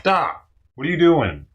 Stop! What are you doing?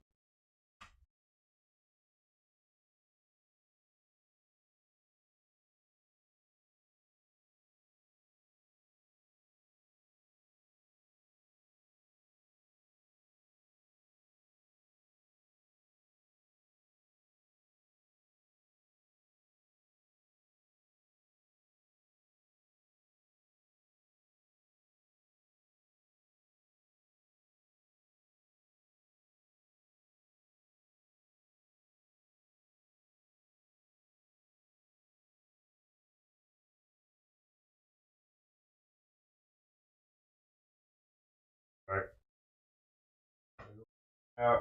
Right. Out.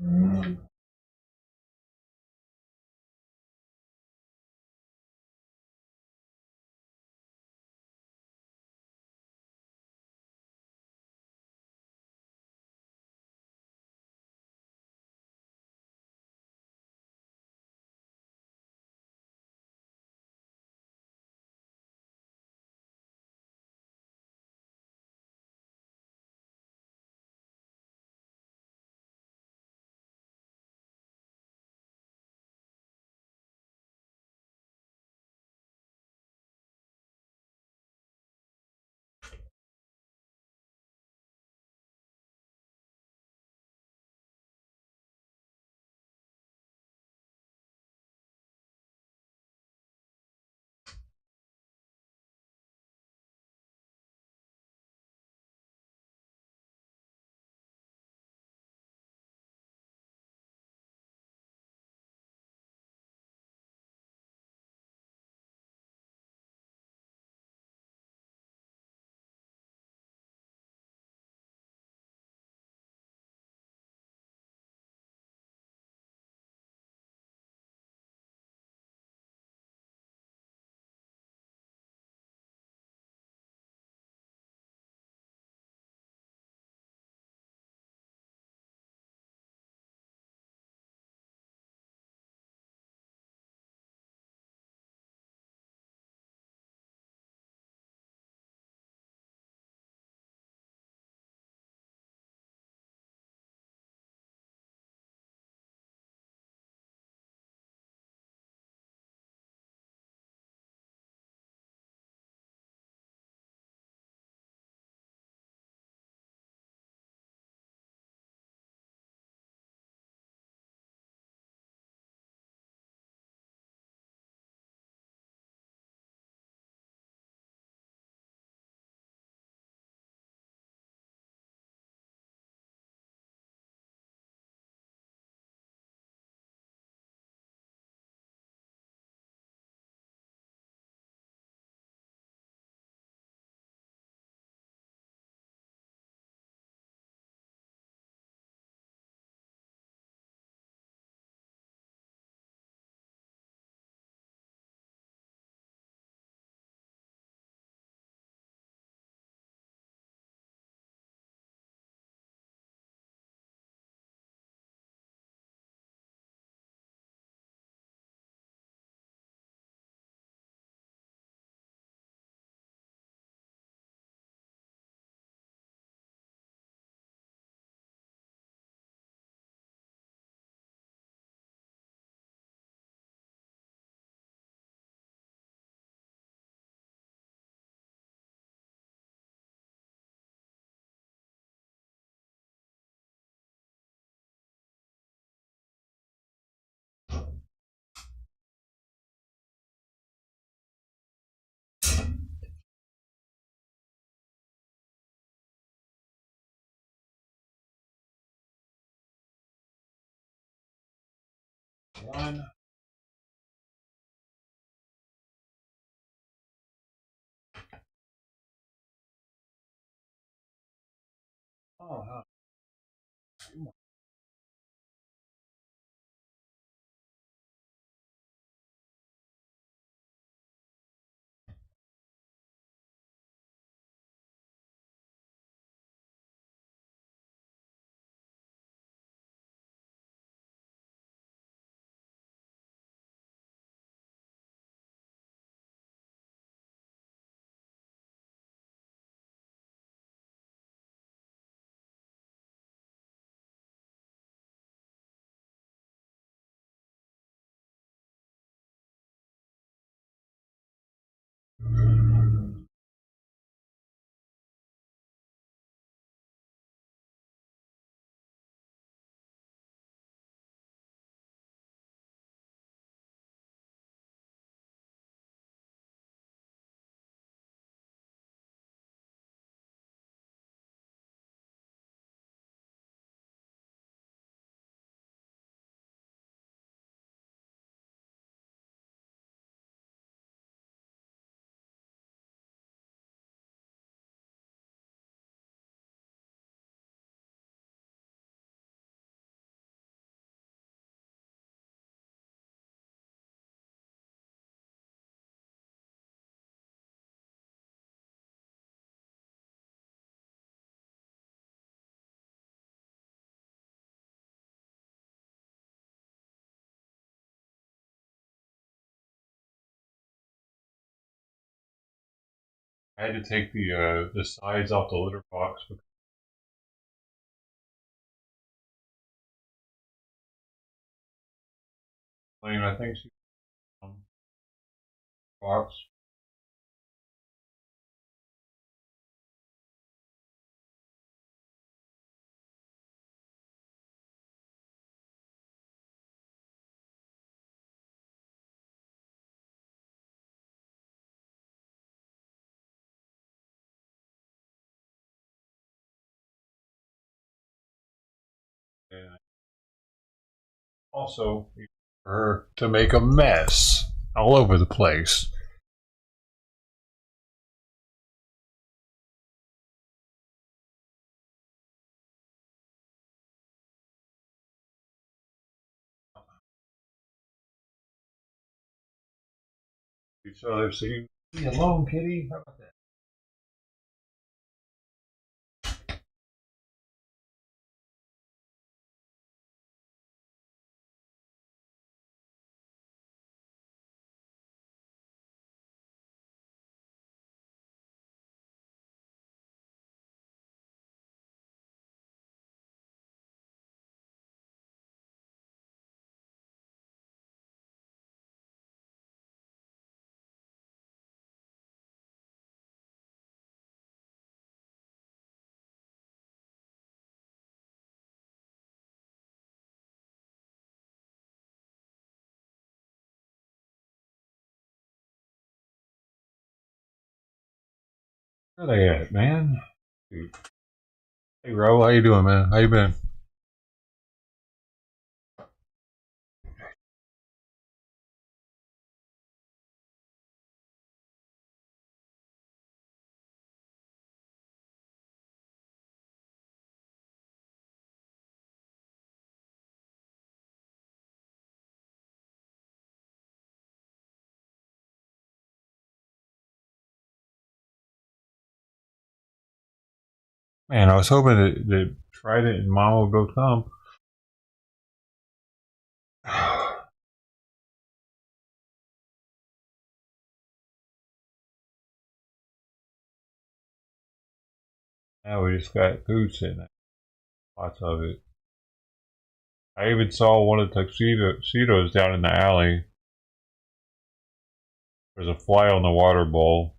One. Oh, how I had to take the sides off the litter box because I think she box. And also for her to make a mess all over the place. So they've seen me alone, Kitty. How about that? Where they at, man? Dude. Hey, Ro, how you doing, man? How you been? Man, I was hoping that Trident and Mama would both come. Now we just got food sitting there. Lots of it. I even saw one of the tuxedos down in the alley. There's a fly on the water bowl.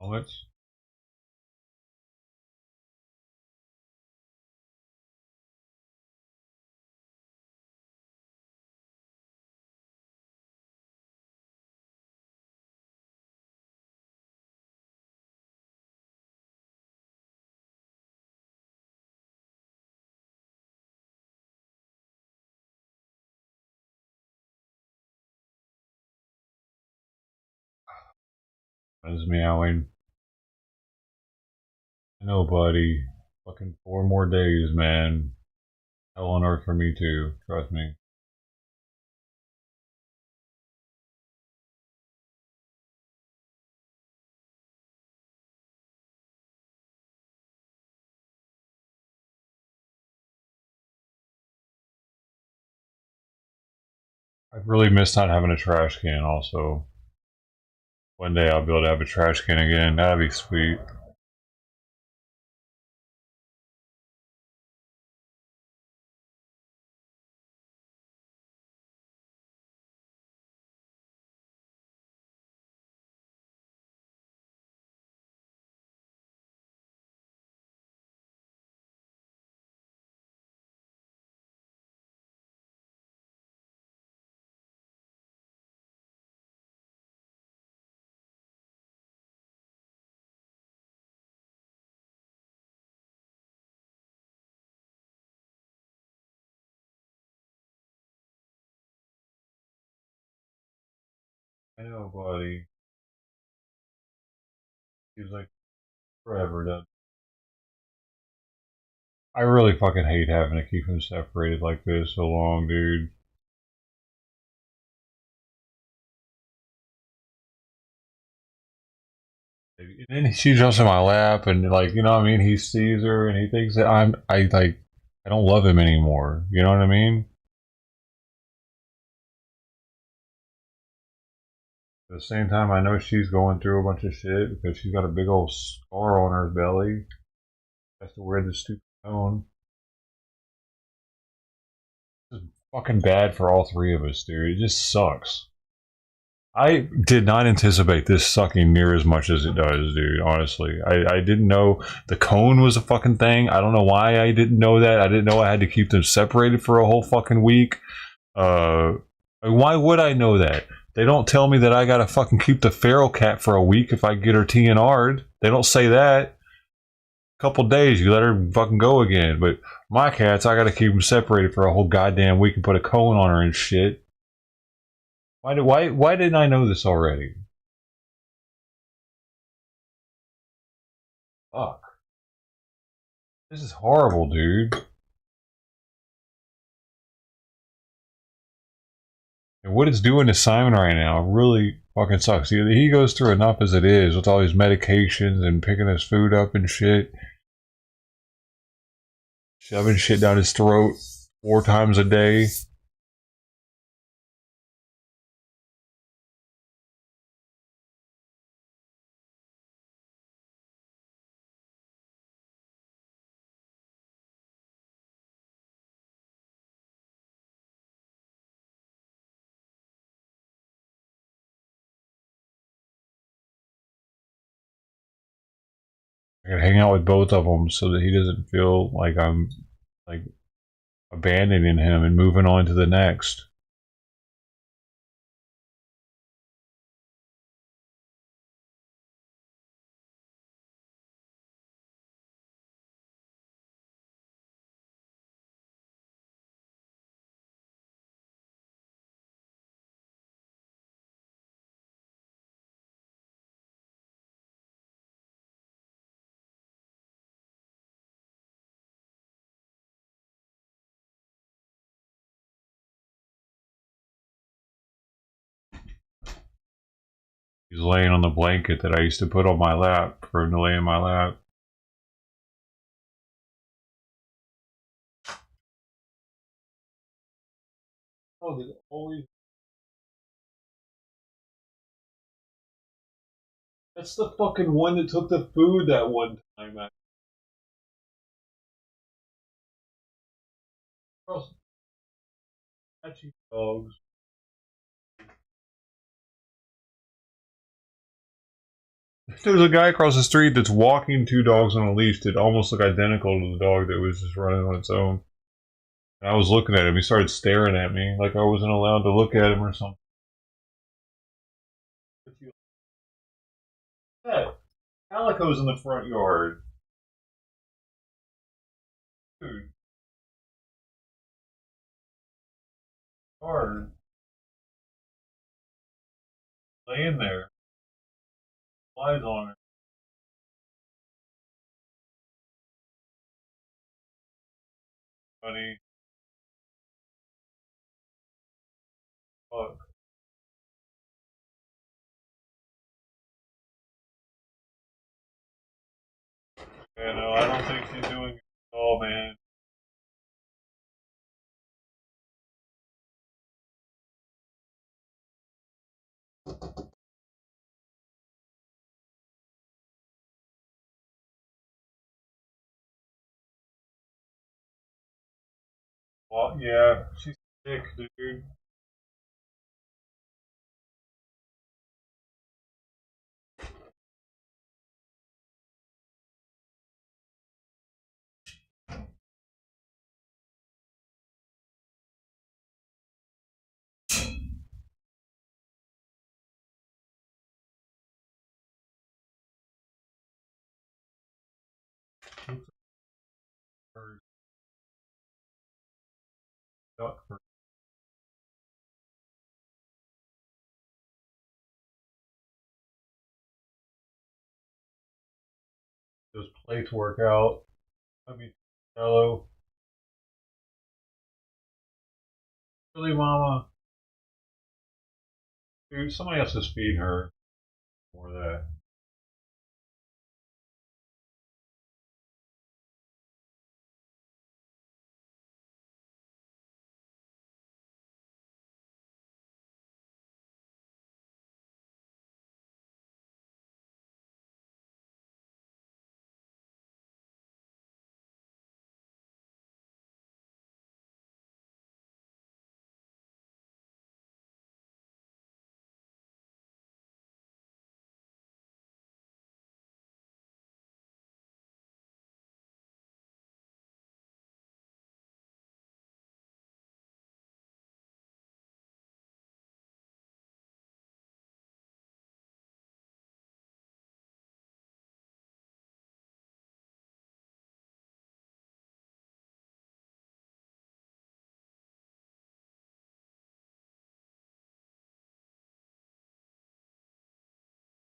Moments. Is meowing. I know, buddy. Fucking 4 more days, man. Hell on earth for me too. Trust me. I've really missed not having a trash can. Also, one day I'll be able to have a trash can again. That'd be sweet. I know, buddy. Seems like forever, doesn't it? I really fucking hate having to keep them separated like this so long, dude. And then she jumps in my lap, and like you know, what I mean, he sees her, and he thinks that I don't love him anymore. You know what I mean? At the same time, I know she's going through a bunch of shit because she's got a big old scar on her belly. Has to wear this stupid cone. This is fucking bad for all three of us, dude. It just sucks. I did not anticipate this sucking near as much as it does, dude. Honestly, I didn't know the cone was a fucking thing. I don't know why I didn't know that. I didn't know I had to keep them separated for a whole fucking week. Uh, why would I know that? They don't tell me that I gotta fucking keep the feral cat for a week if I get her TNR'd. They don't say that. A couple days, you let her fucking go again. But my cats, I gotta keep them separated for a whole goddamn week and put a cone on her and shit. Why didn't I know this already? Fuck. This is horrible, dude. And what it's doing to Simon right now really fucking sucks. He goes through enough as it is with all these medications and picking his food up and shit, shoving shit down his throat 4 times a day. I gotta hang out with both of them so that he doesn't feel like I'm like abandoning him and moving on to the next. He's laying on the blanket that I used to put on my lap for him to lay in my lap. Oh, there's always. That's the fucking one that took the food that one time. Dogs. There's a guy across the street that's walking 2 dogs on a leash that almost look identical to the dog that was just running on its own. And I was looking at him. He started staring at me like I wasn't allowed to look at him or something. Yeah, Calico's in the front yard. Dude, hard. Laying there. Flies on her. Funny. Fuck. Yeah, no, I don't think she's doing it at all, man. Well, yeah, she's sick, dude. Her duck for those plates work out. I mean, hello. Really, mama? Dude, somebody has to feed her. More of that.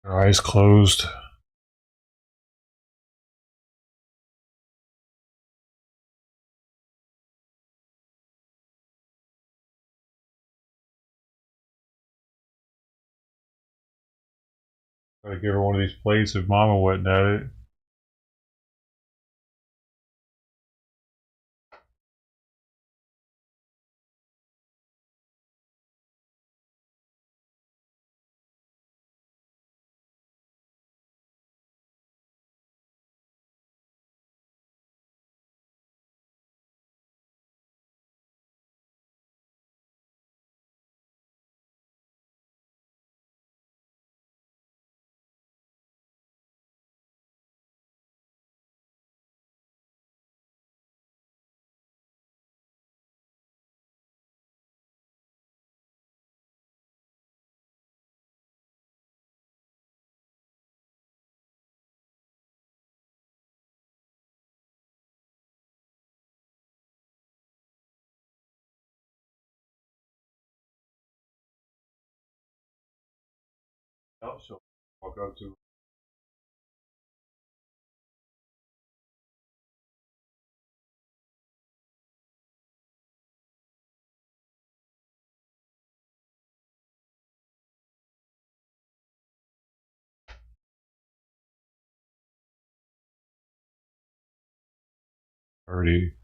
Her eyes closed. Gotta give her one of these plates if Mama wasn't at it. Oh, so walk up to Birdie.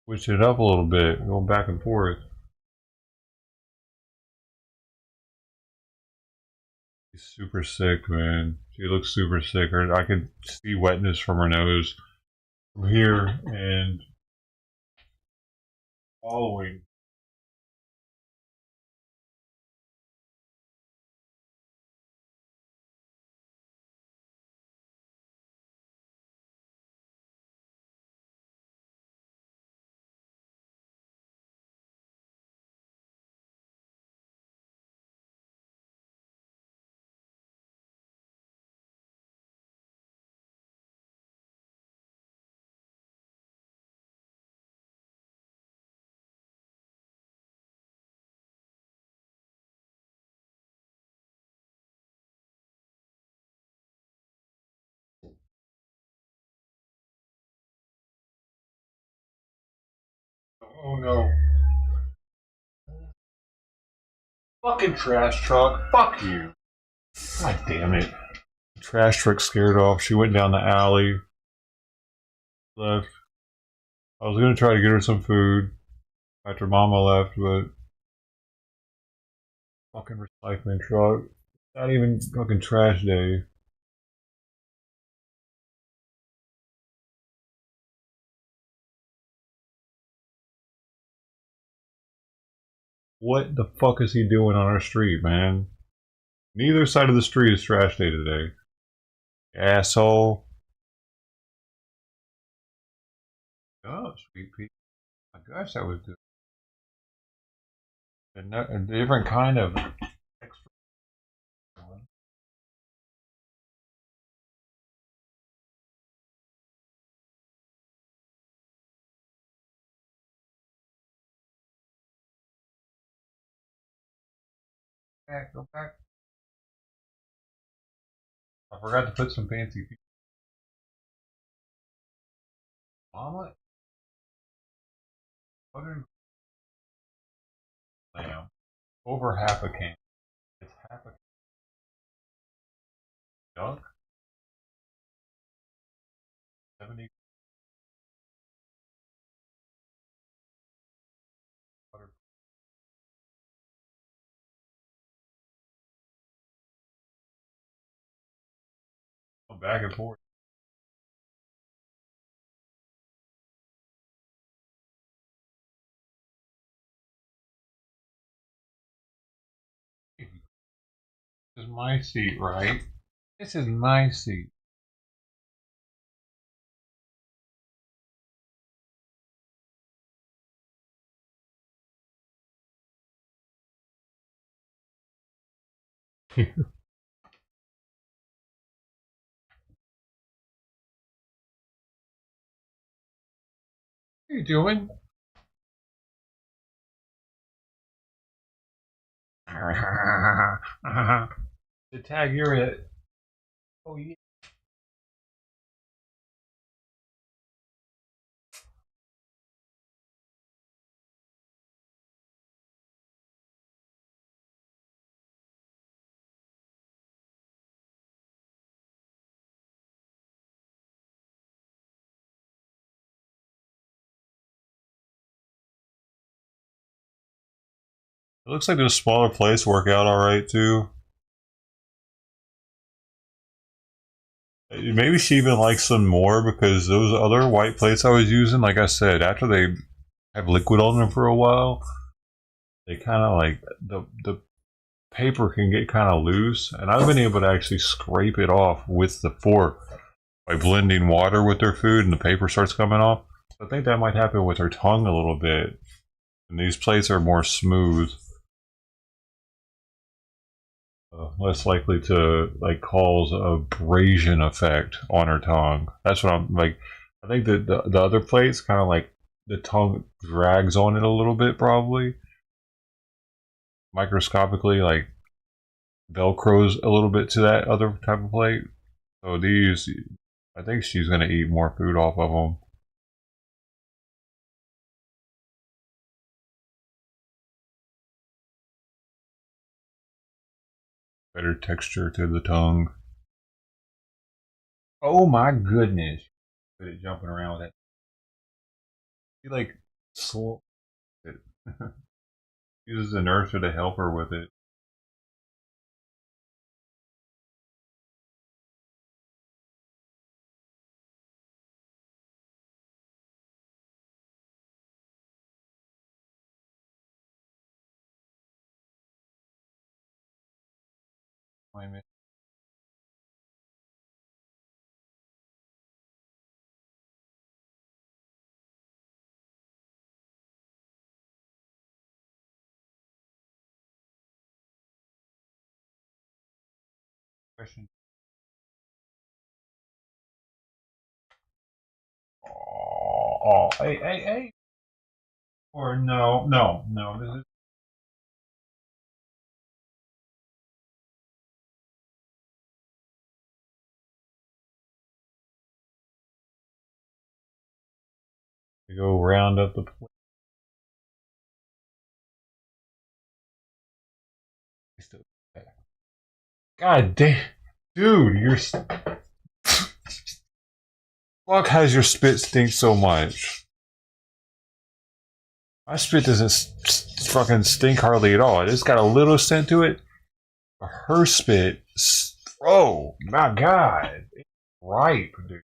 Switch it up a little bit, going back and forth. She's super sick, man. She looks super sick. I could see wetness from her nose from here and following. Oh no. Fucking trash truck. Fuck you. God damn it. The trash truck scared off. She went down the alley, left. I was gonna try to get her some food after Mama left, but fucking recycling truck. Not even fucking trash day. What the fuck is he doing on our street, man? Neither side of the street is trash day today. Asshole. Oh, sweet pea. My gosh, that was good. A different kind of extra. Back, go back. I forgot to put some fancy omelet, butter, and lamb. Over half a can. It's half a duck. 70 butter. Back and forth. This is my seat, right? This is my seat. What are you doing? The tag, you're it. Oh yeah. It looks like the smaller plates work out all right too. Maybe she even likes them more because those other white plates I was using, like I said, after they have liquid on them for a while, they kind of like the paper can get kind of loose, and I've been able to actually scrape it off with the fork by blending water with their food, and the paper starts coming off. I think that might happen with her tongue a little bit, and these plates are more smooth. Less likely to like cause a abrasion effect on her tongue. That's what I'm like. I think that the other plates kind of like the tongue drags on it a little bit, probably microscopically, like velcros a little bit to that other type of plate. So these, I think she's gonna eat more food off of them. Better texture to the tongue. Oh my goodness! Good at jumping around with that. She like slow it. Uses the nurser to help her with it. Question. Oh, hey, hey, hey. Or no, no, no. This is to go round up the place. God damn, dude, your fuck has your spit stink so much? My spit doesn't fucking stink hardly at all. It's got a little scent to it. Her spit, oh my god, it's ripe, dude.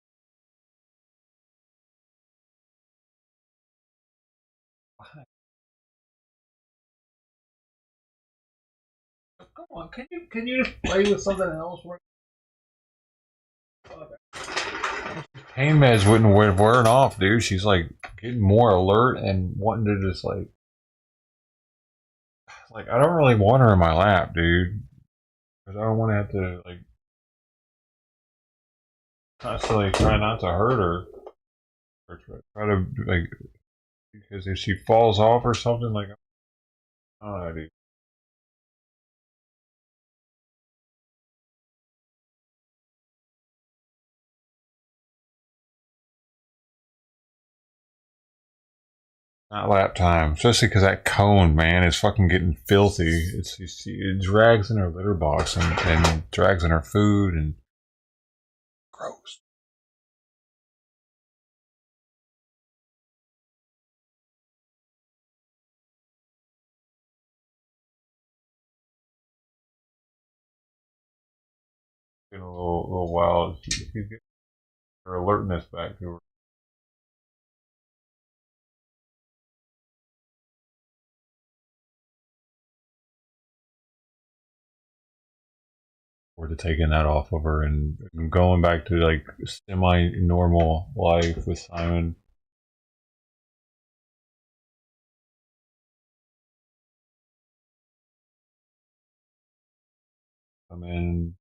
Come on, can you just play with something else? Pain meds wouldn't wearing off, dude. She's like getting more alert and wanting to just like I don't really want her in my lap, dude, because I don't want to have to like constantly try not to hurt her or try to like because if she falls off or something like I don't know, dude. Not lap time, especially because that cone, man, is fucking getting filthy. It drags in her litter box and drags in her food and gross. In a little while, she's getting her alertness back to her. Or to taking that off of her and going back to like semi-normal life with Simon. I mean,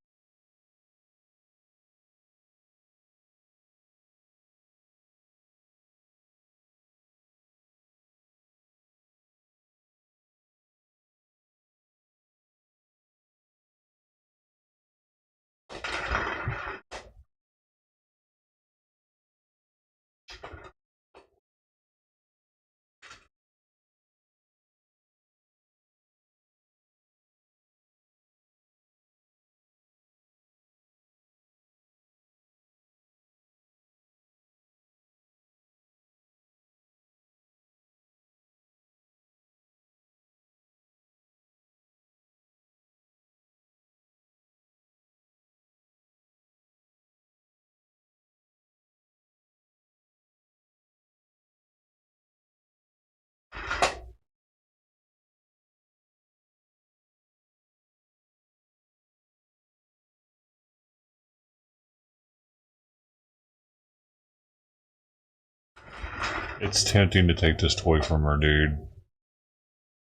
It's tempting to take this toy from her, dude.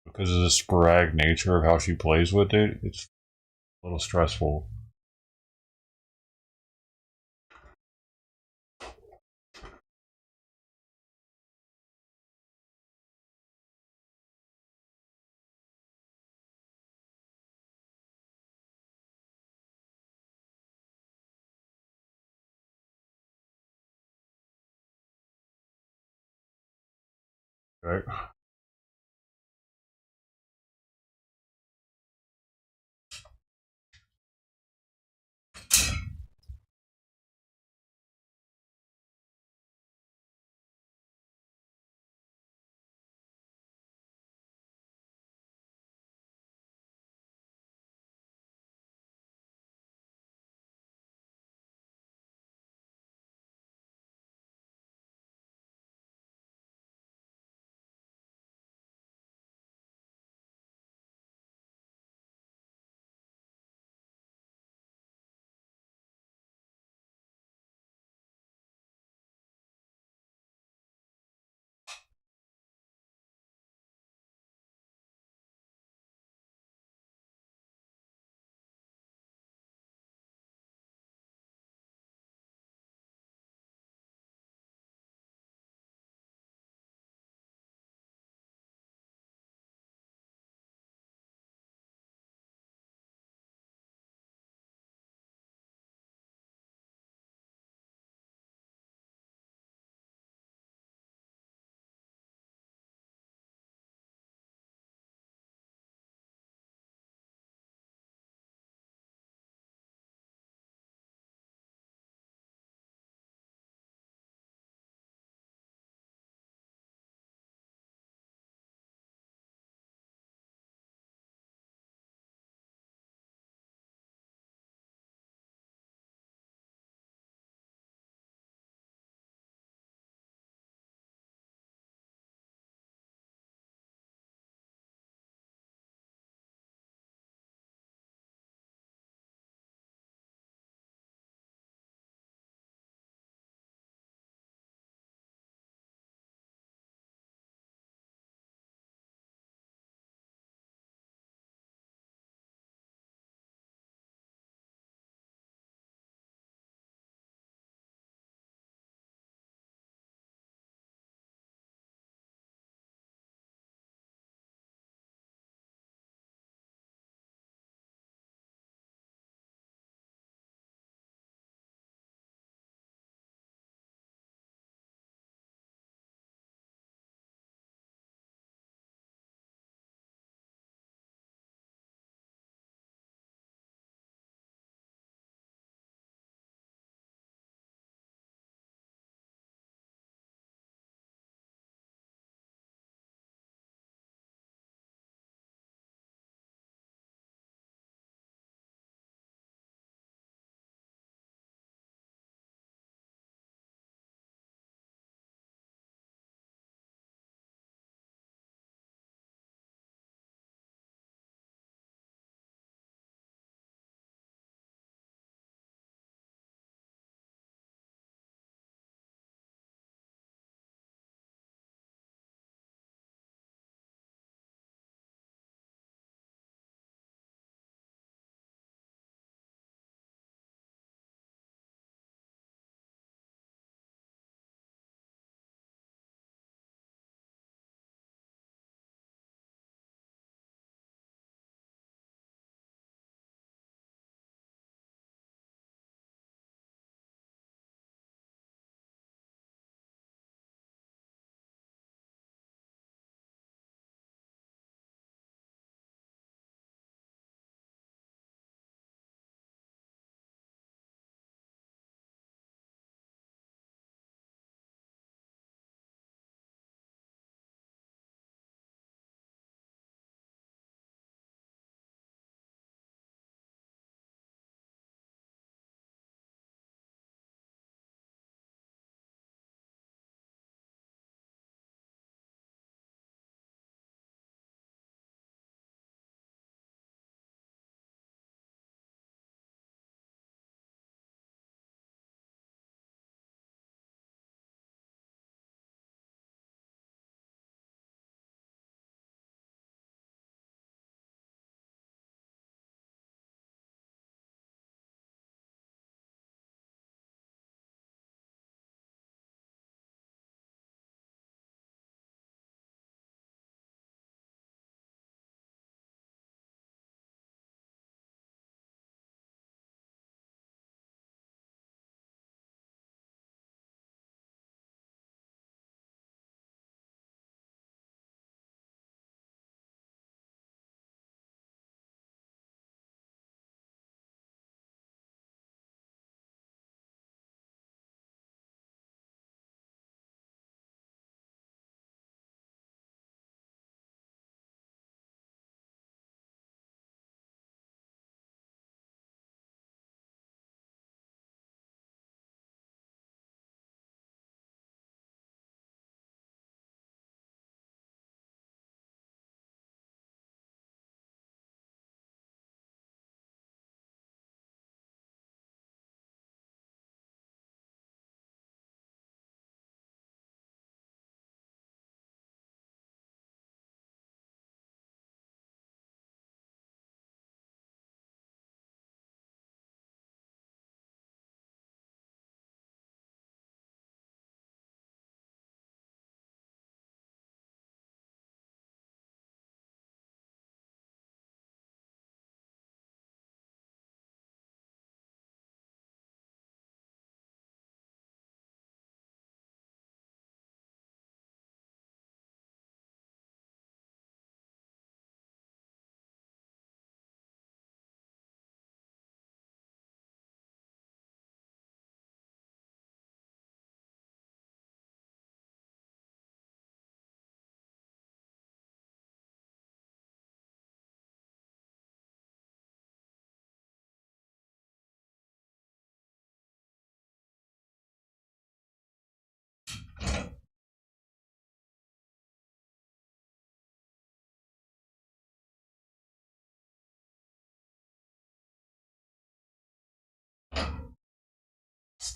Because of the sporadic nature of how she plays with it, it's a little stressful. Right?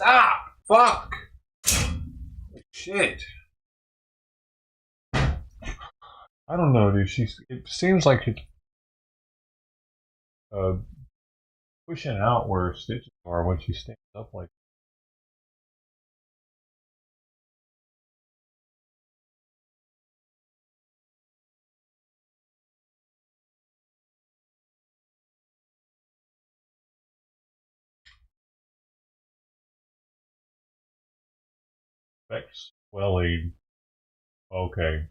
Stop! Fuck! Shit. I don't know, dude. It seems like it's pushing out where her stitches are when she stands up like that. Swelling. Okay.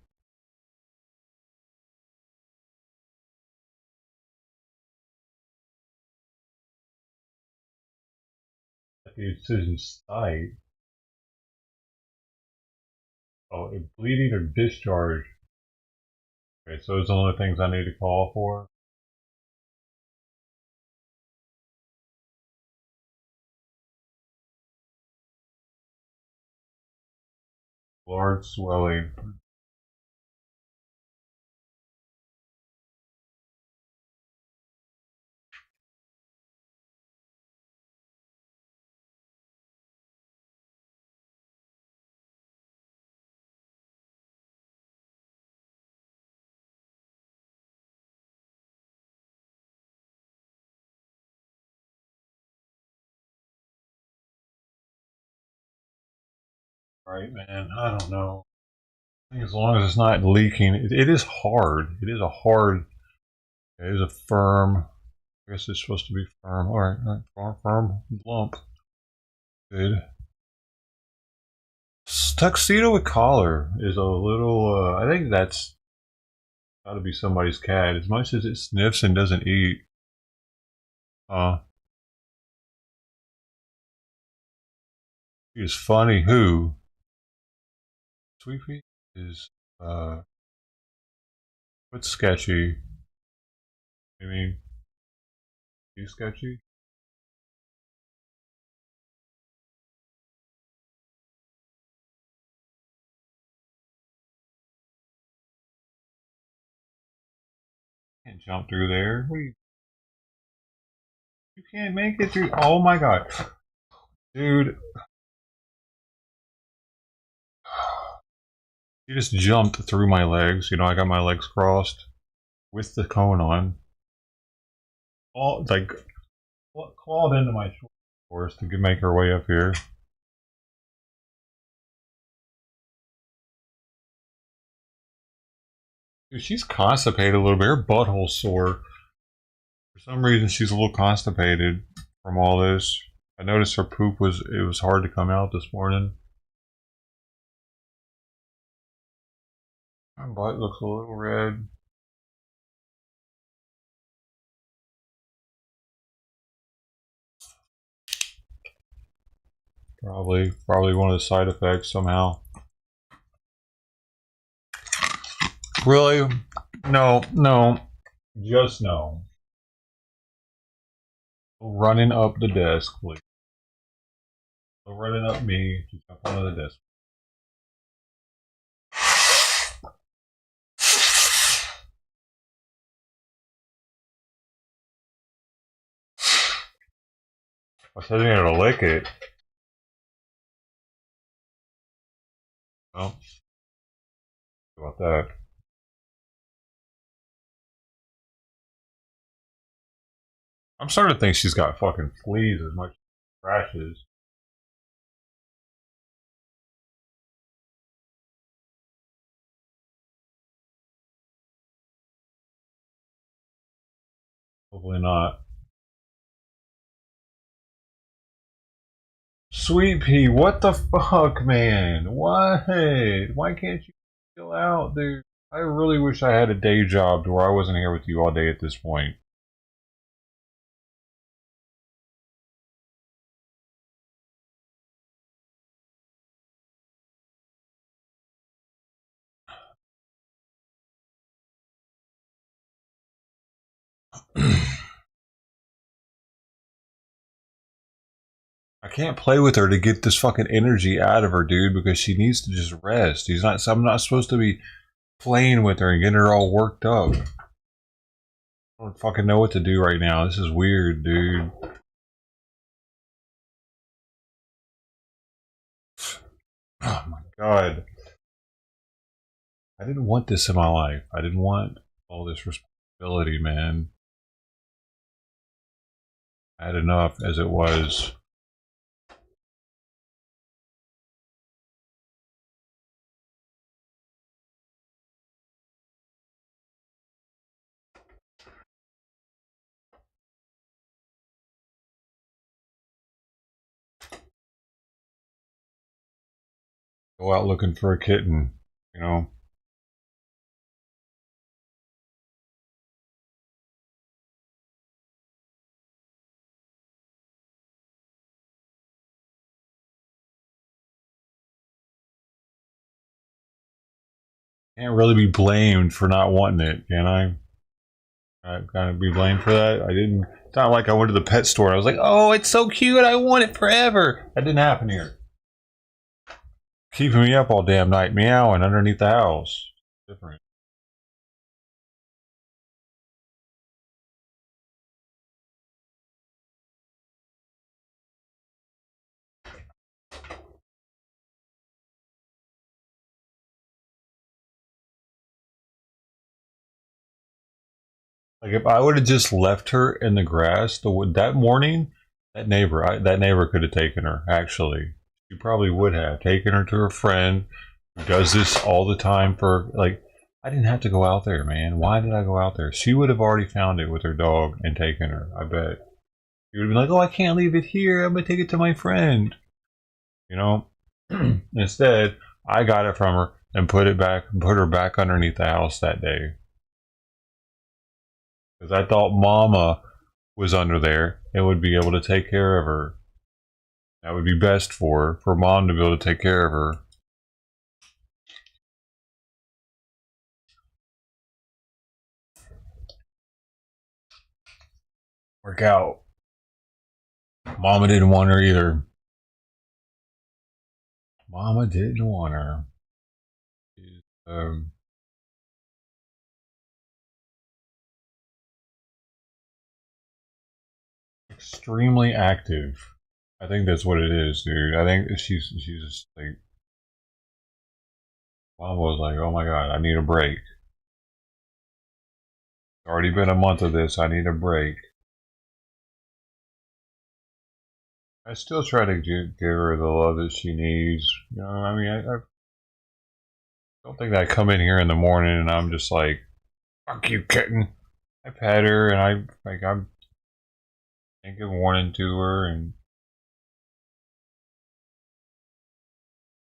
The incision's tight. Oh, bleeding or discharge. Okay, so those are the only things I need to call for. Large swelling. Right, man. I don't know. I think as long as it's not leaking, it is hard. It is a hard. It is a firm. I guess it's supposed to be firm. All right, firm lump. Good. Tuxedo with collar is a little. I think that's got to be somebody's cat. As much as it sniffs and doesn't eat. She is funny. Who? Sweet Pea is what's sketchy? I mean, you sketchy? Can't jump through there. You can't make it through. Oh my god, dude! You just jumped through my legs. You know, I got my legs crossed with the cone on. All like clawed into my shorts to make her way up here. Dude, she's constipated a little bit. Her butthole's sore. For some reason, she's a little constipated from all this. I noticed her poop was hard to come out this morning. My butt looks a little red. Probably one of the side effects somehow. Really? No, just no. Running up the desk, please. Running up me to jump onto the desk. I said you to lick it. Well, about that. I'm starting to think she's got fucking fleas as much as rashes. Hopefully not. Sweet Pea, what the fuck, man? What? Why can't you chill out, dude? I really wish I had a day job to where I wasn't here with you all day at this point. I can't play with her to get this fucking energy out of her, dude, because she needs to just rest. I'm not supposed to be playing with her and getting her all worked up. I don't fucking know what to do right now. This is weird, dude. God, I didn't want this in my life. I didn't want all this responsibility, man. I had enough as it was. Go out looking for a kitten, you know. Can't really be blamed for not wanting it, can I? I kind of be blamed for that. I didn't. It's not like I went to the pet store. I was like, "Oh, it's so cute. I want it forever." That didn't happen here. Keeping me up all damn night, meowing underneath the house. Different. Like if I would have just left her in the grass that morning, that neighbor could have taken her. Actually, she probably would have taken her to her friend who does this all the time. For like, I didn't have to go out there, man. Why did I go out there? She would have already found it with her dog and taken her. I bet. She would have been like, "Oh, I can't leave it here. I'm gonna take it to my friend." You know. Instead, I got it from her and put her back underneath the house that day because I thought Mama was under there and would be able to take care of her. That would be best for Mom to be able to take care of her. Work out. Mama didn't want her either. Mama didn't want her. She's, extremely active. I think that's what it is, dude. I think she's just like Mama was like, "Oh my god, I need a break. It's already been a month of this. I need a break." I still try to give her the love that she needs. You know, I mean, I don't think that I come in here in the morning and I'm just like, "Fuck you, kitten." I pet her and I'm thinking morning to her and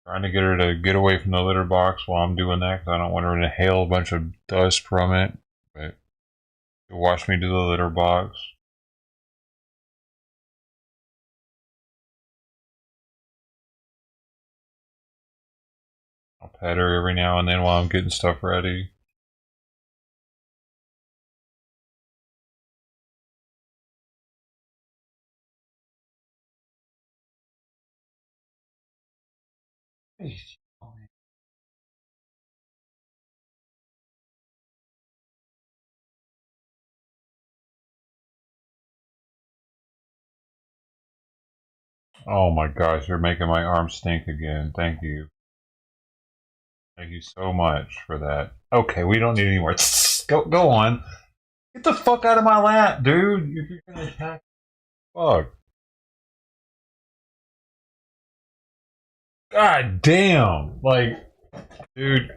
trying to get her to get away from the litter box while I'm doing that because I don't want her to inhale a bunch of dust from it. But she'll watch me do the litter box. I'll pet her every now and then while I'm getting stuff ready. Oh my gosh, you're making my arm stink again. Thank you. Thank you so much for that. Okay, we don't need any more. Go on. Get the fuck out of my lap, dude. If you're gonna attack, fuck. God damn. Like, dude,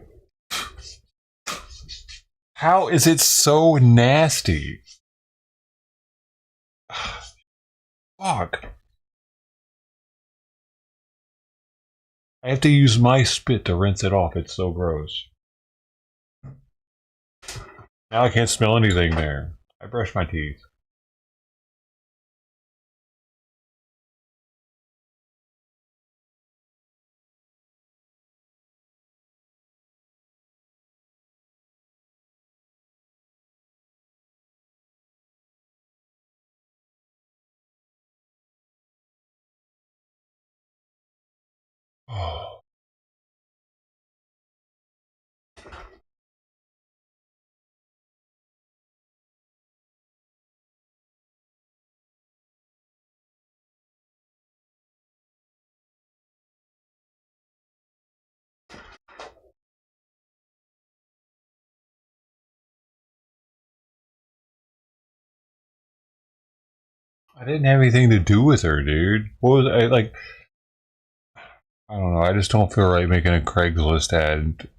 how is it so nasty? Fuck. I have to use my spit to rinse it off. It's so gross. Now I can't smell anything there. I brush my teeth. Oh. I didn't have anything to do with her, dude. What was I like? I don't know. I just don't feel right making a Craigslist ad,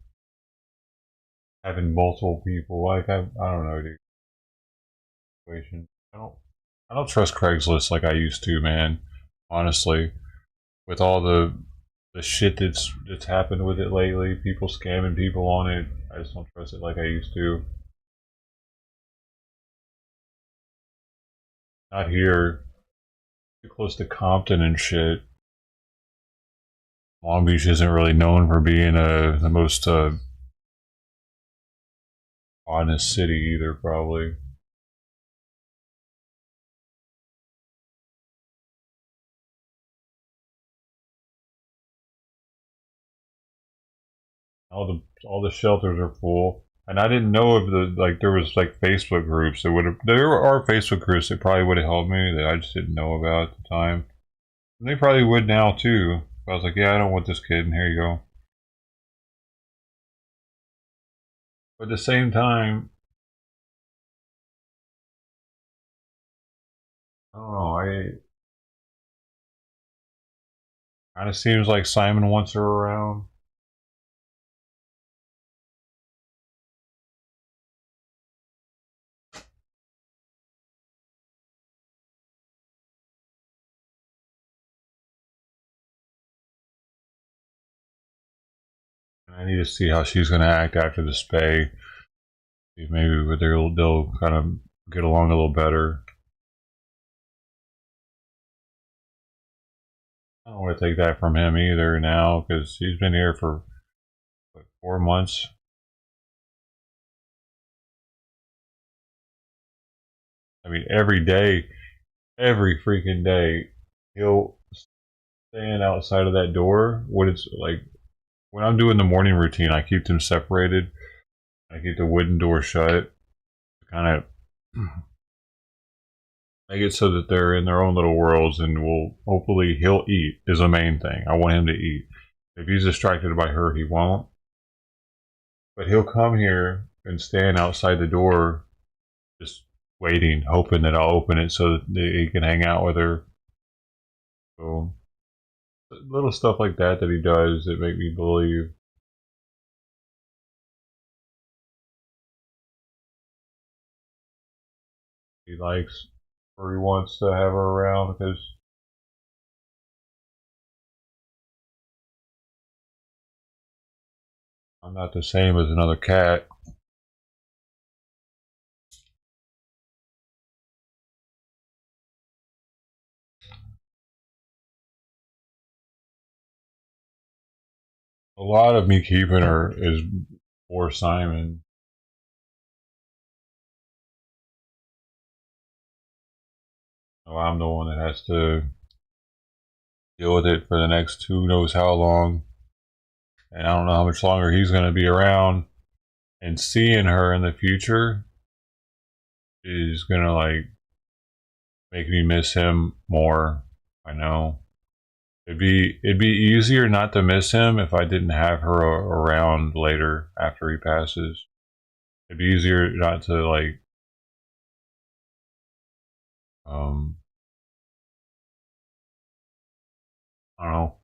having multiple people. Like I don't know, dude. Situation. I don't trust Craigslist like I used to, man. Honestly, with all the shit that's happened with it lately, people scamming people on it. I just don't trust it like I used to. Not here. Too close to Compton and shit. Long Beach isn't really known for being the most honest city either, probably. All the shelters are full, and I didn't know if there was like Facebook groups that would have. There are Facebook groups that probably would have helped me that I just didn't know about at the time. And they probably would now too. I was like, yeah, I don't want this kid, and here you go. But at the same time, I don't know. I kind of seems like Simon wants her around. And I need to see how she's going to act after the spay. Maybe they'll kind of get along a little better. I don't want to take that from him either now because he's been here for what, 4 months. I mean, every freaking day, he'll stand outside of that door. What it's like when I'm doing the morning routine, I keep them separated. I keep the wooden door shut, kind of make it so that they're in their own little worlds, and will hopefully he'll eat is the main thing. I want him to eat. If he's distracted by her, he won't. But he'll come here and stand outside the door, just waiting, hoping that I'll open it so that he can hang out with her. So little stuff like that he does that make me believe he likes or he wants to have her around because I'm not the same as another cat. A lot of me keeping her is for Simon. So I'm the one that has to deal with it for the next who knows how long. And I don't know how much longer he's going to be around. And seeing her in the future is going to like make me miss him more. I know. It'd be easier not to miss him if I didn't have her around later after he passes. It'd be easier not to like um I don't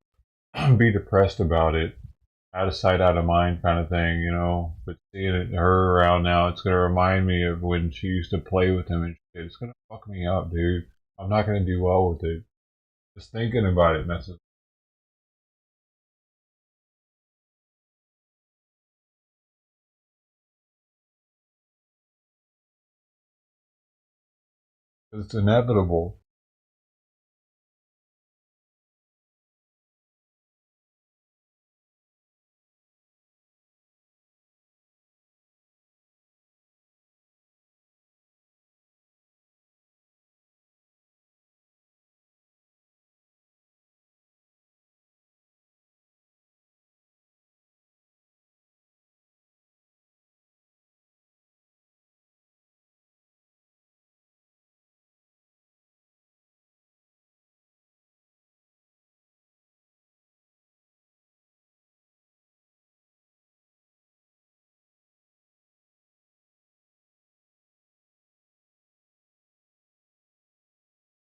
know be depressed about it. Out of sight, out of mind kind of thing, you know. But seeing her around now, it's gonna remind me of when she used to play with him and shit. It's gonna fuck me up, dude. I'm not gonna do well with it. Just thinking about it messes. It's inevitable.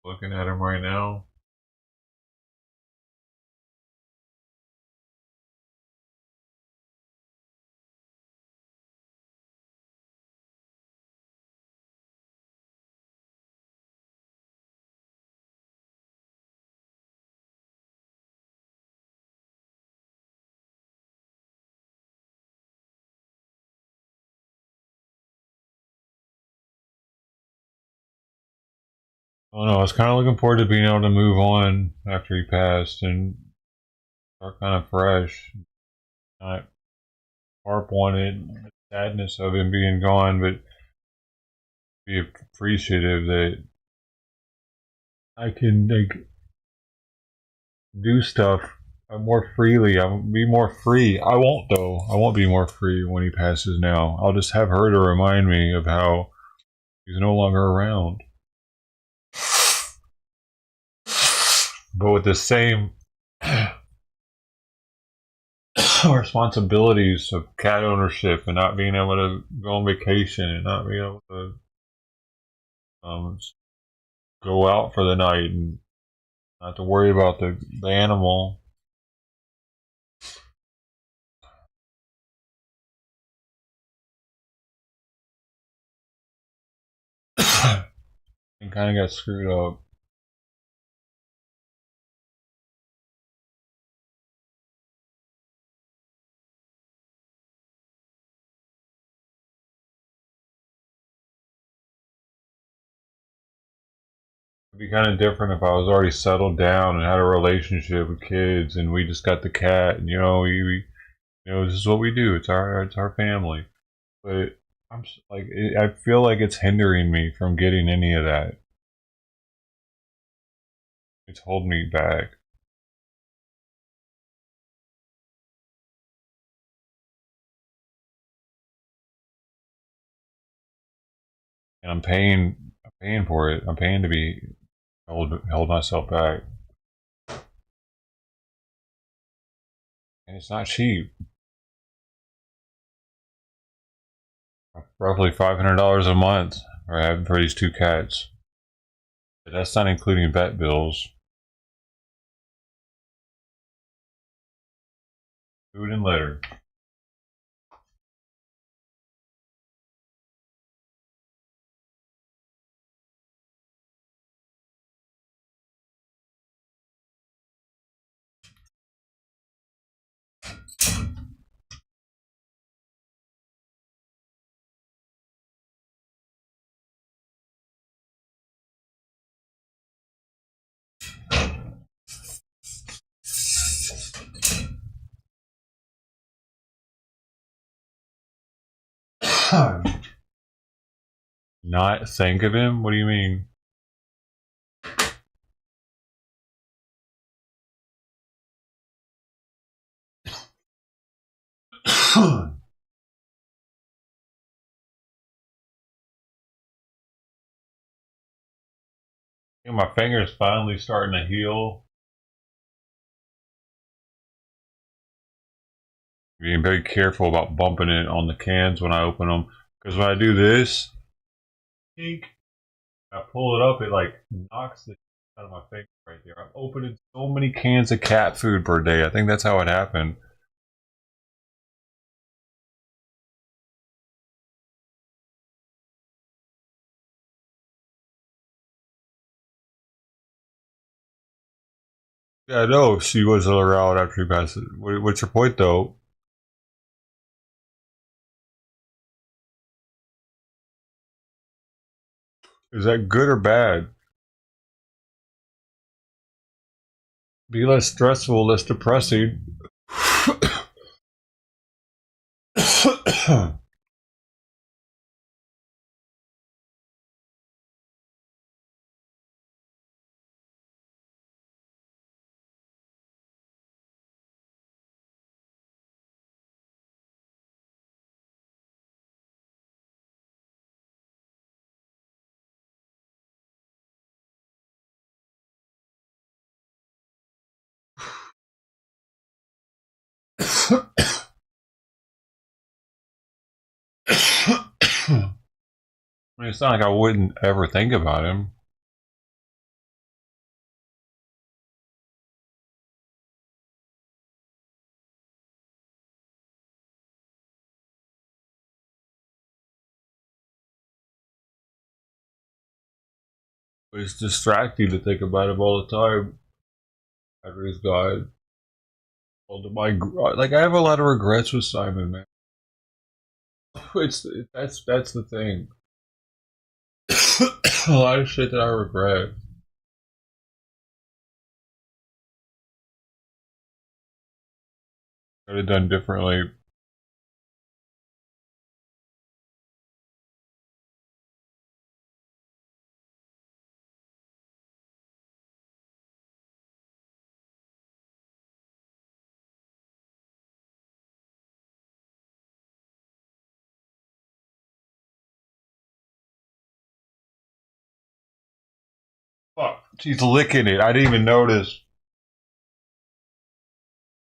Looking at him right now. I don't know. I was kind of looking forward to being able to move on after he passed and start kind of fresh. Not harp on it, the sadness of him being gone, but be appreciative that I can like do stuff more freely. I'll be more free. I won't though. I won't be more free when he passes now. I'll just have her to remind me of how he's no longer around. But with the same responsibilities of cat ownership and not being able to go on vacation and not being able to go out for the night and not to worry about the animal. And kind of got screwed up. It'd be kind of different if I was already settled down and had a relationship with kids, and we just got the cat, and this is what we do. It's our family. But I feel like it's hindering me from getting any of that. It's holding me back, and I'm paying for it. I'm paying to be held myself back, and it's not cheap. Roughly $500 a month for these two cats. But that's not including vet bills, food, and litter. Not think of him? What do you mean? My finger's finally starting to heal. Being very careful about bumping it on the cans when I open them. Because when I do this, I pull it up, it like knocks the out of my finger right there. I'm opening so many cans of cat food per day. I think that's how it happened. Yeah, I know she was around after you passed it. What's your point though? Is that good or bad? Be less stressful, less depressing. I mean, it's not like I wouldn't ever think about him. It's distracting to think about him all the time after he's gone. Like I have a lot of regrets with Simon, man. It's that's the thing. A lot of shit that I regret. Could have done differently. Fuck, she's licking it. I didn't even notice.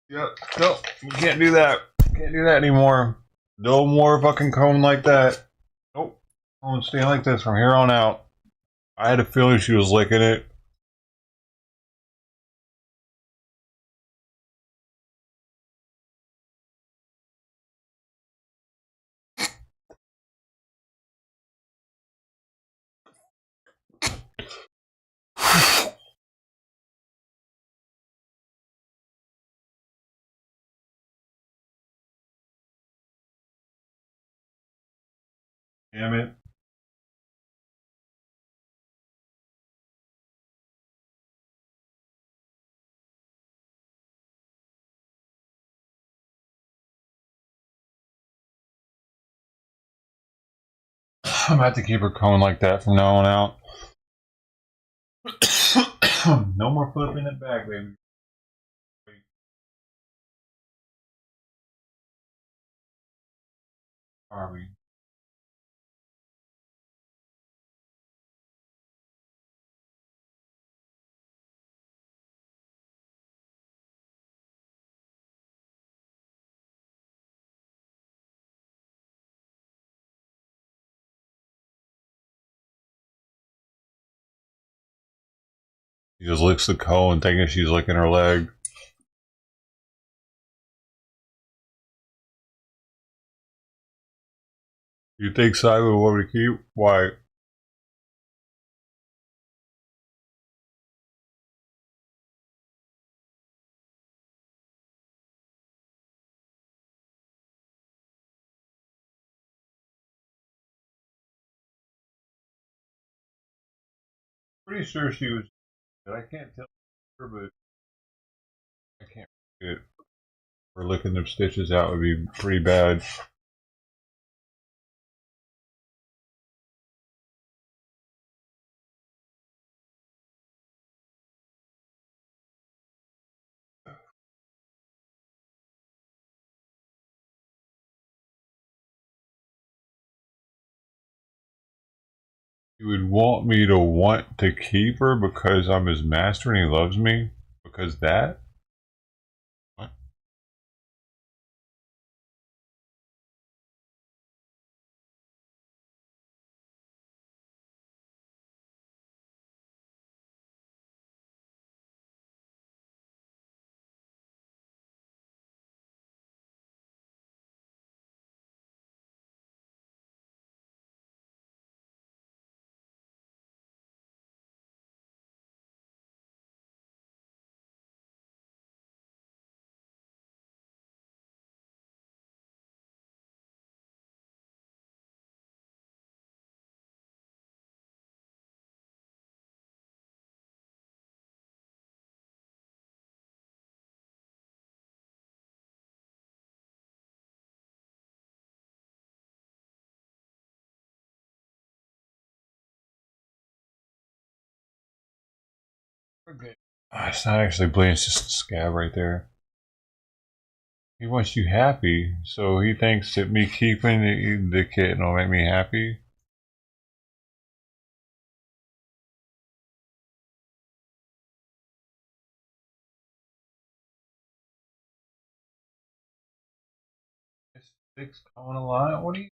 Yep. No, we can't do that. Can't do that anymore. No more fucking cone like that. Nope. Cone stay like this from here on out. I had a feeling she was licking it. Damn it. I'm gonna have to keep her cone like that from now on out. No more flipping it back, baby. Harvey. She just licks the cone thinking she's licking her leg. You think Simon would want me to keep? Why? Pretty sure she was. I can't tell her, but I can't get it. Or licking them stitches out would be pretty bad. You would want me to want to keep her because I'm his master and he loves me? Because that? What? We're good. It's not actually bleeding, it's just a scab right there. He wants you happy, so he thinks that me keeping the kitten will make me happy. It's six on a line. What do you?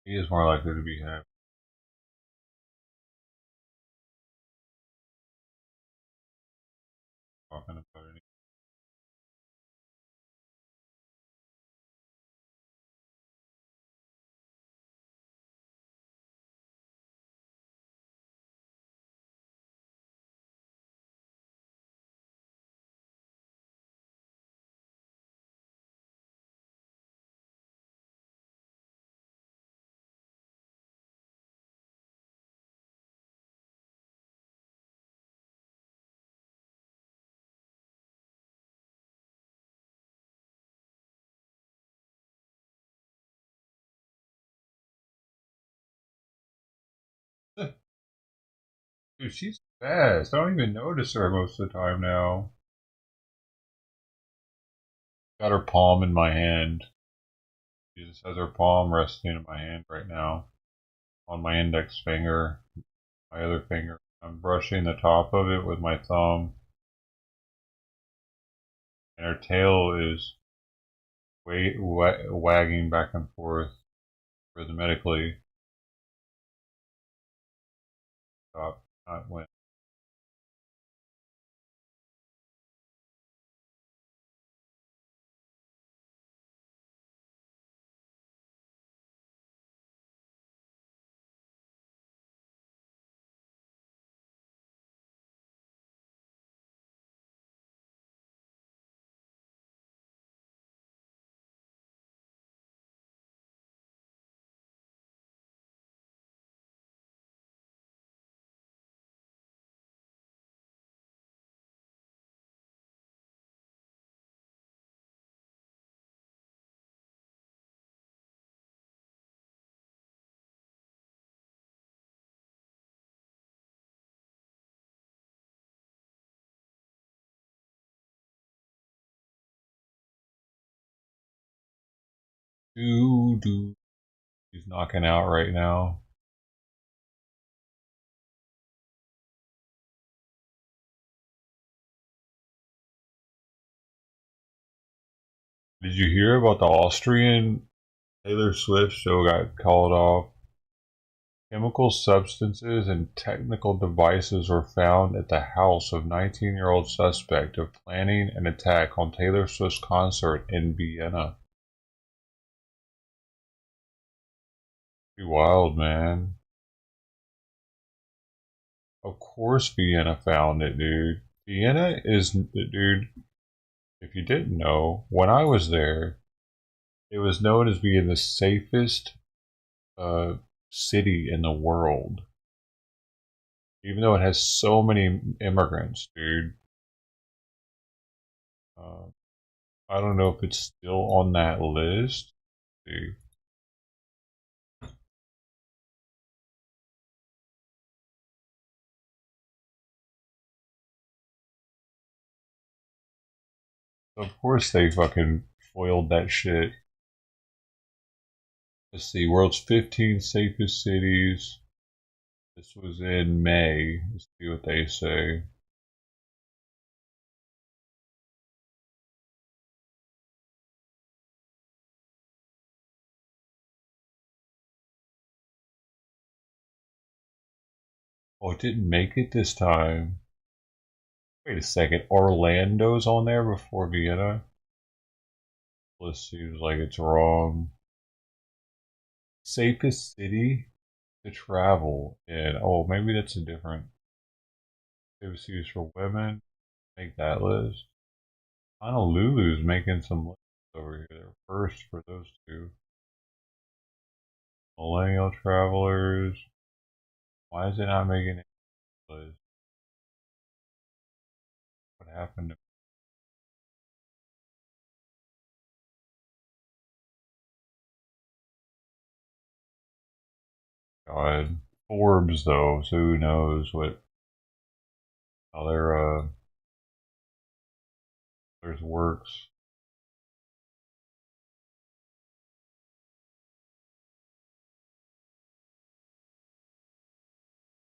He is more likely to be happy. talking about it. Dude, she's fast. I don't even notice her most of the time now. Got her palm in my hand. She just has her palm resting in my hand right now. On my index finger, my other finger. I'm brushing the top of it with my thumb. And her tail is wagging back and forth rhythmically. Stop, not when. Do. She's knocking out right now. Did you hear about the Austrian Taylor Swift show got called off? Chemical substances and technical devices were found at the house of 19-year-old suspect of planning an attack on Taylor Swift's concert in Vienna. Pretty wild, man. Of course Vienna found it, dude. Vienna is, dude, if you didn't know, when I was there, it was known as being the safest uh, city in the world. Even though it has so many immigrants, dude. Uh, I don't know if it's still on that list. See. Of course they fucking foiled that shit. Let's see, world's 15 safest cities. This was in May. Let's see what they say. Oh, it didn't make it this time. Wait a second, Orlando's on there before Vienna? This seems like it's wrong. Safest city to travel in. Oh, maybe that's a different. Safest cities for women. Make that list. Honolulu's making some lists over here. They're first for those two. Millennial travelers. Why is it not making it list? What happened to God? Forbes though, so who knows what how theirs works.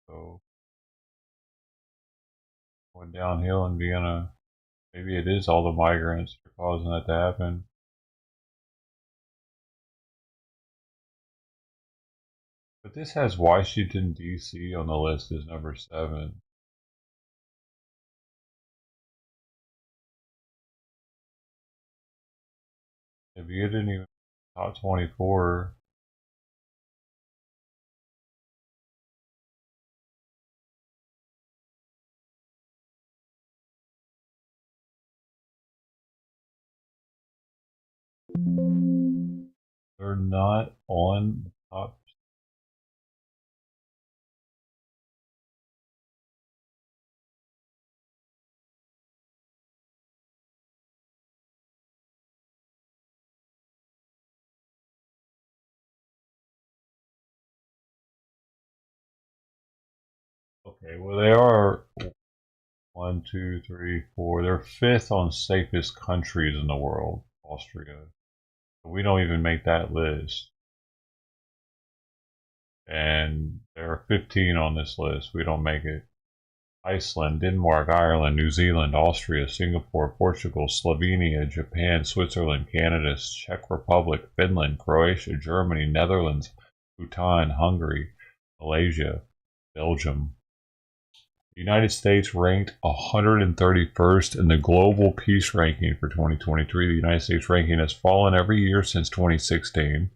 So going downhill in Vienna. Maybe it is all the migrants that are causing that to happen. But this has Washington D.C. on the list as number 7. If you didn't even top 24, they're not on the top. Okay, well they are one, two, three, four. They're fifth on safest countries in the world. Austria. We don't even make that list. And there are 15 on this list. We don't make it. Iceland, Denmark, Ireland, New Zealand, Austria, Singapore, Portugal, Slovenia, Japan, Switzerland, Canada, Czech Republic, Finland, Croatia, Germany, Netherlands, Bhutan, Hungary, Malaysia, Belgium. The United States ranked 131st in the Global Peace Ranking for 2023. The United States ranking has fallen every year since 2016.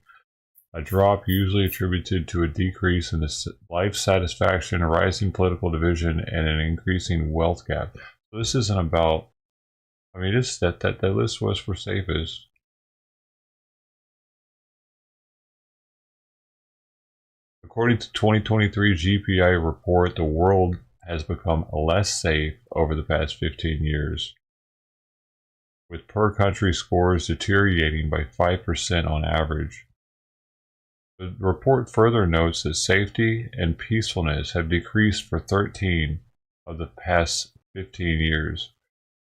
A drop usually attributed to a decrease in the life satisfaction, a rising political division, and an increasing wealth gap. So this isn't about. I mean, this that list was for safest. According to 2023 GPI report, the world has become less safe over the past 15 years, with per country scores deteriorating by 5% on average. The report further notes that safety and peacefulness have decreased for 13 of the past 15 years.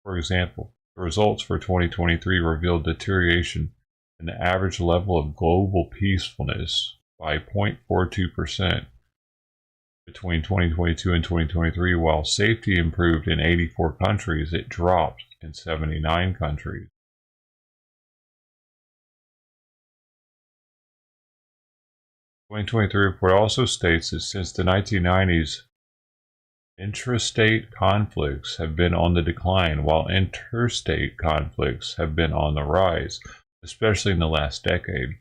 For example, the results for 2023 revealed deterioration in the average level of global peacefulness by 0.42% between 2022 and 2023, while safety improved in 84 countries, it dropped in 79 countries. 2023 report also states that since the 1990s, intrastate conflicts have been on the decline, while interstate conflicts have been on the rise, especially in the last decade.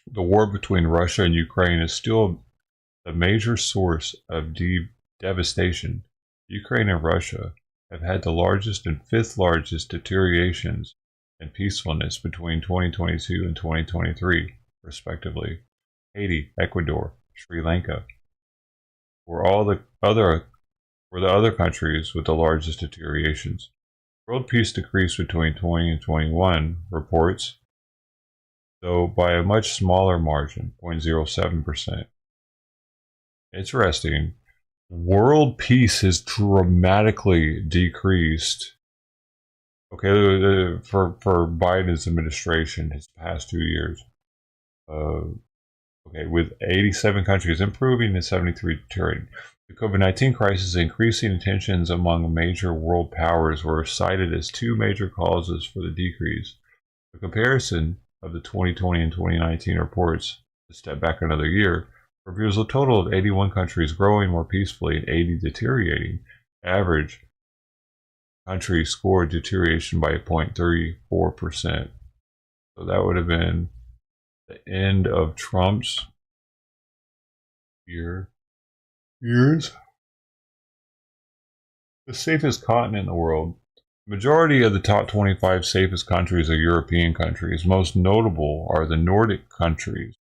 The war between Russia and Ukraine is still the major source of devastation. Ukraine and Russia have had the largest and fifth largest deteriorations in peacefulness between 2022 and 2023, respectively. Haiti, Ecuador, Sri Lanka were the other countries with the largest deteriorations. World peace decreased between 20 and 21, reports, though by a much smaller margin, 0.07%. Interesting. World peace has dramatically decreased. Okay, for Biden's administration, his past 2 years. Okay, with 87 countries improving and 73 deteriorating. The COVID-19 crisis, increasing tensions among major world powers were cited as two major causes for the decrease. A comparison of the 2020 and 2019 reports, to step back another year, reveals a total of 81 countries growing more peacefully and 80 deteriorating. Average country scored deterioration by 0.34%. So that would have been the end of Trump's years. The safest continent in the world. The majority of the top 25 safest countries are European countries. Most notable are the Nordic countries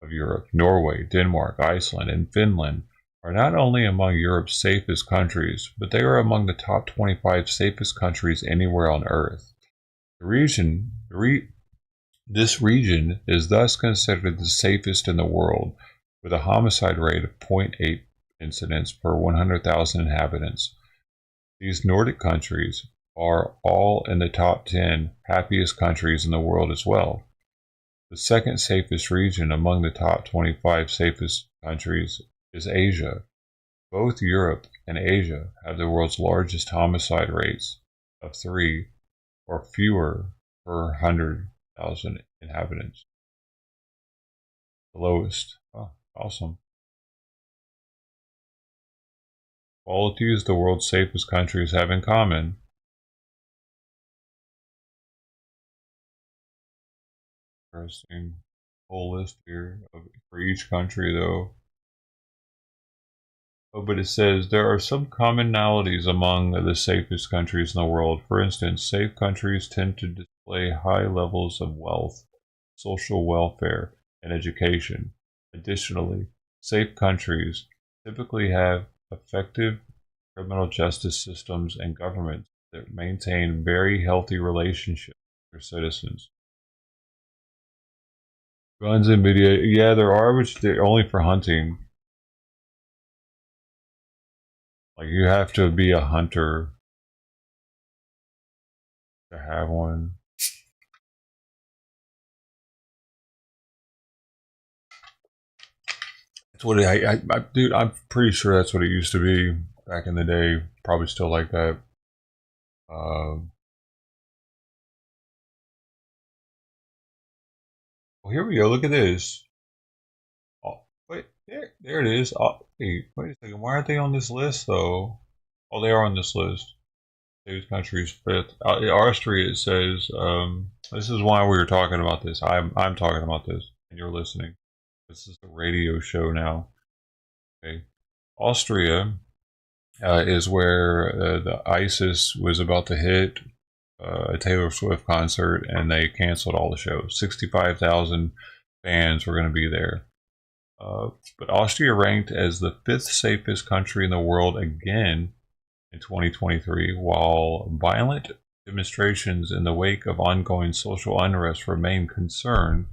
of Europe. Norway, Denmark, Iceland, and Finland are not only among Europe's safest countries, but they are among the top 25 safest countries anywhere on Earth. This region is thus considered the safest in the world, with a homicide rate of 0.8 incidents per 100,000 inhabitants. These Nordic countries are all in the top 10 happiest countries in the world as well. The second safest region among the top 25 safest countries is Asia. Both Europe and Asia have the world's largest homicide rates of 3 or fewer per 100,000 inhabitants. The lowest. Oh, awesome. Qualities the world's safest countries have in common. Interesting. Whole list here for each country, though. Oh, but it says there are some commonalities among the safest countries in the world. For instance, safe countries tend to display high levels of wealth, social welfare, and education. Additionally, safe countries typically have effective criminal justice systems and governments that maintain very healthy relationships with their citizens. Guns and video, yeah, there are, but they're only for hunting. Like, you have to be a hunter to have one. That's what dude, I'm pretty sure that's what it used to be back in the day. Probably still like that. Well, here we go. Look at this. Oh, wait, there it is. Oh, hey, wait a second. Why aren't they on this list though? Oh, they are on this list. These countries fifth. Austria. It says. This is why we were talking about this. I'm talking about this, and you're listening. This is the radio show now. Okay, Austria is where the ISIS was about to hit a Taylor Swift concert, and they canceled all the shows. 65,000 fans were going to be there. But Austria ranked as the 5th safest country in the world again in 2023, while violent demonstrations in the wake of ongoing social unrest remain concern.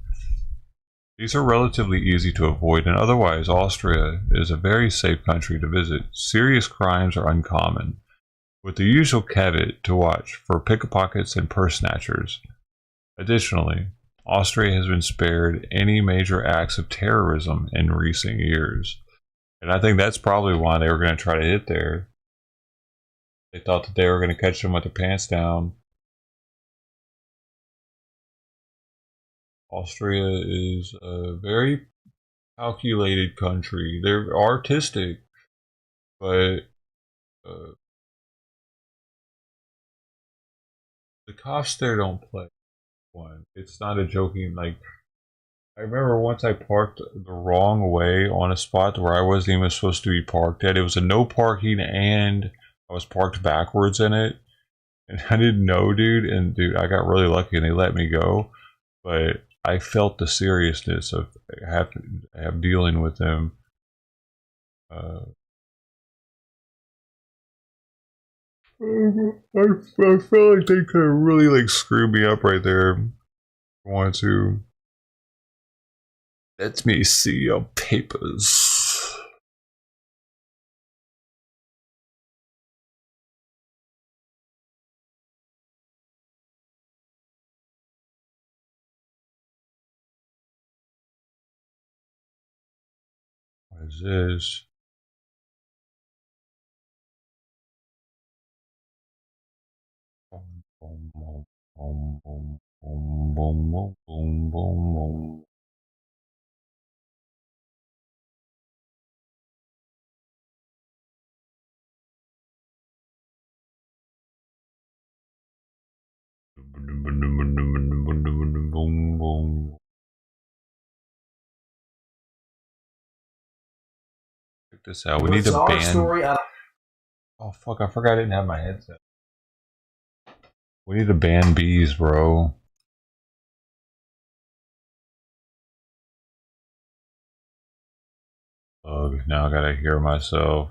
These are relatively easy to avoid, and otherwise Austria is a very safe country to visit. Serious crimes are uncommon, with the usual caveat to watch for pickpockets and purse snatchers. Additionally, Austria has been spared any major acts of terrorism in recent years. And I think that's probably why they were going to try to hit there. They thought that they were going to catch them with their pants down. Austria is a very calculated country. They're artistic, but the cops there don't play one. It's not a joking, like, I remember once I parked the wrong way on a spot where I wasn't even supposed to be parked at. It was a no parking and I was parked backwards in it. And I didn't know, dude. And dude, I got really lucky and they let me go. But I felt the seriousness of have dealing with them. I felt like they could have really like screwed me up right there. If I wanted to. Let me see your papers. What is this? Boom, boom, boom, boom, boom, boom, boom, boom, boom, boom. Check this out. We need to ban. Oh fuck! I forgot I didn't have my headset. We need to ban bees, bro. Ugh, now I gotta hear myself.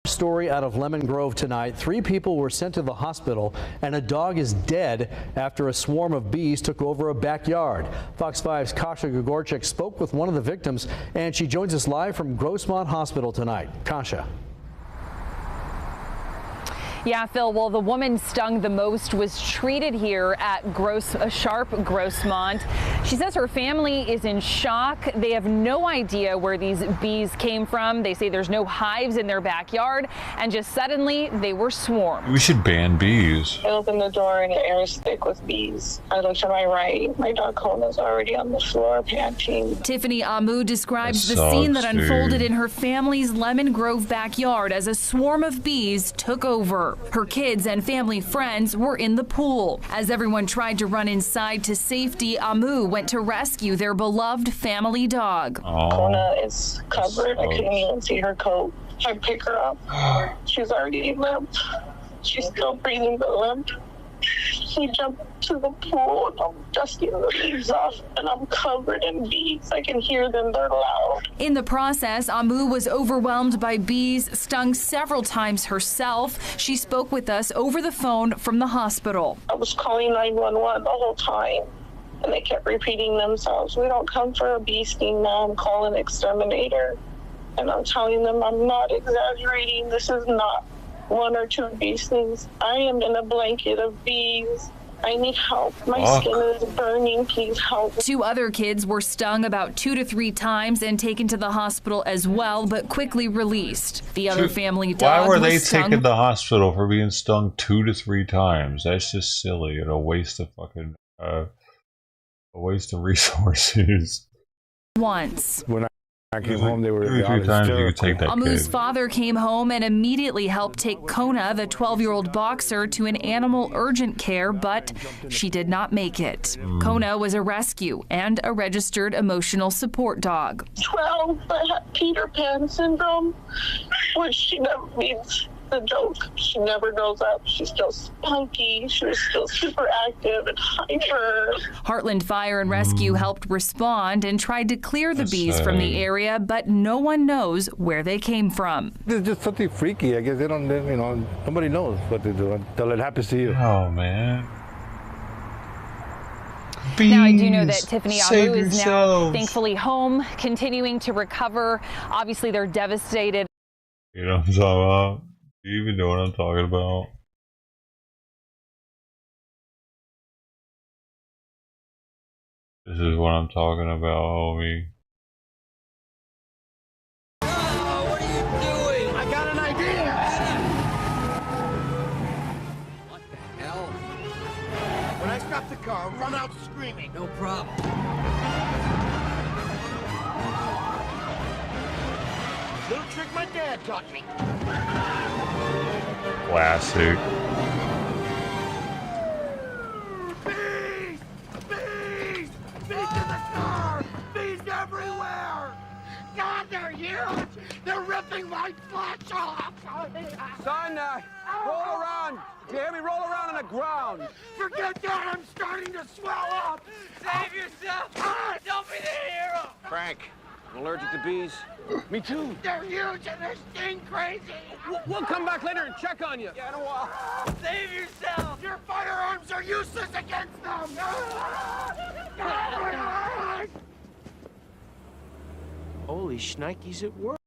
Story out of Lemon Grove tonight. 3 people were sent to the hospital and a dog is dead after a swarm of bees took over a backyard. Fox 5's Kasha Gregorczyk spoke with one of the victims and she joins us live from Grossmont Hospital tonight. Kasha. Yeah, Phil, well, the woman stung the most was treated here at Sharp Grossmont. She says her family is in shock. They have no idea where these bees came from. They say there's no hives in their backyard, and just suddenly they were swarmed. We should ban bees. I opened the door and the air is thick with bees. I looked to my right. My dog Kona's already on the floor panting. Tiffany Amu describes That the scene sucks, that unfolded dude. in her family's Lemon Grove backyard as a swarm of bees took over. Her kids and family friends were in the pool. As everyone tried to run inside to safety, Amu went to rescue their beloved family dog. Kona is covered. I couldn't even see her coat. I pick her up. She's already limp. She's still breathing but limp. She jumped to the pool and I'm dusting the bees off and I'm covered in bees. I can hear them, they're loud. In the process, Amu was overwhelmed by bees, stung several times herself. She spoke with us over the phone from the hospital. I was calling 911 the whole time and they kept repeating themselves. We don't come for a bee sting now, I'm calling exterminator. And I'm telling them I'm not exaggerating. This is not one or two bee stings. I am in a blanket of bees. I need help. My skin is burning. Please help. 2 other kids were stung about 2 to 3 times and taken to the hospital as well, but quickly released. The other family dog Why were they was stung. taken to the hospital for being stung 2 to 3 times? That's just silly and a waste of fucking a waste of resources. Once. When I came home, they were 2 or 3 times you could take that Amu's kid. father came home and immediately helped take Kona, the 12-year-old boxer, to an animal urgent care, but she did not make it. Kona was a rescue and a registered emotional support dog. 12, I had Peter Pan syndrome, which she never means the joke. She never goes up. She's still spunky. She was still super active and hyper. Heartland Fire and Rescue helped respond and tried to clear the That's bees from the sad. area, but no one knows where they came from. It's just something freaky. I guess they don't, nobody knows what they do until it happens to you. Oh man. Now, I do know that Bees, Tiffany save Amu is now yourselves. thankfully home, continuing to recover. Obviously, they're devastated. You know what I'm talking about? You even know what I'm talking about? This is what I'm talking about, homie. What are you doing? I got an idea. What the hell? When I stop the car, run out screaming. No problem. Little trick my dad taught me. Classic. Bees! Bees! Bees in the car! Bees everywhere! God, they're huge! They're ripping my flesh off! Son, roll around. Do you hear me? Roll around on the ground. Forget that! I'm starting to swell up! Save yourself! Don't be the hero! Frank, I'm allergic to bees. Me too. They're huge and they sting crazy! We'll come back later and check on you. Yeah, in a while. Save yourself! Your firearms are useless against them! Holy shnikes, it worked.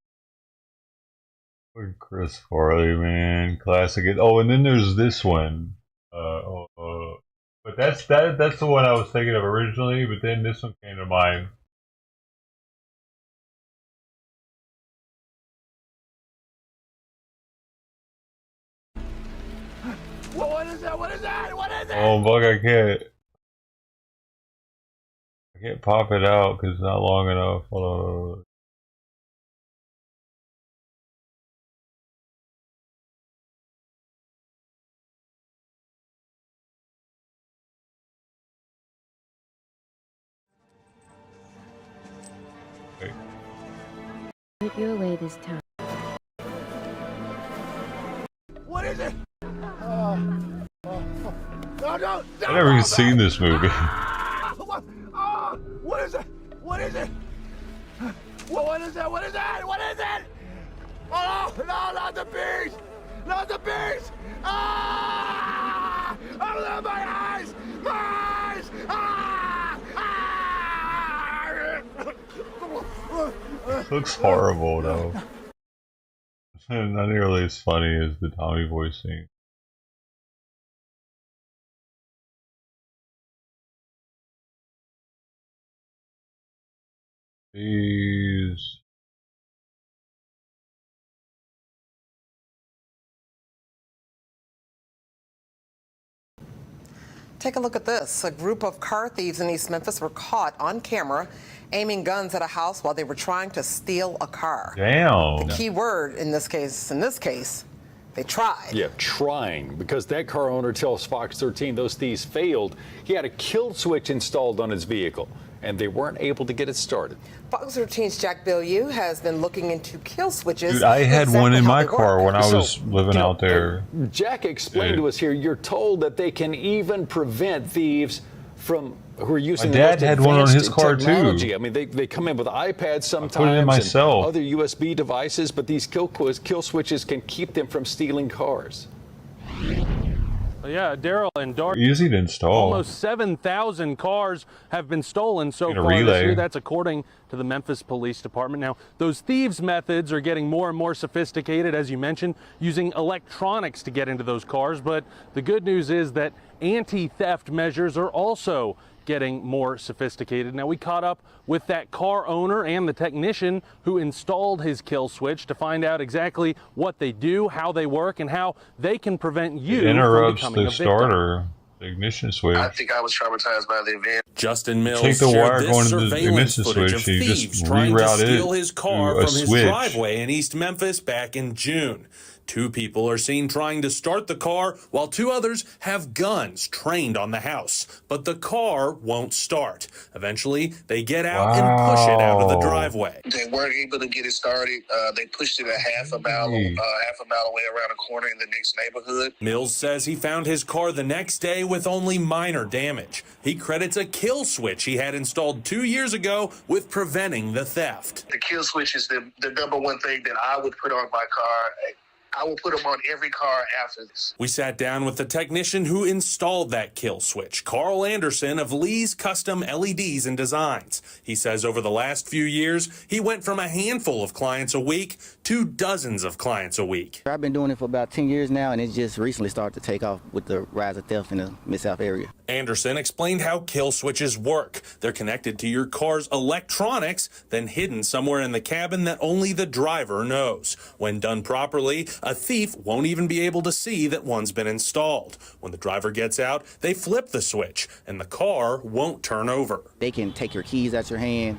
Look at Chris Farley, man, classic. Oh, and then there's this one. But that's the one I was thinking of originally. But then this one came to mind. What is that? What is that? What is it? Oh fuck! I can't pop it out because it's not long enough. Hold on. Put you away this time. What is it? No, no, I've never even seen this movie. What is it? What is it? What is that? What is that? What is it? Oh, no, not the bees! Not the bees! Ah! Oh, my eyes! My eyes! Ah! Ah! Looks horrible though. Not nearly as funny as the Tommy Boy scene. These. Take a look at this. A group of car thieves in East Memphis were caught on camera aiming guns at a house while they were trying to steal a car. Damn. The key word in this case, they tried. Yeah, trying, because that car owner tells Fox 13 those thieves failed. He had a kill switch installed on his vehicle, and they weren't able to get it started. Fox 13's Jack Bilyeu has been looking into kill switches. Dude, I had exactly one in how my they car work. when I was living out there. Jack explained to us here, you're told that they can even prevent thieves from who are using My dad the most had one on his advanced car, technology. too. I mean, they come in with iPads sometimes, I put it in myself. and other USB devices, but these kill switches can keep them from stealing cars. Yeah, Daryl and Dark. Easy to install. Almost 7,000 cars have been stolen so far this year. That's according to the Memphis Police Department. Now, those thieves' methods are getting more and more sophisticated, as you mentioned, using electronics to get into those cars. But the good news is that anti-theft measures are also getting more sophisticated. Now, we caught up with that car owner and the technician who installed his kill switch to find out exactly what they do, how they work, and how they can prevent you It interrupts from becoming the a victim. starter, the ignition switch. I think I was traumatized by the event. Justin Mills Take the wire shared going this to the surveillance ignition footage switch, of you just thieves trying to reroute it steal his car to a from his switch. driveway in East Memphis back in June. 2 people are seen trying to start the car while 2 others have guns trained on the house, but the car won't start. Eventually, they get out and push it out of the driveway. They weren't able to get it started. They pushed it a half a mile away around a corner in the next neighborhood. Mills says he found his car the next day with only minor damage. He credits a kill switch he had installed 2 years ago with preventing the theft. The kill switch is the number one thing that I would put on my car. I will put them on every car after this. We sat down with the technician who installed that kill switch, Carl Anderson of Lee's Custom LEDs and Designs. He says over the last few years, he went from a handful of clients a week to dozens of clients a week. I've been doing it for about 10 years now, and it just recently started to take off with the rise of theft in the Mid-South area. Anderson explained how kill switches work. They're connected to your car's electronics, then hidden somewhere in the cabin that only the driver knows. When done properly, a thief won't even be able to see that one's been installed. When the driver gets out, they flip the switch, and the car won't turn over. They can take your keys out your hand,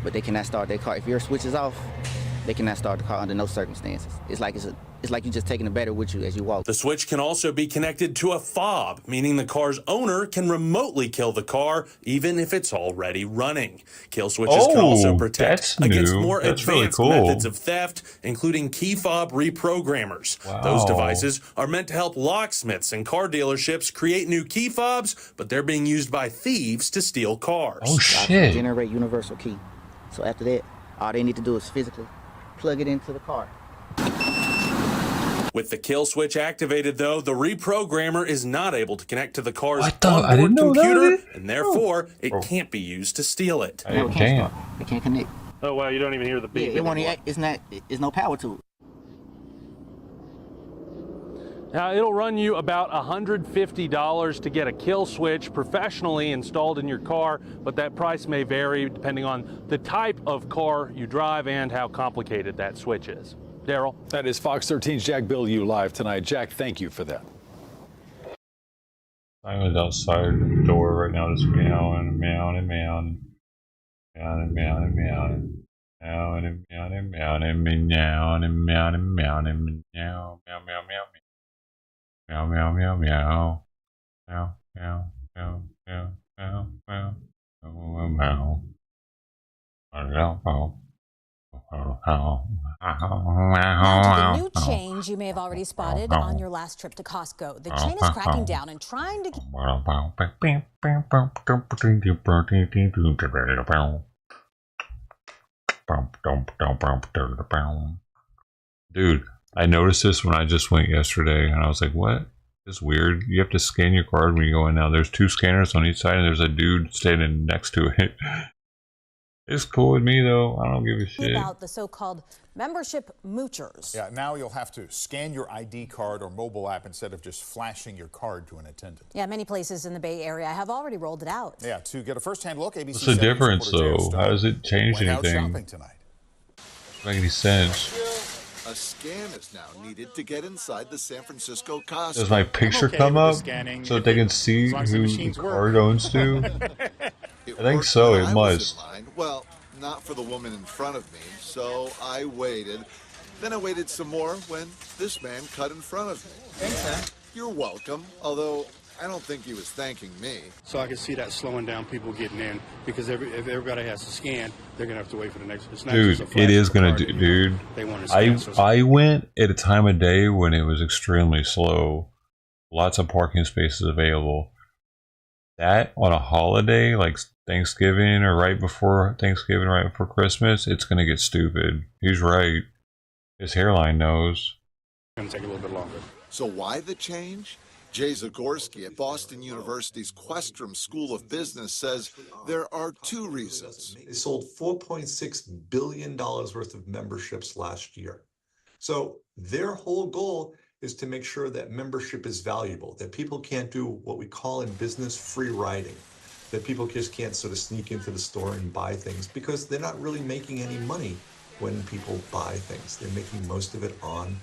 but they cannot start their car. If your switch is off, they cannot start the car under no circumstances. It's like you're just taking the battery with you as you walk. The switch can also be connected to a fob, meaning the car's owner can remotely kill the car even if it's already running. Kill switches can also protect against more advanced methods of theft, including key fob reprogrammers. Those devices are meant to help locksmiths and car dealerships create new key fobs, but they're being used by thieves to steal cars. Oh shit! Generate universal key. So after that, all they need to do is physically plug it into the car. With the kill switch activated, though, the reprogrammer is not able to connect to the car's I didn't onboard know computer, that. and therefore it can't be used to steal it. No, it can't start. It can't connect. Oh, wow, you don't even hear the beep. Yeah, it won't. It's no power to it. Now, it'll run you about $150 to get a kill switch professionally installed in your car, but that price may vary depending on the type of car you drive and how complicated that switch is. Daryl? That is Fox 13's Jack Bilyeu live tonight. Jack, thank you for that. I was outside the door right now, just meowing, meowing, meowing, meowing, meowing, meowing. Meow and meow and meow and meow and meow and meow and meow meow meow meow meow meow meow meow meow meow meow meow meow meow meow meow. Now to the new change you may have already spotted on your last trip to Costco. The chain is cracking down and trying to. Dude, I noticed this when I just went yesterday, and I was like, what? It's weird. You have to scan your card when you go in now. There's 2 scanners on each side, and there's a dude standing next to it. It's cool with me, though. I don't give a shit. About the so-called membership moochers. Yeah, now you'll have to scan your ID card or mobile app instead of just flashing your card to an attendant. Yeah, many places in the Bay Area have already rolled it out. Yeah, to get a first-hand look, ABC. What's the difference, though? How does it change anything? Shopping tonight. Doesn't make any sense. A scan is now needed to get inside the San Francisco Costco. Does my picture come up so that they can see who the card owns to? I think so, it must. Well, not for the woman in front of me, so I waited. Then I waited some more when this man cut in front of me. Thanks, You're welcome, although I don't think he was thanking me. So I can see that slowing down people getting in, because if everybody has to scan, they're going to have to wait for the next. It's not dude, just a it is going to do, dude. They want to scan, I went at a time of day when it was extremely slow. Lots of parking spaces available. That on a holiday like Thanksgiving or right before Thanksgiving, right before Christmas, it's going to get stupid. He's right. His hairline knows. It's going to take a little bit longer. So why the change? Jay Zagorski at Boston University's Questrom School of Business says there are two reasons. They sold $4.6 billion worth of memberships last year. So their whole goal is to make sure that membership is valuable, that people can't do what we call in business free riding, that people just can't sort of sneak into the store and buy things because they're not really making any money when people buy things. They're making most of it on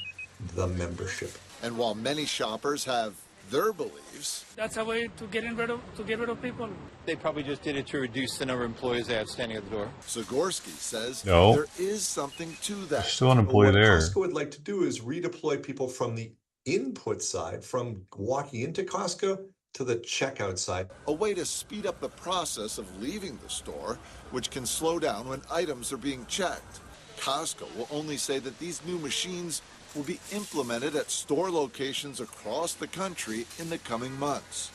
the membership. And while many shoppers have their beliefs, that's a way to get rid of people. They probably just did it to reduce the number of employees they have standing at the door. Zagorski says no, there is something to that. There's still an employee there. What Costco would like to do is redeploy people from the input side, from walking into Costco to the checkout side. A way to speed up the process of leaving the store, which can slow down when items are being checked. Costco will only say that these new machines will be implemented at store locations across the country in the coming months.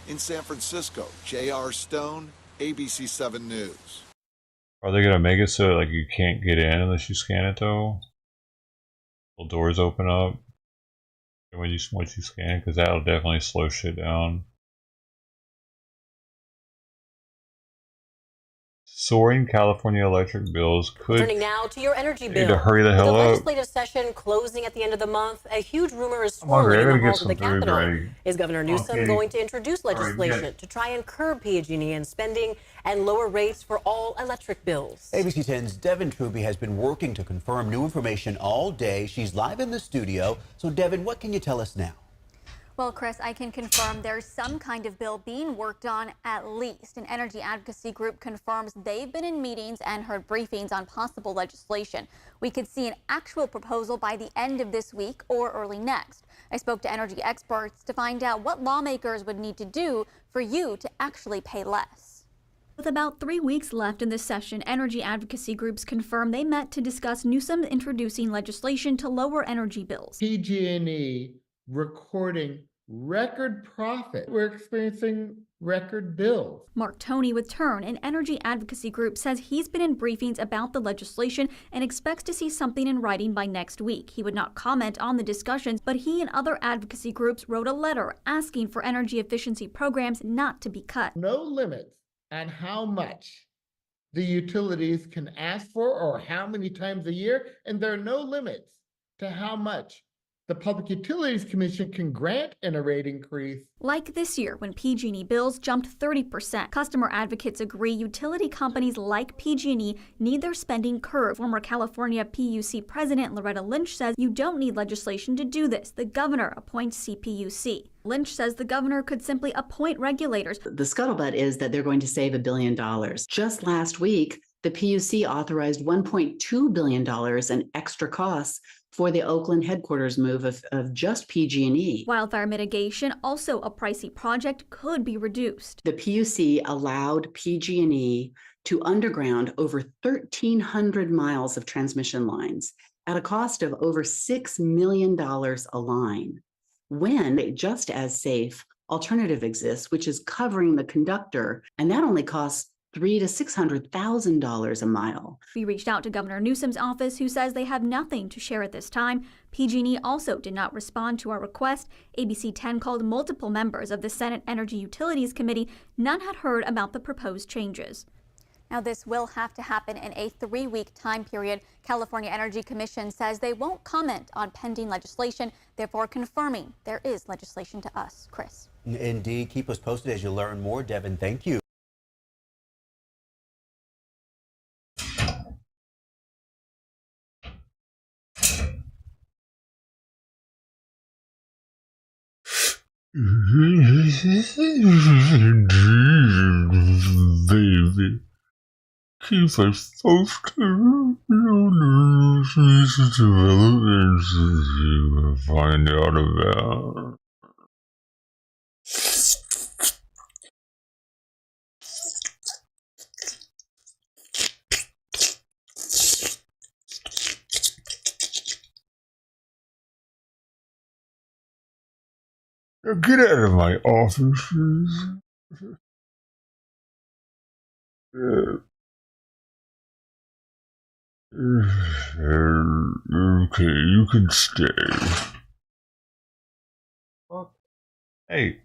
In San Francisco, J.R. Stone, ABC 7 News. Are they going to make it so like you can't get in unless you scan it though? Will doors open up once you scan it? Because that'll definitely slow shit down. Soaring California electric bills could. Turning now to your energy bill. To hurry the hell up. The up. legislative session closing at the end of the month. A huge rumor is swirling in the halls of the Capitol. Is Governor Newsom going to introduce legislation to try and curb PG&E and spending and lower rates for all electric bills? ABC 10's Devin Truby has been working to confirm new information all day. She's live in the studio. So, Devin, what can you tell us now? Well, Chris, I can confirm there's some kind of bill being worked on at least. An energy advocacy group confirms they've been in meetings and heard briefings on possible legislation. We could see an actual proposal by the end of this week or early next. I spoke to energy experts to find out what lawmakers would need to do for you to actually pay less. With about 3 weeks left in this session, energy advocacy groups confirm they met to discuss Newsom introducing legislation to lower energy bills. PG&E recording record profit. We're experiencing record bills. Mark Toney with Turn, an energy advocacy group, says he's been in briefings about the legislation and expects to see something in writing by next week. He would not comment on the discussions, but he and other advocacy groups wrote a letter asking for energy efficiency programs not to be cut. No limits on how much the utilities can ask for or how many times a year, and there are no limits to how much the Public Utilities Commission can grant in a rate increase. Like this year, when PG&E bills jumped 30%. Customer advocates agree utility companies like PG&E need their spending curbed. Former California PUC President Loretta Lynch says you don't need legislation to do this. The governor appoints CPUC. Lynch says the governor could simply appoint regulators. The scuttlebutt is that they're going to save $1 billion. Just last week, the PUC authorized $1.2 billion in extra costs for the Oakland headquarters move of just PG&E. Wildfire mitigation, also a pricey project, could be reduced. The PUC allowed PG&E to underground over 1,300 miles of transmission lines at a cost of over $6 million a line, when a just as safe alternative exists, which is covering the conductor, and that only costs $300,000 to $600,000 a mile. We reached out to Governor Newsom's office, who says they have nothing to share at this time. PG&E also did not respond to our request. ABC 10 called multiple members of the Senate Energy Utilities Committee. None had heard about the proposed changes. Now, this will have to happen in a 3-week time period. California Energy Commission says they won't comment on pending legislation, therefore confirming there is legislation to us. Chris. Indeed. Keep us posted as you learn more. Devin, thank you. Baby, keep us posted. Developments you will find out about. Now get out of my offices. Okay, you can stay. Hey,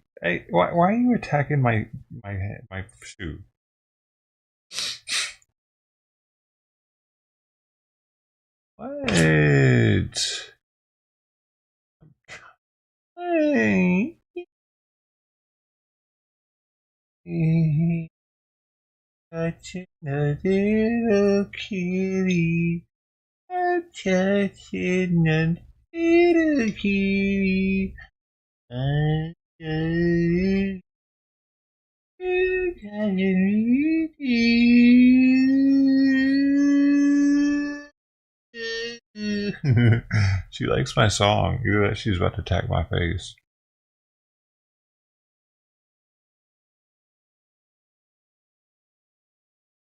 why are you attacking my shoe? What? Hey. Touching a little kitty. I'm touching a little kitty. I'm touching She likes my song. Either that, she's about to attack my face.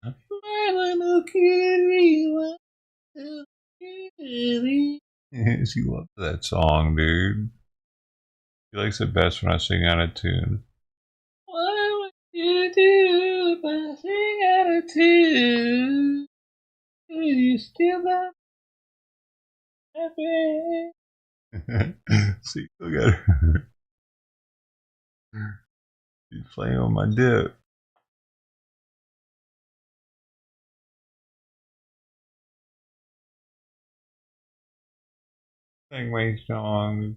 My little kitty, she loves that song, dude. She likes it best when I sing out of tune. What would you do if I sing out of tune? Will you still love me? See, look at her. She's playing on my dip. Sing my song.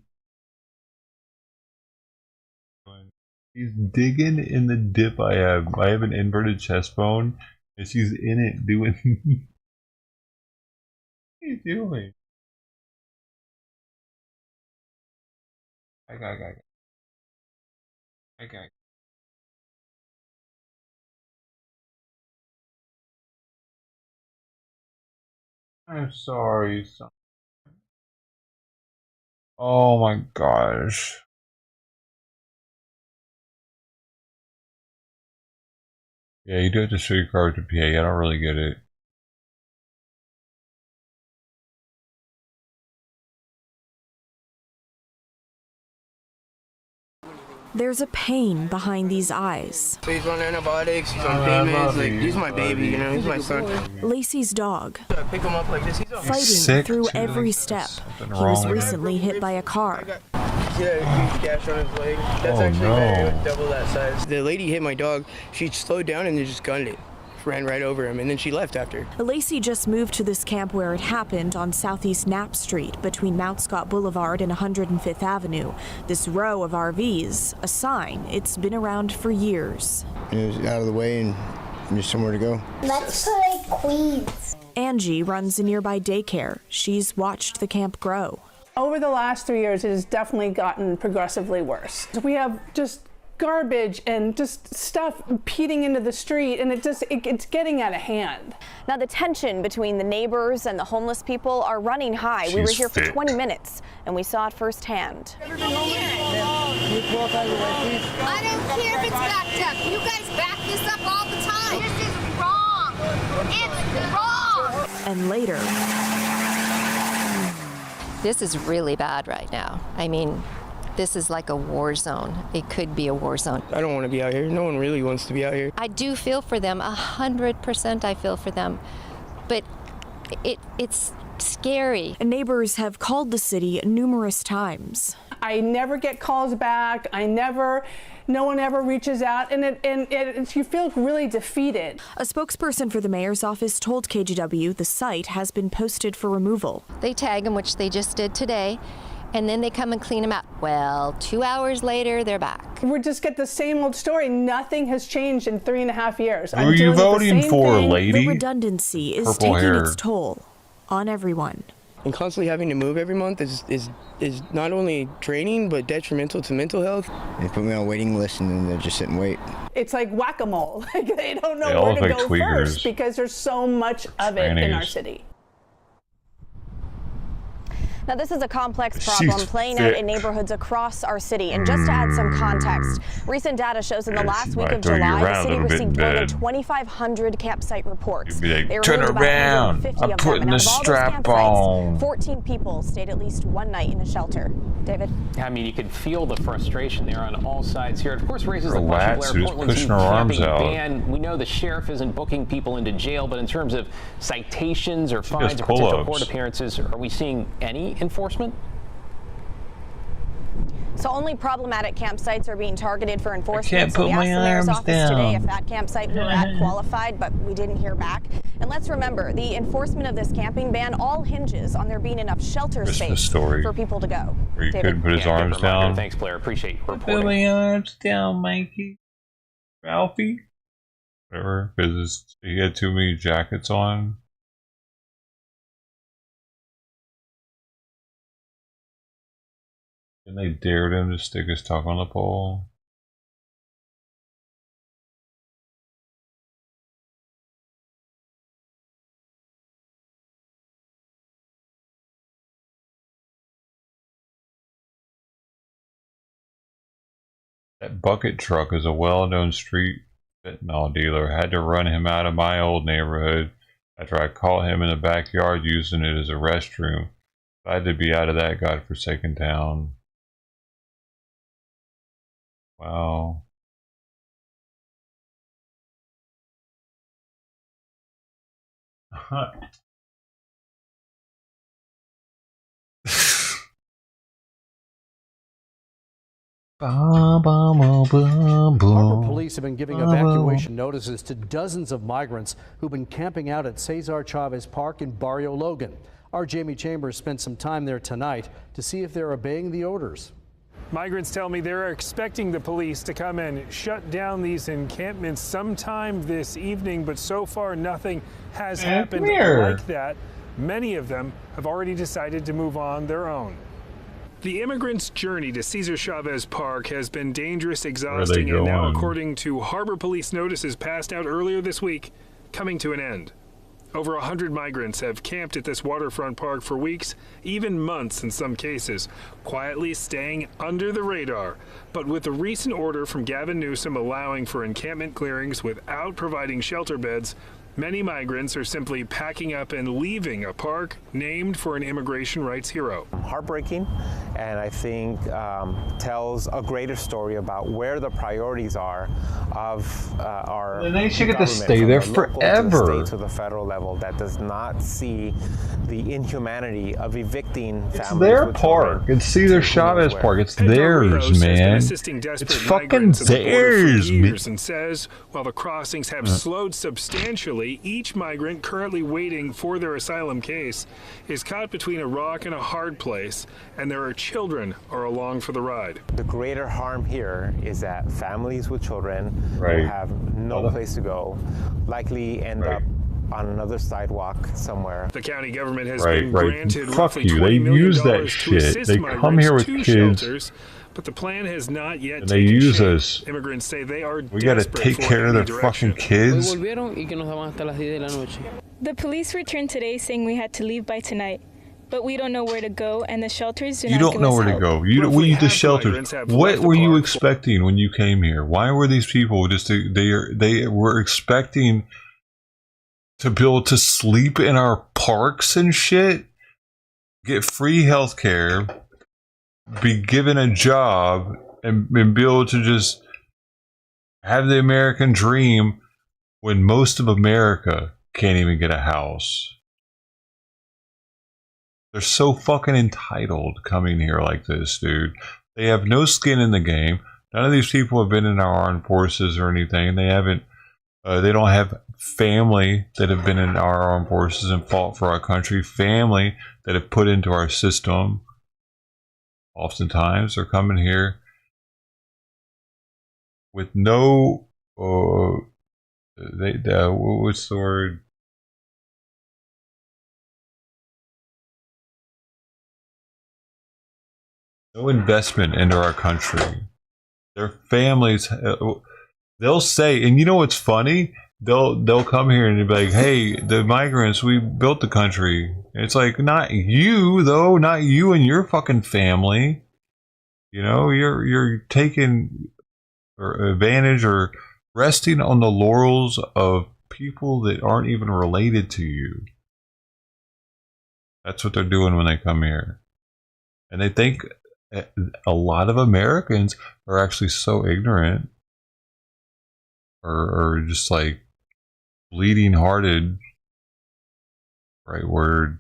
She's digging in the dip I have. I have an inverted chest bone, and she's in it doing. What are you doing? I got. I'm sorry, son. Oh my gosh. Yeah, you do have to show your card to PA. I don't really get it. There's a pain behind these eyes. So he's on antibiotics, he's on pain meds, like, he's my baby, you know, he's my son. Lacey's dog. I pick him up like this, he's fighting through every step. He was recently hit by a car. See that huge gash on his leg? That's actually double that size. The lady hit my dog, she slowed down and then just gunned it. Ran right over him, and then she left after. Lacey just moved to this camp where it happened on Southeast Knapp Street between Mount Scott Boulevard and 105th Avenue. This row of RVs, a sign. It's been around for years. It was out of the way and just somewhere to go. Let's play Queens. Angie runs a nearby daycare. She's watched the camp grow. Over the last 3 years, it has definitely gotten progressively worse. We have just garbage and just stuff peeling into the street, and it's getting out of hand. Now the tension between the neighbors and the homeless people are running high. We were here for 20 minutes and we saw it firsthand. I don't care if it's backed up. You guys back this up all the time. This is wrong. It's wrong. And later, this is really bad right now. I mean, this is like a war zone. It could be a war zone. I don't want to be out here. No one really wants to be out here. I do feel for them, 100% I feel for them, but it's scary. Neighbors have called the city numerous times. I never get calls back. I never No one ever reaches out, and you feel really defeated. A spokesperson for the mayor's office told KGW the site has been posted for removal. They tag them, which they just did today, and then they come and clean them out. Well, 2 hours later, they're back. We just get the same old story. Nothing has changed in 3.5 years. Who are you voting for, lady? The redundancy is Purple taking hair. its toll on everyone. And constantly having to move every month is not only draining but detrimental to mental health. They put me on a waiting list and then they just sit and wait. It's like whack-a-mole. Like they don't know They all where look to like go tweakers. first because there's so much of it in our Trannies. city. Now, this is a complex problem playing out in neighborhoods across our city. And just to add some context, recent data shows in the last week of July, the city received more than 2,500 campsite reports. You'd be like, They turn removed about around, 150 I'm of them. putting And the out of all those strap campsites, on. 14 people stayed at least one night in a shelter. David? I mean, you could feel the frustration there on all sides here. It, of course, raises the Relax, question, Blair, who's Portland's pushing her arms camping out? ban. We know the sheriff isn't booking people into jail, but in terms of citations or She fines does or potential pull-ups. court appearances, are we seeing any enforcement? So only problematic campsites are being targeted for enforcement. can't So we put my asked the mayor's arms office today down. if that campsite we were at qualified, but we didn't hear back. And let's remember, the enforcement of this camping ban all hinges on there being enough shelter Christmas space story. for people to go. Where you David? couldn't put his Yeah, good arms reminder. down. Thanks, Blair. Appreciate you Put reporting. my arms down, Mikey. Ralphie? Whatever, because he had too many jackets on. And they dared him to stick his tongue on the pole. That bucket truck is a well-known street fentanyl dealer. I had to run him out of my old neighborhood after I caught him in the backyard using it as a restroom. I had to be out of that godforsaken town. Wow. Harbor police have been giving evacuation notices to dozens of migrants who've been camping out at Cesar Chavez Park in Barrio Logan. Our Jamie Chambers spent some time there tonight to see if they're obeying the orders. Migrants tell me they're expecting the police to come and shut down these encampments sometime this evening, but so far nothing has happened like that. Many of them have already decided to move on their own. The immigrants' journey to Cesar Chavez Park has been dangerous, exhausting, and now, according to Harbor Police notices passed out earlier this week, coming to an end. Over 100 migrants have camped at this waterfront park for weeks, even months in some cases, quietly staying under the radar. But with the recent order from Gavin Newsom allowing for encampment clearings without providing shelter beds, many migrants are simply packing up and leaving a park named for an immigration rights hero. Heartbreaking, and I think tells a greater story about where the priorities are of our And they should get to government, stay from there the local to the forever. state to the federal level, that does not see the inhumanity of evicting It's families their with park. children It's Cesar Chavez Park. It's theirs, man. It's fucking theirs, man. And says while the crossings have slowed substantially, each migrant currently waiting for their asylum case is caught between a rock and a hard place, and there are children are along for the ride. The greater harm here is that families with children Right. who have no place to go likely end up on another sidewalk somewhere. The county government has Right, been right. granted Fuck roughly you. $20 They million use that to shit. assist They migrants come here with to kids. shelters, but the plan has not yet And they taken use shape. us. Immigrants say they are We gotta desperate take for care of any their direction. fucking kids. The police returned today saying we had to leave by tonight, but we don't know where to go, and the shelters do You not don't give know us where to help. go. You don't. We the shelters. What were you expecting when you came here? Why were these people just? They were expecting to be able to sleep in our parks and shit, get free health care, be given a job, and be able to just have the American dream when most of America can't even get a house. They're so fucking entitled coming here like this, dude. They have no skin in the game. None of these people have been in our armed forces or anything. They haven't. They don't have family that have been in our armed forces and fought for our country. Family that have put into our system. Oftentimes, they're coming here with no. What's the word? No investment into our country. Their families, they'll say, and you know what's funny? They'll come here and they'll be like, "Hey, the migrants, we built the country." It's like, not you though, not you and your fucking family. You know, you're taking advantage or resting on the laurels of people that aren't even related to you. That's what they're doing when they come here, and they think. A lot of Americans are actually so ignorant or just like bleeding hearted, right word,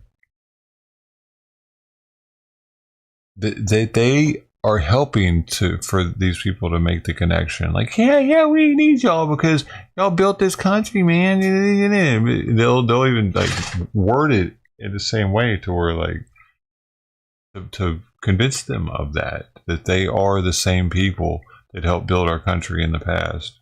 they are helping for these people to make the connection. Like, yeah, we need y'all because y'all built this country, man. They'll even like word it in the same way to where like to convince them of that they are the same people that helped build our country in the past.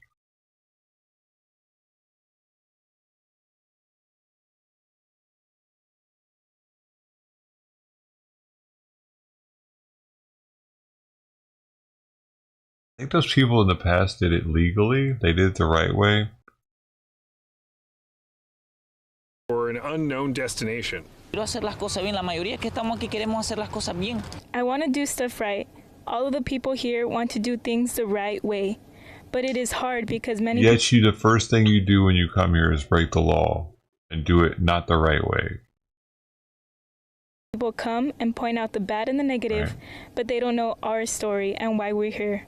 I think those people in the past did it legally. They did it the right way. Or an unknown destination. I want to do stuff right. All of the people here want to do things the right way. But it is hard because many the first thing you do when you come here is break the law and do it not the right way. people come and point out the bad and the negative, right. But they don't know our story and why we're here.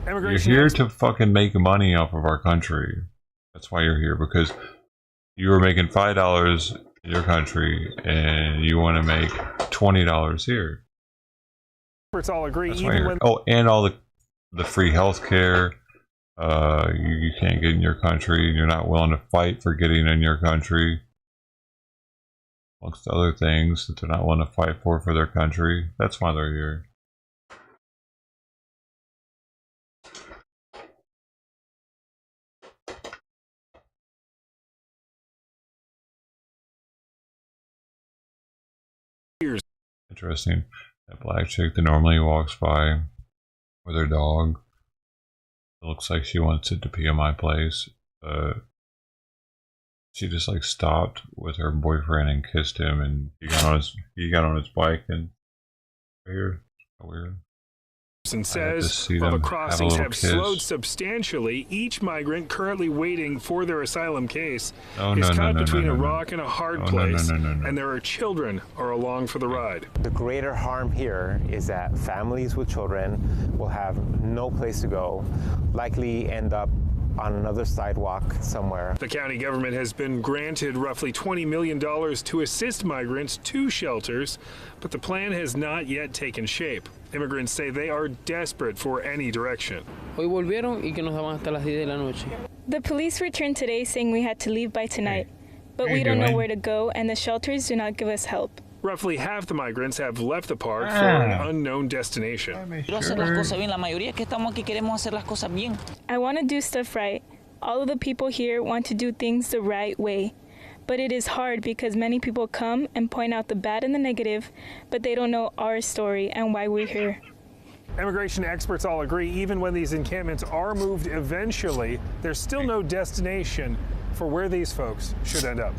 You're here to fucking make money off of our country. That's why you're here, because you are making $5 in your country and you want to make $20 here. Experts all agree. That's why you're, and all the free health care you can't get in your country. You're not willing to fight for getting in your country, amongst other things that they're not willing to fight for their country. That's why they're here. Interesting. That black chick that normally walks by with her dog. It looks like she wants it to pee on my place. She just like stopped with her boyfriend and kissed him, and he got on his bike and weird. Says while the crossings have slowed substantially, each migrant currently waiting for their asylum case is caught between a rock and a hard place, and there are children are along for the ride. The greater harm here is that families with children will have no place to go, likely end up on another sidewalk somewhere. The county government has been granted roughly $20 million to assist migrants to shelters, but the plan has not yet taken shape. Immigrants say they are desperate for any direction. The police returned today saying we had to leave by tonight, but we don't know where to go, and the shelters do not give us help. Roughly half the migrants have left the park for an unknown destination. I want to do stuff right. All of the people here want to do things the right way. But it is hard because many people come and point out the bad and the negative, but they don't know our story and why we're here. Immigration experts all agree, even when these encampments are moved eventually, there's still no destination for where these folks should end up.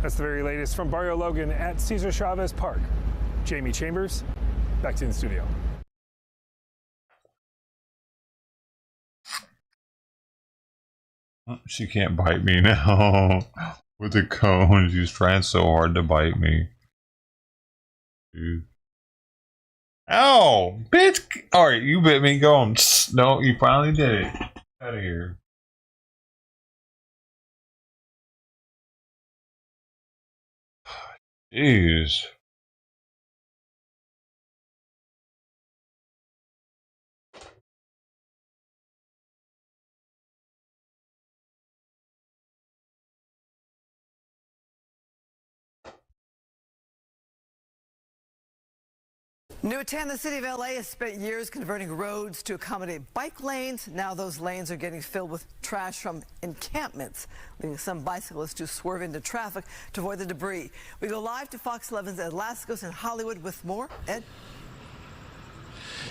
That's the very latest from Barrio Logan at Cesar Chavez Park. Jamie Chambers, back to the studio. She can't bite me now. With the cone, she's trying so hard to bite me. Dude. Ow! Bitch! Alright, you bit me. Go on. No, you finally did it. Out of here. Jeez. New at 10, the city of LA has spent years converting roads to accommodate bike lanes. Now those lanes are getting filled with trash from encampments, leaving some bicyclists to swerve into traffic to avoid the debris. We go live to Fox 11's Ed Lascos in Hollywood with more. Ed?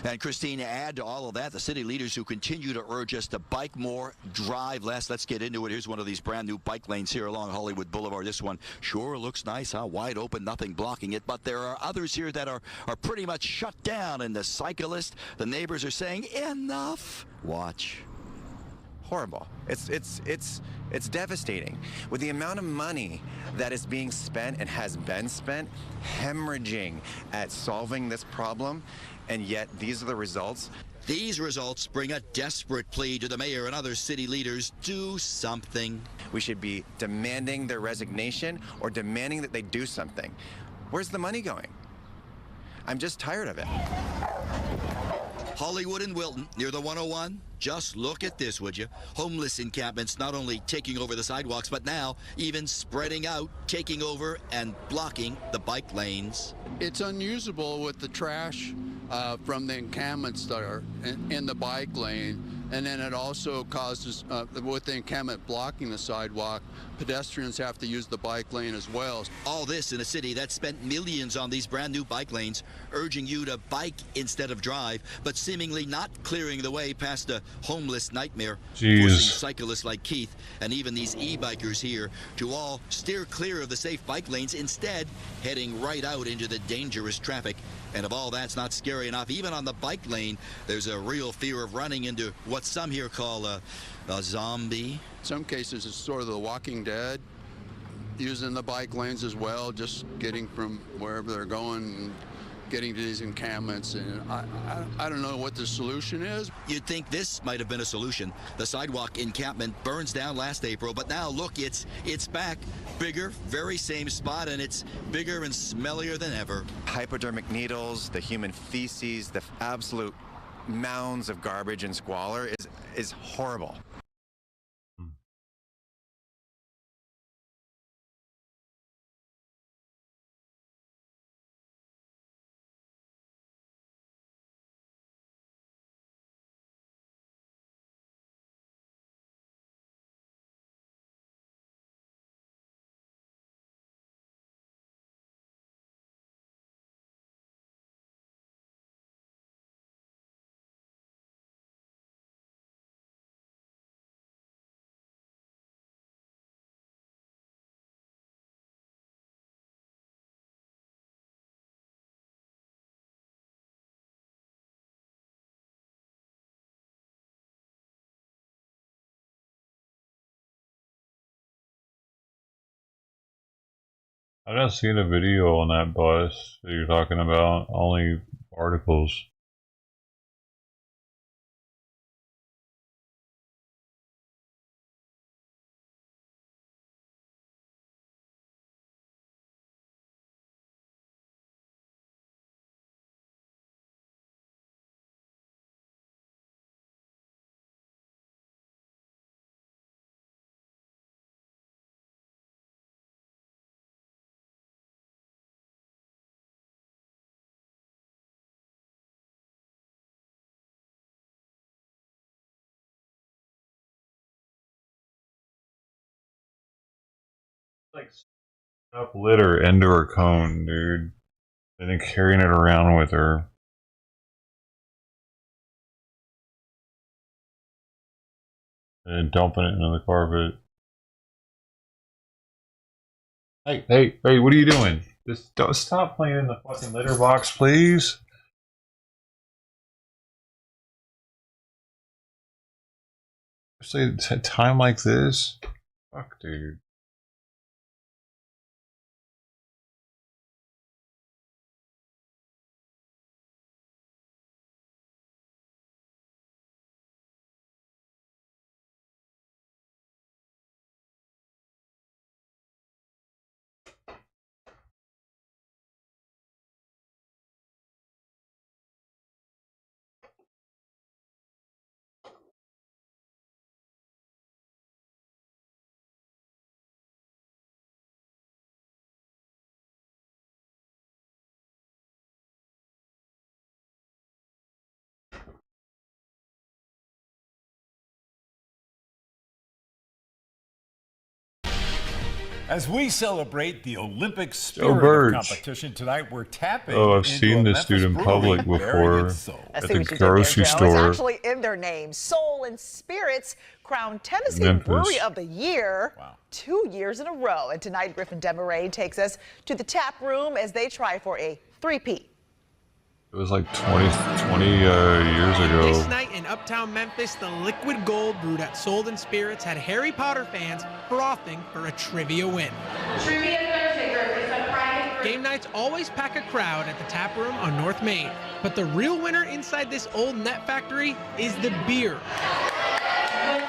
And Christine, add to all of that, the city leaders who continue to urge us to bike more, drive less. Let's get into it. Here's one of these brand new bike lanes here along Hollywood Boulevard. This one sure looks nice, huh? Wide open, nothing blocking it. But there are others here that are pretty much shut down. And the cyclists, the neighbors are saying, enough. Watch. Horrible. It's devastating. With the amount of money that is being spent and has been spent hemorrhaging at solving this problem, and yet these are the results. These results bring a desperate plea to the mayor and other city leaders. Do something. We should be demanding their resignation or demanding that they do something. Where's the money going? I'm just tired of it. Hollywood and Wilton, near the 101. Just look at this, would you? Homeless encampments not only taking over the sidewalks, but now even spreading out, taking over and blocking the bike lanes. It's unusable with the trash from the encampments that are in the bike lane. And then it also causes, with the encampment blocking the sidewalk, pedestrians have to use the bike lane as well. All this in a city that spent millions on these brand new bike lanes, urging you to bike instead of drive, but seemingly not clearing the way past a homeless nightmare, forcing cyclists like Keith and even these e-bikers here to all steer clear of the safe bike lanes, instead heading right out into the dangerous traffic. And if all that's not scary enough, even on the bike lane, there's a real fear of running into what some here call a zombie. In some cases, it's sort of the Walking Dead, using the bike lanes as well, just getting from wherever they're going and getting to these encampments. And I don't know what the solution is. You'd think this might have been a solution. The sidewalk encampment burns down last April, but now look, it's back. Bigger, very same spot, and it's bigger and smellier than ever. Hypodermic needles, the human feces, the absolute mounds of garbage and squalor is horrible. I've not seen a video on that bus that you're talking about, only articles. Like up litter into her cone, dude. And then carrying it around with her. And dumping it into the carpet. Hey, what are you doing? Just don't stop playing in the fucking litter box, please. Especially at a time like this. Fuck, dude. As we celebrate the Olympic spirit of competition tonight, we're tapping I've seen this dude in public before at the grocery store. It's actually in their name. Soul and Spirits crowned Tennessee Brewery of the Year 2 years in a row. And tonight, Griffin Demaray takes us to the tap room as they try for a three-peat. It was like 20 years ago. This night in uptown Memphis, the liquid gold brewed at Soul and Spirits had Harry Potter fans frothing for a trivia win. Game nights always pack a crowd at the tap room on North Main, but the real winner inside this old net factory is the beer.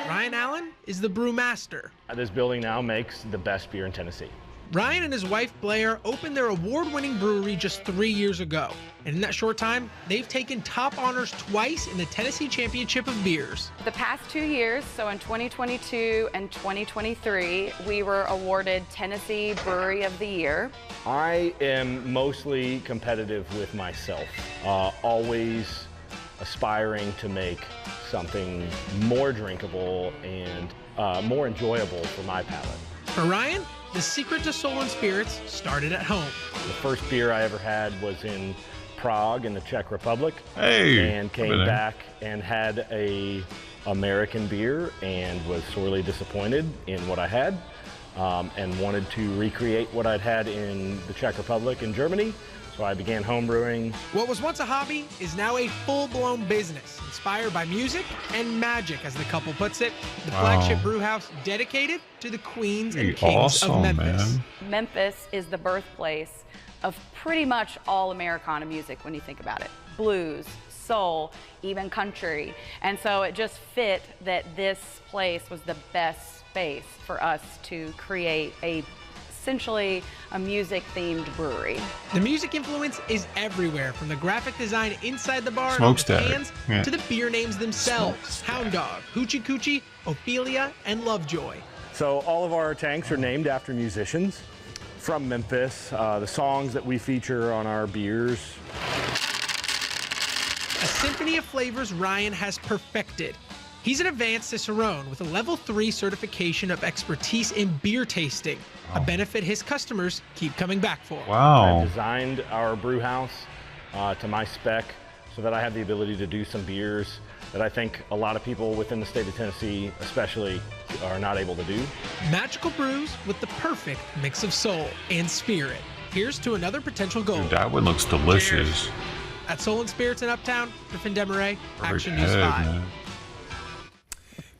Ryan Allen is the brewmaster. This building now makes the best beer in Tennessee. Ryan and his wife Blair opened their award-winning brewery just 3 years ago. And in that short time, they've taken top honors twice in the Tennessee Championship of Beers. The past 2 years, so in 2022 and 2023, we were awarded Tennessee Brewery of the Year. I am mostly competitive with myself, always aspiring to make something more drinkable and more enjoyable for my palate. For Ryan, the secret to Soul and Spirits started at home. The first beer I ever had was in Prague in the Czech Republic, and came back and had a American beer and was sorely disappointed in what I had, and wanted to recreate what I'd had in the Czech Republic and Germany. So I began homebrewing. What was once a hobby is now a full-blown business, inspired by music and magic, as the couple puts it. The flagship brew house dedicated to the queens and kings of Memphis. Memphis is the birthplace of pretty much all Americana music when you think about it. Blues, soul, even country. And so it just fit that this place was the best space for us to create essentially a music-themed brewery. The music influence is everywhere, from the graphic design inside the bar and the cans to the beer names themselves. Hound Dog, Hoochie Coochie, Ophelia, and Lovejoy. So all of our tanks are named after musicians from Memphis. The songs that we feature on our beers. A symphony of flavors Ryan has perfected. He's an advanced Cicerone with a level 3 certification of expertise in beer tasting, a benefit his customers keep coming back for. I designed our brew house to my spec so that I have the ability to do some beers that I think a lot of people within the state of Tennessee especially are not able to do. Magical brews with the perfect mix of soul and spirit. Here's to another potential goal. Dude, that one looks delicious. Cheers. At Soul and Spirits in Uptown, Griffin Demaray, Action News 5. Man.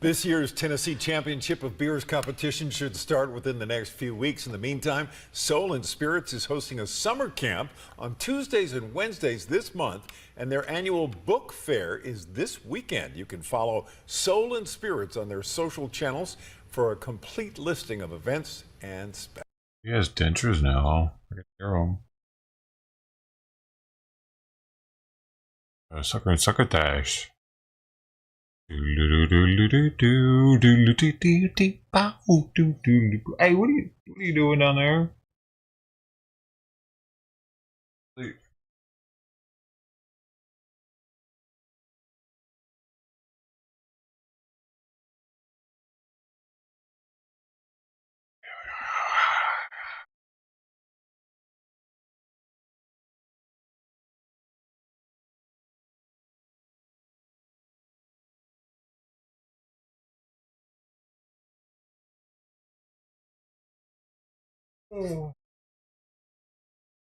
This year's Tennessee Championship of Beers competition should start within the next few weeks. In the meantime, Soul and Spirits is hosting a summer camp on Tuesdays and Wednesdays this month, and their annual book fair is this weekend. You can follow Soul and Spirits on their social channels for a complete listing of events and specs. He has dentures now. I can hear him. Succotash. Hey, what are you doing down there?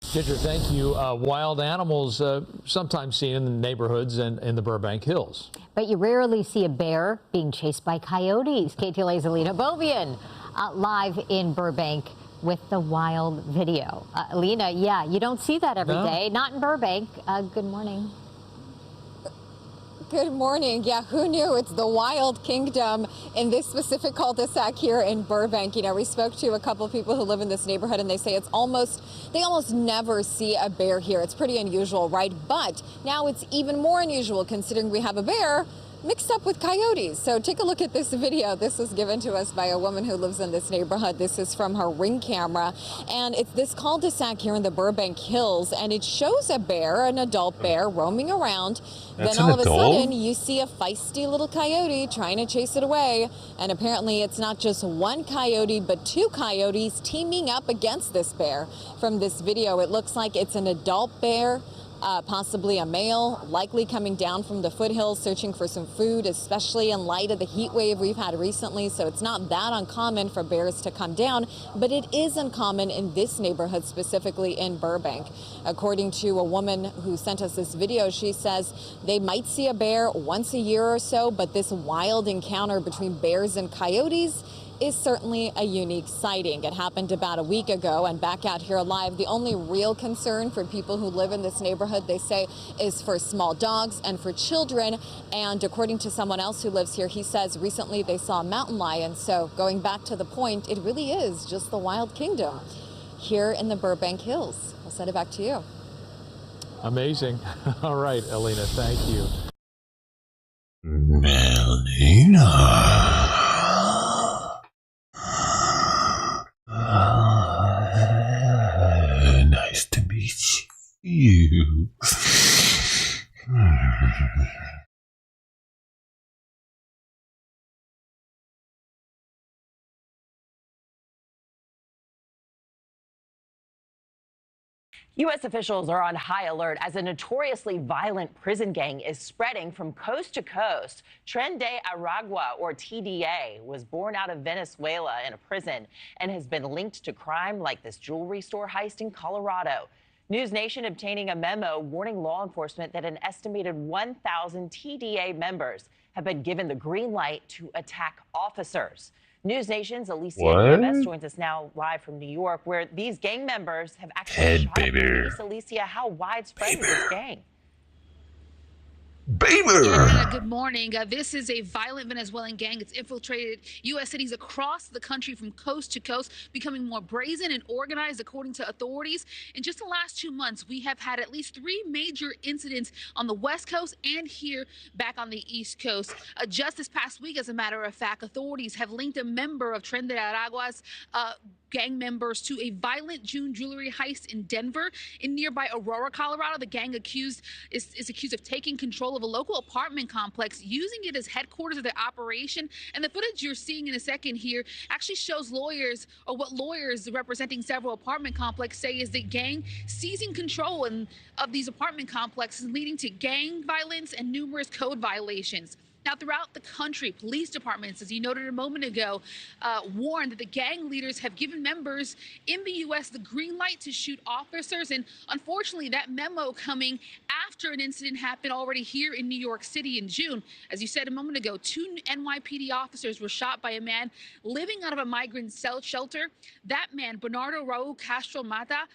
Ginger, thank you. Wild animals sometimes seen in the neighborhoods and in the Burbank Hills. But you rarely see a bear being chased by coyotes. KTLA's Alina Bovian live in Burbank with the wild video. Alina, yeah, you don't see that every day. Not in Burbank. Good morning. Good morning. Yeah, who knew? It's the wild kingdom in this specific cul-de-sac here in Burbank. You know, we spoke to a couple of people who live in this neighborhood, and they say they almost never see a bear here. It's pretty unusual, right? But now it's even more unusual considering we have a bear mixed up with coyotes. So take a look at this video. This was given to us by a woman who lives in this neighborhood. This is from her Ring camera, and it's this cul-de-sac here in the Burbank Hills, and it shows a bear, an adult bear, roaming around. That's then all an of a adult? sudden you see a feisty little coyote trying to chase it away, and apparently it's not just one coyote but two coyotes teaming up against this bear. From this video, it looks like it's an adult bear, possibly a male, likely coming down from the foothills searching for some food, especially in light of the heat wave we've had recently. So it's not that uncommon for bears to come down, but it is uncommon in this neighborhood, specifically in Burbank. According to a woman who sent us this video, she says they might see a bear once a year or so, but this wild encounter between bears and coyotes is certainly a unique sighting. It happened about a week ago, and back out here live, the only real concern for people who live in this neighborhood, they say, is for small dogs and for children. And according to someone else who lives here, he says recently they saw a mountain lion. So going back to the point, it really is just the wild kingdom here in the Burbank Hills. I'll send it back to you. Amazing. All right, Alina, thank you. Melina. Nice to meet you. U.S. officials are on high alert as a notoriously violent prison gang is spreading from coast to coast. Tren de Aragua, or TDA, was born out of Venezuela in a prison and has been linked to crime like this jewelry store heist in Colorado. News Nation obtaining a memo warning law enforcement that an estimated 1,000 TDA members have been given the green light to attack officers. News Nation's Alicia Nieves joins us now live from New York, where these gang members have actually shot at police. Alicia, how widespread is this gang? Yeah, good morning. This is a violent Venezuelan gang. It's infiltrated U.S. cities across the country from coast to coast, becoming more brazen and organized, according to authorities. In just the last 2 months, we have had at least 3 major incidents on the West Coast and here back on the East Coast. Just this past week, as a matter of fact, authorities have linked a member of Tren de Aragua's gang members to a violent June jewelry heist in Denver. In nearby Aurora, Colorado, the gang is accused of taking control of a local apartment complex, using it as headquarters of their operation. And the footage you're seeing in a second here actually shows lawyers, or what lawyers representing several apartment complexes say is the gang seizing control of these apartment complexes, leading to gang violence and numerous code violations. Now, throughout the country, police departments, as you noted a moment ago, warned that the gang leaders have given members in the U.S. the green light to shoot officers. And unfortunately, that memo coming after an incident happened already here in New York City in June. As you said a moment ago, 2 NYPD officers were shot by a man living out of a migrant shelter. That man, Bernardo Raul Castro Mata,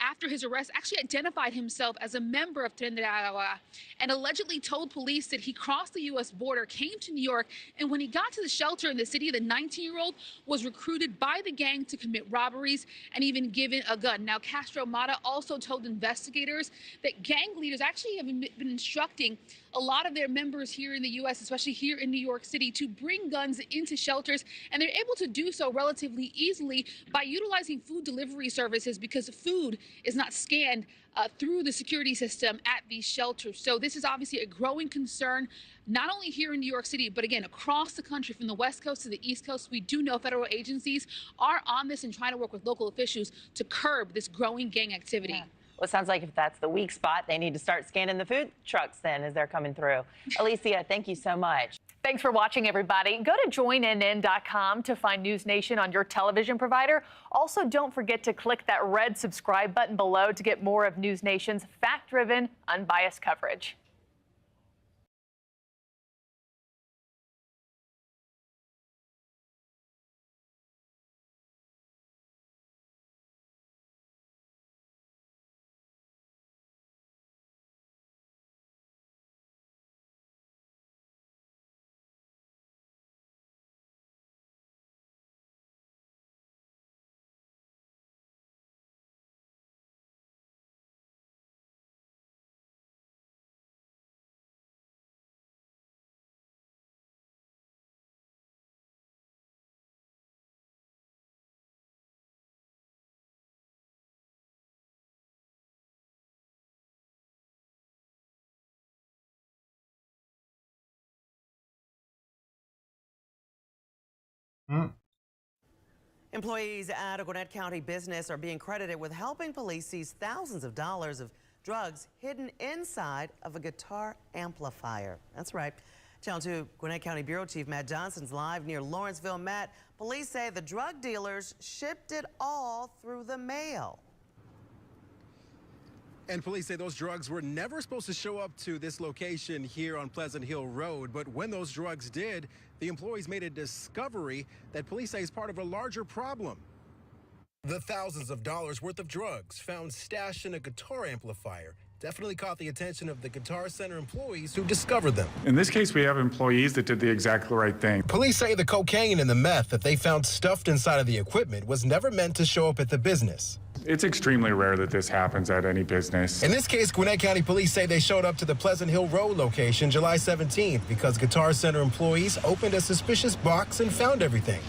after his arrest, actually identified himself as a member of Tren de Aragua and allegedly told police that he crossed the U.S. border, came to New York, and when he got to the shelter in the city, the 19-year-old was recruited by the gang to commit robberies and even given a gun. Now, Castro Mata also told investigators that gang leaders actually have been instructing a lot of their members here in the U.S., especially here in New York City, to bring guns into shelters, and they're able to do so relatively easily by utilizing food delivery services because food is not scanned through the security system at these shelters. So this is obviously a growing concern, not only here in New York City, but again, across the country from the West Coast to the East Coast. We do know federal agencies are on this and trying to work with local officials to curb this growing gang activity. Yeah. Well, it sounds like if that's the weak spot, they need to start scanning the food trucks then as they're coming through. Alicia, thank you so much. Thanks for watching, everybody. Go to joinnn.com to find News Nation on your television provider. Also, don't forget to click that red subscribe button below to get more of News Nation's fact-driven, unbiased coverage. Employees at a Gwinnett County business are being credited with helping police seize thousands of dollars of drugs hidden inside of a guitar amplifier. That's right. Channel 2 Gwinnett County Bureau Chief Matt Johnson's live near Lawrenceville. Matt, police say the drug dealers shipped it all through the mail. And police say those drugs were never supposed to show up to this location here on Pleasant Hill Road. But when those drugs did, the employees made a discovery that police say is part of a larger problem. The thousands of dollars worth of drugs found stashed in a guitar amplifier definitely caught the attention of the Guitar Center employees who discovered them. In this case, we have employees that did the exactly right thing. Police say the cocaine and the meth that they found stuffed inside of the equipment was never meant to show up at the business. It's extremely rare that this happens at any business. In this case, Gwinnett County police say they showed up to the Pleasant Hill Road location July 17th because Guitar Center employees opened a suspicious box and found everything.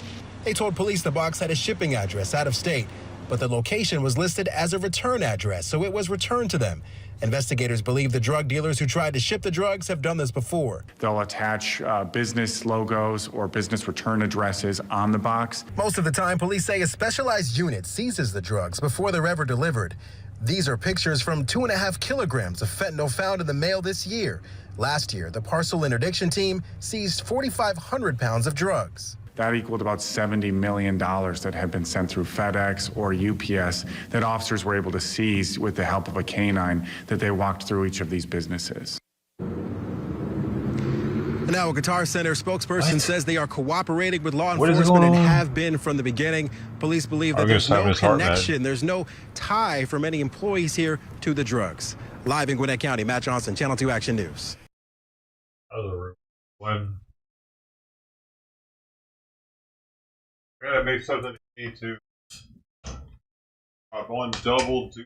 They told police the box had a shipping address out of state, but the location was listed as a return address, so it was returned to them. Investigators believe the drug dealers who tried to ship the drugs have done this before. They'll attach business logos or business return addresses on the box. Most of the time, police say a specialized unit seizes the drugs before they're ever delivered. These are pictures from 2.5 kilograms of fentanyl found in the mail this year. Last year, the parcel interdiction team seized 4,500 pounds of drugs. That equaled about $70 million that had been sent through FedEx or UPS that officers were able to seize with the help of a canine that they walked through each of these businesses. Now, a Guitar Center spokesperson says they are cooperating with law enforcement and have been from the beginning. Police believe that there's no connection, there's no tie from any employees here to the drugs. Live in Gwinnett County, Matt Johnson, Channel 2 Action News. Gotta make something you need to. One double duty.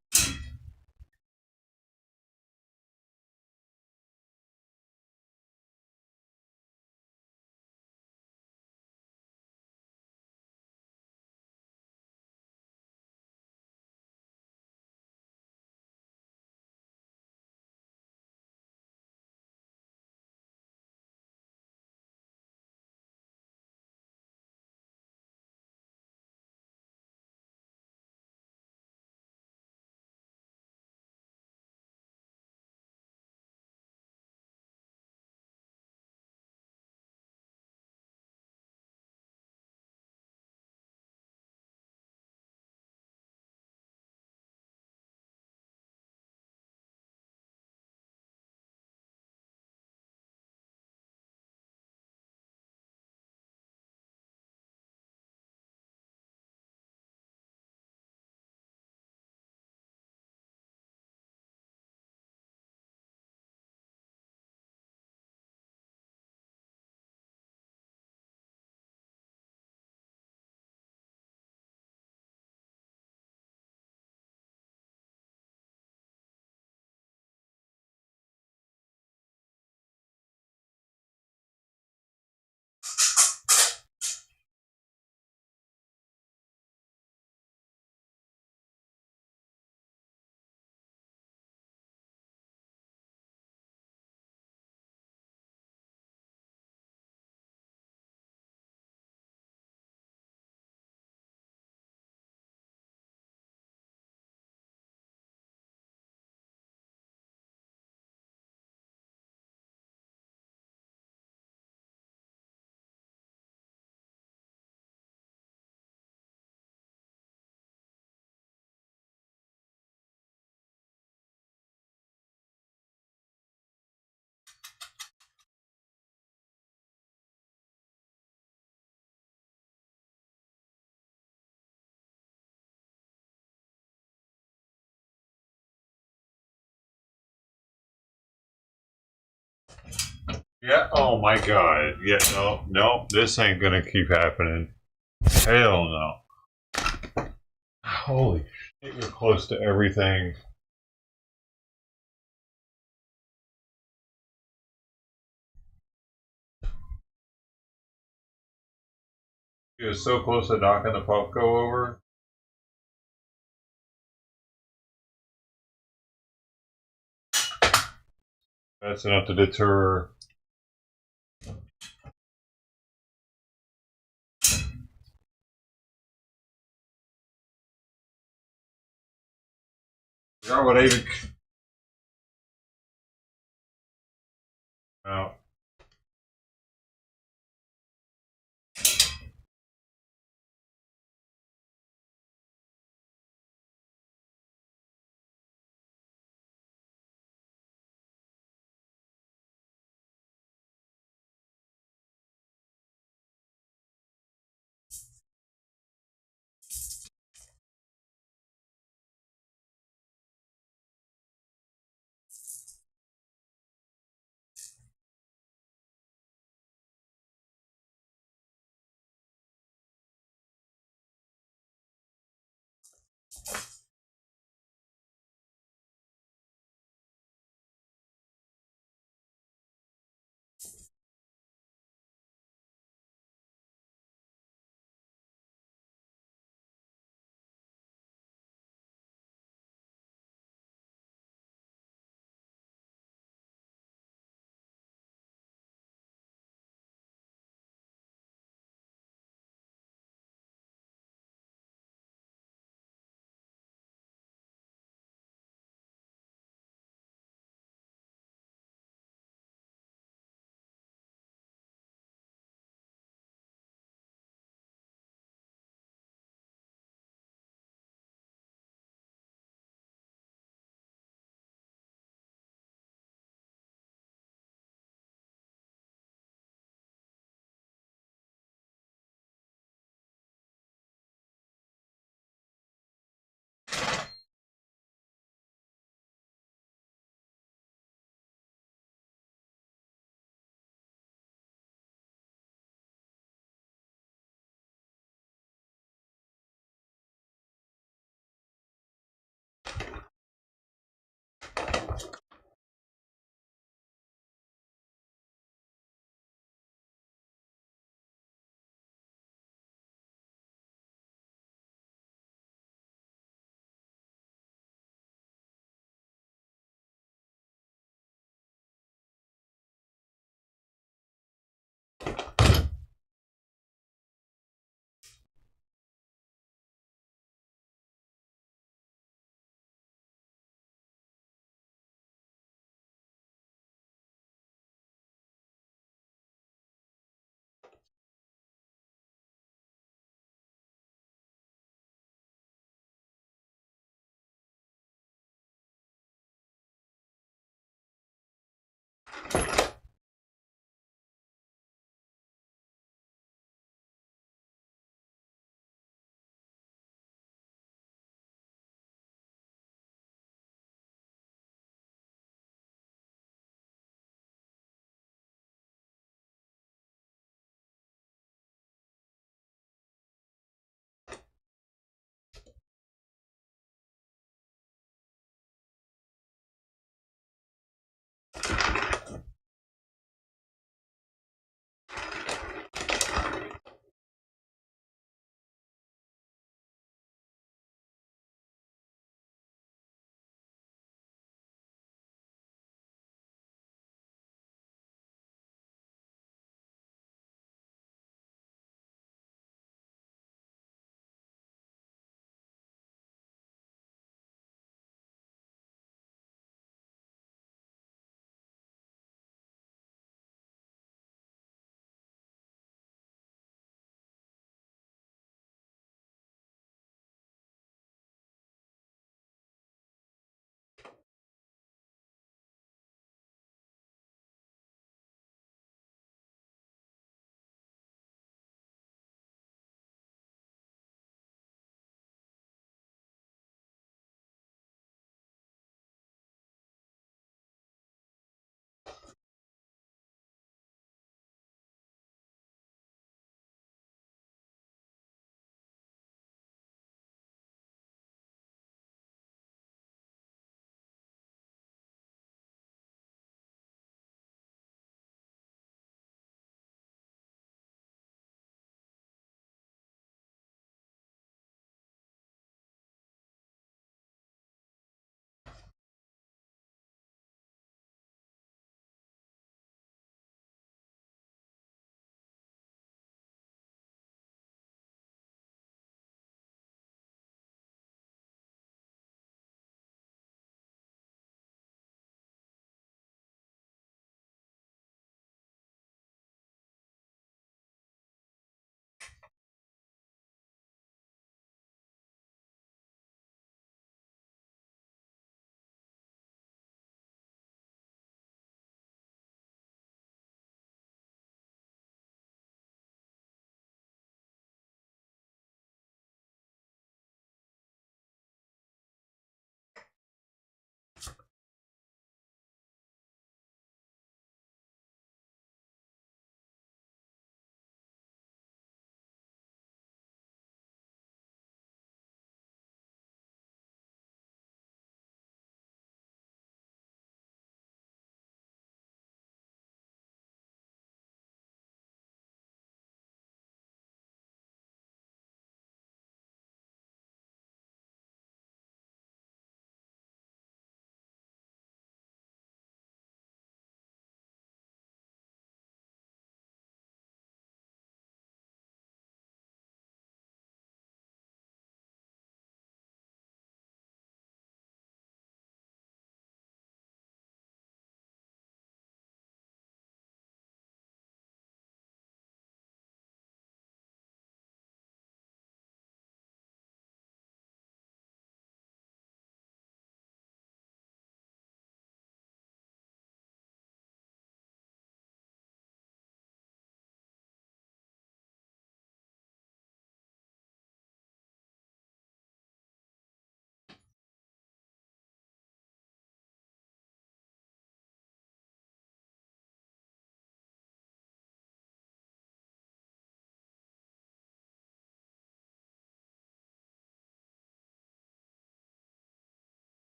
Yeah, oh my god. Yeah, no, this ain't gonna keep happening. Hell no. Holy shit, you're close to everything. You're so close to knocking the Puffco over. That's enough to deter Ja, wat even. Nou.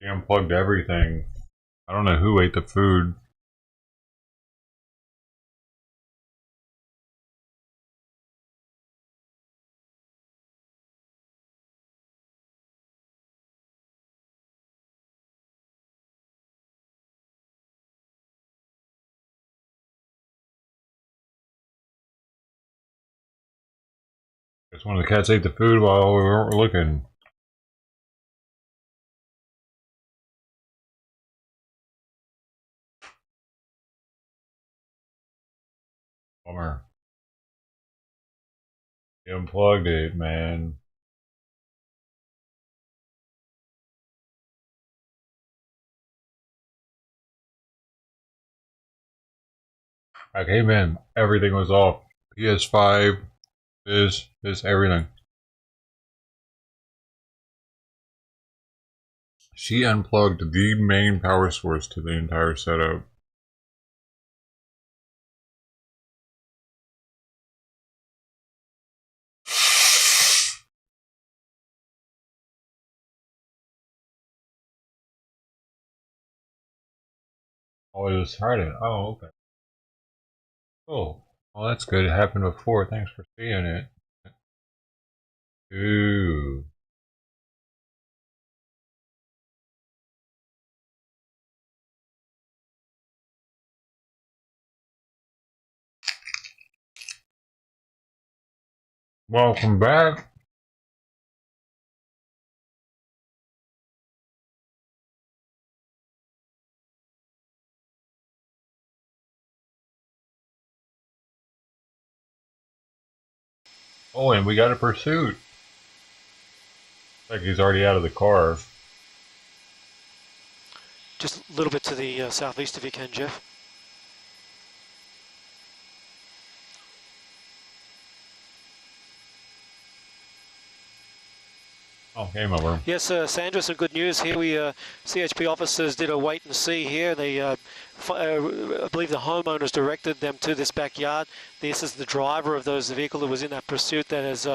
He unplugged everything. I don't know who ate the food. Guess one of the cats ate the food while we weren't looking. Bummer. He unplugged it, man. I came in, everything was off. PS5, this, everything. She unplugged the main power source to the entire setup. Oh, it was started. Oh, okay. Cool. Well, that's good. It happened before. Thanks for seeing it. Ooh. Welcome back. Oh, and we got a pursuit. Like he's already out of the car. Just a little bit to the southeast if you can, Jeff. Oh, game over. Yes, Sandra, some good news here. We CHP officers did a wait and see here. They, I believe the homeowners directed them to this backyard. This is the driver of those vehicle that was in that pursuit that has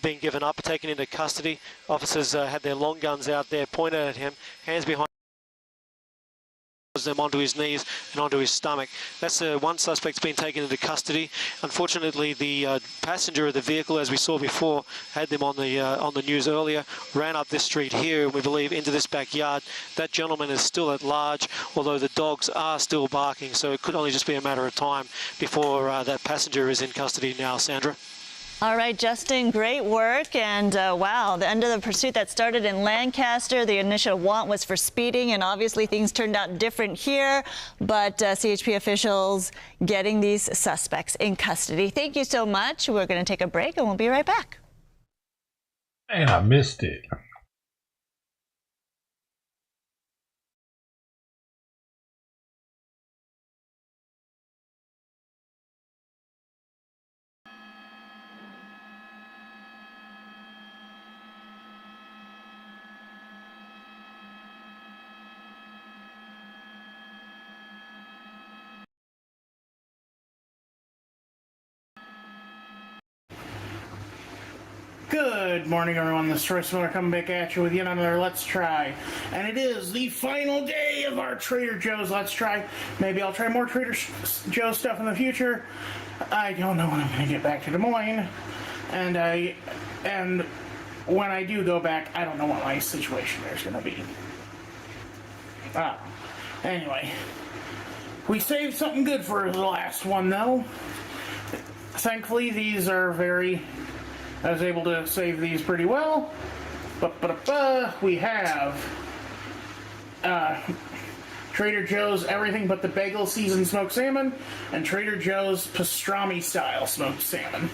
been given up, taken into custody. Officers had their long guns out there, pointed at him, hands behind them onto his knees and onto his stomach. That's one suspect's been taken into custody. Unfortunately, the passenger of the vehicle, as we saw before, had them on the news earlier, ran up this street here, and we believe into this backyard. That gentleman is still at large, although the dogs are still barking, so it could only just be a matter of time before that passenger is in custody now. Sandra? All right, Justin, great work. And wow, the end of the pursuit that started in Lancaster, the initial want was for speeding, and obviously things turned out different here. But CHP officials getting these suspects in custody. Thank you so much. We're going to take a break and we'll be right back. Man, I missed it. Good morning, everyone. This is Troy Summer coming back at you with yet another Let's Try. And it is the final day of our Trader Joe's Let's Try. Maybe I'll try more Trader Joe's stuff in the future. I don't know when I'm going to get back to Des Moines. And when I do go back, I don't know what my situation there's going to be. Anyway, we saved something good for the last one, though. Thankfully, these are I was able to save these pretty well. We have Trader Joe's Everything But the Bagel Seasoned Smoked Salmon and Trader Joe's Pastrami Style Smoked Salmon.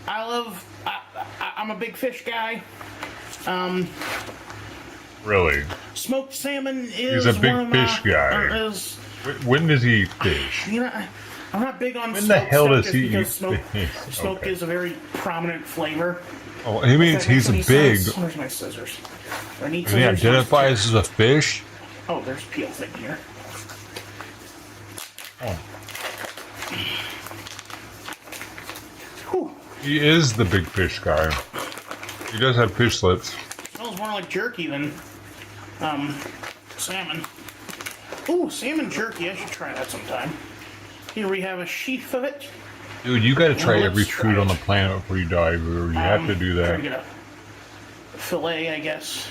I'm a big fish guy. Really? Smoked salmon is He's a big fish guy. When does he eat fish? You know, I'm not big on when the hell does he eat smoke okay. is a very prominent flavor. Oh, he means he's a big. Where's my scissors? Does he identify as a fish? Oh, there's peel thing here. Oh. He is the big fish guy. He does have fish lips. smells more like jerky than salmon. Ooh, salmon jerky. I should try that sometime. Here we have a sheaf of it. Dude, you gotta try every food on the planet before you die, Boo. You have to do Try that. to get a fillet, I guess.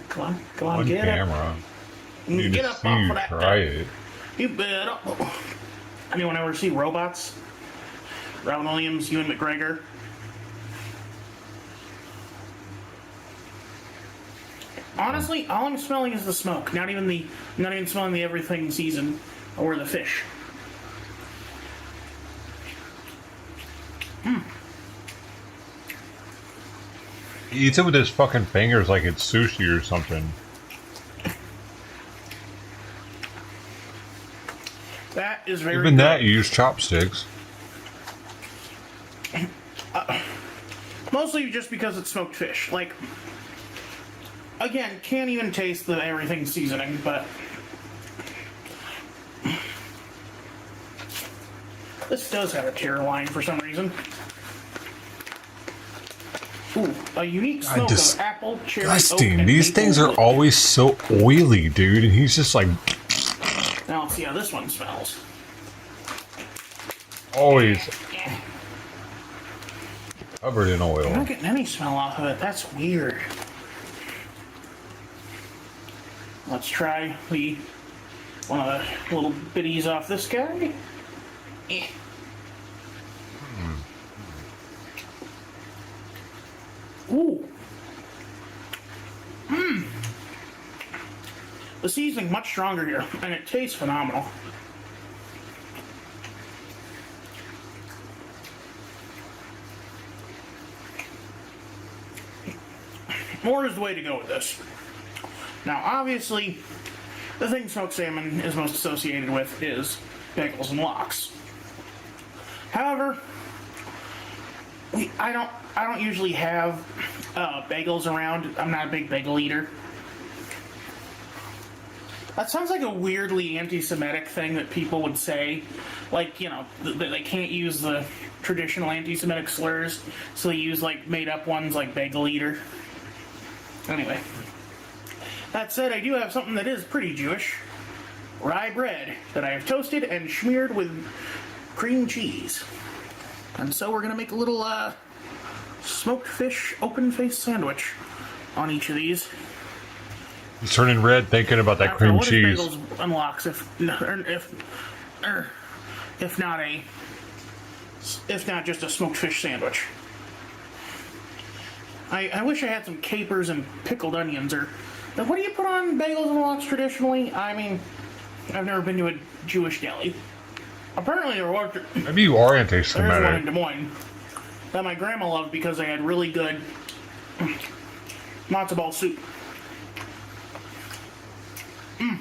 Come on, On get camera. up. You need Get to up see off you of that. try it. You better. Anyone ever see Robots? Robin Williams, Ewan McGregor. Honestly, all I'm smelling is the smoke. Not even smelling the everything season or the fish. He eats it with his fucking fingers like it's sushi or something. That is very Even that, you use chopsticks. Mostly just because it's smoked fish. Like, again, can't even taste the everything seasoning, but this does have a tier line for some reason. Ooh, a unique smoke of apple, cherry, oak, Disgusting. and These maple things are wood. always so oily, dude. And he's just like Now let's see how this one smells. always covered in I'm oil. not getting any smell off of it. That's weird. Let's try one of the little bitties off this guy. Eh. Ooh. Mmm. The seasoning much stronger here, and it tastes phenomenal. More is the way to go with this. Now, obviously, the thing smoked salmon is most associated with is bagels and lox. However, I don't usually have bagels around. I'm not a big bagel eater. That sounds like a weirdly anti-Semitic thing that people would say. Like, you know, they can't use the traditional anti-Semitic slurs, so they use, like, made-up ones like bagel eater. Anyway. That said, I do have something that is pretty Jewish. Rye bread that I have toasted and smeared with cream cheese. And so we're going to make a little smoked fish open-faced sandwich on each of these. He's turning red thinking about that cream What cheese. Bagels unlocks if not just a smoked fish sandwich. I wish I had some capers and pickled onions. Or what do you put on bagels and lox traditionally? I mean, I've never been to a Jewish deli. Apparently there was. Maybe you are There's one in anti-Semitic. Des Moines that my grandma loved because they had really good matzo ball soup. Mm.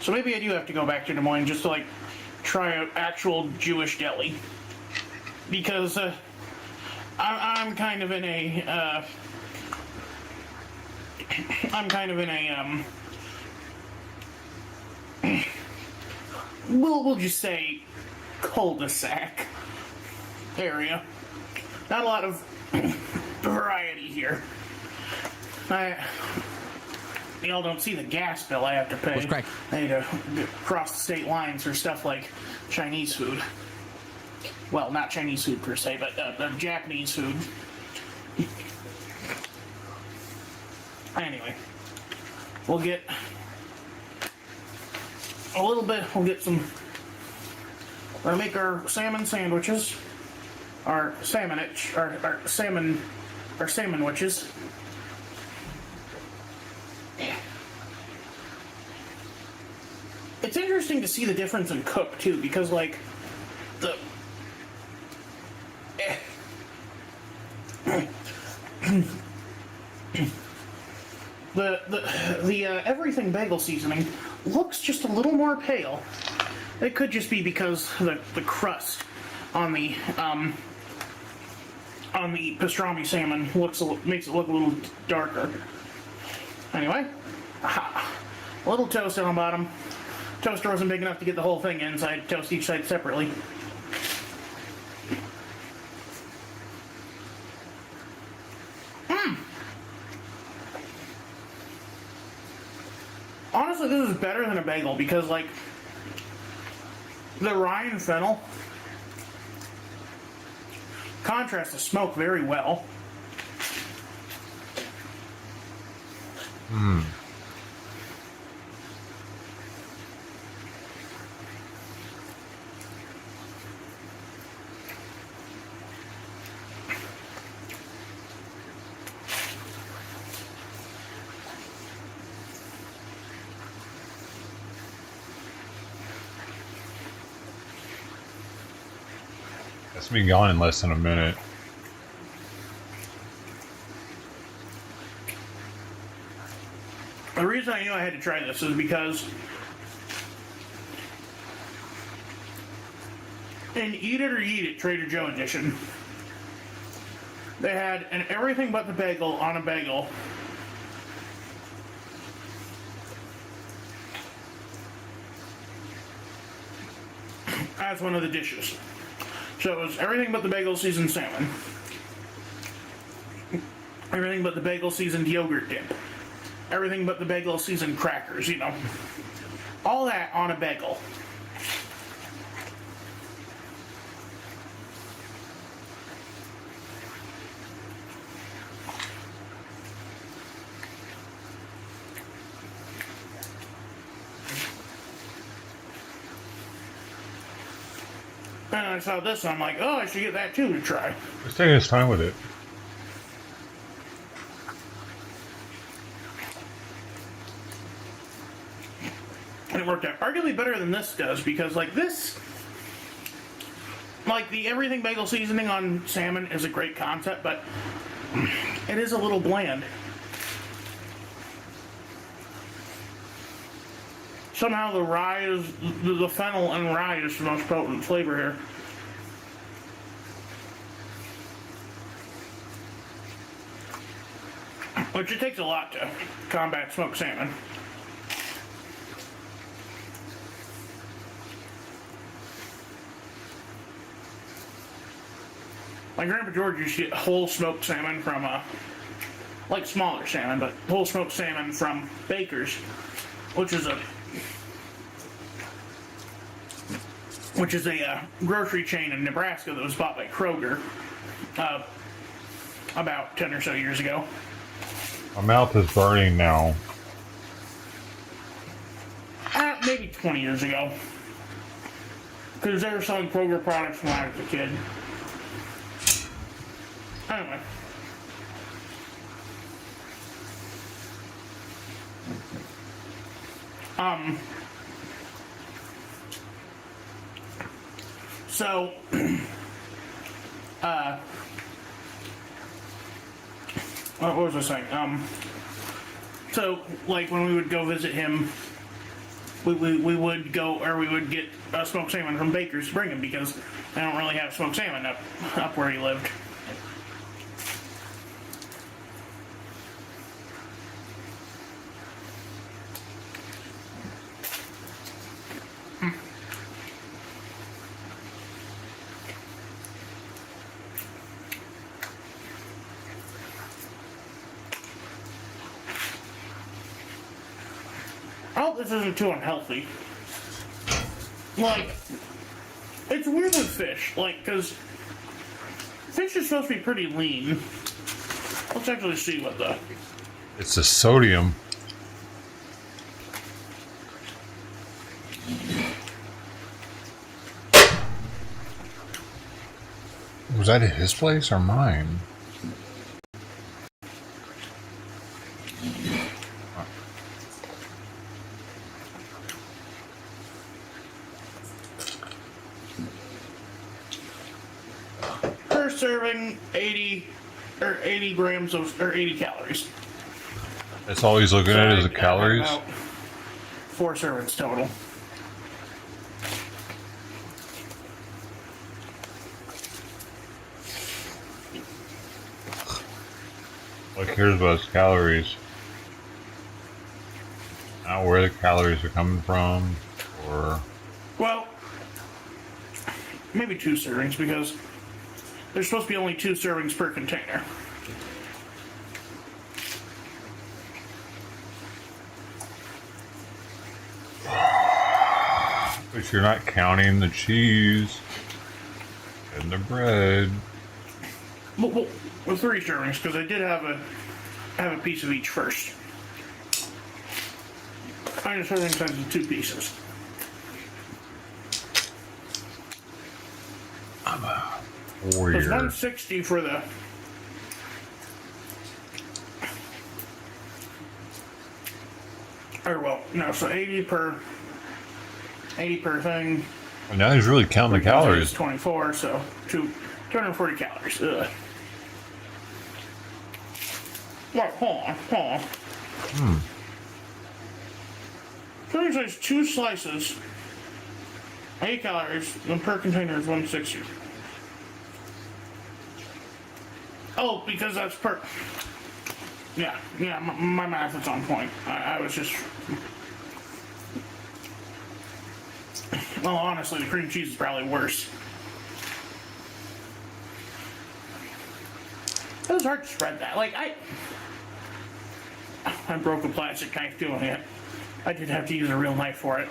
So maybe I do have to go back to Des Moines just to like try an actual Jewish deli, because I'm kind of in a we'll just say cul-de-sac area. Not a lot of variety here. Y'all don't see the gas bill I have to pay. What's crack? I need to cross the state lines for stuff like Chinese food. Well, not Chinese food per se, but Japanese food. Anyway, we'll get a little bit. We'll get some. We're gonna make our salmon sandwiches, our salmon-witches. It's interesting to see the difference in cook too, because like the everything bagel seasoning looks just a little more pale. It could just be because the crust on the pastrami salmon makes it look a little darker. Anyway, a little toast on the bottom. toaster wasn't big enough to get the whole thing in, so I had to toast each side separately. Honestly, this is better than a bagel because, like, the rye and fennel contrast the smoke very well. That's be gone in less than a minute. The reason I knew I had to try this is because in Eat It or Eat It Trader Joe edition, they had an everything but the bagel on a bagel. As one of the dishes. So it was everything but the bagel seasoned salmon, everything but the bagel seasoned yogurt dip, everything but the bagel seasoned crackers, you know. All that on a bagel. And I saw this and I'm like, oh, I should get that too to try. He's taking his time with it. And it worked out arguably better than this does because, like, this, like, the everything bagel seasoning on salmon is a great concept, but it is a little bland. Somehow the rye is, the fennel and rye is the most potent flavor here. Which it takes a lot to combat smoked salmon. My Grandpa George used to get whole smoked salmon from, like smaller salmon, but whole smoked salmon from Baker's, which is a grocery chain in Nebraska that was bought by Kroger about 10 or so years ago. My mouth is burning now. Maybe 20 years ago. Because they were selling Kroger products when I was a kid. Anyway. So, what was I saying? So, like, when we would go visit him, we would go, or we would get smoked salmon from Baker's to bring him because they don't really have smoked salmon up where he lived. I hope this isn't too unhealthy. Like, it's weird with fish, like, because fish is supposed to be pretty lean. Let's actually see what the... It's the sodium. Was that at his place or mine? Per serving, 80 grams of, or 80 calories. That's all he's looking at is the calories? About 4 servings total. Like, here's those calories. Not where the calories are coming from, Or well, maybe 2 servings because there's supposed to be only 2 servings per container. but you're not counting the cheese and the bread. Well, 3 servings because I did have a piece of each first. I just serving size of 2 pieces. I'm a There's warrior. 160 for the. Or well, no, so 80 per thing. And now he's really counting the calories. 24, so 240 calories. Ugh. Well, hold on. So there's 2 slices, 8 calories, and per container is 160. Oh, because that's per. Yeah, my math is on point. I was just. Well, honestly, the cream cheese is probably worse. It was hard to spread that. Like, I broke a plastic knife doing it. I did have to use a real knife for it.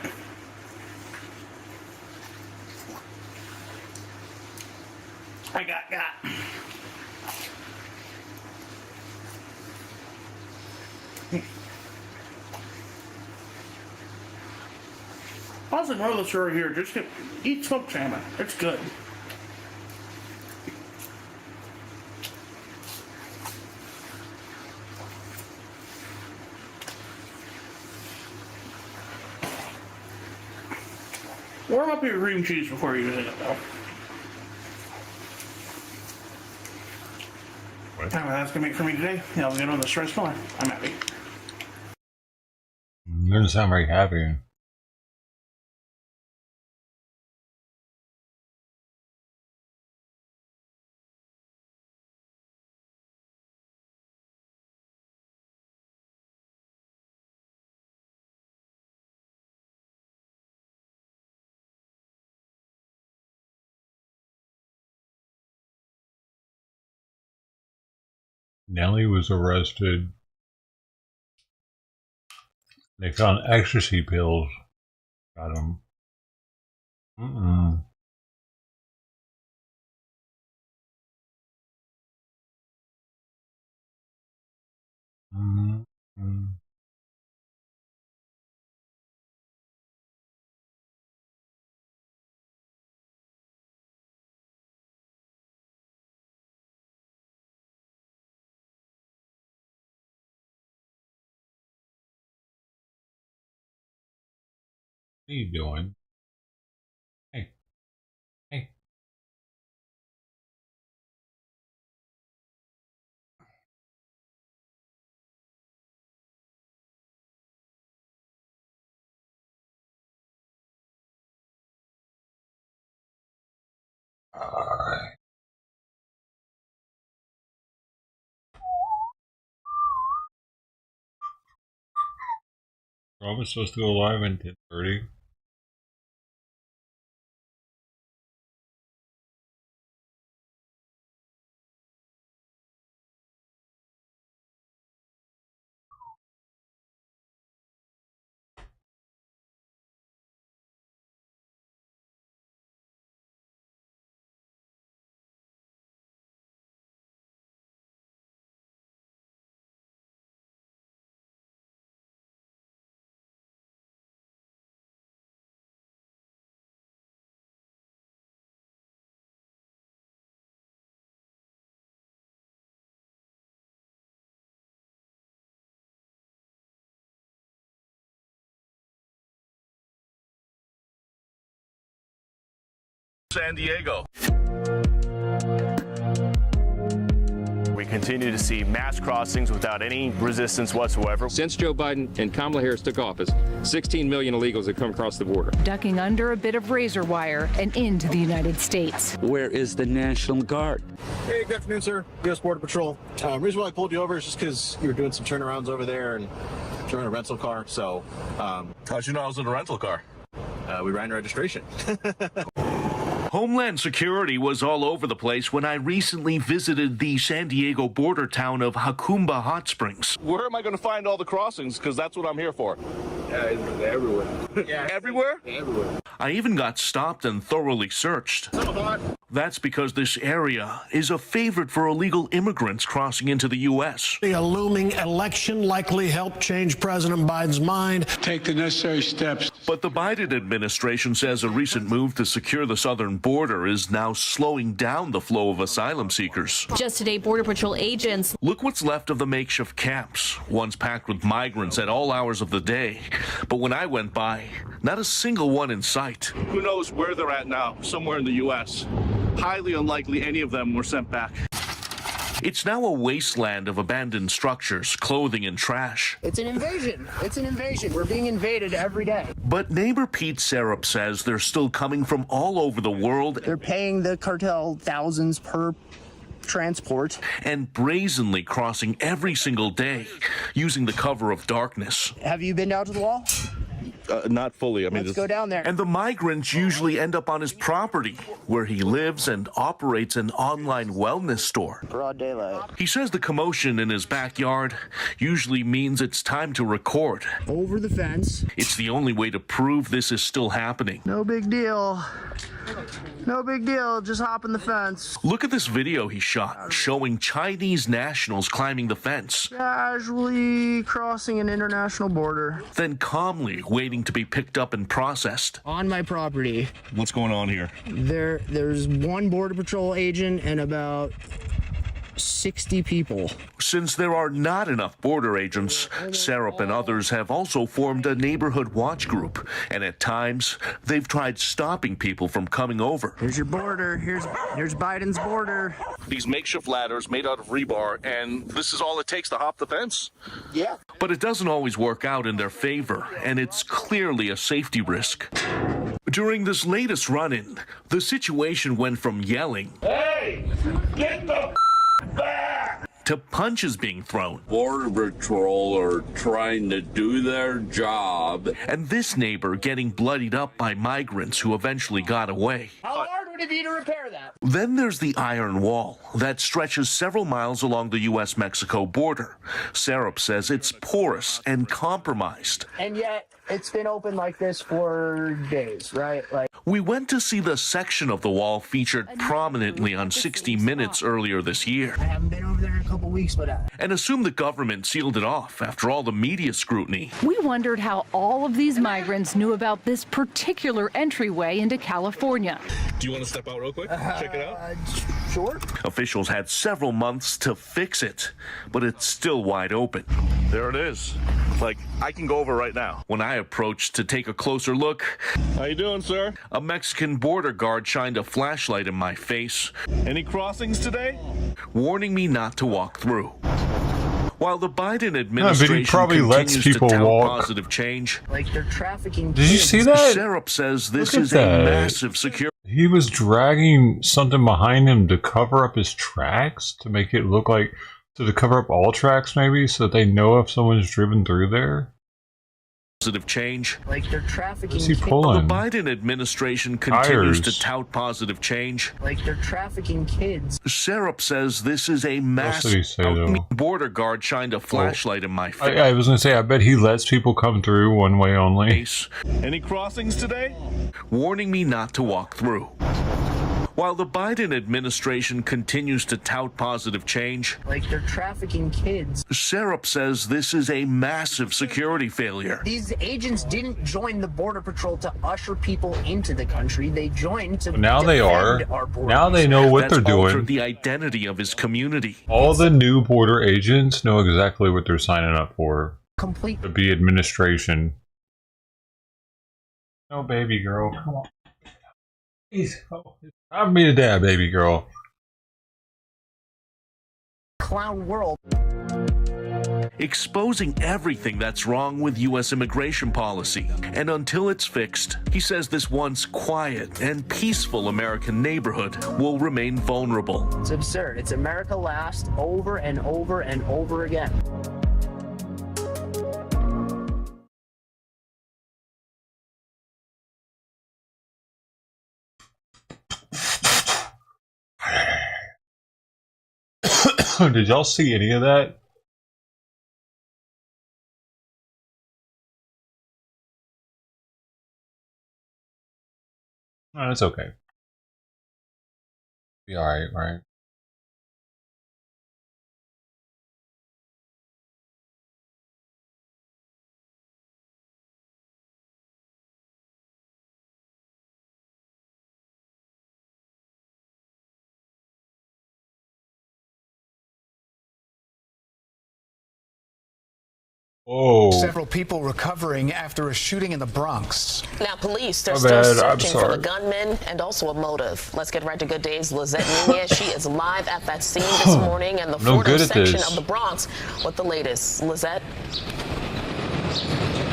I got. Also, moral of the story here, just eat smoked salmon. It's good. Warm up your cream cheese before you using it, though. That's gonna be it for me today. Yeah, I'll get on the stress more. I'm happy. Doesn't sound very happy. Nellie was arrested. They found ecstasy pills. Got him. What are you doing? Hey. Rob is supposed to go live at 10:30. San Diego. We continue to see mass crossings without any resistance whatsoever. Since Joe Biden and Kamala Harris took office, 16 million illegals have come across the border. Ducking under a bit of razor wire and into the United States. Where is the National Guard? Hey, good afternoon, sir. U.S. Border Patrol. Reason why I pulled you over is just because you were doing some turnarounds over there and driving a rental car. So, how'd you know I was in a rental car? we ran registration. Homeland Security was all over the place when I recently visited the San Diego border town of Jacumba Hot Springs. Where am I going to find all the crossings? Because that's what I'm here for. Everywhere. Yeah. Everywhere? Everywhere. I even got stopped and thoroughly searched. That's because this area is a favorite for illegal immigrants crossing into the U.S. A looming election likely helped change President Biden's mind. Take the necessary steps. But the Biden administration says a recent move to secure the southern border is now slowing down the flow of asylum seekers. Just today, Border Patrol agents. Look what's left of the makeshift camps, once packed with migrants at all hours of the day. But when I went by, not a single one in sight. Who knows where they're at now? Somewhere in the U.S. Highly unlikely any of them were sent back. It's now a wasteland of abandoned structures, clothing, and trash. It's an invasion. It's an invasion. We're being invaded every day. But neighbor Pete Sarup says they're still coming from all over the world. They're paying the cartel thousands per transport. And brazenly crossing every single day, using the cover of darkness. Have you been down to the wall? Not fully. I mean, let's go down there. And the migrants usually end up on his property, where he lives and operates an online wellness store. Broad daylight. He says the commotion in his backyard usually means it's time to record. Over the fence. It's the only way to prove this is still happening. No big deal. No big deal. Just hop in the fence. Look at this video he shot, showing Chinese nationals climbing the fence. Casually crossing an international border. Then calmly waiting to be picked up and processed. On my property. What's going on here? There's one Border Patrol agent and about 60 people. Since there are not enough border agents, Sarup and others have also formed a neighborhood watch group, and at times they've tried stopping people from coming over. Here's your border. Here's Biden's border. These makeshift ladders made out of rebar, and this is all it takes to hop the fence? Yeah. But it doesn't always work out in their favor, and it's clearly a safety risk. During this latest run-in, the situation went from yelling, "Hey, get the back!" to punches being thrown. Border Patrol are trying to do their job. And this neighbor getting bloodied up by migrants who eventually got away. How hard would it be to repair that? Then there's the iron wall that stretches several miles along the U.S.-Mexico border. Sarup says it's porous and compromised. And yet, it's been open like this for days, right? We went to see the section of the wall featured prominently on 60 Minutes earlier this year. I haven't been over there in a couple weeks, but and assumed the government sealed it off after all the media scrutiny. We wondered how all of these migrants knew about this particular entryway into California. Do you want to step out real quick? Check it out? Sure. Officials had several months to fix it, but it's still wide open. There it is. I can go over right now. When I approached to take a closer look, how you doing, sir? A Mexican border guard shined a flashlight in my face. Any crossings today? Warning me not to walk through. While the Biden administration but he probably lets people to tout walk. Positive change. They're trafficking. Did you see that? Sarup says this Look at is a that. massive security. He was dragging something behind him to cover up his tracks, to make it look like, to cover up all tracks maybe, so that they know if someone's driven through there. Positive change. They're trafficking. What's he pulling? The Biden administration continues Tires. to tout positive change. They're trafficking kids. Sarup says this is a What massive. did he say, though? Border guard shined a flashlight in my face. I was going to say, I bet he lets people come through one way only. Any crossings today? Warning me not to walk through. While the Biden administration continues to tout positive change, They're trafficking kids. Sarup says this is a massive security failure. These agents didn't join the Border Patrol to usher people into the country. They joined to Now they are. defend our borders. Now they know what That's they're doing. altered the identity of his community. All the new border agents know exactly what they're signing up for. Complete. To be administration. No, baby girl, come on. Please, I'm be the dad, baby girl. Clown world. Exposing everything that's wrong with U.S. immigration policy. And until it's fixed, he says this once quiet and peaceful American neighborhood will remain vulnerable. It's absurd. It's America last over and over and over again. Did y'all see any of that? Oh, it's okay. Be alright, right? Oh. Several people recovering after a shooting in the Bronx. Now, police, they're My still bad, I'm searching for the sorry. gunman and also a motive. Let's get right to Good Day's Lizette Nunez. She is live at that scene this morning in the No Fordham good at section this. of the Bronx with the latest. Lizette?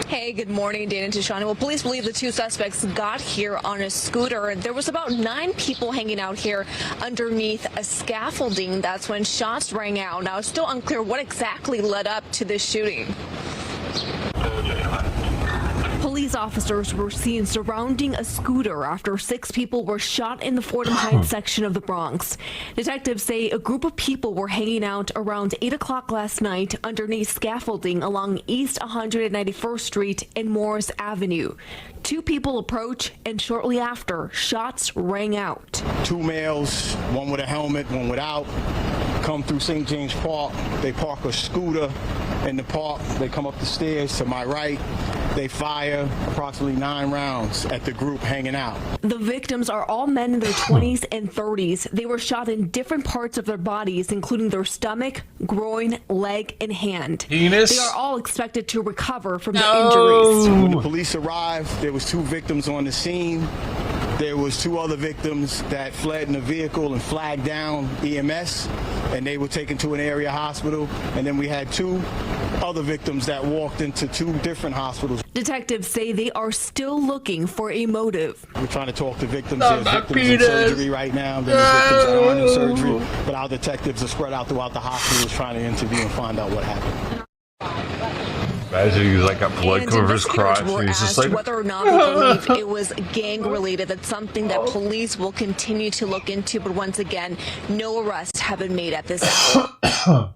Hey, good morning, Dana and Tashani. Well, police believe the two suspects got here on a scooter. There was about 9 people hanging out here underneath a scaffolding. That's when shots rang out. Now, it's still unclear what exactly led up to this shooting. Police officers were seen surrounding a scooter after 6 people were shot in the Fordham Heights section of the Bronx. Detectives say a group of people were hanging out around 8 o'clock last night underneath scaffolding along East 191st Street and Morris Avenue. 2 people approach, and shortly after, shots rang out. 2 males, one with a helmet, one without, come through St. James Park. They park a scooter in the park. They come up the stairs to my right. They fire approximately 9 rounds at the group hanging out. The victims are all men in their 20s and 30s. They were shot in different parts of their bodies, including their stomach, groin, leg, and hand. Penis? They are all expected to recover from the injuries. When the police arrived, there was 2 victims on the scene. There was 2 other victims that fled in a vehicle and flagged down EMS, and they were taken to an area hospital. And then we had 2 other victims that walked into 2 different hospitals. Detectives say they are still looking for a motive. We're trying to talk to victims. There's victims in surgery right now. There's victims that aren't in surgery, but our detectives are spread out throughout the hospitals trying to interview and find out what happened. Imagine he's like got blood And over his crotch. investigators were And he's just asked like, whether or not they believe it was gang-related. That's something that police will continue to look into. But once again, no arrests have been made at this hour.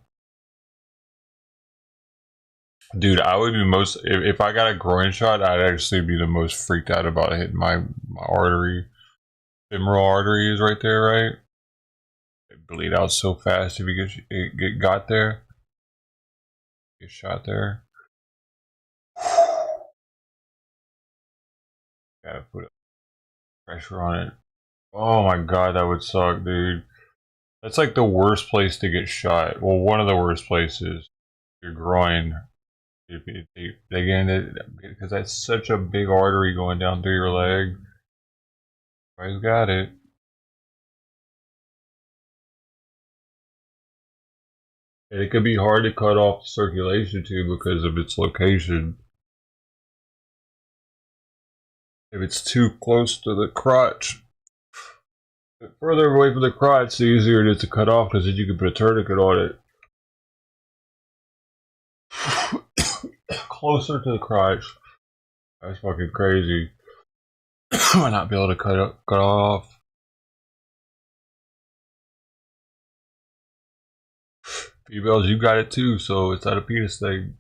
dude, I would be most if I got a groin shot, I'd actually be the most freaked out about hitting my artery. Femoral artery is right there, right? It bleed out so fast if you get got there. Get shot there. Gotta put pressure on it. Oh my god, that would suck, dude. That's like the worst place to get shot. Well, one of the worst places. Your groin. If they get it, because that's such a big artery going down through your leg. Everybody's got it. And it could be hard to cut off the circulation too because of its location. If it's too close to the crotch, the further away from the crotch, the easier it is to cut off because then you can put a tourniquet on it. Closer to the crotch. That's fucking crazy. Why not be able to cut off? Females, you got it too, so it's not a penis thing.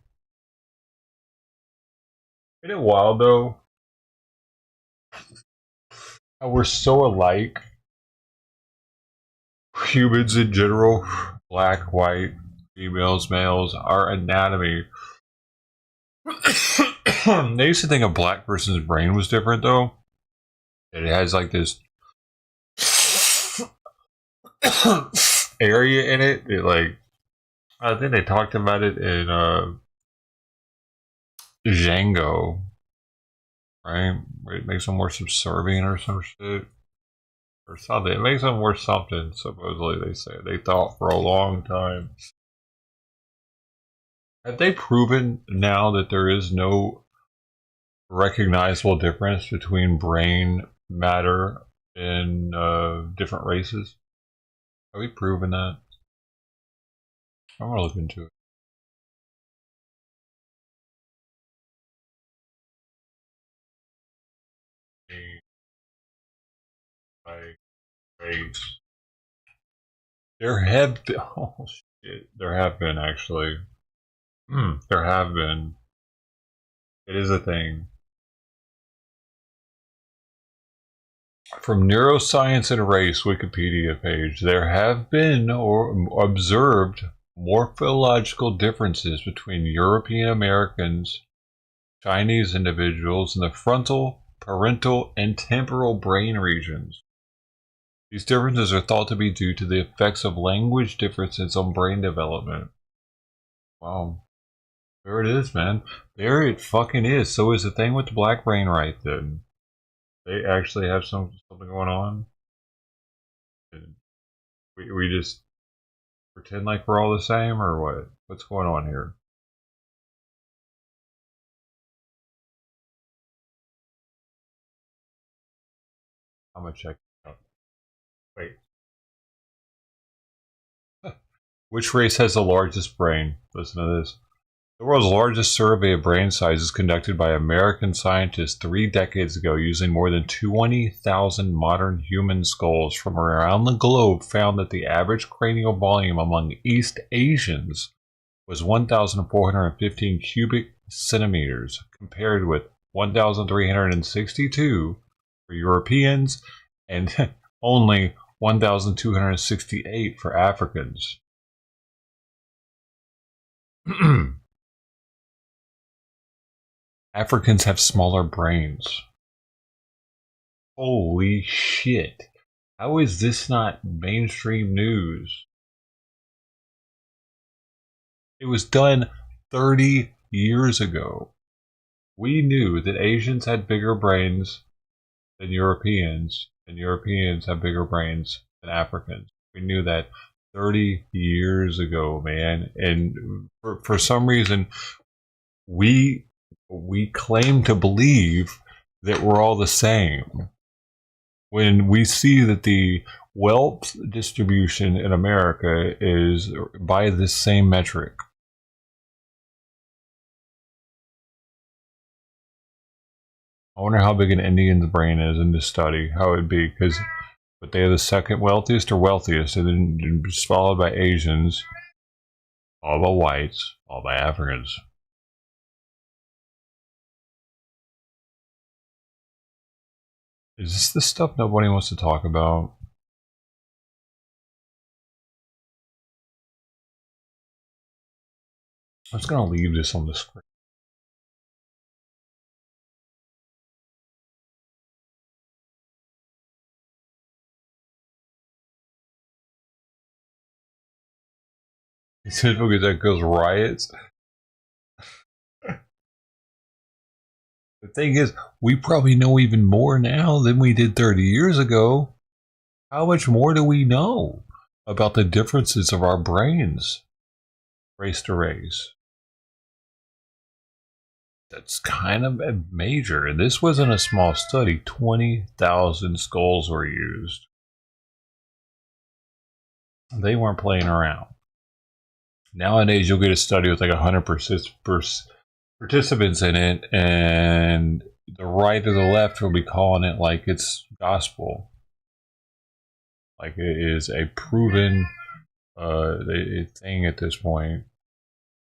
Isn't it wild though? How we're so alike. Humans in general, black, white, females, males, our anatomy. They used to think a black person's brain was different though. It has like this area in it. It like, I think they talked about it in Django, right? Where it makes them more subservient or some shit. Or something. It makes them more something, supposedly they say. They thought for a long time. Have they proven now that there is no recognizable difference between brain matter in different races? Have we proven that? I'm gonna look into it. By race. There have been, oh shit, there have been actually. There have been. It is a thing. From Neuroscience and Race Wikipedia page, there have been or observed morphological differences between European Americans, Chinese individuals in the frontal, parietal, and temporal brain regions. These differences are thought to be due to the effects of language differences on brain development. Wow. There it is, man. There it fucking is. So is the thing with the black brain right then? They actually have something going on? We just pretend like we're all the same, or what? What's going on here? I'm gonna check it out. Wait. Which race has the largest brain? Listen to this. The world's largest survey of brain sizes conducted by American scientists 3 decades ago using more than 20,000 modern human skulls from around the globe found that the average cranial volume among East Asians was 1,415 cubic centimeters, compared with 1,362 for Europeans and only 1,268 for Africans. Africans have smaller brains. Holy shit. How is this not mainstream news? It was done 30 years ago. We knew that Asians had bigger brains than Europeans, and Europeans have bigger brains than Africans. We knew that 30 years ago, man. And for some reason, we claim to believe that we're all the same when we see that the wealth distribution in America is by this same metric. I wonder how big an Indian's brain is in this study, how it'd be, but they are the second wealthiest or wealthiest, and then just followed by Asians, all by whites, all by Africans. Is this the stuff nobody wants to talk about? I'm just going to leave this on the screen. He said because that goes riots. The thing is, we probably know even more now than we did 30 years ago. How much more do we know about the differences of our brains, race to race? That's kind of major. And this wasn't a small study. 20,000 skulls were used. They weren't playing around. Nowadays, you'll get a study with like 100 participants in it, and the right or the left will be calling it like it's gospel. Like it is a proven thing at this point.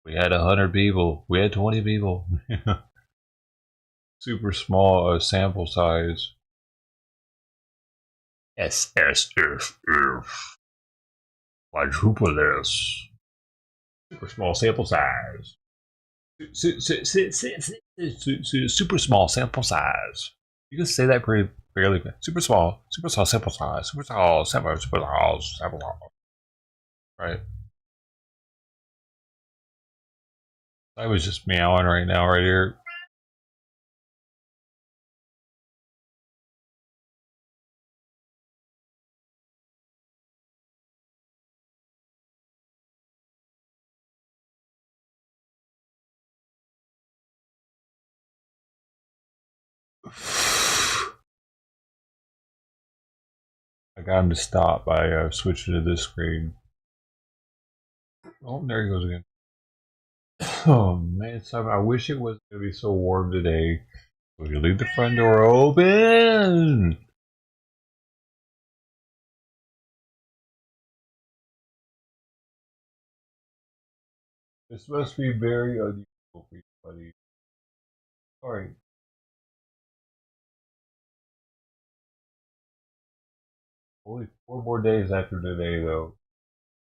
We had 100 people. We had 20 people. Super small sample size. SSFF. Quadruple S. Super small sample size. Super small sample size. You can say that pretty fairly. Super small sample size. Super small sample size. Right. I was just meowing right now, right here. I got him to stop by switching to this screen. Oh, there he goes again. Oh man, I wish it wasn't going to be so warm today. We could leave the front door open. This must be very unusual for you, buddy. Alright. Only 4 more days after today, though.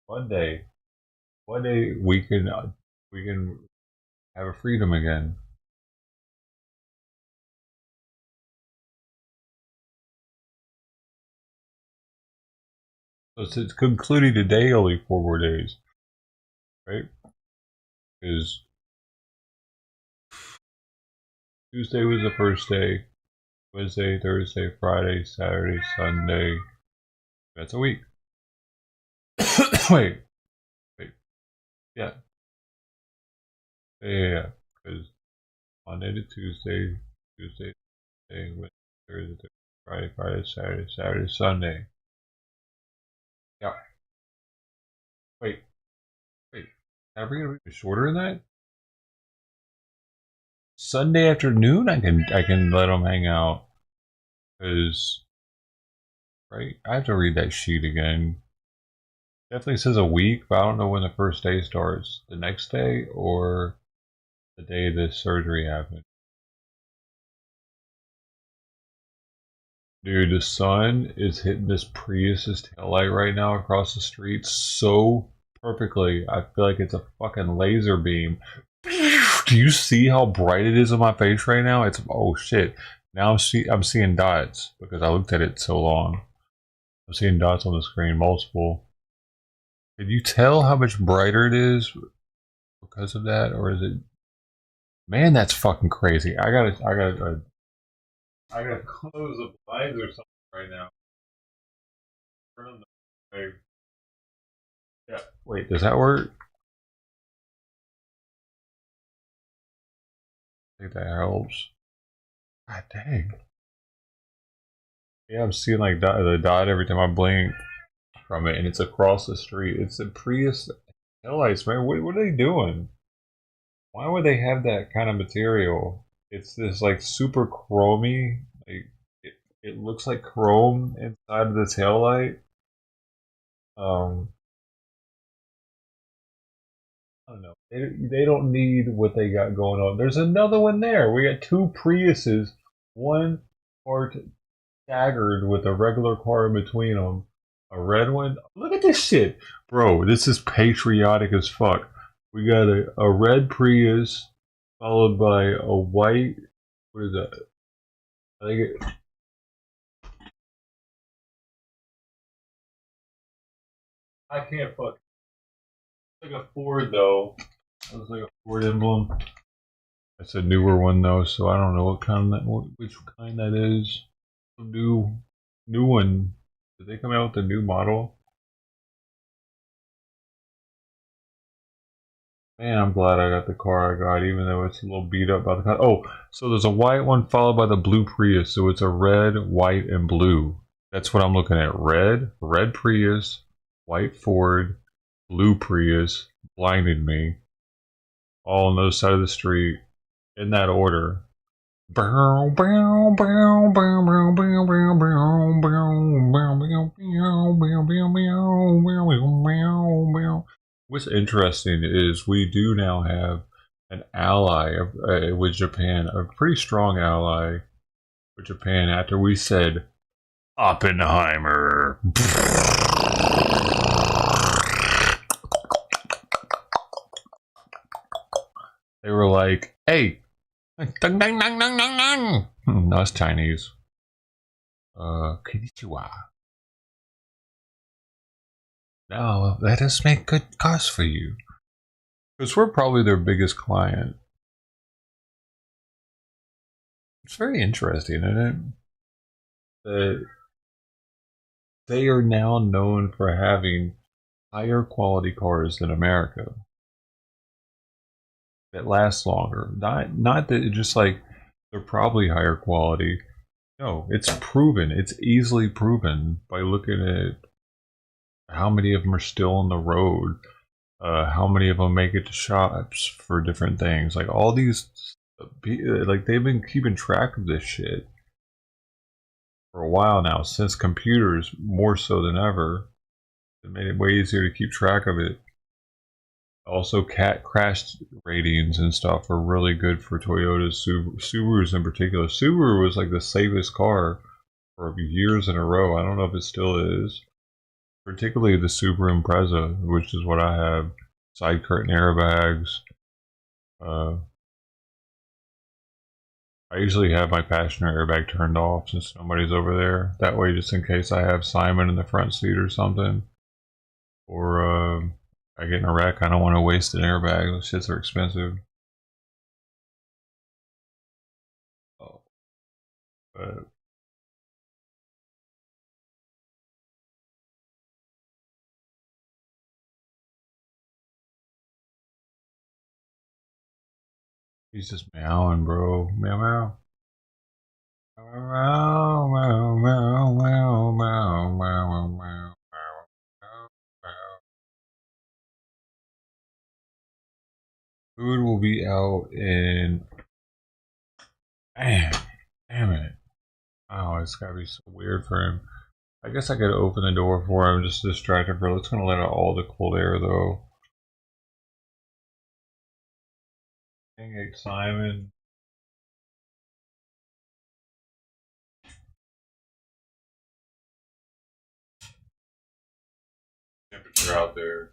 Monday we can have a freedom again. So it's concluding today, only 4 more days, right? Because Tuesday was the first day, Wednesday, Thursday, Friday, Saturday, Sunday. That's a week. wait, yeah. Yeah, because Monday to Tuesday, Tuesday, Wednesday, Thursday, Friday, Saturday, Sunday. Yeah. Wait. Are we gonna be shorter than that? Sunday afternoon, I can let them hang out. Cause, right? I have to read that sheet again. Definitely says a week, but I don't know when the first day starts. The next day or the day the surgery happened. Dude, the sun is hitting this Prius's taillight right now across the street so perfectly. I feel like it's a fucking laser beam. Do you see how bright it is on my face right now? It's, oh shit. Now I'm seeing dots because I looked at it so long. I'm seeing dots on the screen, multiple. Can you tell how much brighter it is because of that, or is it? Man, that's fucking crazy. I gotta close the blinds or something right now. Turn on the wave. Yeah. Wait, does that work? I think that helps. God dang. Yeah, I'm seeing like the dot every time I blink from it, and it's across the street. It's a Prius headlights, man. What are they doing? Why would they have that kind of material? It's this like super chromy. Like it looks like chrome inside of the taillight. I don't know. They don't need what they got going on. There's another one there. We got 2 Priuses, one part staggered with a regular car in between them. A red one. Look at this shit, bro. This is patriotic as fuck. We got a red Prius followed by a white. What is that? I think it. I can't fuck. It's like a Ford though. It was like a Ford emblem. It's a newer one though, so I don't know what kind that, which kind that is. A new one. Did they come out with a new model? Man, I'm glad I got the car I got, even though it's a little beat up by the car. Oh, so there's a white one followed by the blue Prius, so it's a red, white, and blue. That's what I'm looking at. Red Prius, white Ford, blue Prius, blinded me. All on the other side of the street, in that order. What's interesting is we do now have an ally with Japan, a pretty strong ally with Japan after we said Oppenheimer. They were like, hey, dang, dang, dang, dang, dang, dang. No, it's Chinese. Konnichiwa. Now, let us make good cause for you. Because we're probably their biggest client. It's very interesting, isn't it? That they are now known for having higher quality cars than America. That last longer. Not that it's just like they're probably higher quality. No, it's proven. It's easily proven by looking at how many of them are still on the road, how many of them make it to shops for different things. Like all these, like they've been keeping track of this shit for a while now, since computers more so than ever. It made it way easier to keep track of it. Also, crash ratings and stuff are really good for Toyotas, Subarus in particular. Subaru was like the safest car for years in a row. I don't know if it still is. Particularly the Subaru Impreza, which is what I have. Side curtain airbags. I usually have my passenger airbag turned off since nobody's over there. That way, just in case I have Simon in the front seat or something. Or I get in a wreck, I don't want to waste an airbag. Those shits are expensive. But he's just meowing, bro. Meow meow. Meow meow meow meow meow meow meow. Food will be out in. Damn it. Oh, it's gotta be so weird for him. I guess I could open the door for him, just distract him. It's gonna let out all the cold air though. Dang it, Simon. Temperature out there.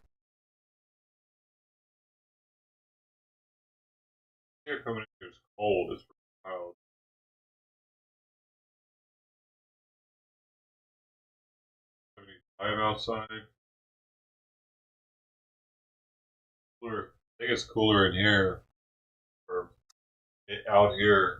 Here coming in here is cold. It's wild. I'm outside. Cooler. I think it's cooler in here. Or out here.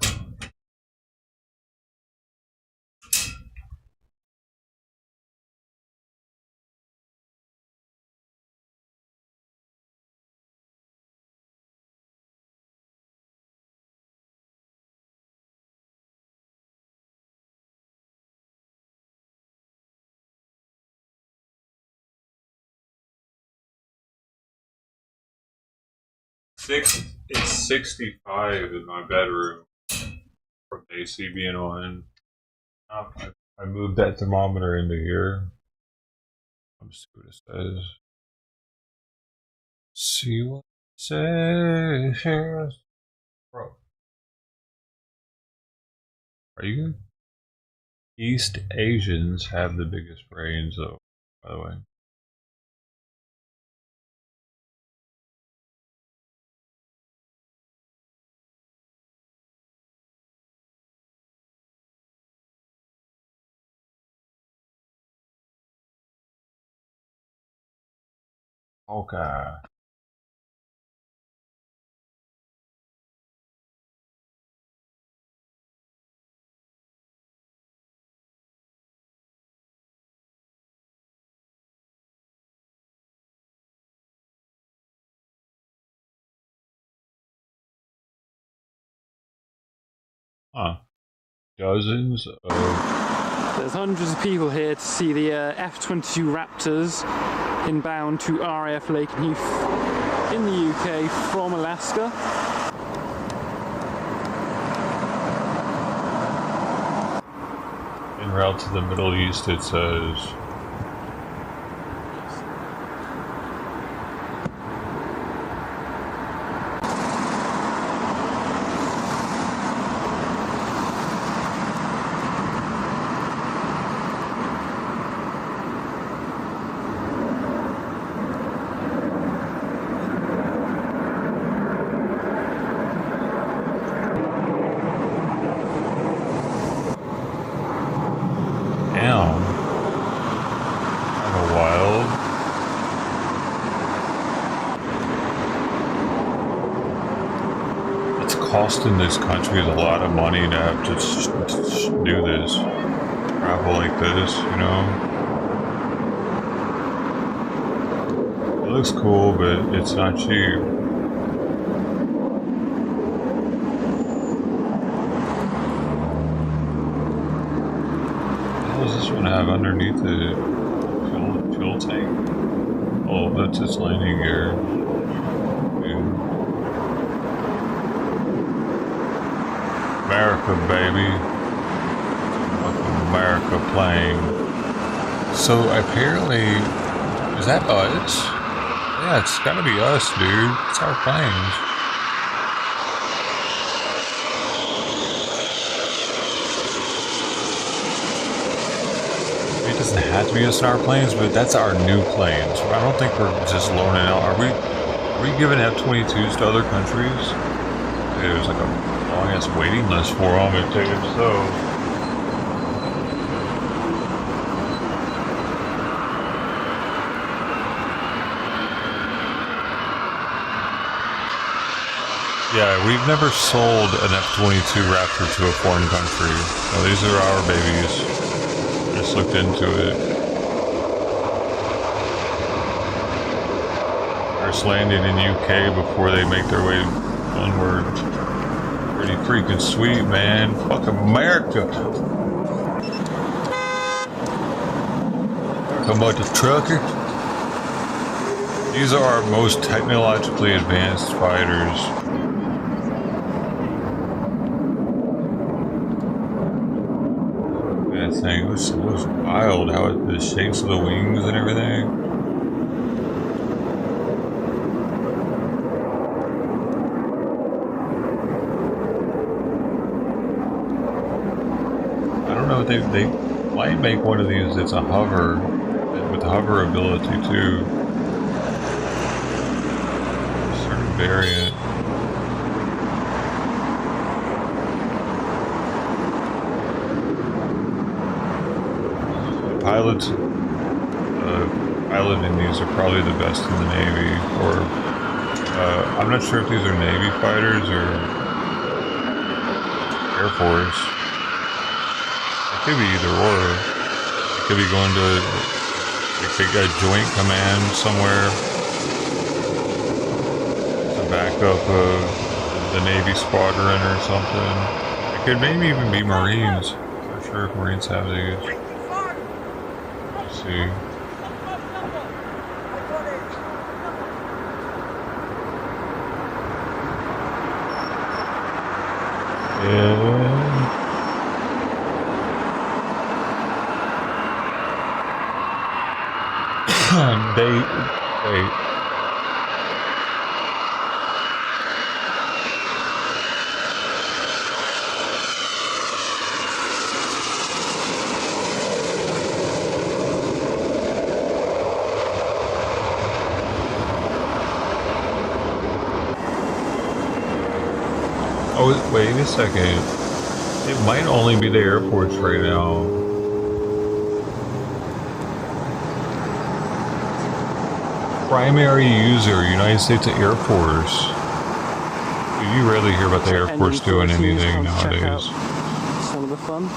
It's 65 in my bedroom from AC being on. I moved that thermometer into here. Let's see what it says. See what it says. Bro. Are you good? East Asians have the biggest brains, though, by the way. Okay. Huh. Dozens of... There's hundreds of people here to see the F-22 Raptors inbound to RAF Lakenheath in the UK from Alaska. En route to the Middle East, it says. Costing this country a lot of money to have to do this, travel like this, you know. It looks cool, but it's not cheap. What does this one have underneath the fuel tank? Oh, that's its landing gear. America, baby. Fucking America plane. So apparently, is that us? Yeah, it's gotta be us, dude. It's our planes. It doesn't have to be us in our planes, but that's our new planes. I don't think we're just loaning out. Are we giving F-22s to other countries? Dude, there's like a long-ass waiting list for them, it takes so. Yeah, we've never sold an F-22 Raptor to a foreign country. No, these are our babies. Just looked into it. First landing in UK before they make their way onward. Pretty freaking sweet, man. Fuck America. Come on, the trucker. These are our most technologically advanced fighters. Thing. It was wild how the shapes of the wings and everything. I don't know, they might make one of these that's a hover, with hover ability too. A certain variant. Pilots piloting these are probably the best in the Navy, or I'm not sure if these are Navy fighters or Air Force. It could be either or. It could be going to a joint command somewhere to back up the Navy squadron or something. It could maybe even be Marines. I'm not sure if Marines have these. See. Wait. Oh, wait a second. It might only be the airports right now. Primary user, United States Air Force. You rarely hear about the Air Force doing anything nowadays. Some of the fun.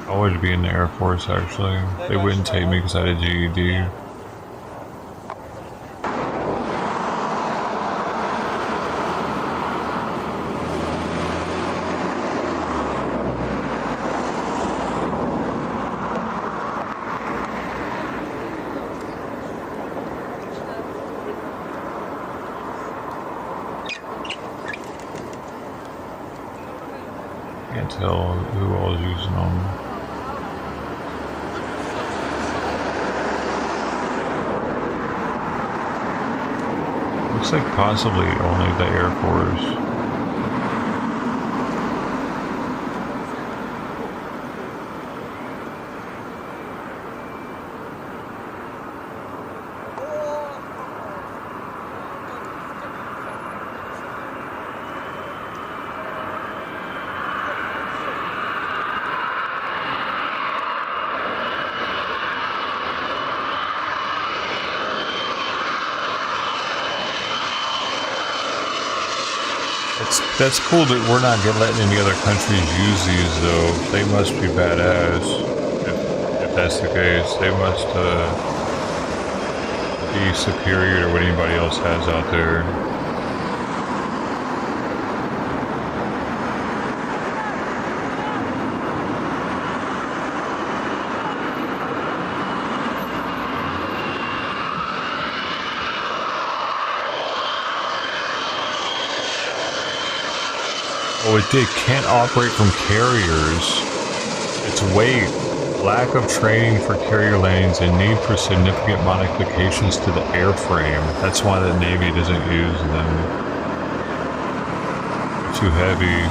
I wanted to be in the Air Force, actually. They wouldn't take me because I had a GED. Can't tell who all is using them. Looks like possibly only the Air Force. That's cool that we're not letting any other countries use these, though. They must be badass. If that's the case, they must be superior to what anybody else has out there. Oh, they can't operate from carriers. Its weight, lack of training for carrier lanes, and need for significant modifications to the airframe. That's why the Navy doesn't use them. They're too heavy.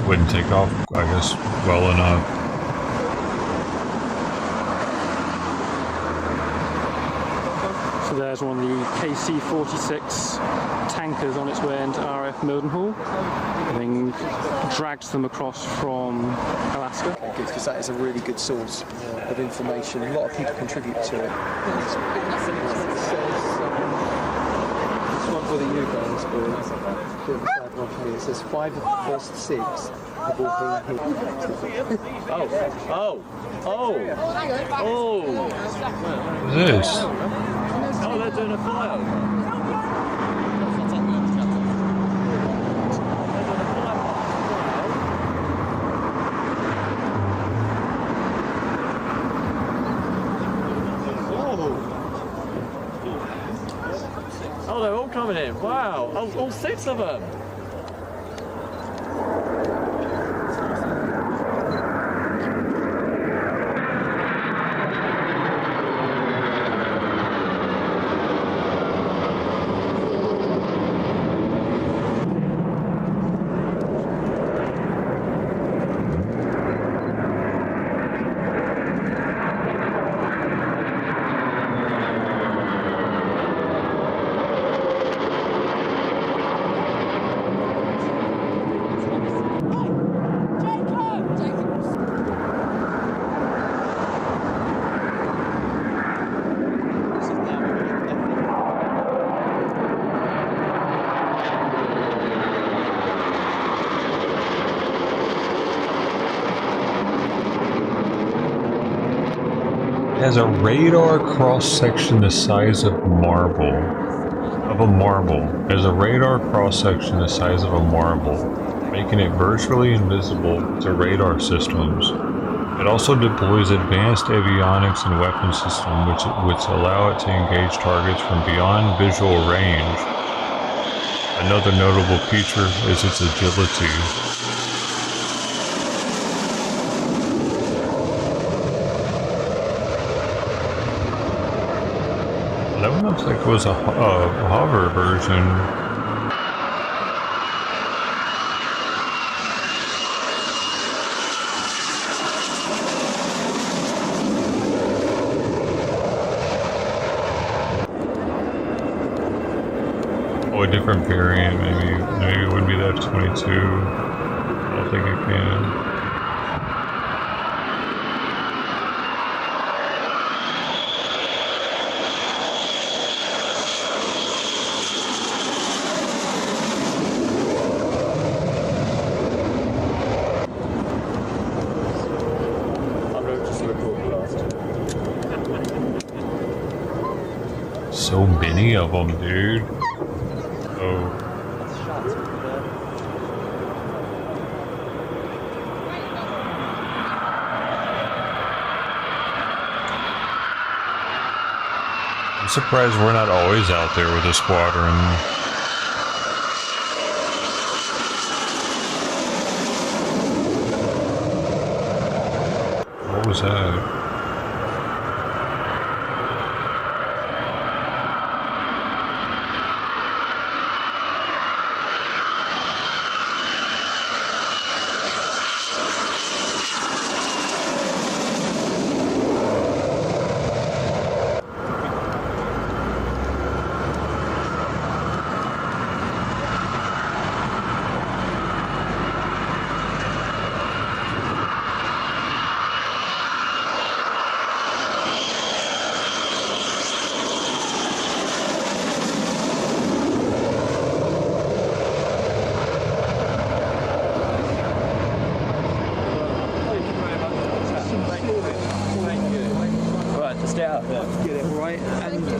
Wouldn't take off, I guess, well enough. So there's one of the KC-46 tankers on its way into RAF Mildenhall, having dragged them across from Alaska. Because that is a really good source of information. A lot of people contribute to it. This one for the you guys, but it says 5 of the first 6 have all been hit. What is this? Oh, they're doing a flyover. Oh, they're all coming in. Wow. Oh, all 6 of them. It has a radar cross-section the size of marble. It has a radar cross-section the size of a marble, making it virtually invisible to radar systems. It also deploys advanced avionics and weapon systems which allow it to engage targets from beyond visual range. Another notable feature is its agility. That one looks like it was a hover version. Oh, a different variant, maybe it wouldn't be the F-22. I don't think it can. So many of them, dude. Oh. I'm surprised we're not always out there with a squadron. What was that?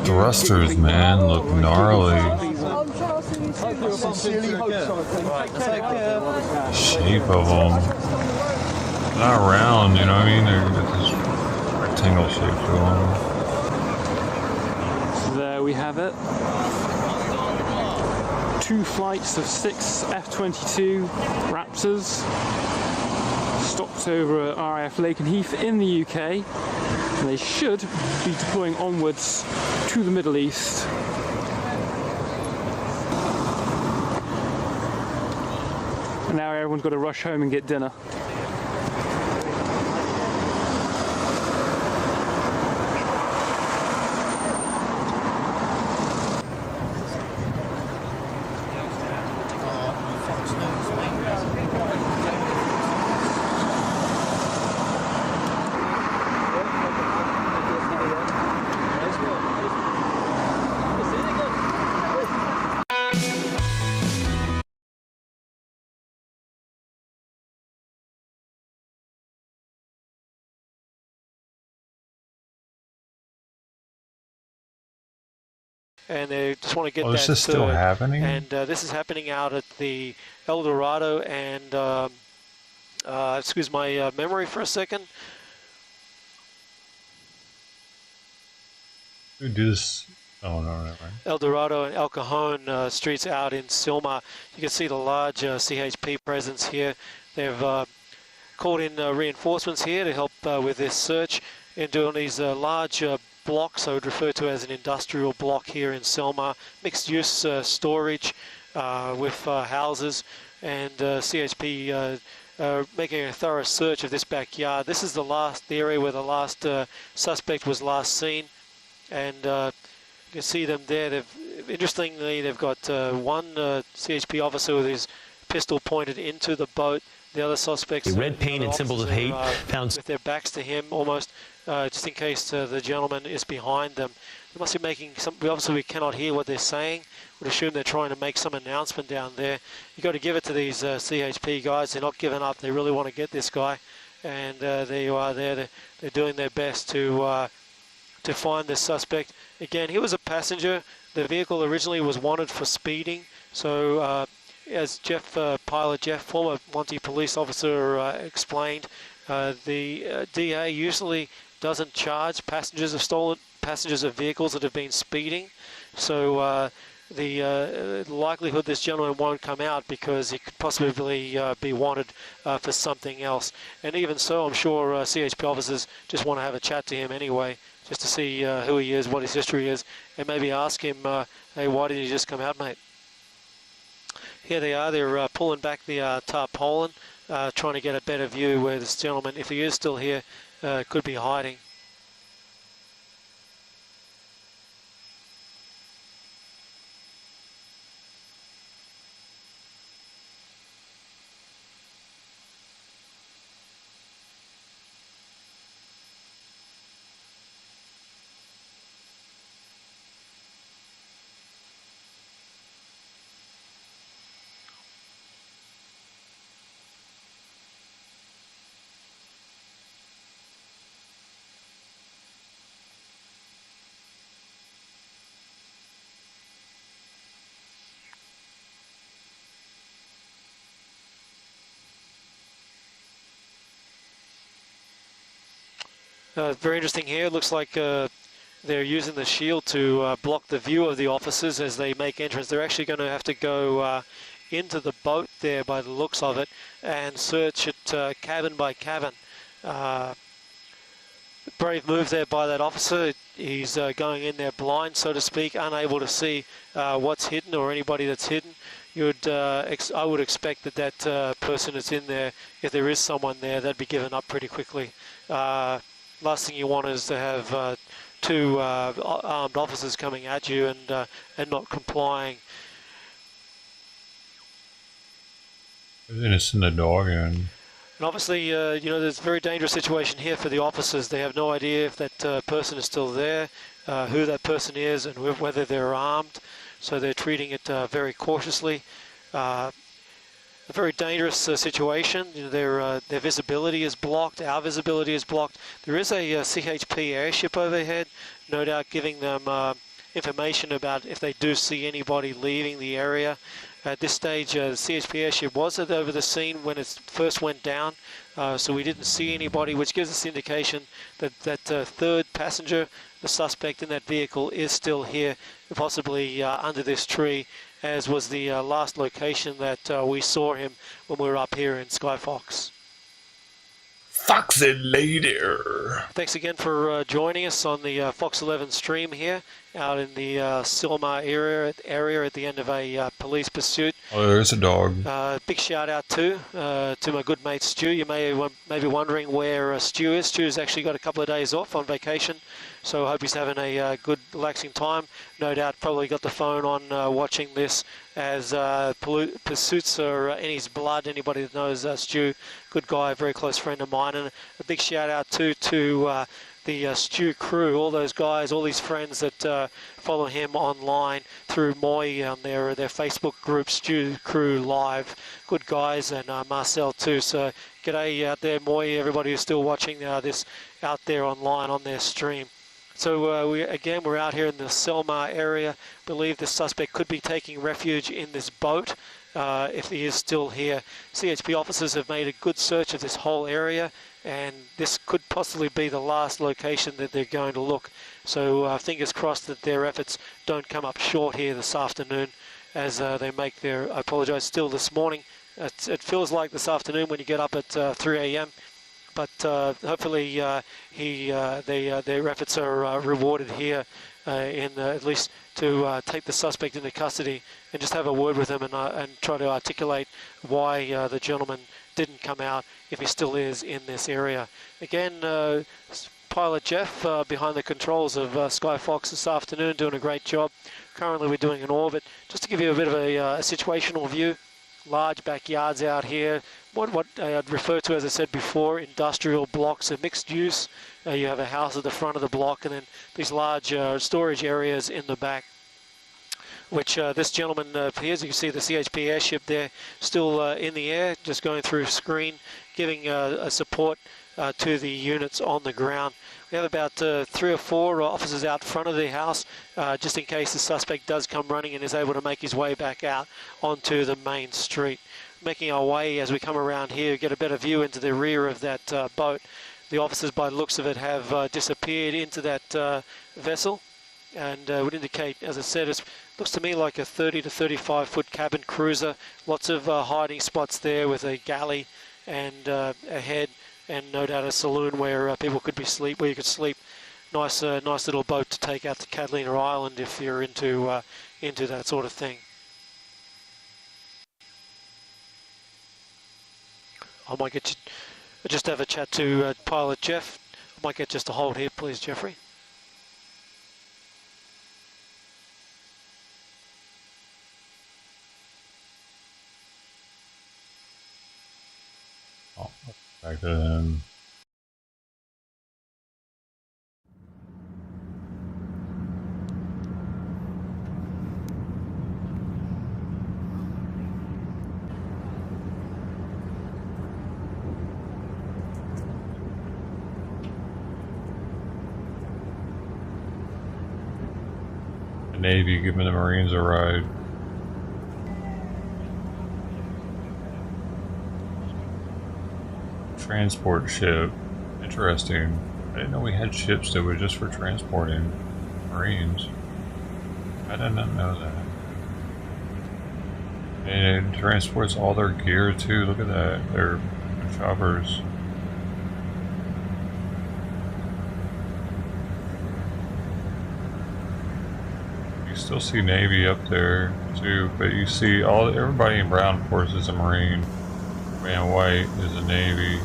Thrusters, man, look gnarly. Shape of them. Not round, you know what I mean? They're got this rectangle shape to them. So we have it. 2 flights of 6 F-22 Raptors stopped over at RAF Lakenheath in the UK, and they should be deploying onwards to the Middle East. And now everyone's got to rush home and get dinner. And they just want to get that. This is still happening? And this is happening out at the El Dorado and, excuse my memory for a second. Who does? Oh, no, right. El Dorado and El Cajon streets out in Selma. You can see the large CHP presence here. They've called in reinforcements here to help with this search and doing these large blocks, I would refer to as an industrial block here in Selma, mixed use storage with houses, and CHP making a thorough search of this backyard. This is the area where the last suspect was last seen, and you can see them there. Interestingly, they've got one CHP officer with his pistol pointed into the boat. The other suspects, red paint and symbols of hate, found with their backs to him, almost just in case the gentleman is behind them. They must be making some. Obviously, we cannot hear what they're saying. Would assume they're trying to make some announcement down there. You got to give it to these CHP guys. They're not giving up. They really want to get this guy, and there you are. They're doing their best to find this suspect. Again, he was a passenger. The vehicle originally was wanted for speeding. So, as Pilot Jeff, former Monty police officer, explained, the DA usually doesn't charge passengers of vehicles that have been speeding. So the likelihood this gentleman won't come out because he could possibly be wanted for something else. And even so, I'm sure CHP officers just want to have a chat to him anyway, just to see who he is, what his history is, and maybe ask him, hey, why did you just come out, mate? Here they are. They're pulling back the tarpaulin, trying to get a better view where this gentleman, if he is still here, could be hiding. Very interesting here. It looks like they're using the shield to block the view of the officers as they make entrance. They're actually going to have to go into the boat there by the looks of it and search it cabin by cabin. Brave move there by that officer. He's going in there blind, so to speak, unable to see what's hidden or anybody that's hidden. I would expect that person that's in there, if there is someone there, that'd be given up pretty quickly. Last thing you want is to have two armed officers coming at you and not complying. Innocent a dog and obviously, there's a very dangerous situation here for the officers. They have no idea if that person is still there, who that person is, and whether they're armed. So they're treating it very cautiously. A very dangerous situation. Their visibility is blocked. Our visibility is blocked. There is a CHP airship overhead, no doubt giving them information about if they do see anybody leaving the area. At this stage, the CHP airship was over the scene when it first went down, so we didn't see anybody, which gives us indication that that third passenger, the suspect in that vehicle, is still here, possibly under this tree, as was the last location that we saw him when we were up here in Skyfox. Foxy later. Thanks again for joining us on the Fox 11 stream here, out in the Silmar area at the end of a police pursuit. Oh, there's a dog. Big shout out to my good mate Stu. You may be wondering where Stu is. Stu's actually got a couple of days off on vacation, so I hope he's having a good, relaxing time. No doubt probably got the phone on watching this, as pursuits are in his blood. Anybody that knows Stu, good guy, very close friend of mine. And a big shout out to the Stu crew, all those guys, all these friends that follow him online through Moy on their Facebook group, Stu Crew Live. Good guys, and Marcel too. So g'day out there, Moy, everybody who's still watching this out there online on their stream. So we're out here in the Selmar area. Believe the suspect could be taking refuge in this boat if he is still here. CHP officers have made a good search of this whole area, and this could possibly be the last location that they're going to look. So fingers crossed that their efforts don't come up short here this afternoon as they make their, I apologize, still this morning. It feels like this afternoon when you get up at 3 a.m. But hopefully their efforts are rewarded here at least to take the suspect into custody and just have a word with him and try to articulate why the gentleman didn't come out, if he still is in this area. Again, Pilot Jeff behind the controls of Skyfox this afternoon, doing a great job. Currently we're doing an orbit. Just to give you a bit of a situational view, large backyards out here, what I'd refer to, as I said before, industrial blocks of mixed use. You have a house at the front of the block, and then these large storage areas in the back, which this gentleman here, as you can see the CHP airship there, still in the air, just going through screen, giving a support to the units on the ground. We have about 3 or 4 officers out front of the house, just in case the suspect does come running and is able to make his way back out onto the main street. Making our way as we come around here, get a better view into the rear of that boat. The officers, by the looks of it, have disappeared into that vessel, and would indicate, as I said, it looks to me like a 30 to 35 foot cabin cruiser. Lots of hiding spots there with a galley and a head, and no doubt a saloon where people could be where you could sleep. Nice little boat to take out to Catalina Island if you're into that sort of thing. I might get you, just have a chat to Pilot Jeff. I might get just a hold here, please, Jeffrey. Oh, back to him. Navy giving the Marines a ride. Transport ship. Interesting. I didn't know we had ships that were just for transporting Marines. I did not know that. And it transports all their gear too. Look at that. Their choppers. You still see Navy up there too, but you see everybody in brown, of course, is a Marine. Man, white is a Navy.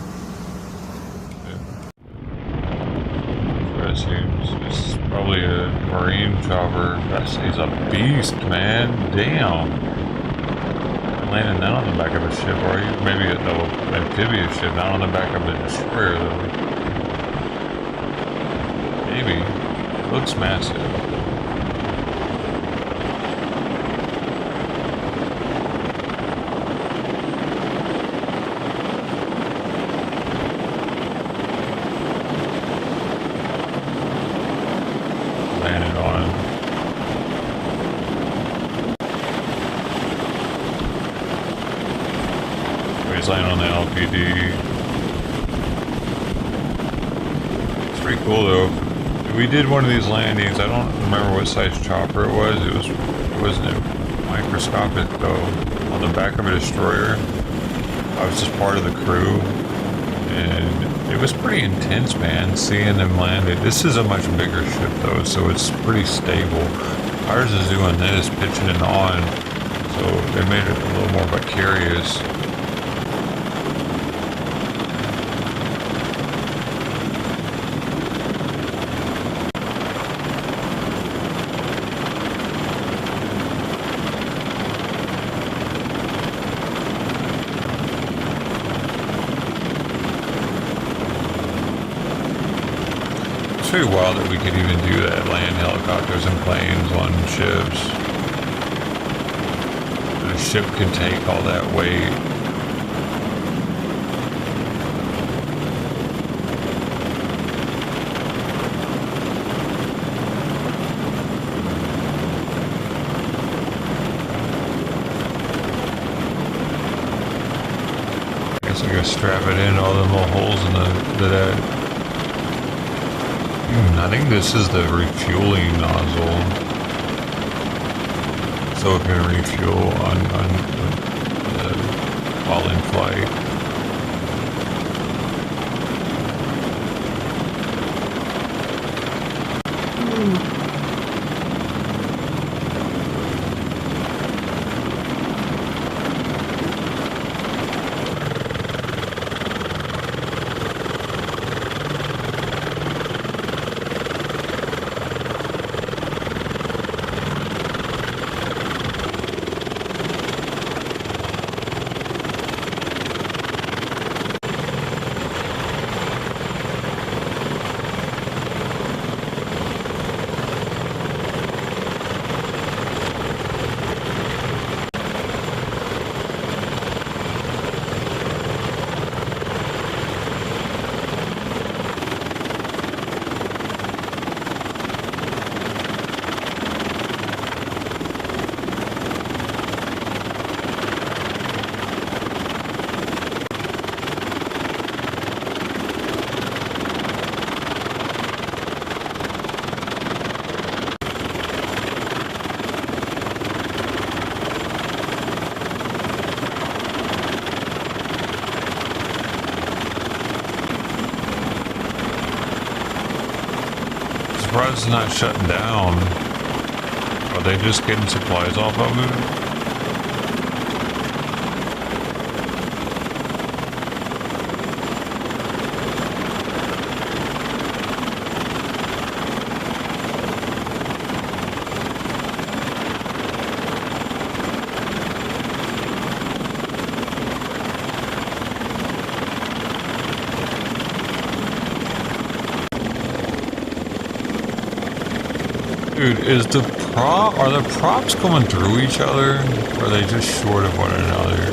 This is probably a Marine chopper. That thing's a beast, man. Damn. You're landing that on the back of a ship, are you? Maybe an amphibious ship, not on the back of a destroyer, though. Maybe. It looks massive. Let's land on the LPD. It's pretty cool though. We did one of these landings. I don't remember what size chopper it was. It wasn't microscopic though. On the back of a destroyer. I was just part of the crew, and it was pretty intense, man, seeing them landed. This is a much bigger ship though, so it's pretty stable. Ours is doing this, pitching it on, so they made it a little more vicarious. It's pretty wild that we could even do that, land helicopters and planes on ships. A ship can take all that weight. I guess I gotta strap it in all them little holes in that. I think this is the refueling nozzle, so it can refuel while in flight. Surprised it's not shutting down. Are they just getting supplies off of it? Dude, are the props coming through each other? Or are they just short of one another?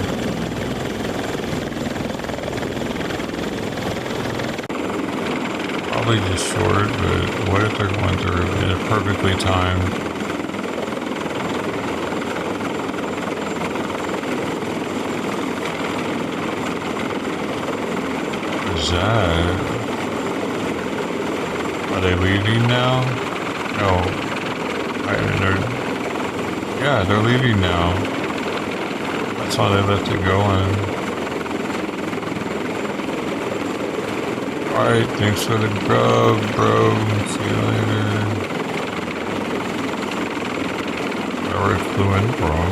Probably just short, but what if they're going through and it's perfectly timed? What is that? Are they leaving now? No. They're leaving now. That's how they left it going. Alright, thanks for the grub, bro. See you later. Where it flew in from.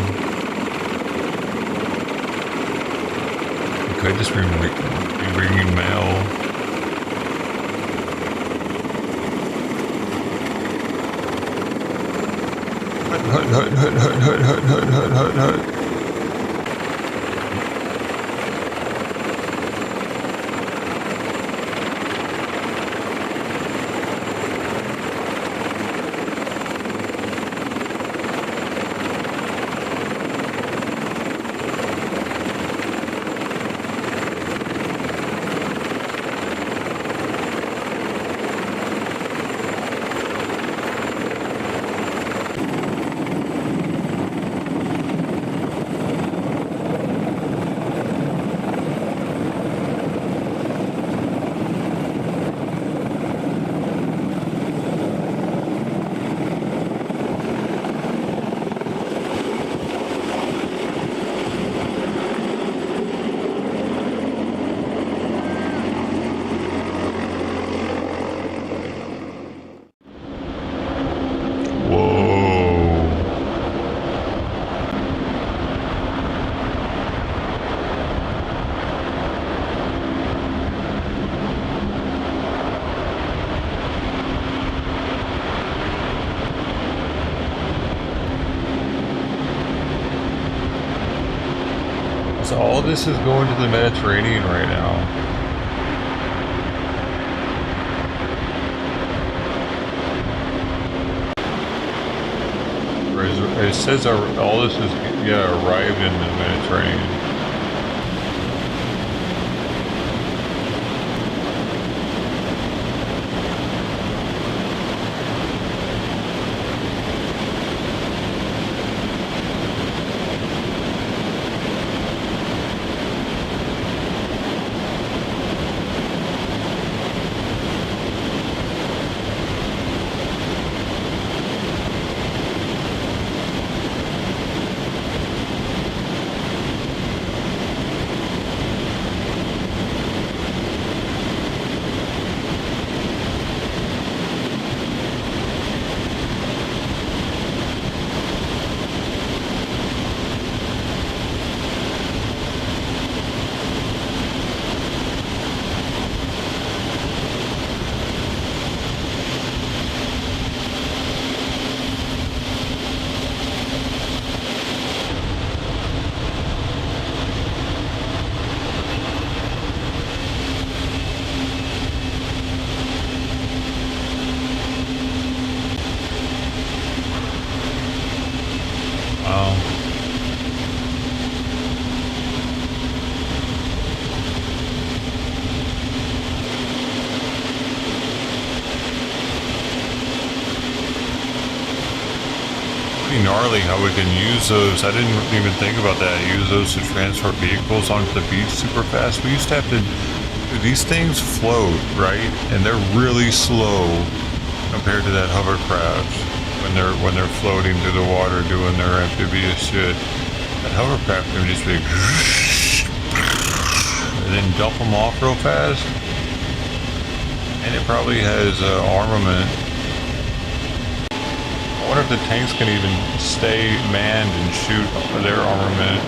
You could just be bringing mail. Hut. all this is going to the Mediterranean right now. It says all this is, yeah, arrived in the Mediterranean. Gnarly how we can use those. I didn't even think about that. Use those to transfer vehicles onto the beach super fast. We used to have to. These things float, right? And they're really slow compared to that hovercraft when they're floating through the water doing their amphibious shit. That hovercraft can just be and then dump them off real fast. And it probably has armament. I wonder if the tanks can even stay manned and shoot their armament.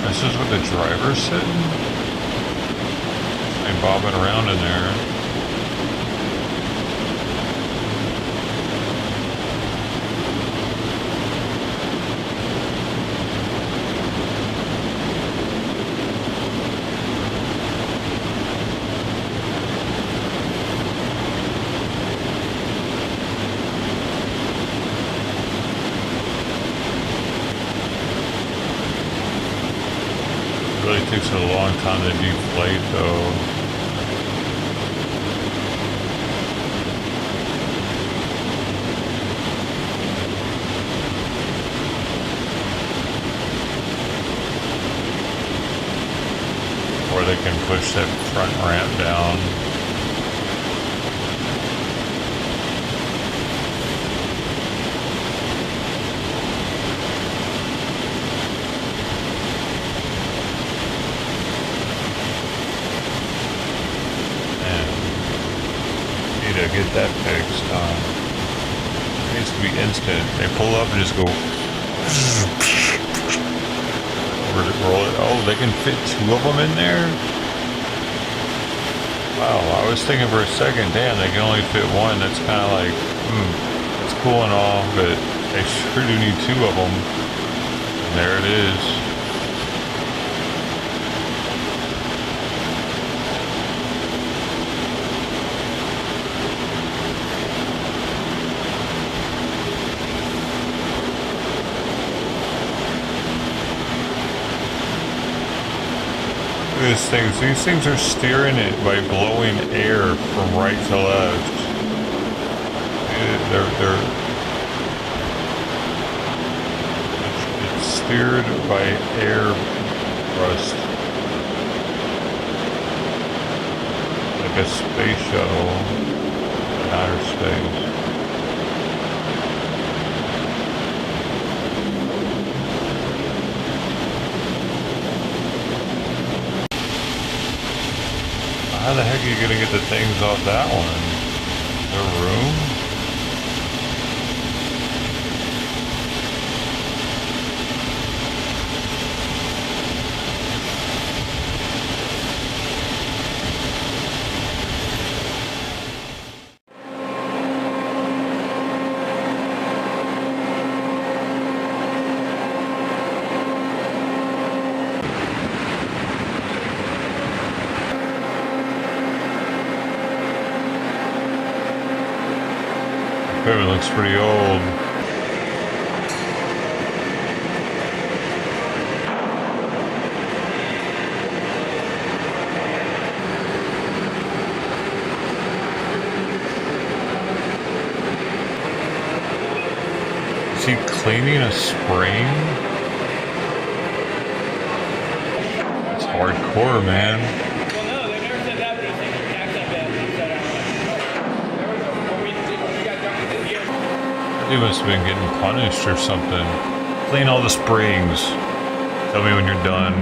This is where the driver's sitting? And bobbing around in there. Really takes a long time to deflate though. Or they can push that front ramp down. Get that fixed. It needs to be instant. They pull up and just go roll it. Oh, they can fit two of them in there? Wow, I was thinking for a second, damn, they can only fit one. That's kind of like, it's cool and all, but they sure do need two of them. And there it is. These things are steering it by blowing air from right to left. It's steered by air thrust, like a space shuttle in outer space. How the heck are you gonna get the things off that one? The room? Equipment looks pretty old. Is he cleaning a spring? It's hardcore, man. He must have been getting punished or something. Clean all the springs. Tell me when you're done.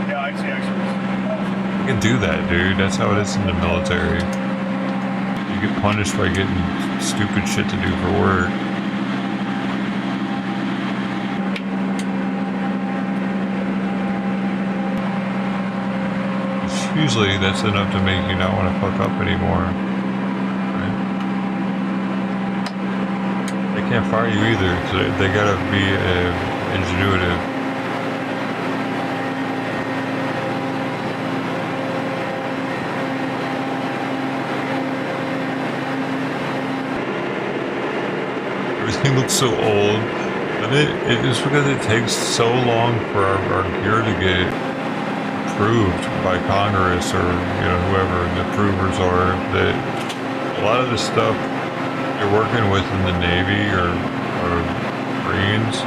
Yeah, I see experts. You can do that, dude. That's how it is in the military. You get punished by getting stupid shit to do for work. Usually that's enough to make you not want to fuck up anymore. They can't fire you either, so they gotta be ingenuitive. Everything looks so old, but it's because it takes so long for our gear to get approved by Congress or whoever the approvers are, that a lot of the stuff you're working with in the Navy or Marines,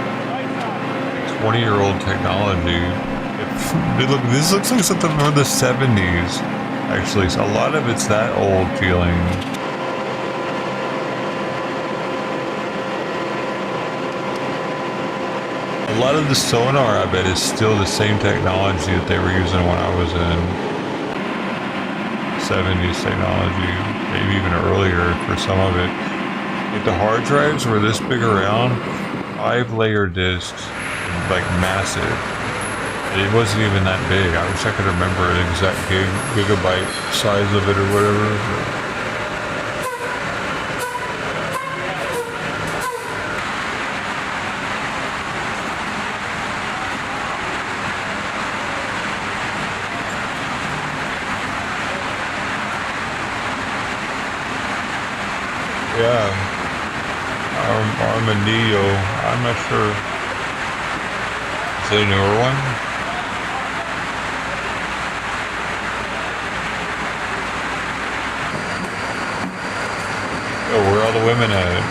20-year-old technology. This looks like something from the 70s, actually. So a lot of it's that old feeling. A lot of the sonar, I bet, is still the same technology that they were using when I was in 70s technology, maybe even earlier for some of it. If the hard drives were this big around, 5-layer discs, like massive. It wasn't even that big. I wish I could remember an exact gigabyte size of it or whatever. Yeah. Armadillo. I'm not sure. Is it a newer one? Oh, where are all the women at?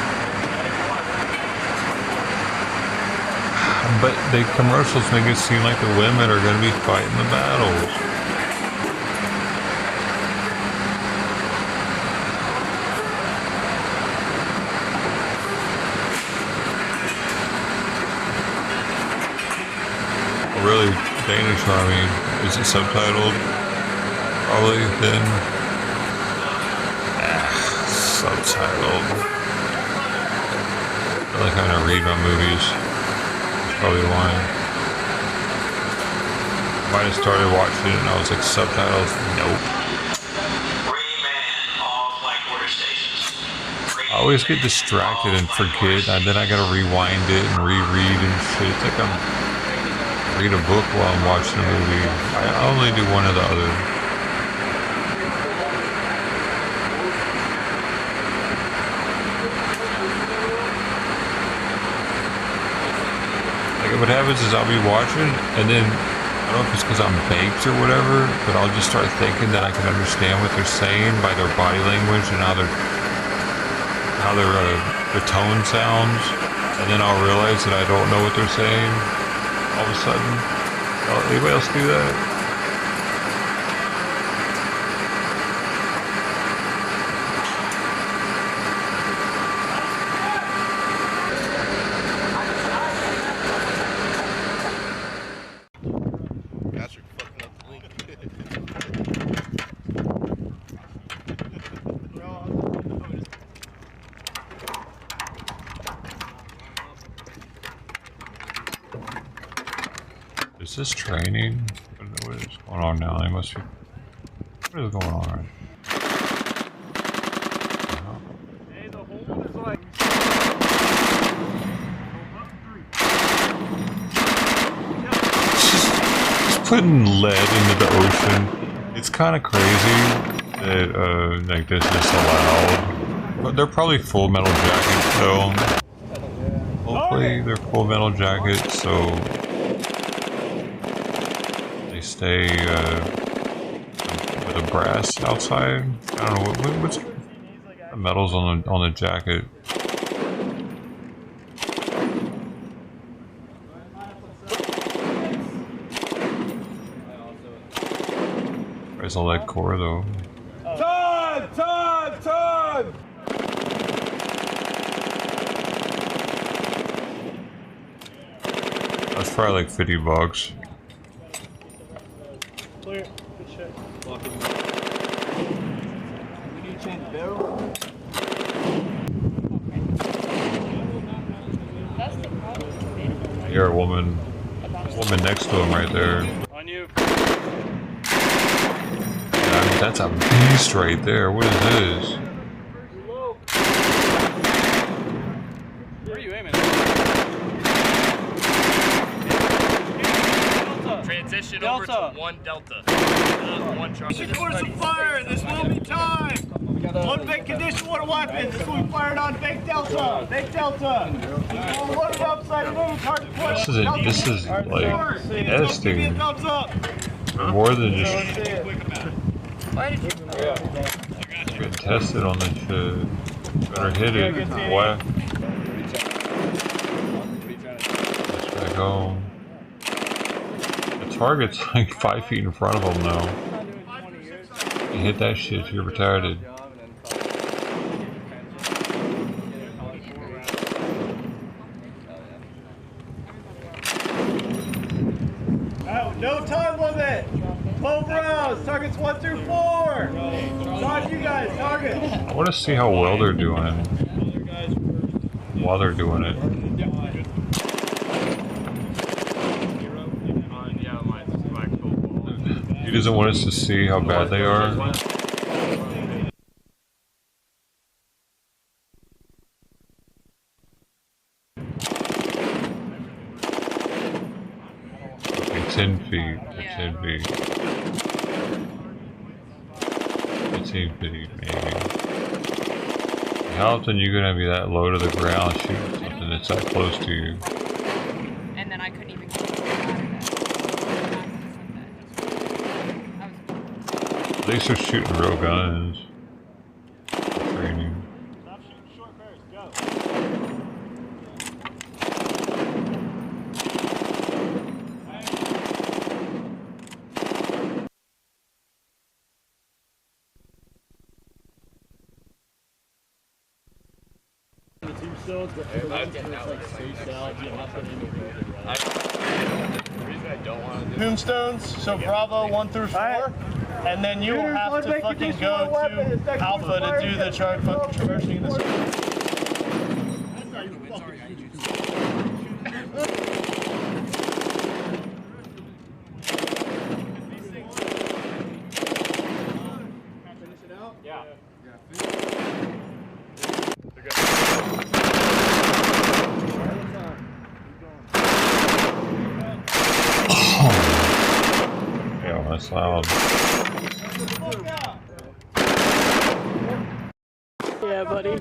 But the commercials make it seem like the women are going to be fighting the battles. Really, Danish Army. Is it subtitled? Probably then. Subtitled. I like how I read my movies. Probably why. Might have started watching it and I was like, subtitles? Nope. I always get distracted and forget, and then I gotta rewind it and reread and shit. It's like I'm read a book while I'm watching a movie. I only do one or the other. Like what happens is I'll be watching and then I don't know if it's because I'm baked or whatever, but I'll just start thinking that I can understand what they're saying by their body language and how their tone sounds, and then I'll realize that I don't know what they're saying. All of a sudden. Anybody else do that? this training? What is going on now? They must be. What is going on? Just putting lead into the ocean. It's kind of crazy that like this is allowed. But they're probably full metal jackets though. Hopefully they're full metal jackets, so they stay with the brass outside. I don't know what's the metals on the jacket. There's all that core though. Time! That's probably like $50. Clear. Good shit. We need to change the barrel. That's the problem. I hear a woman next to him right there. On you. I mean, that's a beast right there. What is this? Where are you aiming? Transition Delta. over to 1 Delta. 1 Charlie. Shoot for some fire. This will be time. One big condition, one weapon. This will be fired on Big Delta. Big Delta. Load it upside and it's hard to push. This is like testing. Thumbs up. More than just Why did you? get tested on this shit. Better hit it. What? Let's back home. The target's like 5 feet in front of him now. You hit that shit, you're retarded. No time limit. 12 rounds. Targets 1 through 4. It's on you guys. Targets. I want to see how well they're doing while they're doing it. He doesn't want us to see how bad they are. Okay, 10 feet. 10 feet. 15 feet, maybe. How often are you gonna be that low to the ground shooting something that's that close to you? And then I couldn't even get At least they're shooting real guns. Training. Stop shooting short bears. Go. The tombstones, but everyone's like spaced out. You have to The reason I don't want to do Tombstones, so Bravo 1 through 4, and then you will have to fucking go to Alpha to do the fucking traversing this. Yeah. Yeah, that's loud. Yeah, buddy.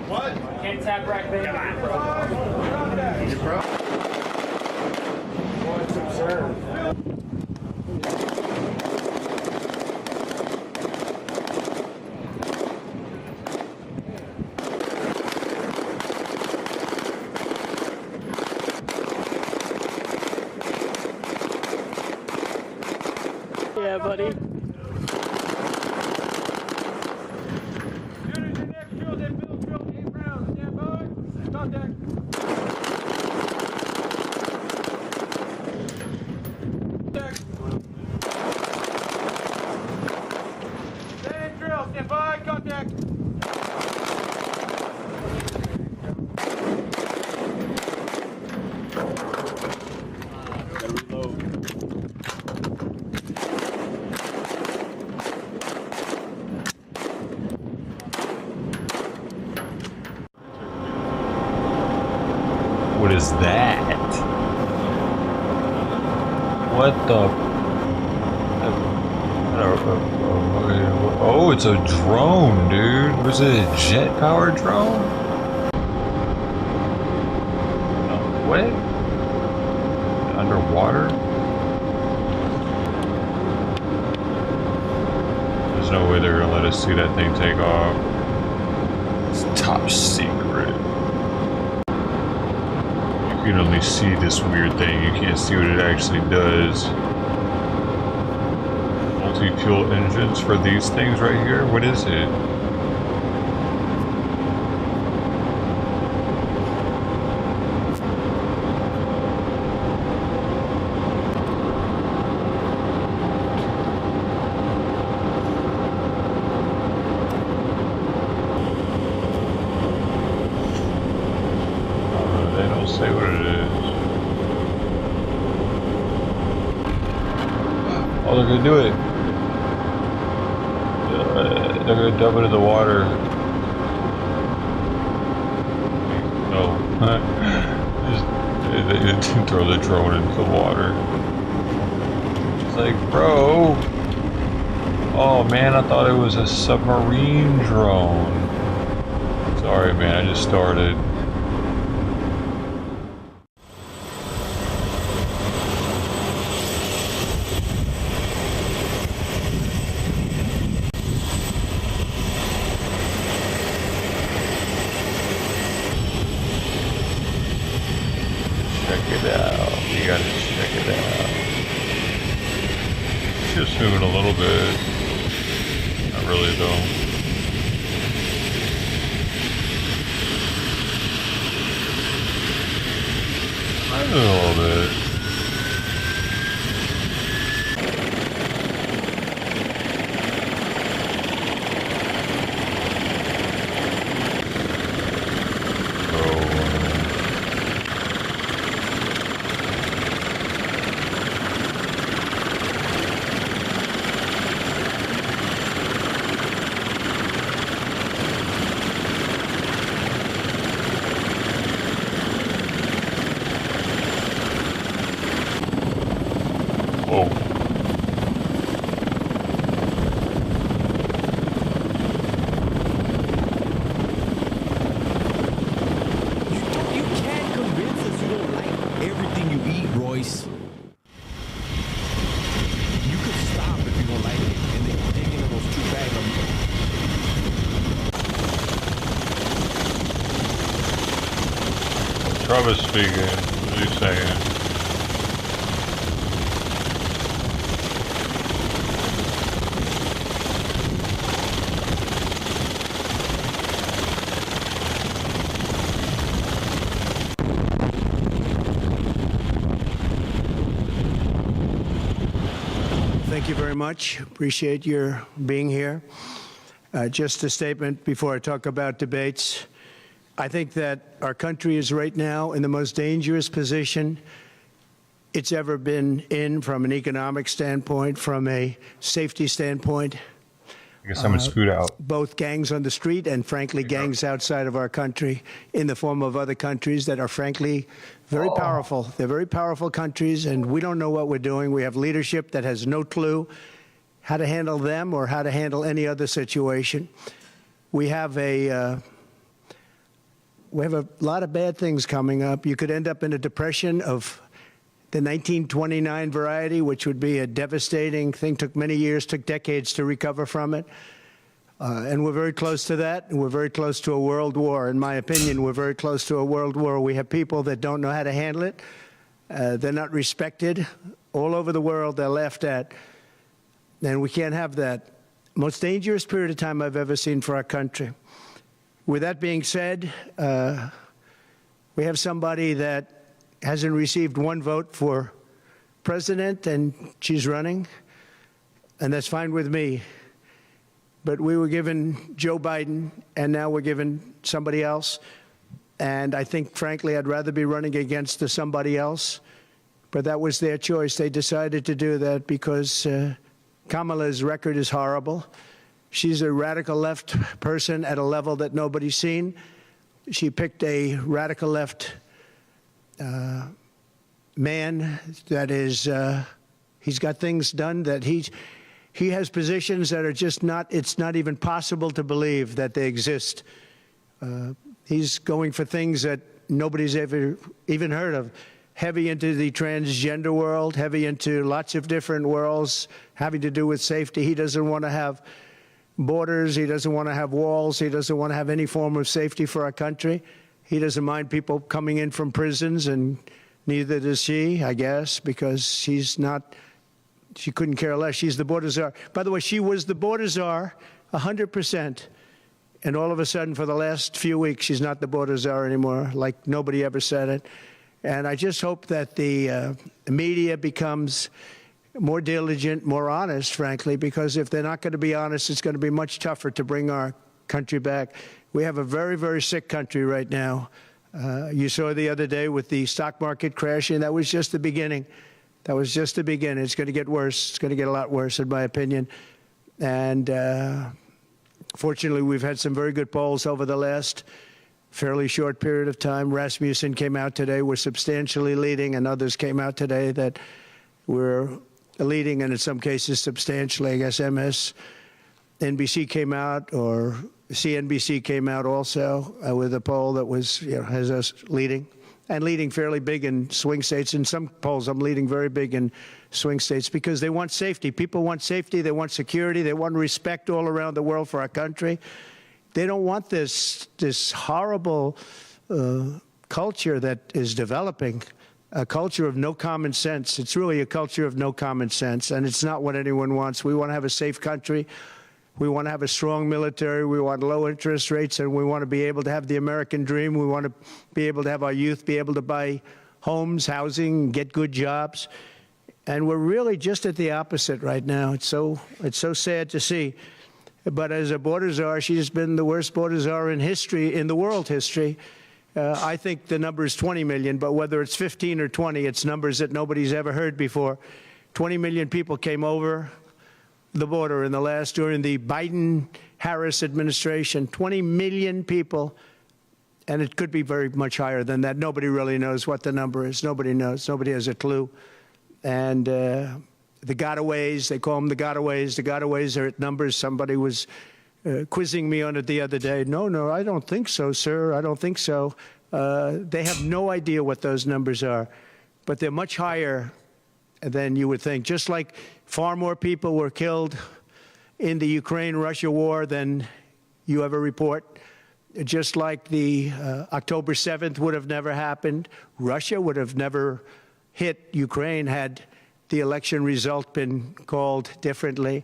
What? Can't tap right there. You bro? What's observed? Yeah, buddy. Stand by. What is that? What the? Oh, it's a drone, dude. Was it a jet-powered drone? No, what? Underwater? There's no way they're gonna let us see that thing take off. It's top secret. You can only see this weird thing. You can't see what it actually does. Multi-fuel engines for these things right here? What is it? They don't say what it is. Oh, they're gonna do it. They're gonna dump it in the water. No. Just throw the drone into the water. It's like, bro. Oh man, I thought it was a submarine drone. Sorry man, I just started. Check it out. You gotta check it out. Just moving a little bit. Not really though. A little bit. Travis speaking. What are you saying? Thank you very much. Appreciate your being here. Just a statement before I talk about debates. I think that our country is right now in the most dangerous position it's ever been in from an economic standpoint, from a safety standpoint. I guess someone screwed out. Both gangs on the street and, frankly, gangs outside of our country in the form of other countries that are, frankly, very powerful. They're very powerful countries, and we don't know what we're doing. We have leadership that has no clue how to handle them or how to handle any other situation. We have a lot of bad things coming up. You could end up in a depression of the 1929 variety, which would be a devastating thing. Took many years, took decades to recover from it. And we're very close to that. And we're very close to a world war. In my opinion, we're very close to a world war. We have people that don't know how to handle it. They're not respected. All over the world, they're laughed at. And we can't have that. Most dangerous period of time I've ever seen for our country. With that being said, we have somebody that hasn't received one vote for president, and she's running, and that's fine with me. But we were given Joe Biden, and now we're given somebody else. And I think, frankly, I'd rather be running against somebody else. But that was their choice. They decided to do that because Kamala's record is horrible. She's a radical left person at a level that nobody's seen. She picked a radical left man that is, he's got things done that he has positions that are just not, it's not even possible to believe that they exist. He's going for things that nobody's ever even heard of. Heavy into the transgender world, heavy into lots of different worlds having to do with safety. He doesn't want to have borders. He doesn't want to have walls. He doesn't want to have any form of safety for our country. He doesn't mind people coming in from prisons, and neither does she, I guess, because she's not, she couldn't care less. She's the border czar. By the way, she was the border czar 100%. And all of a sudden, for the last few weeks, she's not the border czar anymore, like nobody ever said it. And I just hope that the media becomes more diligent, more honest, frankly, because if they're not going to be honest, it's going to be much tougher to bring our country back. We have a very, very sick country right now. You saw the other day with the stock market crashing, that was just the beginning. That was just the beginning. It's going to get worse. It's going to get a lot worse, in my opinion. And fortunately, we've had some very good polls over the last fairly short period of time. Rasmussen came out today. We're substantially leading, and others came out today that we're leading, and in some cases substantially. I guess MSNBC came out, or CNBC came out also with a poll that was, has us leading, and leading fairly big in swing states. In some polls, I'm leading very big in swing states because they want safety. People want safety. They want security. They want respect all around the world for our country. They don't want this horrible culture that is developing, a culture of no common sense. It's really a culture of no common sense, and it's not what anyone wants. We want to have a safe country. We want to have a strong military. We want low interest rates, and we want to be able to have the American dream. We want to be able to have our youth be able to buy homes, housing, get good jobs. And we're really just at the opposite right now. It's so sad to see. But as a border czar, she's been the worst border czar in history, in the world history. I think the number is 20 million, but whether it's 15 or 20, it's numbers that nobody's ever heard before. 20 million people came over the border during the Biden-Harris administration. 20 million people, and it could be very much higher than that. Nobody really knows what the number is. Nobody knows. Nobody has a clue. And the gotaways, they call them the gotaways. The gotaways are at numbers. Somebody was quizzing me on it the other day. No, I don't think so, sir. I don't think so. They have no idea what those numbers are, but they're much higher than you would think. Just like far more people were killed in the Ukraine-Russia war than you ever report. Just like the October 7th would have never happened. Russia would have never hit Ukraine had the election result been called differently.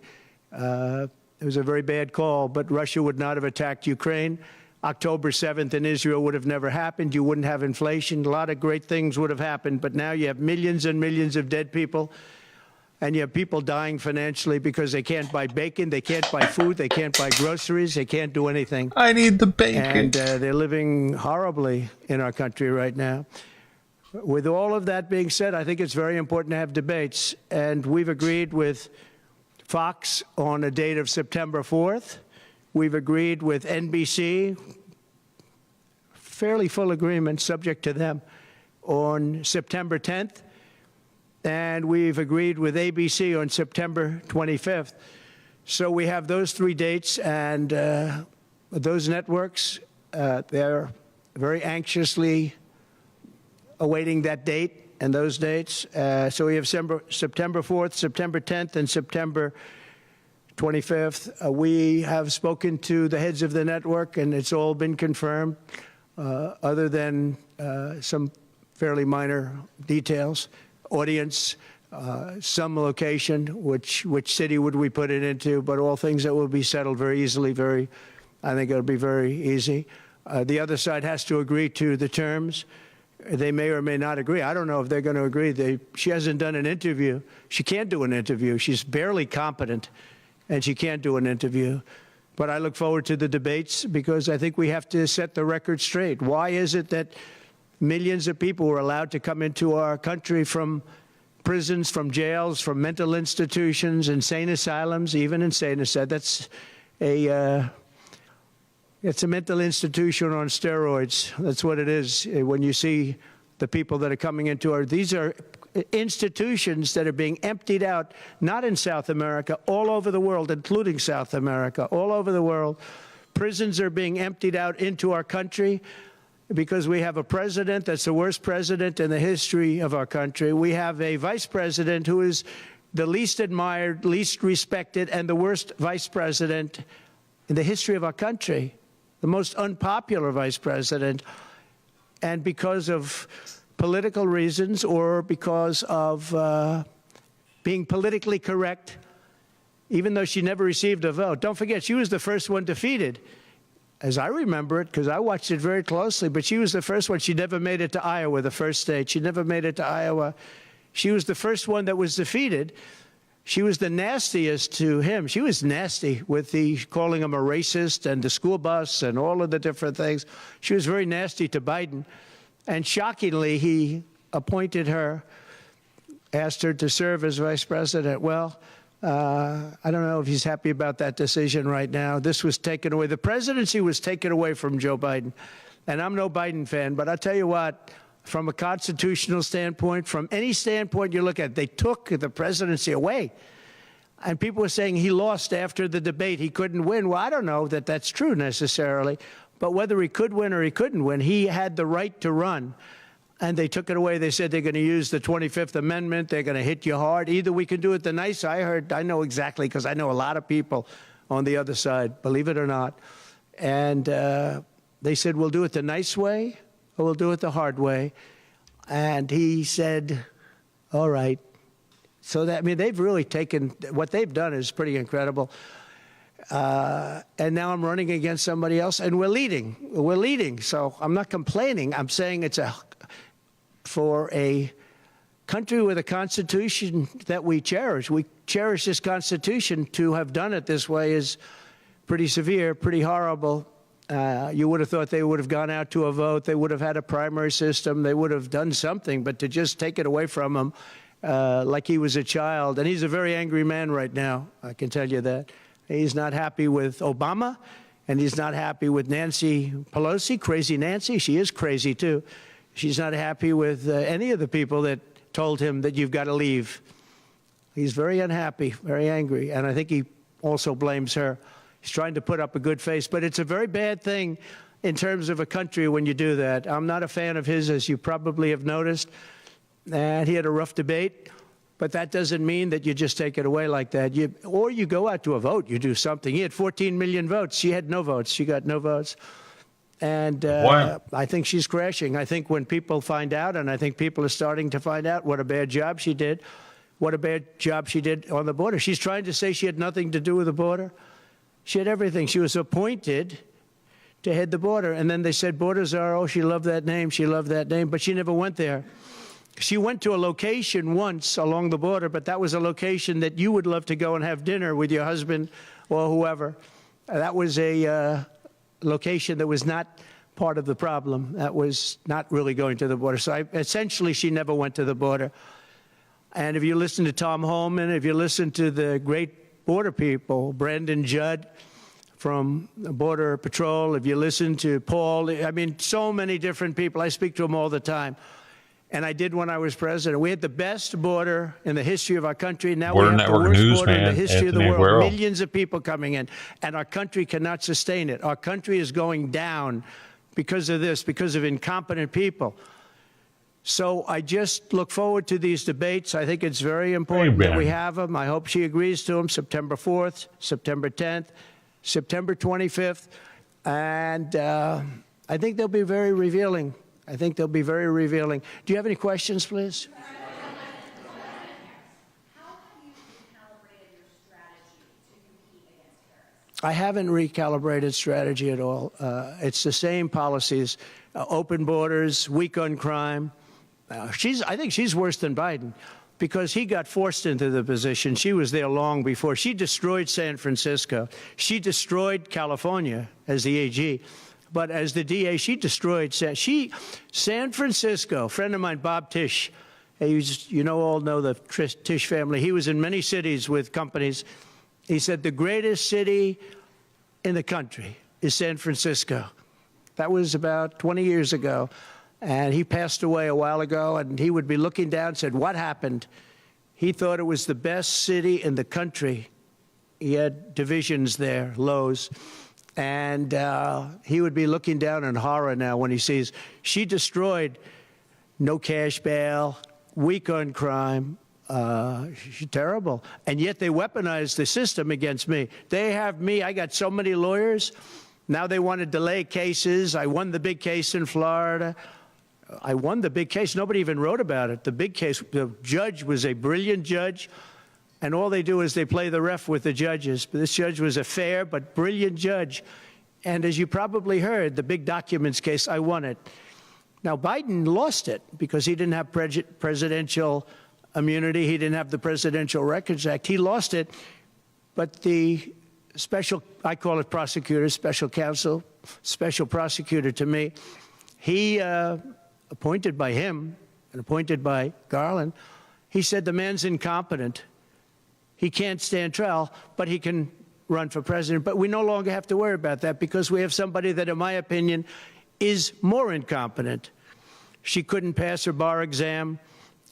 It was a very bad call, but Russia would not have attacked Ukraine. October 7th in Israel would have never happened. You wouldn't have inflation. A lot of great things would have happened, but now you have millions and millions of dead people, and you have people dying financially because they can't buy bacon, they can't buy food, they can't buy groceries, they can't do anything. I need the bacon. And they're living horribly in our country right now. With all of that being said, I think it's very important to have debates, and we've agreed with Fox on a date of September 4th. We've agreed with NBC, fairly full agreement, subject to them, on September 10th. And we've agreed with ABC on September 25th. So we have those three dates, and those networks, they're very anxiously awaiting that date and those dates. So we have September 4th, September 10th, and September 25th. We have spoken to the heads of the network, and it's all been confirmed, other than some fairly minor details. Audience, some location, which city would we put it into, but all things that will be settled very easily, I think it'll be very easy. The other side has to agree to the terms. They may or may not agree. I don't know if they're going to agree. She hasn't done an interview. She can't do an interview. She's barely competent, and she can't do an interview. But I look forward to the debates because I think we have to set the record straight. Why is it that millions of people were allowed to come into our country from prisons, from jails, from mental institutions, insane asylums, even insane asylums? It's a mental institution on steroids. That's what it is. When you see the people that are coming into our, these are institutions that are being emptied out, not in South America, all over the world, including South America, all over the world. Prisons are being emptied out into our country because we have a president that's the worst president in the history of our country. We have a vice president who is the least admired, least respected, and the worst vice president in the history of our country, the most unpopular vice president. And because of political reasons or because of being politically correct, even though she never received a vote. Don't forget, she was the first one defeated, as I remember it, because I watched it very closely, but she was the first one. She never made it to Iowa, the first state. She never made it to Iowa. She was the first one that was defeated. She was the nastiest to him. She was nasty with the calling him a racist and the school bus and all of the different things. She was very nasty to Biden. And shockingly, he appointed her, asked her to serve as vice president. Well, I don't know if he's happy about that decision right now. This was taken away. The presidency was taken away from Joe Biden. And I'm no Biden fan, but I'll tell you what, from a constitutional standpoint, from any standpoint you look at, they took the presidency away. And people were saying he lost after the debate. He couldn't win. Well, I don't know that that's true necessarily. But whether he could win or he couldn't win, he had the right to run. And they took it away. They said they're going to use the 25th Amendment. They're going to hit you hard. Either we can do it the nice. I know exactly, because I know a lot of people on the other side, believe it or not. And they said, we'll do it the nice way or we'll do it the hard way. And he said, all right. So that, I mean, they've really taken, what they've done is pretty incredible. And now I'm running against somebody else, and we're leading. We're leading. So I'm not complaining. I'm saying it's for a country with a constitution that we cherish. We cherish this constitution. To have done it this way is pretty severe, pretty horrible. You would have thought they would have gone out to a vote. They would have had a primary system. They would have done something. But to just take it away from him like he was a child. And he's a very angry man right now, I can tell you that. He's not happy with Obama, and he's not happy with Nancy Pelosi, crazy Nancy. She is crazy, too. She's not happy with any of the people that told him that you've got to leave. He's very unhappy, very angry, and I think he also blames her. He's trying to put up a good face, but it's a very bad thing in terms of a country when you do that. I'm not a fan of his, as you probably have noticed, and he had a rough debate. But that doesn't mean that you just take it away like that. Or you go out to a vote, you do something. He had 14 million votes. She had no votes. She got no votes. And I think she's crashing. I think when people find out, and I think people are starting to find out what a bad job she did, what a bad job she did on the border. She's trying to say she had nothing to do with the border. She had everything. She was appointed to head the border. And then they said, border czar, oh, she loved that name. She loved that name. But she never went there. She went to a location once along the border, but that was a location that you would love to go and have dinner with your husband or whoever. That was a location that was not part of the problem. That was not really going to the border. So essentially, she never went to the border. And if you listen to Tom Homan, if you listen to the great border people, Brandon Judd from Border Patrol, if you listen to Paul, I mean, so many different people. I speak to them all the time. And I did when I was president. We had the best border in the history of our country. Now we have the worst border in the history of the world. Millions of people coming in. And our country cannot sustain it. Our country is going down because of this, because of incompetent people. So I just look forward to these debates. I think it's very important that we have them. I hope she agrees to them September 4th, September 10th, September 25th. And I think they'll be very revealing. I think they'll be very revealing. Do you have any questions, please? I haven't recalibrated strategy at all. It's the same policies, open borders, weak on crime. I think she's worse than Biden because he got forced into the position. She was there long before. She destroyed San Francisco. She destroyed California as the AG. But as the DA, she destroyed San Francisco. A friend of mine, Bob Tisch, all know the Tisch family. He was in many cities with companies. He said the greatest city in the country is San Francisco. That was about 20 years ago. And he passed away a while ago, and he would be looking down and said, what happened? He thought it was the best city in the country. He had divisions there, Lowe's. And he would be looking down in horror now when he sees she destroyed no cash bail, weak on crime. She's terrible. And yet they weaponized the system against me. They have me. I got so many lawyers. Now they want to delay cases. I won the big case in Florida. I won the big case. Nobody even wrote about it. The big case, the judge was a brilliant judge. And all they do is they play the ref with the judges. But this judge was a fair but brilliant judge. And as you probably heard, the big documents case, I won it. Now, Biden lost it because he didn't have presidential immunity. He didn't have the Presidential Records Act. He lost it. But the special, I call it prosecutor, special counsel, special prosecutor to me, he, appointed by him and appointed by Garland, he said the man's incompetent. He can't stand trial, but he can run for president. But we no longer have to worry about that because we have somebody that, in my opinion, is more incompetent. She couldn't pass her bar exam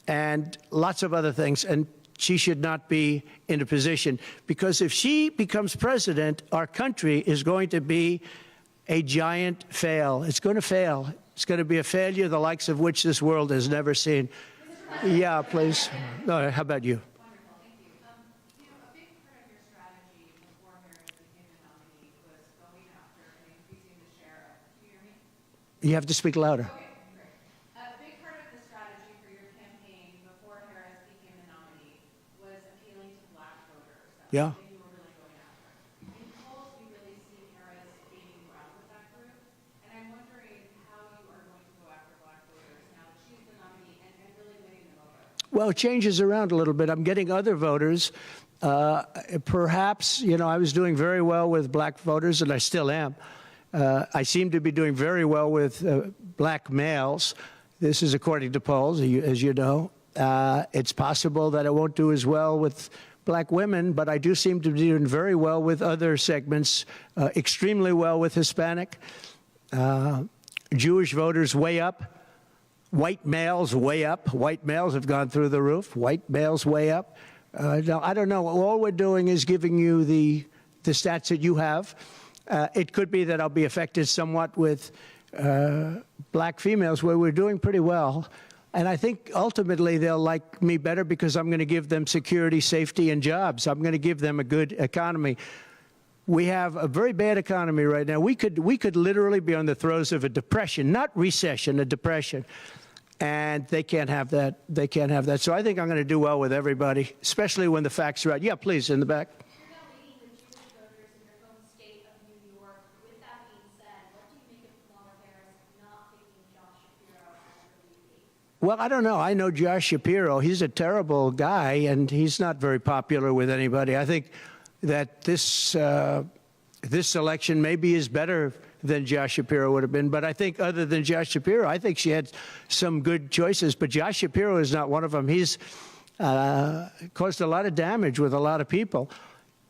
and lots of other things, and she should not be in a position. Because if she becomes president, our country is going to be a giant fail. It's going to fail. It's going to be a failure the likes of which this world has never seen. Yeah, please. No, how about you? You have to speak louder. Okay, great. A big part of the strategy for your campaign before Harris became the nominee was appealing to black voters. That's Yeah. something you were really going after. In polls, we really see Harris gaining ground with that group. And I'm wondering how you are going to go after black voters now that she's the nominee and really winning them over. Well, it changes around a little bit. I'm getting other voters. Perhaps, you know, I was doing very well with black voters, and I still am. I seem to be doing very well with black males. This is according to polls, as you know. It's possible that I won't do as well with black women, but I do seem to be doing very well with other segments, extremely well with Hispanic. Jewish voters way up. White males way up. White males have gone through the roof. White males way up. Now, I don't know. All we're doing is giving you the stats that you have. It could be that I'll be affected somewhat with black females, where we're doing pretty well. And I think ultimately they'll like me better because I'm going to give them security, safety, and jobs. I'm going to give them a good economy. We have a very bad economy right now. We could literally be on the throes of a depression, not recession, a depression. And they can't have that. They can't have that. So I think I'm going to do well with everybody, especially when the facts are out. Yeah, please, in the back. Well, I don't know. I know Josh Shapiro. He's a terrible guy, and he's not very popular with anybody. I think that this election maybe is better than Josh Shapiro would have been. But I think other than Josh Shapiro, I think she had some good choices. But Josh Shapiro is not one of them. He's caused a lot of damage with a lot of people.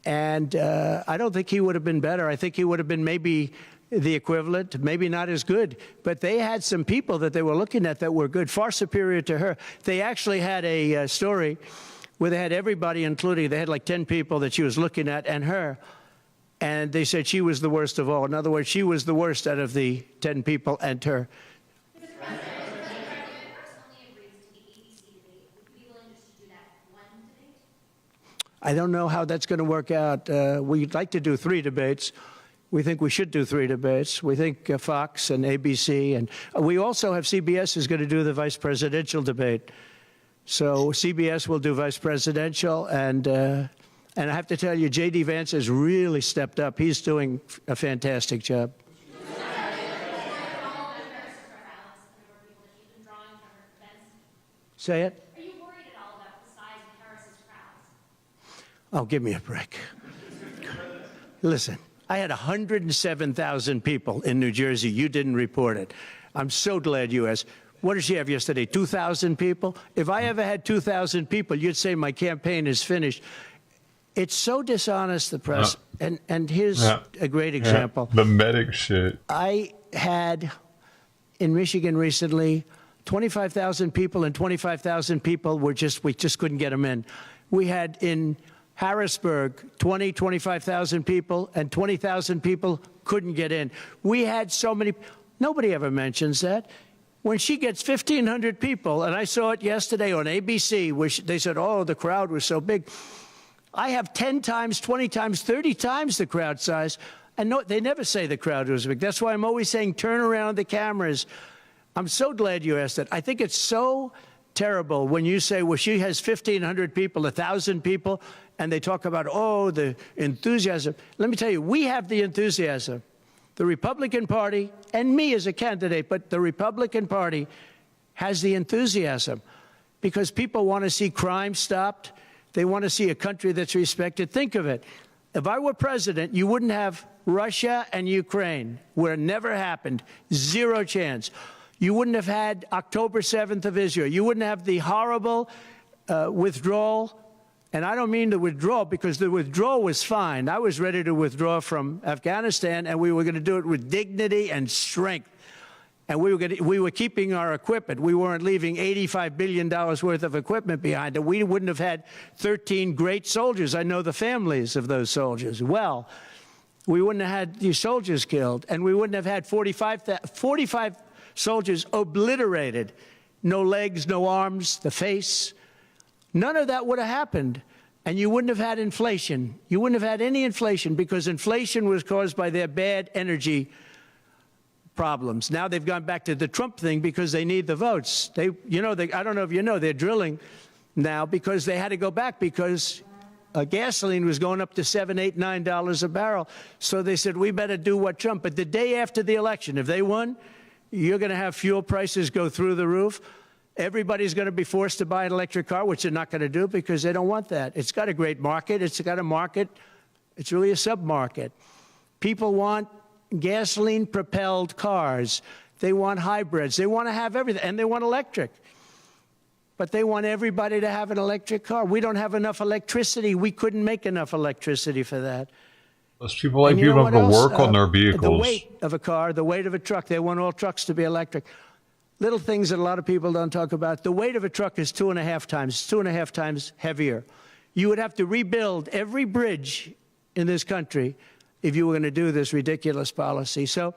And I don't think he would have been better. I think he would have been maybe the equivalent, maybe not as good. But they had some people that they were looking at that were good, far superior to her. They actually had a story where they had everybody, including, they had like 10 people that she was looking at and her. And they said she was the worst of all. In other words, she was the worst out of the 10 people and her. I don't know how that's going to work out. We'd like to do 3 debates. We think we should do 3 debates. We think Fox and ABC, and we also have CBS is going to do the vice presidential debate. So CBS will do vice presidential, and I have to tell you, J.D. Vance has really stepped up. He's doing a fantastic job. Say it. Are you worried at all about the size of Harris's crowds? Oh, give me a break. Listen. I had 107,000 people in New Jersey. You didn't report it. I'm so glad you asked. What did she have yesterday? 2,000 people? If I ever had 2,000 people, you'd say my campaign is finished. It's so dishonest, the press. And here's a great example. The medic shit. I had in Michigan recently, 25,000 people, and 25,000 people we just couldn't get them in. We had in Harrisburg 25,000 people, and 20,000 people couldn't get in. We had so many. Nobody ever mentions that. When she gets 1,500 people, and I saw it yesterday on ABC, where they said, oh, the crowd was so big. I have 10 times, 20 times, 30 times the crowd size, and no, they never say the crowd was big. That's why I'm always saying turn around the cameras. I'm so glad you asked that. I think it's so terrible when you say, well, she has 1,500 people, 1,000 people, and they talk about, oh, the enthusiasm. Let me tell you, we have the enthusiasm. The Republican Party, and me as a candidate, but the Republican Party has the enthusiasm because people want to see crime stopped. They want to see a country that's respected. Think of it. If I were president, you wouldn't have Russia and Ukraine, where it never happened. Zero chance. You wouldn't have had October 7th of Israel. You wouldn't have the horrible withdrawal. And I don't mean the withdrawal, because the withdrawal was fine. I was ready to withdraw from Afghanistan, and we were going to do it with dignity and strength. And we were keeping our equipment. We weren't leaving $85 billion worth of equipment behind. And we wouldn't have had 13 great soldiers. I know the families of those soldiers well. We wouldn't have had these soldiers killed. And we wouldn't have had 45 soldiers obliterated. No legs, no arms, the face. None of that would have happened, and you wouldn't have had inflation. You wouldn't have had any inflation because inflation was caused by their bad energy problems. Now they've gone back to the Trump thing because they need the votes. I don't know if you know, they're drilling now because they had to go back because gasoline was going up to $7, $8, $9 a barrel. So they said, we better do what Trump. But the day after the election, if they won, you're going to have fuel prices go through the roof. Everybody's going to be forced to buy an electric car, which they're not going to do because they don't want that. It's got a great market. It's got a market. It's really a sub-market. People want gasoline-propelled cars. They want hybrids. They want to have everything, and they want electric. But they want everybody to have an electric car. We don't have enough electricity. We couldn't make enough electricity for that. Those people like you have to work on their vehicles. The weight of a car, the weight of a truck. They want all trucks to be electric. Little things that a lot of people don't talk about. The weight of a truck is 2.5 times heavier. You would have to rebuild every bridge in this country if you were going to do this ridiculous policy. So,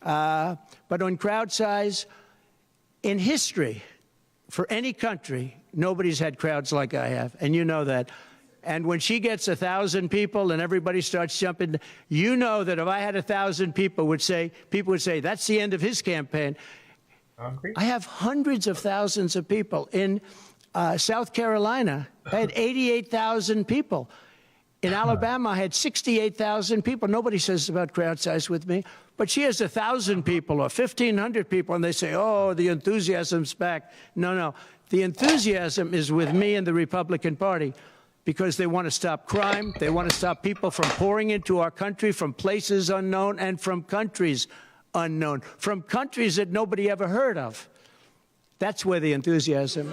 but on crowd size, in history, for any country, nobody's had crowds like I have, and you know that. And when she gets 1,000 people and everybody starts jumping, you know that if I had 1,000 people would say, that's the end of his campaign. I have hundreds of thousands of people. In South Carolina, I had 88,000 people. In Alabama, I had 68,000 people. Nobody says about crowd size with me. But she has 1,000 people or 1,500 people, and they say, oh, the enthusiasm's back. No. The enthusiasm is with me and the Republican Party because they want to stop crime. They want to stop people from pouring into our country from places unknown and from countries unknown, from countries that nobody ever heard of. That's where the enthusiasm.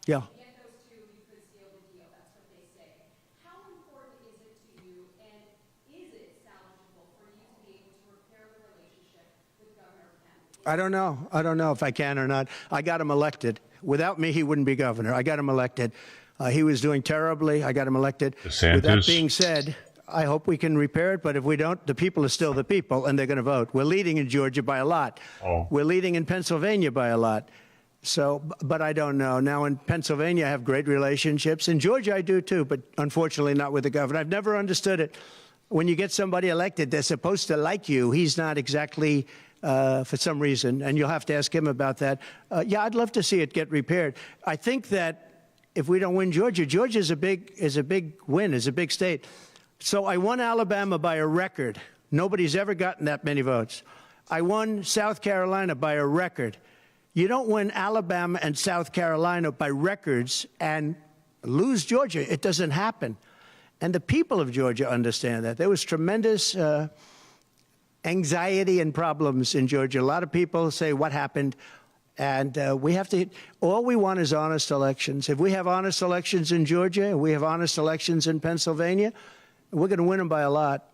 Yeah. I don't know if I can or not. I got him elected. Without me, he wouldn't be governor. I got him elected. He was doing terribly. I got him elected. DeSantis. With that being said, I hope we can repair it. But if we don't, the people are still the people, and they're going to vote. We're leading in Georgia by a lot. We're leading in Pennsylvania by a lot. So, but I don't know. Now, in Pennsylvania, I have great relationships. In Georgia, I do too, but unfortunately not with the governor. I've never understood it. When you get somebody elected, they're supposed to like you. He's not exactly, for some reason, and you'll have to ask him about that. Yeah, I'd love to see it get repaired. I think that if we don't win Georgia, Georgia is a big win, is a big state. So I won Alabama by a record. Nobody's ever gotten that many votes. I won South Carolina by a record. You don't win Alabama and South Carolina by records and lose Georgia. It doesn't happen. And the people of Georgia understand that. There was tremendous anxiety and problems in Georgia. A lot of people say, what happened? And we have to, all we want is honest elections. If we have honest elections in Georgia, we have honest elections in Pennsylvania, We're going to win them by a lot.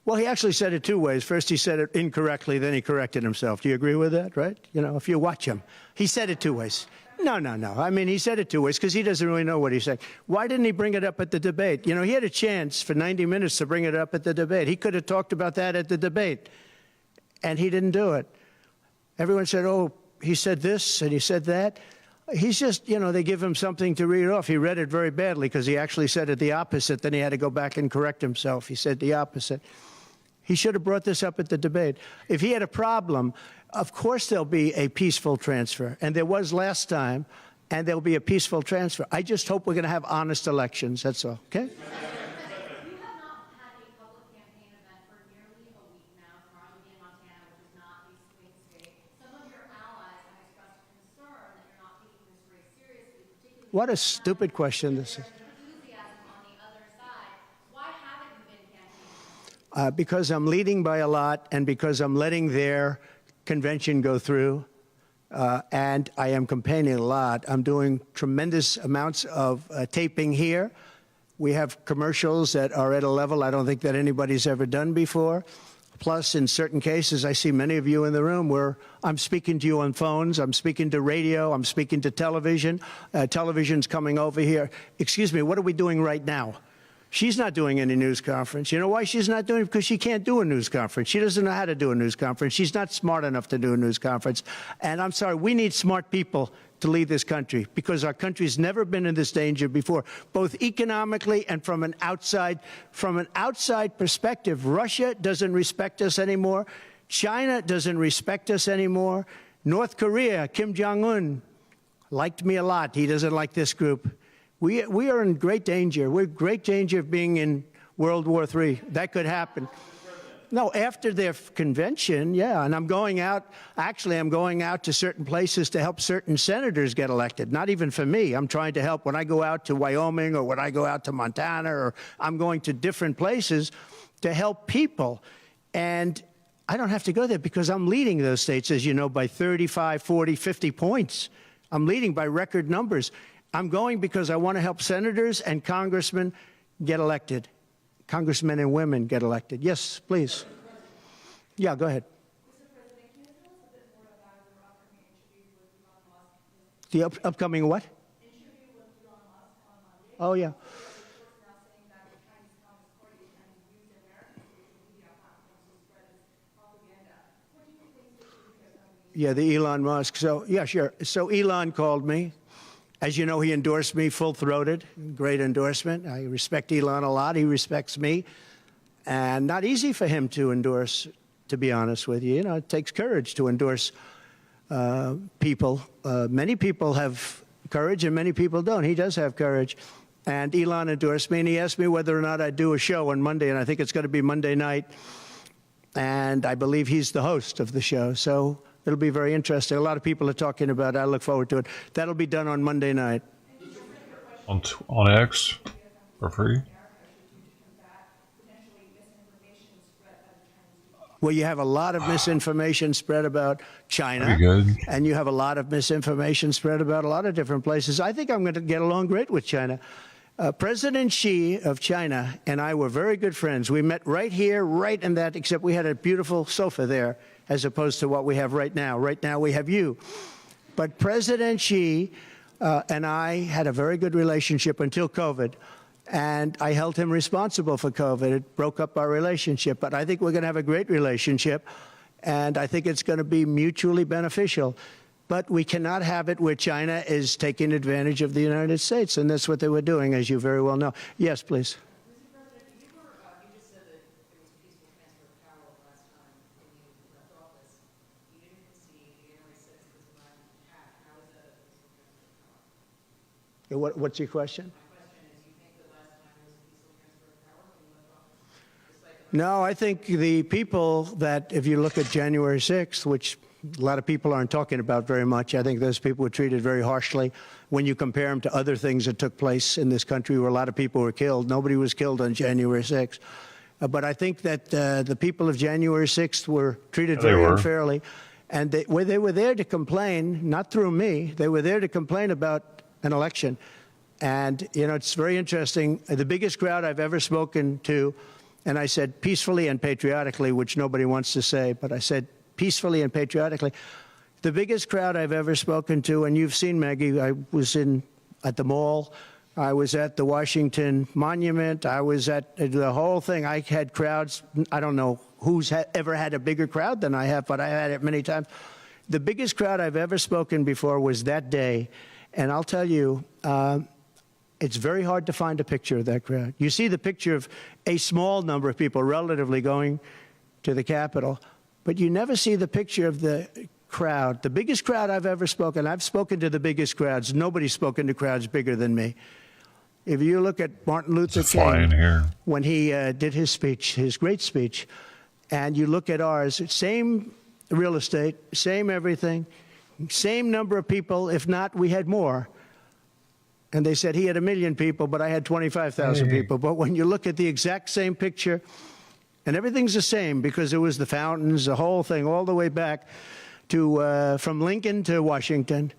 Well, he actually said it two ways. First, he said it incorrectly, then he corrected himself. Do you agree with that, right? You know, if you watch him, he said it two ways. No. I mean, he said it two ways because he doesn't really know what he's saying. Why didn't he bring it up at the debate? You know, he had a chance for 90 minutes to bring it up at the debate. He could have talked about that at the debate, and he didn't do it. Everyone said, oh, he said this and he said that. He's just, you know, they give him something to read off. He read it very badly because he actually said it the opposite. Then he had to go back and correct himself. He said the opposite. He should have brought this up at the debate. If he had a problem, of course there'll be a peaceful transfer. And there was last time, and there'll be a peaceful transfer. I just hope we're going to have honest elections. That's all, okay? What a stupid question this is. Because I'm leading by a lot and because I'm letting their convention go through, and I am campaigning a lot. I'm doing tremendous amounts of taping here. We have commercials that are at a level I don't think that anybody's ever done before. Plus, in certain cases, I see many of you in the room where I'm speaking to you on phones, I'm speaking to radio, I'm speaking to television. Television's coming over here. Excuse me, what are we doing right now? She's not doing any news conference. You know why she's not doing it? Because she can't do a news conference. She doesn't know how to do a news conference. She's not smart enough to do a news conference. And I'm sorry, we need smart people to lead this country because our country's never been in this danger before, both economically and from an outside perspective. Russia doesn't respect us anymore. China doesn't respect us anymore. North Korea, Kim Jong-un, liked me a lot. He doesn't like this group. We are in great danger. We're in great danger of being in World War III. That could happen. No, after their convention, yeah. And I'm going out, actually, I'm going out to certain places to help certain senators get elected. Not even for me. I'm trying to help when I go out to Wyoming or when I go out to Montana, or I'm going to different places to help people. And I don't have to go there because I'm leading those states, as you know, by 35, 40, 50 points. I'm leading by record numbers. I'm going because I want to help senators and congressmen get elected. Congressmen and women get elected. Yes, please. Yeah, go ahead. The upcoming what? Oh, yeah. Yeah, the Elon Musk. So, yeah, sure. So Elon called me. As you know, he endorsed me full-throated. Great endorsement. I respect Elon a lot. He respects me. And not easy for him to endorse, to be honest with you. You know, it takes courage to endorse people. Many people have courage and many people don't. He does have courage. And Elon endorsed me, and he asked me whether or not I'd do a show on Monday, and I think it's going to be Monday night. And I believe he's the host of the show. So it'll be very interesting. A lot of people are talking about it. I look forward to it. That'll be done on Monday night. On X for free? Well, you have a lot of misinformation spread about China. Pretty good. And you have a lot of misinformation spread about a lot of different places. I think I'm going to get along great with China. President Xi of China and I were very good friends. We met right here, right in that, except we had a beautiful sofa there, as opposed to what we have right now. Right now we have you. But President Xi and I had a very good relationship until COVID. And I held him responsible for COVID. It broke up our relationship. But I think we're going to have a great relationship. And I think it's going to be mutually beneficial. But we cannot have it where China is taking advantage of the United States. And that's what they were doing, as you very well know. Yes, please. What's your question? No, I think the people that, if you look at January 6th, which a lot of people aren't talking about very much, I think those people were treated very harshly when you compare them to other things that took place in this country where a lot of people were killed. Nobody was killed on January 6th. But I think that the people of January 6th were treated very unfairly. And they were there to complain, not through me. They were there to complain about an election. And, you know, it's very interesting. The biggest crowd I've ever spoken to, and I said peacefully and patriotically, which nobody wants to say, but I said peacefully and patriotically. The biggest crowd I've ever spoken to, and you've seen, Maggie, I was at the mall. I was at the Washington Monument. I was at the whole thing. I had crowds. I don't know who's ever had a bigger crowd than I have, but I had it many times. The biggest crowd I've ever spoken before was that day. And I'll tell you, it's very hard to find a picture of that crowd. You see the picture of a small number of people relatively going to the Capitol, but you never see the picture of the crowd. The biggest crowd I've ever spoken. I've spoken to the biggest crowds. Nobody's spoken to crowds bigger than me. If you look at Martin Luther King, when he did his speech, his great speech, and you look at ours, same real estate, same everything, same number of people. If not, we had more. And they said he had 1 million people, but I had 25,000 people. But when you look at the exact same picture, and everything's the same because it was the fountains, the whole thing, all the way back to from Lincoln to Washington,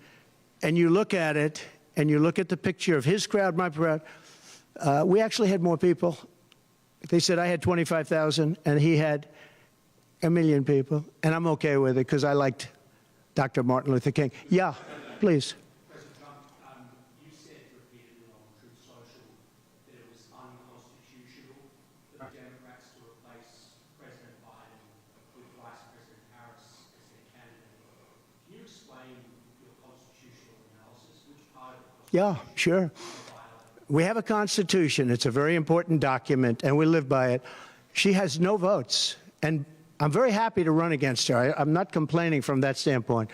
and you look at it, and you look at the picture of his crowd, my crowd, we actually had more people. They said I had 25,000, and he had 1 million people, and I'm okay with it because I liked Dr. Martin Luther King. Yeah, please. Yeah, sure. We have a Constitution. It's a very important document, and we live by it. She has no votes, and I'm very happy to run against her. I'm not complaining from that standpoint.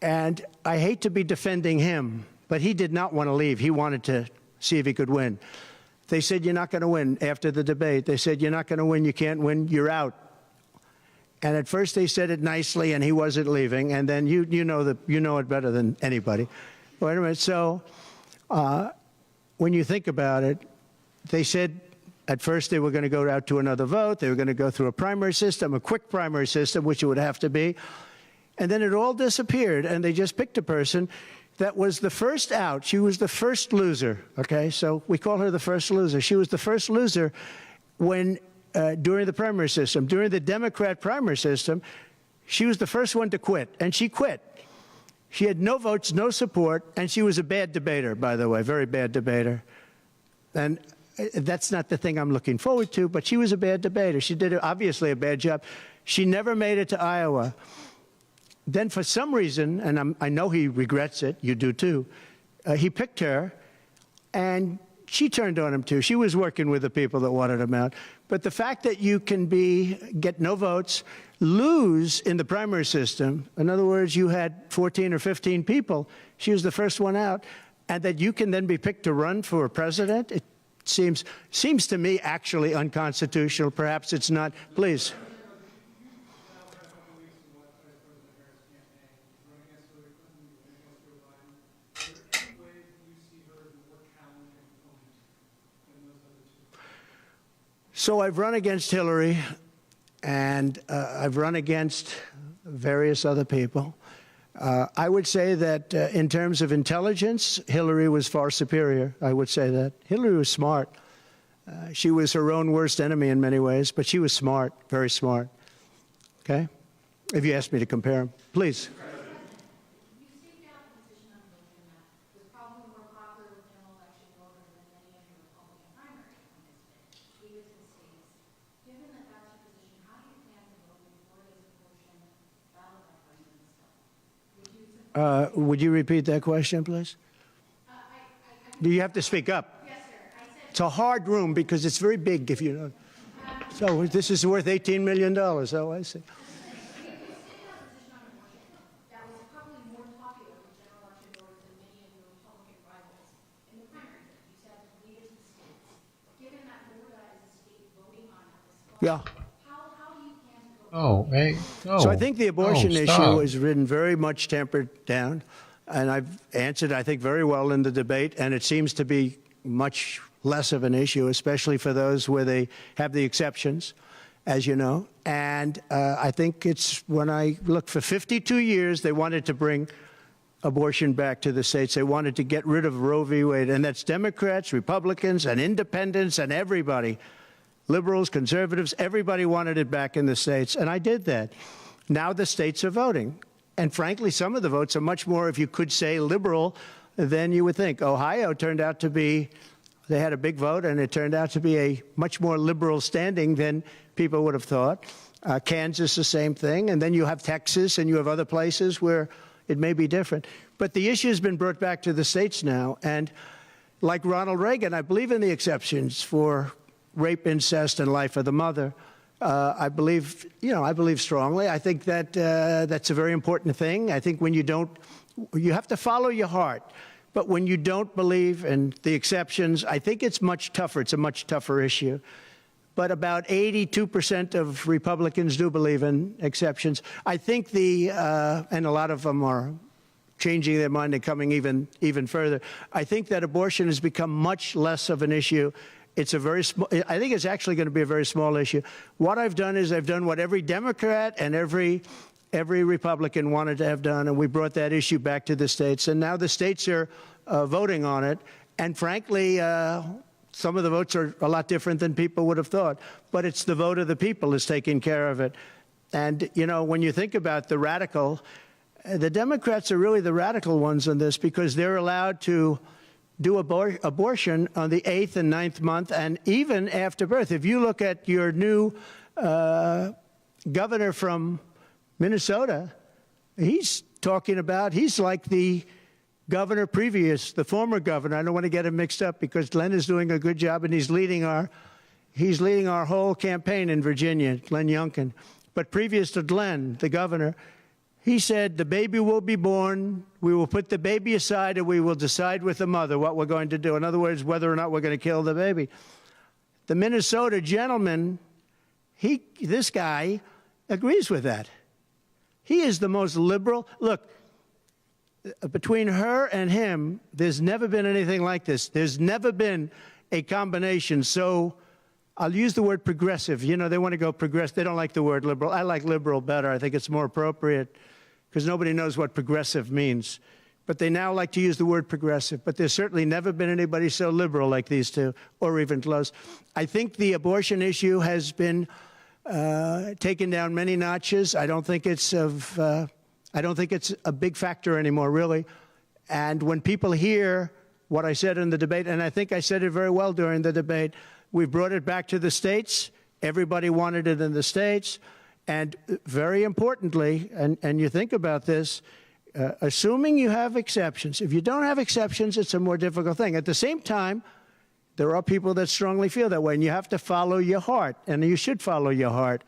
And I hate to be defending him, but he did not want to leave. He wanted to see if he could win. They said, you're not going to win. After the debate, they said, you're not going to win. You can't win. You're out. And at first they said it nicely, and he wasn't leaving. And then you know it better than anybody. Wait a minute. So when you think about it, they said at first they were going to go out to another vote. They were going to go through a primary system, a quick primary system, which it would have to be. And then it all disappeared, and they just picked a person that was the first out. She was the first loser, okay? So we call her the first loser. She was the first loser when during the primary system. During the Democrat primary system, she was the first one to quit, and she quit. She had no votes, no support, and she was a bad debater, by the way, very bad debater. And that's not the thing I'm looking forward to, but she was a bad debater. She did obviously a bad job. She never made it to Iowa. Then for some reason, and I know he regrets it, you do too, he picked her, and she turned on him too. She was working with the people that wanted him out. But the fact that you can get no votes, lose in the primary system, in other words, you had 14 or 15 people, she was the first one out, and that you can then be picked to run for president, it seems to me actually unconstitutional. Perhaps it's not. Please. So I've run against Hillary, and I've run against various other people. I would say that in terms of intelligence, Hillary was far superior. I would say that. Hillary was smart. She was her own worst enemy in many ways, but she was smart, very smart. Okay? If you ask me to compare them. Please. Would you repeat that question, please? Do you have to speak up? Yes, sir. It's a hard room because it's very big, if you know. So this is worth $18 million. Oh, I see. Yeah. Oh, hey, no. So I think the abortion issue has been very much tempered down, and I've answered, I think, very well in the debate, and it seems to be much less of an issue, especially for those where they have the exceptions. as you know. And I think it's when I look for 52 years, they wanted to bring abortion back to the states. They wanted to get rid of Roe v. Wade. And that's Democrats, Republicans, and independents, and everybody. Liberals, conservatives, everybody wanted it back in the states. And I did that. Now the states are voting. And frankly, some of the votes are much more, if you could say, liberal than you would think. Ohio turned out to be, they had a big vote, and it turned out to be a much more liberal standing than people would have thought. Kansas, the same thing. And then you have Texas, and you have other places where it may be different. But the issue has been brought back to the states now. And like Ronald Reagan, I believe in the exceptions for rape, incest, and life of the mother. I believe, I believe strongly. I think that that's a very important thing. I think when you don't, you have to follow your heart. But when you don't believe in the exceptions, I think it's much tougher. It's a much tougher issue. But about 82% of Republicans do believe in exceptions. I think and a lot of them are changing their mind and coming even further. I think that abortion has become much less of an issue. It's a very small, I think it's actually going to be a very small issue. What I've done is I've done what every Democrat and every Republican wanted to have done, and we brought that issue back to the states. And now the states are voting on it. And frankly, some of the votes are a lot different than people would have thought. But it's the vote of the people is taking care of it. And, when you think about the Democrats are really the radical ones on this, because they're allowed to do abortion on the 8th and 9th month and even after birth. If you look at your new governor from Minnesota, he's like the governor previous, the former governor. I don't want to get him mixed up because Glenn is doing a good job and he's leading our whole campaign in Virginia, Glenn Youngkin. But previous to Glenn, the governor, he said, the baby will be born, we will put the baby aside, and we will decide with the mother what we're going to do. In other words, whether or not we're going to kill the baby. The Minnesota gentleman, this guy agrees with that. He is the most liberal. Look, between her and him, there's never been anything like this. There's never been a combination so, I'll use the word progressive. They want to go progressive. They don't like the word liberal. I like liberal better. I think it's more appropriate because nobody knows what progressive means. But they now like to use the word progressive. But there's certainly never been anybody so liberal like these two, or even close. I think the abortion issue has been taken down many notches. I don't think it's a big factor anymore, really. And when people hear what I said in the debate, and I think I said it very well during the debate, we brought it back to the states. Everybody wanted it in the states. And very importantly, and you think about this, assuming you have exceptions. If you don't have exceptions, it's a more difficult thing. At the same time, there are people that strongly feel that way, and you have to follow your heart, and you should follow your heart.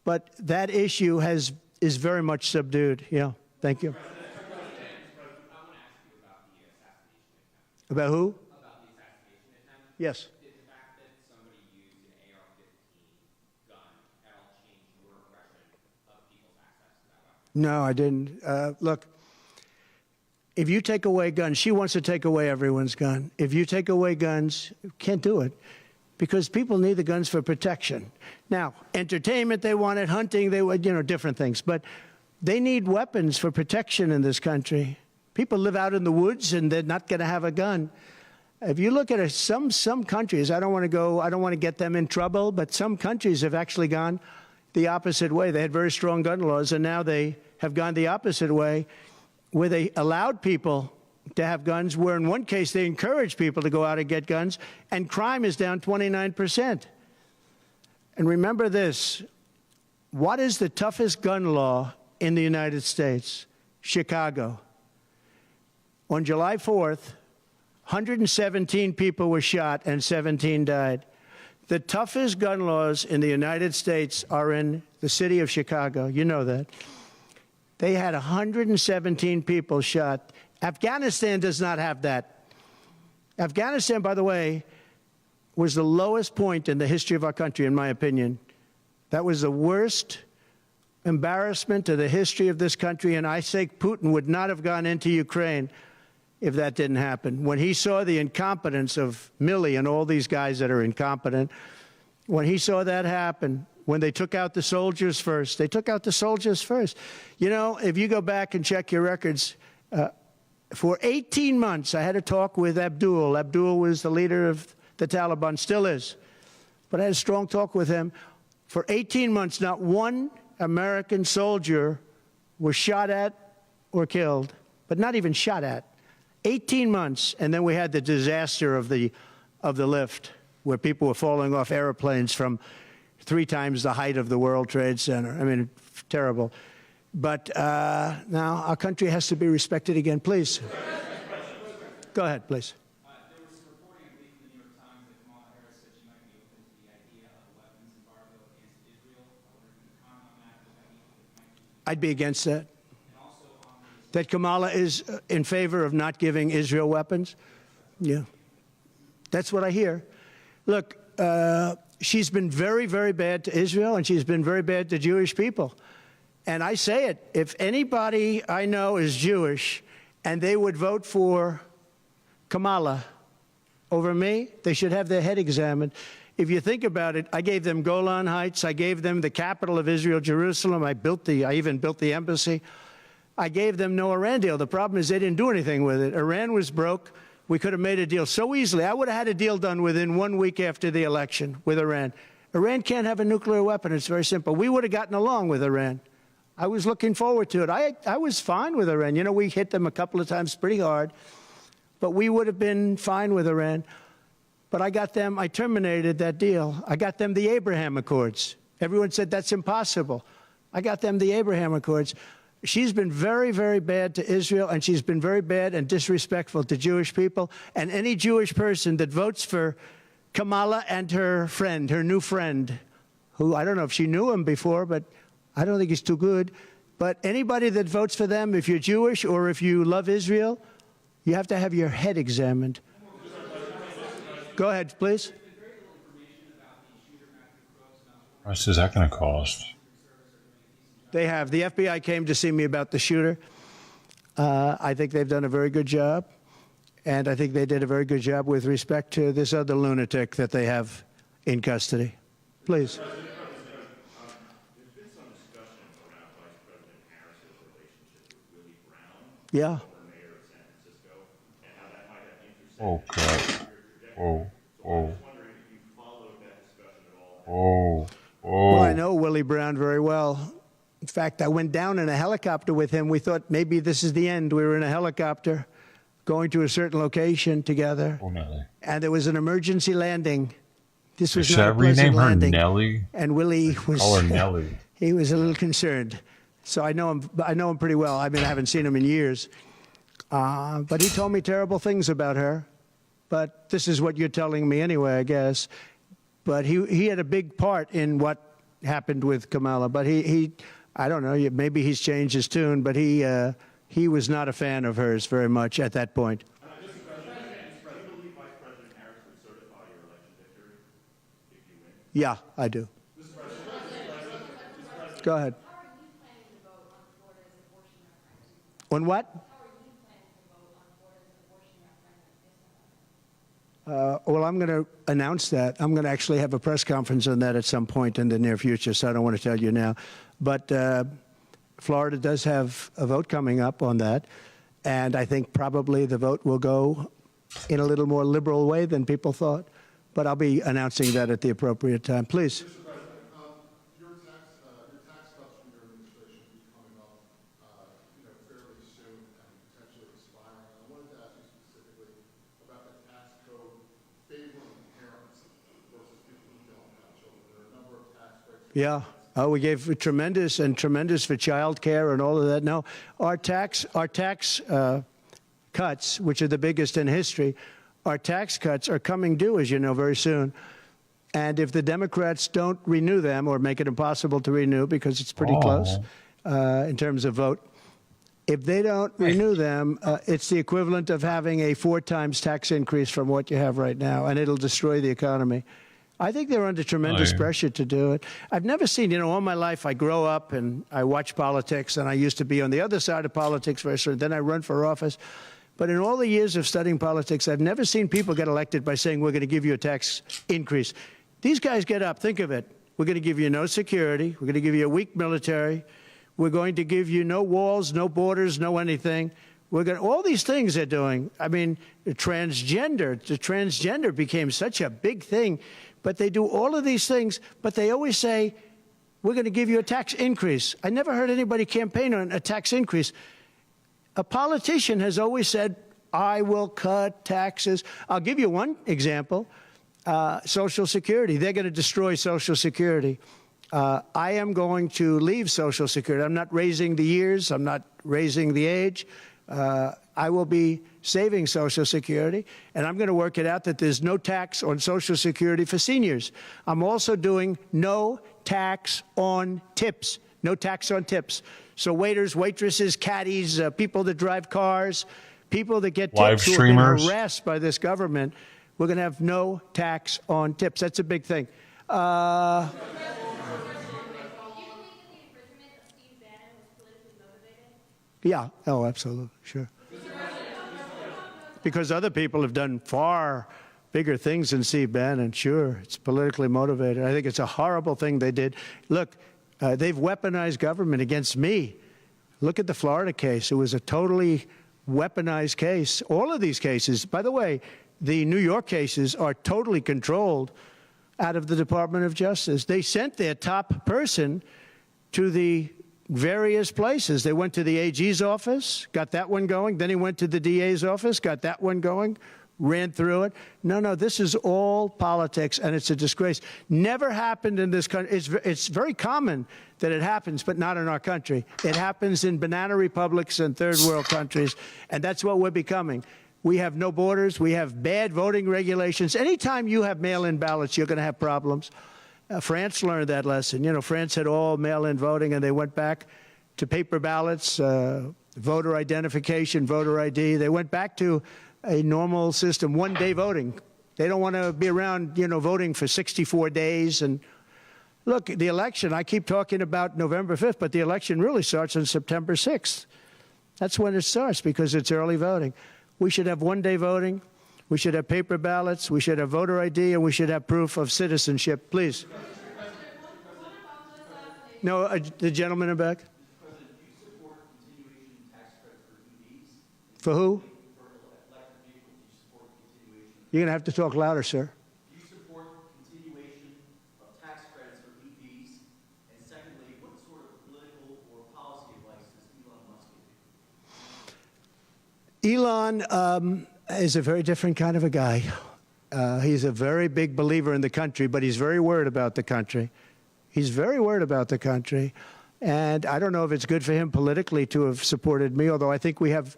But that issue is very much subdued. Yeah, thank you. About who? About the assassination attempt. Yes. Did the fact that somebody used an AR-15 gun at all change your impression of people's access to that weapon? No, I didn't. Look, if you take away guns, she wants to take away everyone's gun. If you take away guns, you can't do it because people need the guns for protection. Now, entertainment, they want it, hunting, they want, different things. But they need weapons for protection in this country. People live out in the woods and they're not going to have a gun. If you look at some countries, I don't want to get them in trouble, but some countries have actually gone the opposite way. They had very strong gun laws, and now they have gone the opposite way, where they allowed people to have guns, where in one case they encouraged people to go out and get guns, and crime is down 29%. And remember this, what is the toughest gun law in the United States? Chicago. On July 4th, 117 people were shot and 17 died. The toughest gun laws in the United States are in the city of Chicago. You know that. They had 117 people shot. Afghanistan does not have that. Afghanistan, by the way, was the lowest point in the history of our country, in my opinion. That was the worst embarrassment to the history of this country, and I say Putin would not have gone into Ukraine if that didn't happen. When he saw the incompetence of Milley and all these guys that are incompetent, when he saw that happen, when they took out the soldiers first. They took out the soldiers first. You know, if you go back and check your records, for 18 months, I had a talk with Abdul. Abdul was the leader of the Taliban, still is. But I had a strong talk with him. For 18 months, not one American soldier was shot at or killed, but not even shot at. 18 months, and then we had the disaster of the lift, where people were falling off airplanes from 3 times the height of the World Trade Center. I mean, terrible. But now our country has to be respected again. Please. Go ahead, please. There was reporting, I believe, in the New York Times that Kamala Harris said she might be open to the idea of a weapons embargo against Israel. I wonder if you could comment on that. I'd be against that. That Kamala is in favor of not giving Israel weapons? Yeah. That's what I hear. Look, she's been very, very bad to Israel, and she's been very bad to Jewish people. And I say it, if anybody I know is Jewish and they would vote for Kamala over me, they should have their head examined. If you think about it, I gave them Golan Heights. I gave them the capital of Israel, Jerusalem. I even built the embassy. I gave them no Iran deal. The problem is they didn't do anything with it. Iran was broke. We could have made a deal so easily. I would have had a deal done within 1 week after the election with Iran. Iran can't have a nuclear weapon. It's very simple. We would have gotten along with Iran. I was looking forward to it. I was fine with Iran. You know, we hit them a couple of times pretty hard, but we would have been fine with Iran. But I terminated that deal. I got them the Abraham Accords. Everyone said that's impossible. I got them the Abraham Accords. She's been very, very bad to Israel, and she's been very bad and disrespectful to Jewish people. And any Jewish person that votes for Kamala and her friend, her new friend, who I don't know if she knew him before, but I don't think he's too good. But anybody that votes for them, if you're Jewish or if you love Israel, you have to have your head examined. Go ahead, please. How much is that going to cost? They have. The FBI came to see me about the shooter. I think they've done a very good job. And I think they did a very good job with respect to this other lunatic that they have in custody. Please. Yeah. Oh, God. Whoa, whoa. Whoa, whoa. Well, I know Willie Brown very well. In fact, I went down in a helicopter with him. We thought maybe this is the end. We were in a helicopter going to a certain location together. Oh, Nelly. And there was an emergency landing. This was Should not I a pleasant rename her landing. Nelly? And Willie was... Call her Nelly. He was a little concerned. So I know him pretty well. I mean, I haven't seen him in years. But he told me terrible things about her. But this is what you're telling me anyway, I guess. But he had a big part in what happened with Kamala. But I don't know, maybe he's changed his tune, but he was not a fan of hers very much at that point. Yeah, I do. Go ahead. On what? Well, I'm going to announce that. I'm going to actually have a press conference on that at some point in the near future, so I don't want to tell you now. But Florida does have a vote coming up on that, and I think probably the vote will go in a little more liberal way than people thought. But I'll be announcing that at the appropriate time. Please. Mr. President, your tax cuts from your administration will be coming up, fairly soon and potentially expiring. I wanted to ask you specifically about the tax code favoring parents versus people who don't have children. There are a number of tax breaks. Yeah. Oh, we gave tremendous for child care and all of that. No, our tax cuts, which are the biggest in history, our tax cuts are coming due, as you know, very soon. And if the Democrats don't renew them or make it impossible to renew because it's pretty close in terms of vote, if they don't renew them, it's the equivalent of having a 4 times tax increase from what you have right now, and it'll destroy the economy. I think they're under tremendous pressure to do it. I've never seen, all my life I grow up and I watch politics, and I used to be on the other side of politics first, and then I run for office. But in all the years of studying politics, I've never seen people get elected by saying, we're going to give you a tax increase. These guys get up, think of it. We're going to give you no security. We're going to give you a weak military. We're going to give you no walls, no borders, no anything. We're going to, all these things they're doing. I mean, the transgender became such a big thing, but they do all of these things, but they always say, we're going to give you a tax increase. I never heard anybody campaign on a tax increase. A politician has always said, I will cut taxes. I'll give you one example. Social Security. They're going to destroy Social Security. I am going to leave Social Security. I'm not raising the years. I'm not raising the age. I will be saving Social Security, and I'm going to work it out that there's no tax on Social Security for seniors. I'm also doing no tax on tips. No tax on tips. So waiters, waitresses, caddies, people that drive cars, people that get live tips streamers, who have been harassed by this government, we're going to have no tax on tips. That's a big thing. Yeah. Oh, absolutely. Sure. Because other people have done far bigger things than Steve Bannon. Sure, it's politically motivated. I think it's a horrible thing they did. Look, they've weaponized government against me. Look at the Florida case. It was a totally weaponized case. All of these cases, by the way, the New York cases are totally controlled out of the Department of Justice. They sent their top person to the various places. They went to the AG's office, got that one going. Then he went to the DA's office, got that one going, ran through it. No, this is all politics, and it's a disgrace. Never happened in this country. It's very common that it happens, but not in our country. It happens in banana republics and third world countries, and that's what we're becoming. We have no borders. We have bad voting regulations. Anytime you have mail-in ballots, you're going to have problems. France learned that lesson. You know, France had all mail-in voting, and they went back to paper ballots, voter identification, voter ID. They went back to a normal system, one-day voting. They don't want to be around, you know, voting for 64 days. And look, the election, I keep talking about November 5th, but the election really starts on September 6th. That's when it starts because it's early voting. We should have one-day voting. We should have paper ballots. We should have voter ID, and we should have proof of citizenship. Please. No, the gentleman in back. For who? You're going to have to talk louder, sir. Do you support continuation of tax credits for EVs? And secondly, what sort of political or policy advice does Elon Musk give you? Elon is a very different kind of a guy. He's a very big believer in the country, but he's very worried about the country. He's very worried about the country. And I don't know if it's good for him politically to have supported me, although I think we have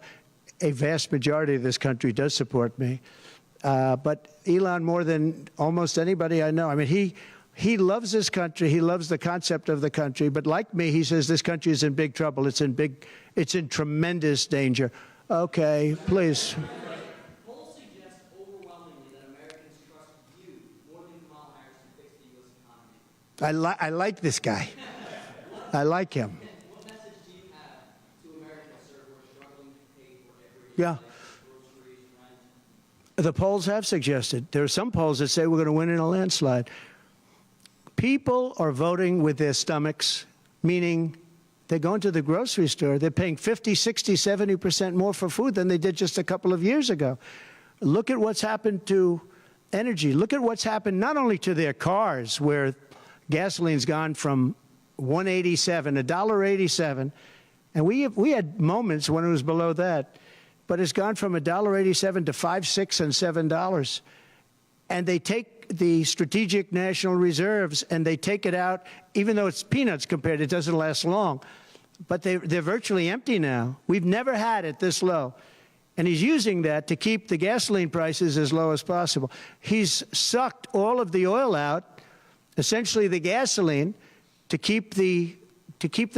a vast majority of this country does support me. But Elon, more than almost anybody I know, I mean, he loves this country. He loves the concept of the country. But like me, he says this country is in big trouble. It's in tremendous danger. Okay, please. Polls suggest overwhelmingly that Americans trust you more than Kamala Harris to fix the U.S. economy. I like this guy. I like him. What message do you have to Americans, sir, who are struggling to pay for everyday Yeah. groceries, rent? The polls have suggested. There are some polls that say we're going to win in a landslide. People are voting with their stomachs, meaning they're going to the grocery store. They're paying 50, 60, 70% more for food than they did just a couple of years ago. Look at what's happened to energy. Look at what's happened not only to their cars, where gasoline's gone from $1.87, and we had moments when it was below that, but it's gone from $1.87 to $5, $6, and $7. And they take the strategic national reserves and they take it out, even though it's peanuts compared, it doesn't last long. But they're virtually empty now. We've never had it this low. And he's using that to keep the gasoline prices as low as possible. He's sucked all of the oil out, essentially the gasoline, to keep the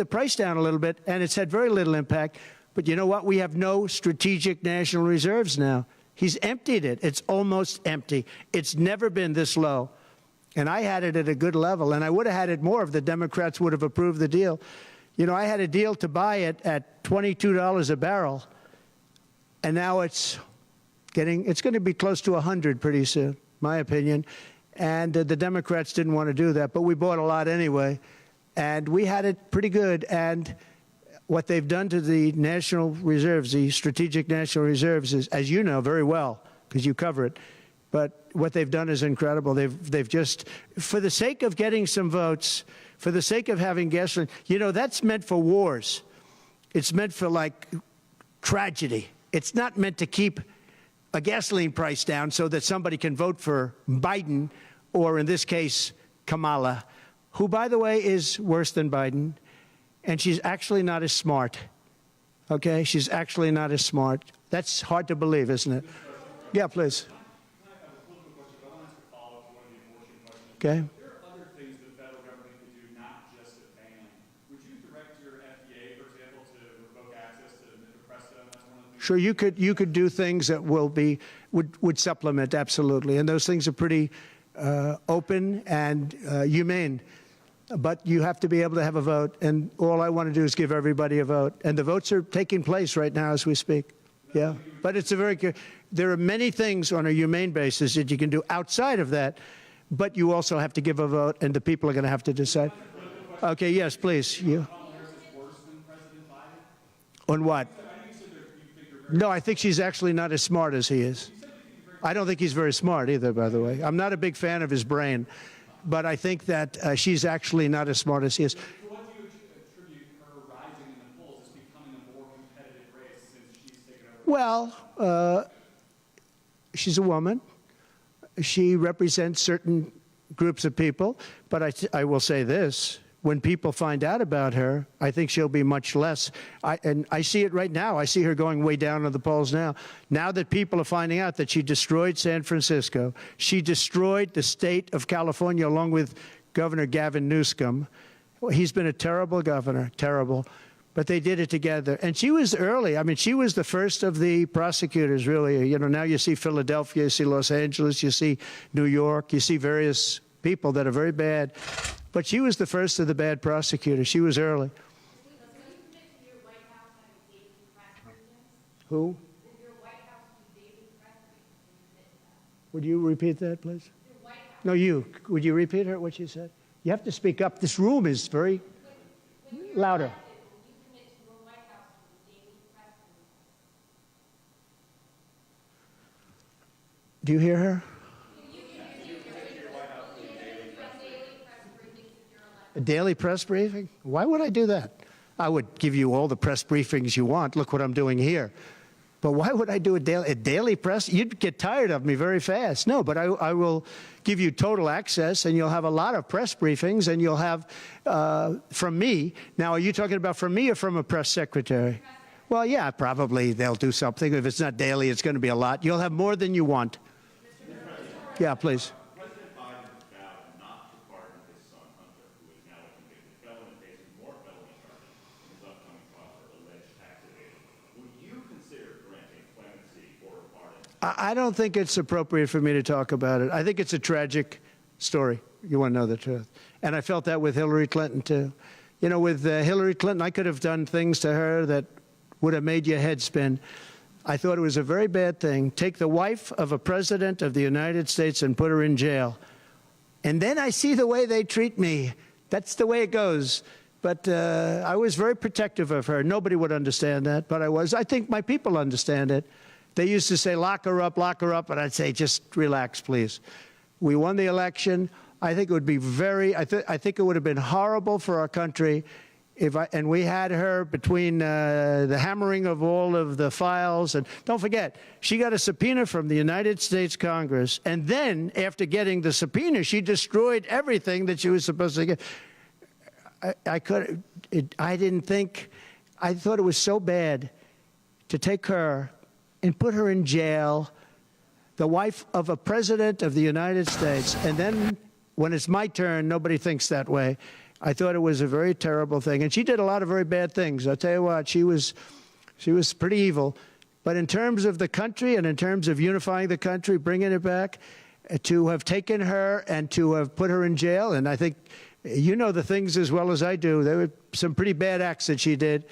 price down a little bit, and it's had very little impact. But you know what? We have no strategic national reserves now. He's emptied it. It's almost empty. It's never been this low. And I had it at a good level, and I would have had it more if the Democrats would have approved the deal. You know, I had a deal to buy it at $22 a barrel, and now it's going to be close to 100 pretty soon, my opinion. and the Democrats didn't want to do that, but we bought a lot anyway, and we had it pretty good. And what they've done to the national reserves, the strategic national reserves, is, as you know very well, because you cover it, but what they've done is incredible. They've just, for the sake of getting some votes, for the sake of having gasoline, you know, that's meant for wars. It's meant for, like, tragedy. It's not meant to keep a gasoline price down so that somebody can vote for Biden, or in this case, Kamala, who, by the way, is worse than Biden, and she's actually not as smart. Okay? She's actually not as smart. That's hard to believe, isn't it? Yeah, please. Okay. There are other things the federal government could do, not just a ban. Would you direct your FDA, for example, to revoke access to mifepristone? That's one of the things. Sure, you could do things that would supplement, absolutely, and those things are pretty open and humane. But you have to be able to have a vote, and all I want to do is give everybody a vote, and the votes are taking place right now as we speak. Yeah, but it's a very good. There are many things on a humane basis that you can do outside of that. But you also have to give a vote, and the people are going to have to decide. Okay, yes, please. You. On what? No, I think she's actually not as smart as he is. I don't think he's very smart either, by the way. I'm not a big fan of his brain, but I think that she's actually not as smart as he is. What do you attribute her rising in the polls as becoming a more competitive race since she's taken over? Well, she's a woman. She represents certain groups of people, but I will say this. When people find out about her, I think she'll be much less. And I see it right now. I see her going way down in the polls now. Now that people are finding out that she destroyed San Francisco, she destroyed the state of California along with Governor Gavin Newsom. He's been a terrible governor, terrible. But they did it together. And she was early. I mean, she was the first of the prosecutors, really. You know, now you see Philadelphia, you see Los Angeles, you see New York, you see various people that are very bad. But she was the first of the bad prosecutors. She was early. Who? Would you repeat that, please? No, you. Would you repeat her, what she said? You have to speak up. This room is very louder. Do you hear her? A daily press briefing? Why would I do that? I would give you all the press briefings you want. Look what I'm doing here. But why would I do a daily press? You'd get tired of me very fast. No, but I will give you total access, and you'll have a lot of press briefings, and you'll have from me. Now, are you talking about from me or from a press secretary? Well, yeah, probably they'll do something. If it's not daily, it's going to be a lot. You'll have more than you want. Yeah, please. President Biden vowed not to pardon his son Hunter, who is now a convicted felon and facing more felony charges in his upcoming trial for alleged tax evasion. Would you consider granting clemency or a pardon? I don't think it's appropriate for me to talk about it. I think it's a tragic story. You want to know the truth. And I felt that with Hillary Clinton, too. You know, with Hillary Clinton, I could have done things to her that would have made your head spin. I thought it was a very bad thing. Take the wife of a president of the United States and put her in jail. And then I see the way they treat me. That's the way it goes. But I was very protective of her. Nobody would understand that, but I was. I think my people understand it. They used to say, lock her up, and I'd say, just relax, please. We won the election. I think it would be I think it would have been horrible for our country and we had her between the hammering of all of the files. And don't forget, she got a subpoena from the United States Congress. And then, after getting the subpoena, she destroyed everything that she was supposed to get. I thought it was so bad to take her and put her in jail, the wife of a president of the United States. And then, when it's my turn, nobody thinks that way. I thought it was a very terrible thing. And she did a lot of very bad things. I'll tell you what, she was pretty evil. But in terms of the country and in terms of unifying the country, bringing it back, to have taken her and to have put her in jail, and I think you know the things as well as I do. There were some pretty bad acts that she did.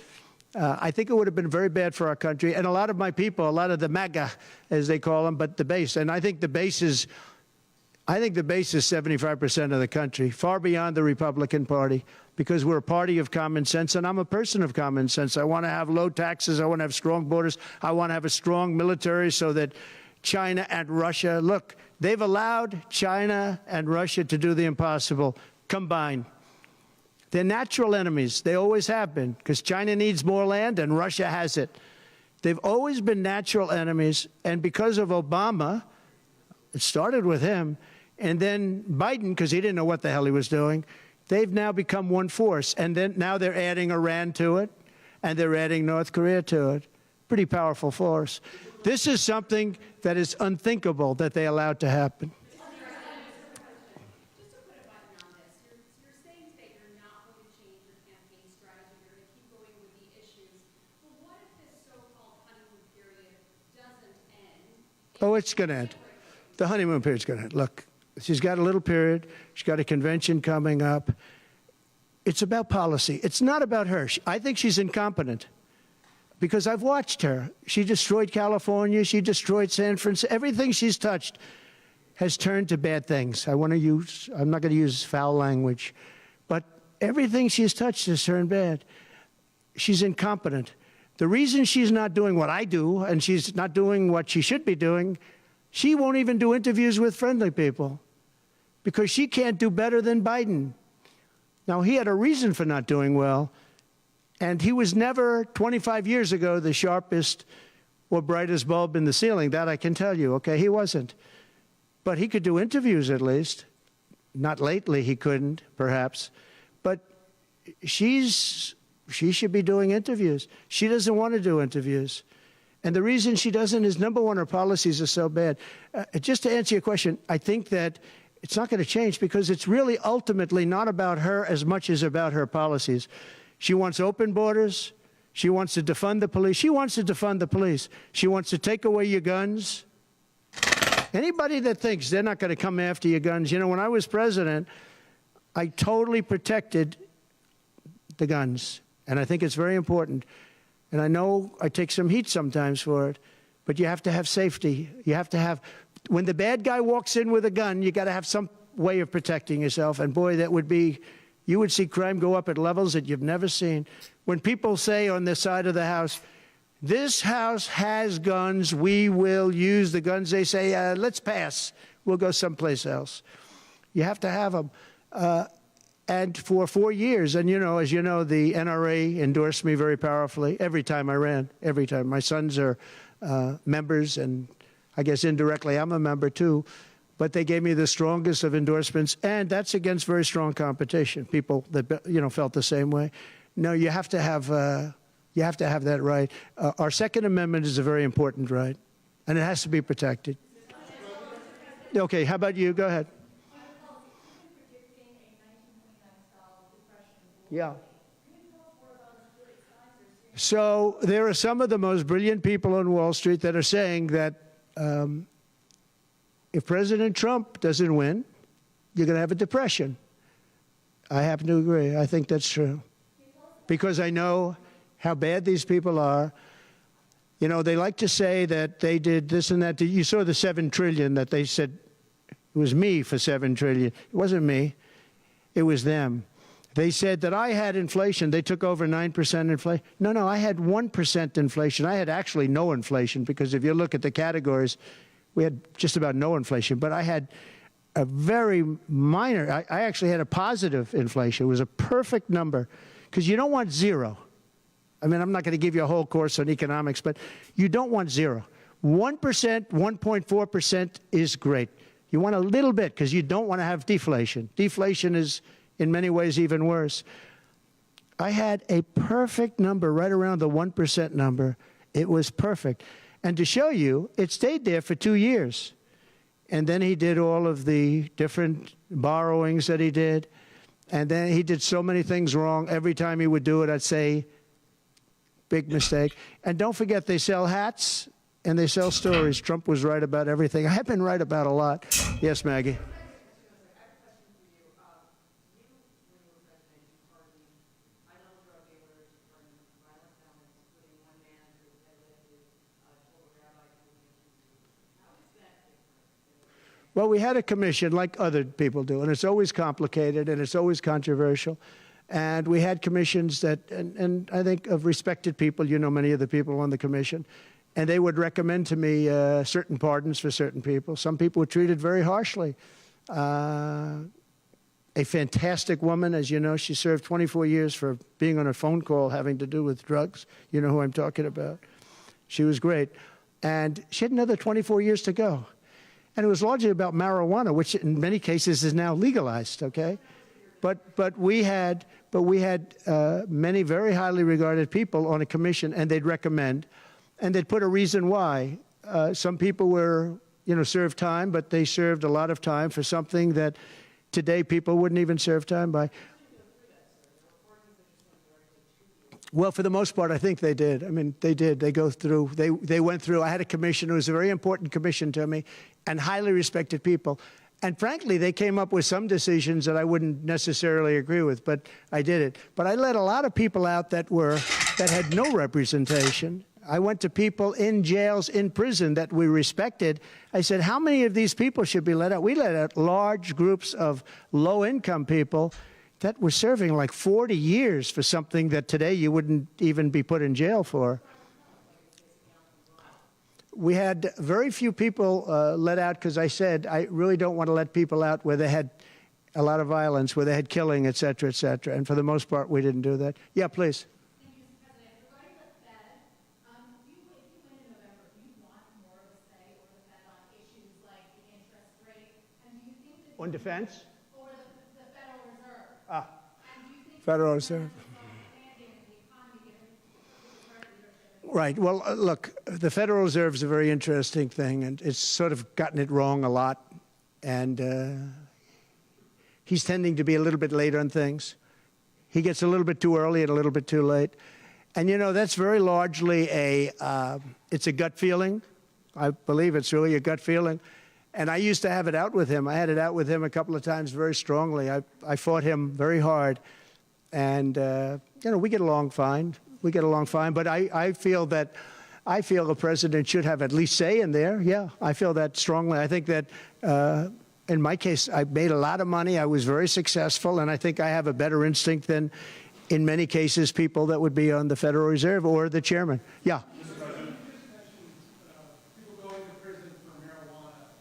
I think it would have been very bad for our country. And a lot of my people, a lot of the MAGA, as they call them, but the base. And I think the base is I think the base is 75% of the country, far beyond the Republican Party, because we're a party of common sense, and I'm a person of common sense. I want to have low taxes. I want to have strong borders. I want to have a strong military so that China and Russia, look, they've allowed China and Russia to do the impossible combined. They're natural enemies. They always have been, because China needs more land and Russia has it. They've always been natural enemies, and because of Obama, it started with him, and then Biden, because he didn't know what the hell he was doing, they've now become one force. And then now they're adding Iran to it, and they're adding North Korea to it. Pretty powerful force. This is something that is unthinkable that they allowed to happen. Oh, it's going to end. The honeymoon period's going to end. Look, she's got a little period. She's got a convention coming up. It's about policy. It's not about her. I think she's incompetent because I've watched her. She destroyed California. She destroyed San Francisco. Everything she's touched has turned to bad things. I'm not going to use foul language, but everything she's touched has turned bad. She's incompetent. The reason she's not doing what I do, and she's not doing what she should be doing, she won't even do interviews with friendly people because she can't do better than Biden. Now, he had a reason for not doing well, and he was never, 25 years ago, the sharpest or brightest bulb in the ceiling. That I can tell you, okay? He wasn't. But he could do interviews at least. Not lately, he couldn't, perhaps. But she should be doing interviews. She doesn't want to do interviews. And the reason she doesn't is, number one, her policies are so bad. Just to answer your question, I think that it's not going to change because it's really ultimately not about her as much as about her policies. She wants open borders. She wants to defund the police. She wants to defund the police. She wants to take away your guns. Anybody that thinks they're not going to come after your guns, you know, when I was president, I totally protected the guns. And I think it's very important. And I know I take some heat sometimes for it, but you have to have safety. You have to have, when the bad guy walks in with a gun, you got to have some way of protecting yourself. And boy, that would be, you would see crime go up at levels that you've never seen. When people say on this side of the house, this house has guns, we will use the guns, they say, let's pass. We'll go someplace else. You have to have them. And for 4 years, and you know, as you know, the NRA endorsed me very powerfully every time I ran, every time. My sons are members, and I guess indirectly I'm a member too. But they gave me the strongest of endorsements, and that's against very strong competition. People that felt the same way. No, you have to have that right. Our Second Amendment is a very important right, and it has to be protected. Okay, how about you? Go ahead. Yeah. So there are some of the most brilliant people on Wall Street that are saying that if President Trump doesn't win, you're going to have a depression. I happen to agree. I think that's true. Because I know how bad these people are. You know, they like to say that they did this and that. You saw the $7 trillion that they said it was me for $7 trillion. It wasn't me. It was them. They said that I had inflation. They took over 9% inflation. No, I had 1% inflation. I had actually no inflation because if you look at the categories, we had just about no inflation. But I had a very minor, I actually had a positive inflation. It was a perfect number because you don't want zero. I mean, I'm not going to give you a whole course on economics, but you don't want zero. 1%, 1.4% is great. You want a little bit because you don't want to have deflation. Deflation is, in many ways, even worse. I had a perfect number right around the 1% number. It was perfect. And to show you, it stayed there for 2 years. And then he did all of the different borrowings that he did. And then he did so many things wrong. Every time he would do it, I'd say, big mistake. And don't forget, they sell hats and they sell stories. Trump was right about everything. I have been right about a lot. Yes, Maggie. Well, we had a commission like other people do, and it's always complicated and it's always controversial. And we had commissions that, and I think of respected people, you know many of the people on the commission, and they would recommend to me certain pardons for certain people. Some people were treated very harshly. A fantastic woman, as you know, she served 24 years for being on a phone call having to do with drugs. You know who I'm talking about. She was great. And she had another 24 years to go. And it was largely about marijuana, which in many cases is now legalized, okay? But we had many very highly regarded people on a commission, and they'd recommend, and they'd put a reason why. Some people were, served time, but they served a lot of time for something that today people wouldn't even serve time by. Well, for the most part, I think they did. I mean, they did. They go through. They went through. I had a commission. It was a very important commission to me, and highly respected people. And frankly, they came up with some decisions that I wouldn't necessarily agree with, but I did it. But I let a lot of people out that had no representation. I went to people in jails, in prison that we respected. I said, how many of these people should be let out? We let out large groups of low-income people that were serving like 40 years for something that today you wouldn't even be put in jail for. We had very few people let out because I said I really don't want to let people out where they had a lot of violence, where they had killing, et cetera, et cetera. And for the most part, we didn't do that. Yeah, please. On defense? Or the Federal Reserve. Federal Reserve. Right. Well, look, the Federal Reserve is a very interesting thing, and it's sort of gotten it wrong a lot. And he's tending to be a little bit late on things. He gets a little bit too early and a little bit too late. And, that's very largely it's a gut feeling. I believe it's really a gut feeling. And I used to have it out with him. I had it out with him a couple of times very strongly. I fought him very hard. And, we get along fine. We get along fine. But I feel the president should have at least say in there. Yeah, I feel that strongly. I think that in my case, I made a lot of money. I was very successful. And I think I have a better instinct than, in many cases, people that would be on the Federal Reserve or the chairman. Yeah.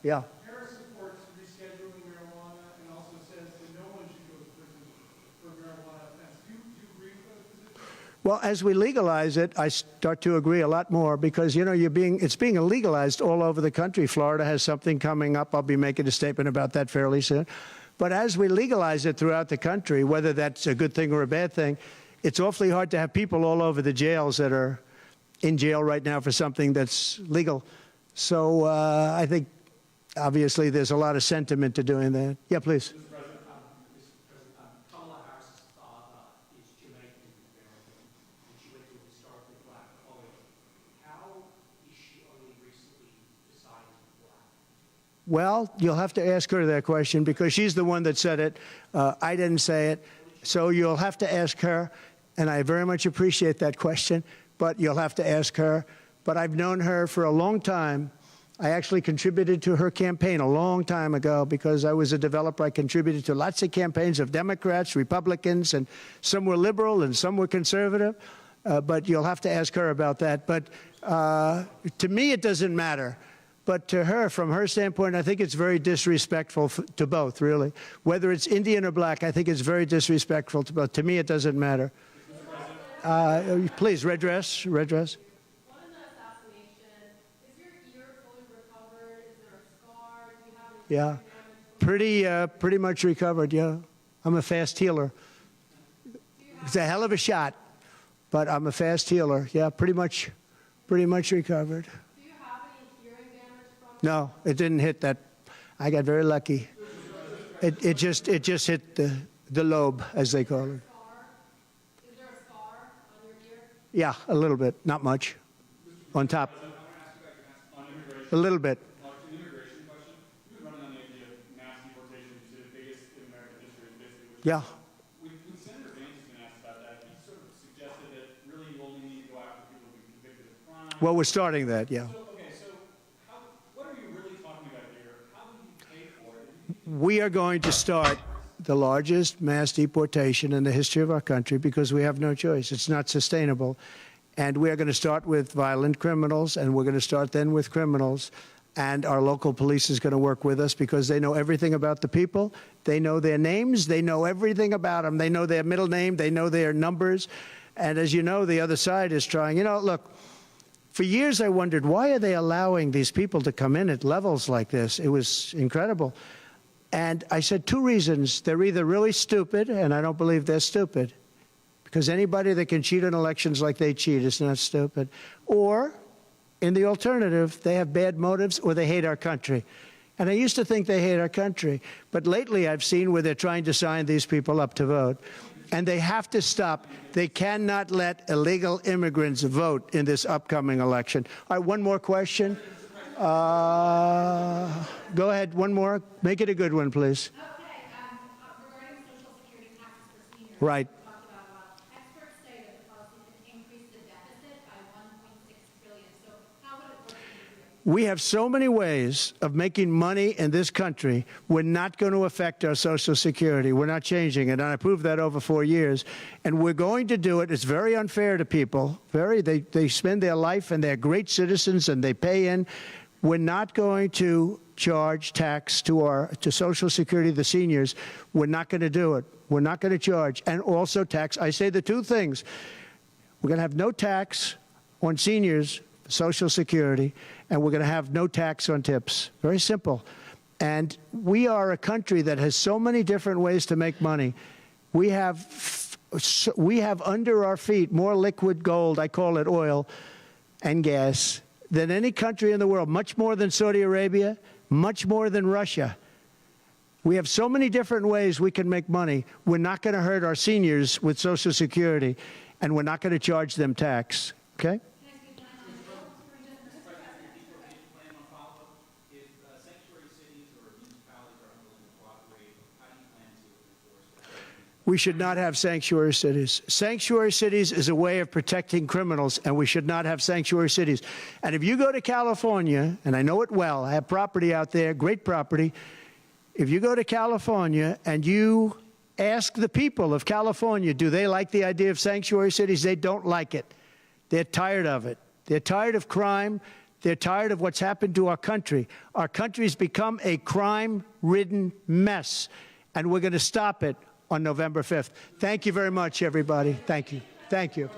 Yeah. Harris supports rescheduling marijuana and also says that no one should go to prison for marijuana offense. Do you agree with those positions? Well, as we legalize it, I start to agree a lot more because, it's being illegalized all over the country. Florida has something coming up. I'll be making a statement about that fairly soon. But as we legalize it throughout the country, whether that's a good thing or a bad thing, it's awfully hard to have people all over the jails that are in jail right now for something that's legal. So I think, obviously, there's a lot of sentiment to doing that. Yeah, please. Mr. President, Kamala Harris's father is Jamaican American, and she went to a historically black college. How is she only recently decided to be black? Well, you'll have to ask her that question because she's the one that said it. I didn't say it. So you'll have to ask her, and I very much appreciate that question, but you'll have to ask her. But I've known her for a long time. I actually contributed to her campaign a long time ago because I was a developer. I contributed to lots of campaigns of Democrats, Republicans, and some were liberal and some were conservative. But you'll have to ask her about that. But to me, it doesn't matter. But to her, from her standpoint, I think it's very disrespectful to both, really. Whether it's Indian or black, I think it's very disrespectful to both. To me, it doesn't matter. Please, red dress, red dress. Yeah, pretty much recovered, yeah. I'm a fast healer. It's a hell of a shot, but I'm a fast healer. Yeah, pretty much recovered. Do you have any hearing damage from it? No, it didn't hit that. I got very lucky. It just hit the lobe, as they call it. Is there a scar on your ear? Yeah, a little bit, not much. On top. A little bit. Yeah. When Senator Vance has been asked about that, he sort of suggested that really you only need to go after people who've been convicted of crime. Well, we're starting that, yeah. So what are you really talking about here? How do you pay We are going to start the largest mass deportation in the history of our country because we have no choice. It's not sustainable. And we are going to start with violent criminals, and we're going to start then with criminals. And our local police is going to work with us because they know everything about the people. They know their names. They know everything about them. They know their middle name. They know their numbers. And as you know, the other side is trying. You know, look, for years I wondered, why are they allowing these people to come in at levels like this? It was incredible. And I said two reasons. They're either really stupid, and I don't believe they're stupid, because anybody that can cheat on elections like they cheat is not stupid. Or, in the alternative, they have bad motives or they hate our country. And I used to think they hate our country. But lately I've seen where they're trying to sign these people up to vote. And they have to stop. They cannot let illegal immigrants vote in this upcoming election. All right, one more question. Go ahead, one more. Make it a good one, please. Okay, regarding Social Security taxes for seniors. Right. Experts say that the policy could increase the deficit by $1.6 trillion. So how would it work? We have so many ways of making money in this country. We're not going to affect our Social Security. We're not changing it. And I proved that over 4 years. And we're going to do it. It's very unfair to people. They spend their life and they're great citizens and they pay in. We're not going to charge tax to Social Security, the seniors. We're not going to do it. We're not going to charge. And also tax. I say the two things. We're going to have no tax on seniors, Social Security, and we're going to have no tax on tips. Very simple. And we are a country that has so many different ways to make money. We have under our feet more liquid gold, I call it oil, and gas, than any country in the world, much more than Saudi Arabia, much more than Russia. We have so many different ways we can make money. We're not going to hurt our seniors with Social Security, and we're not going to charge them tax. Okay? We should not have sanctuary cities. Sanctuary cities is a way of protecting criminals, and we should not have sanctuary cities. And if you go to California, and I know it well, I have property out there, great property. If you go to California and you ask the people of California, do they like the idea of sanctuary cities? They don't like it. They're tired of it. They're tired of crime. They're tired of what's happened to our country. Our country's become a crime-ridden mess, and we're going to stop it on November 5th. Thank you very much, everybody. Thank you. Thank you.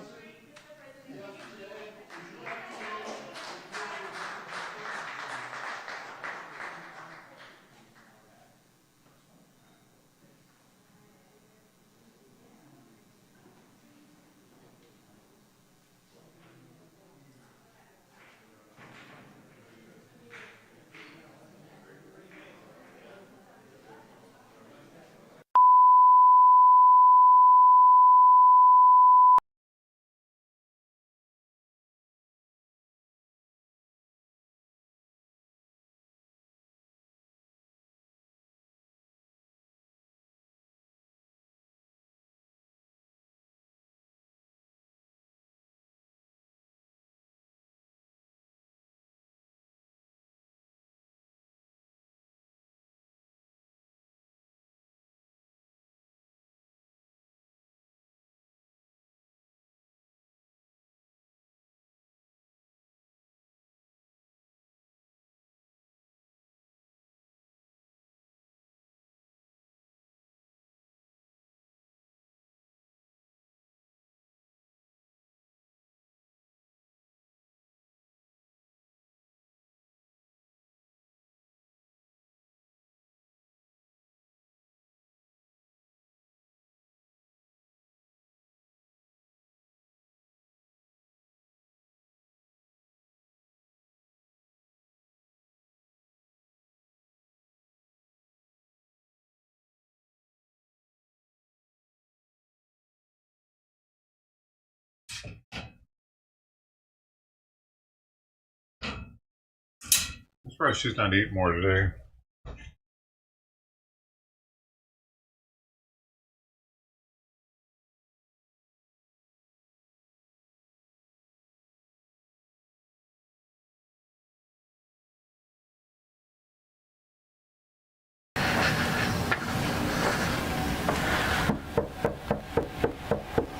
I'm surprised she's not eating more today.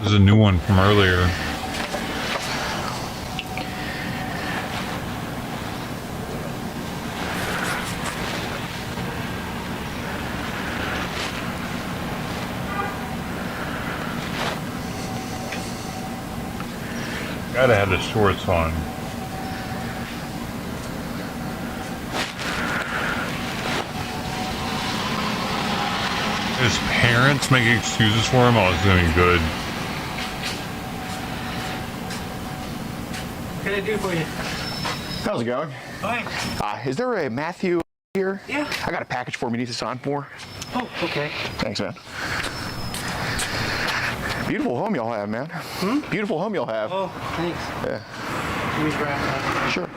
There's a new one from earlier. Gotta have the shorts on. His parents making excuses for him. Oh, it's doing good. What can I do for you? How's it going? Fine. Is there a Matthew here? Yeah. I got a package for him you need to sign for. Oh, okay. Thanks, man. Beautiful home y'all have, man. Beautiful home y'all have. Oh, thanks. Yeah. Let me grab that. Sure.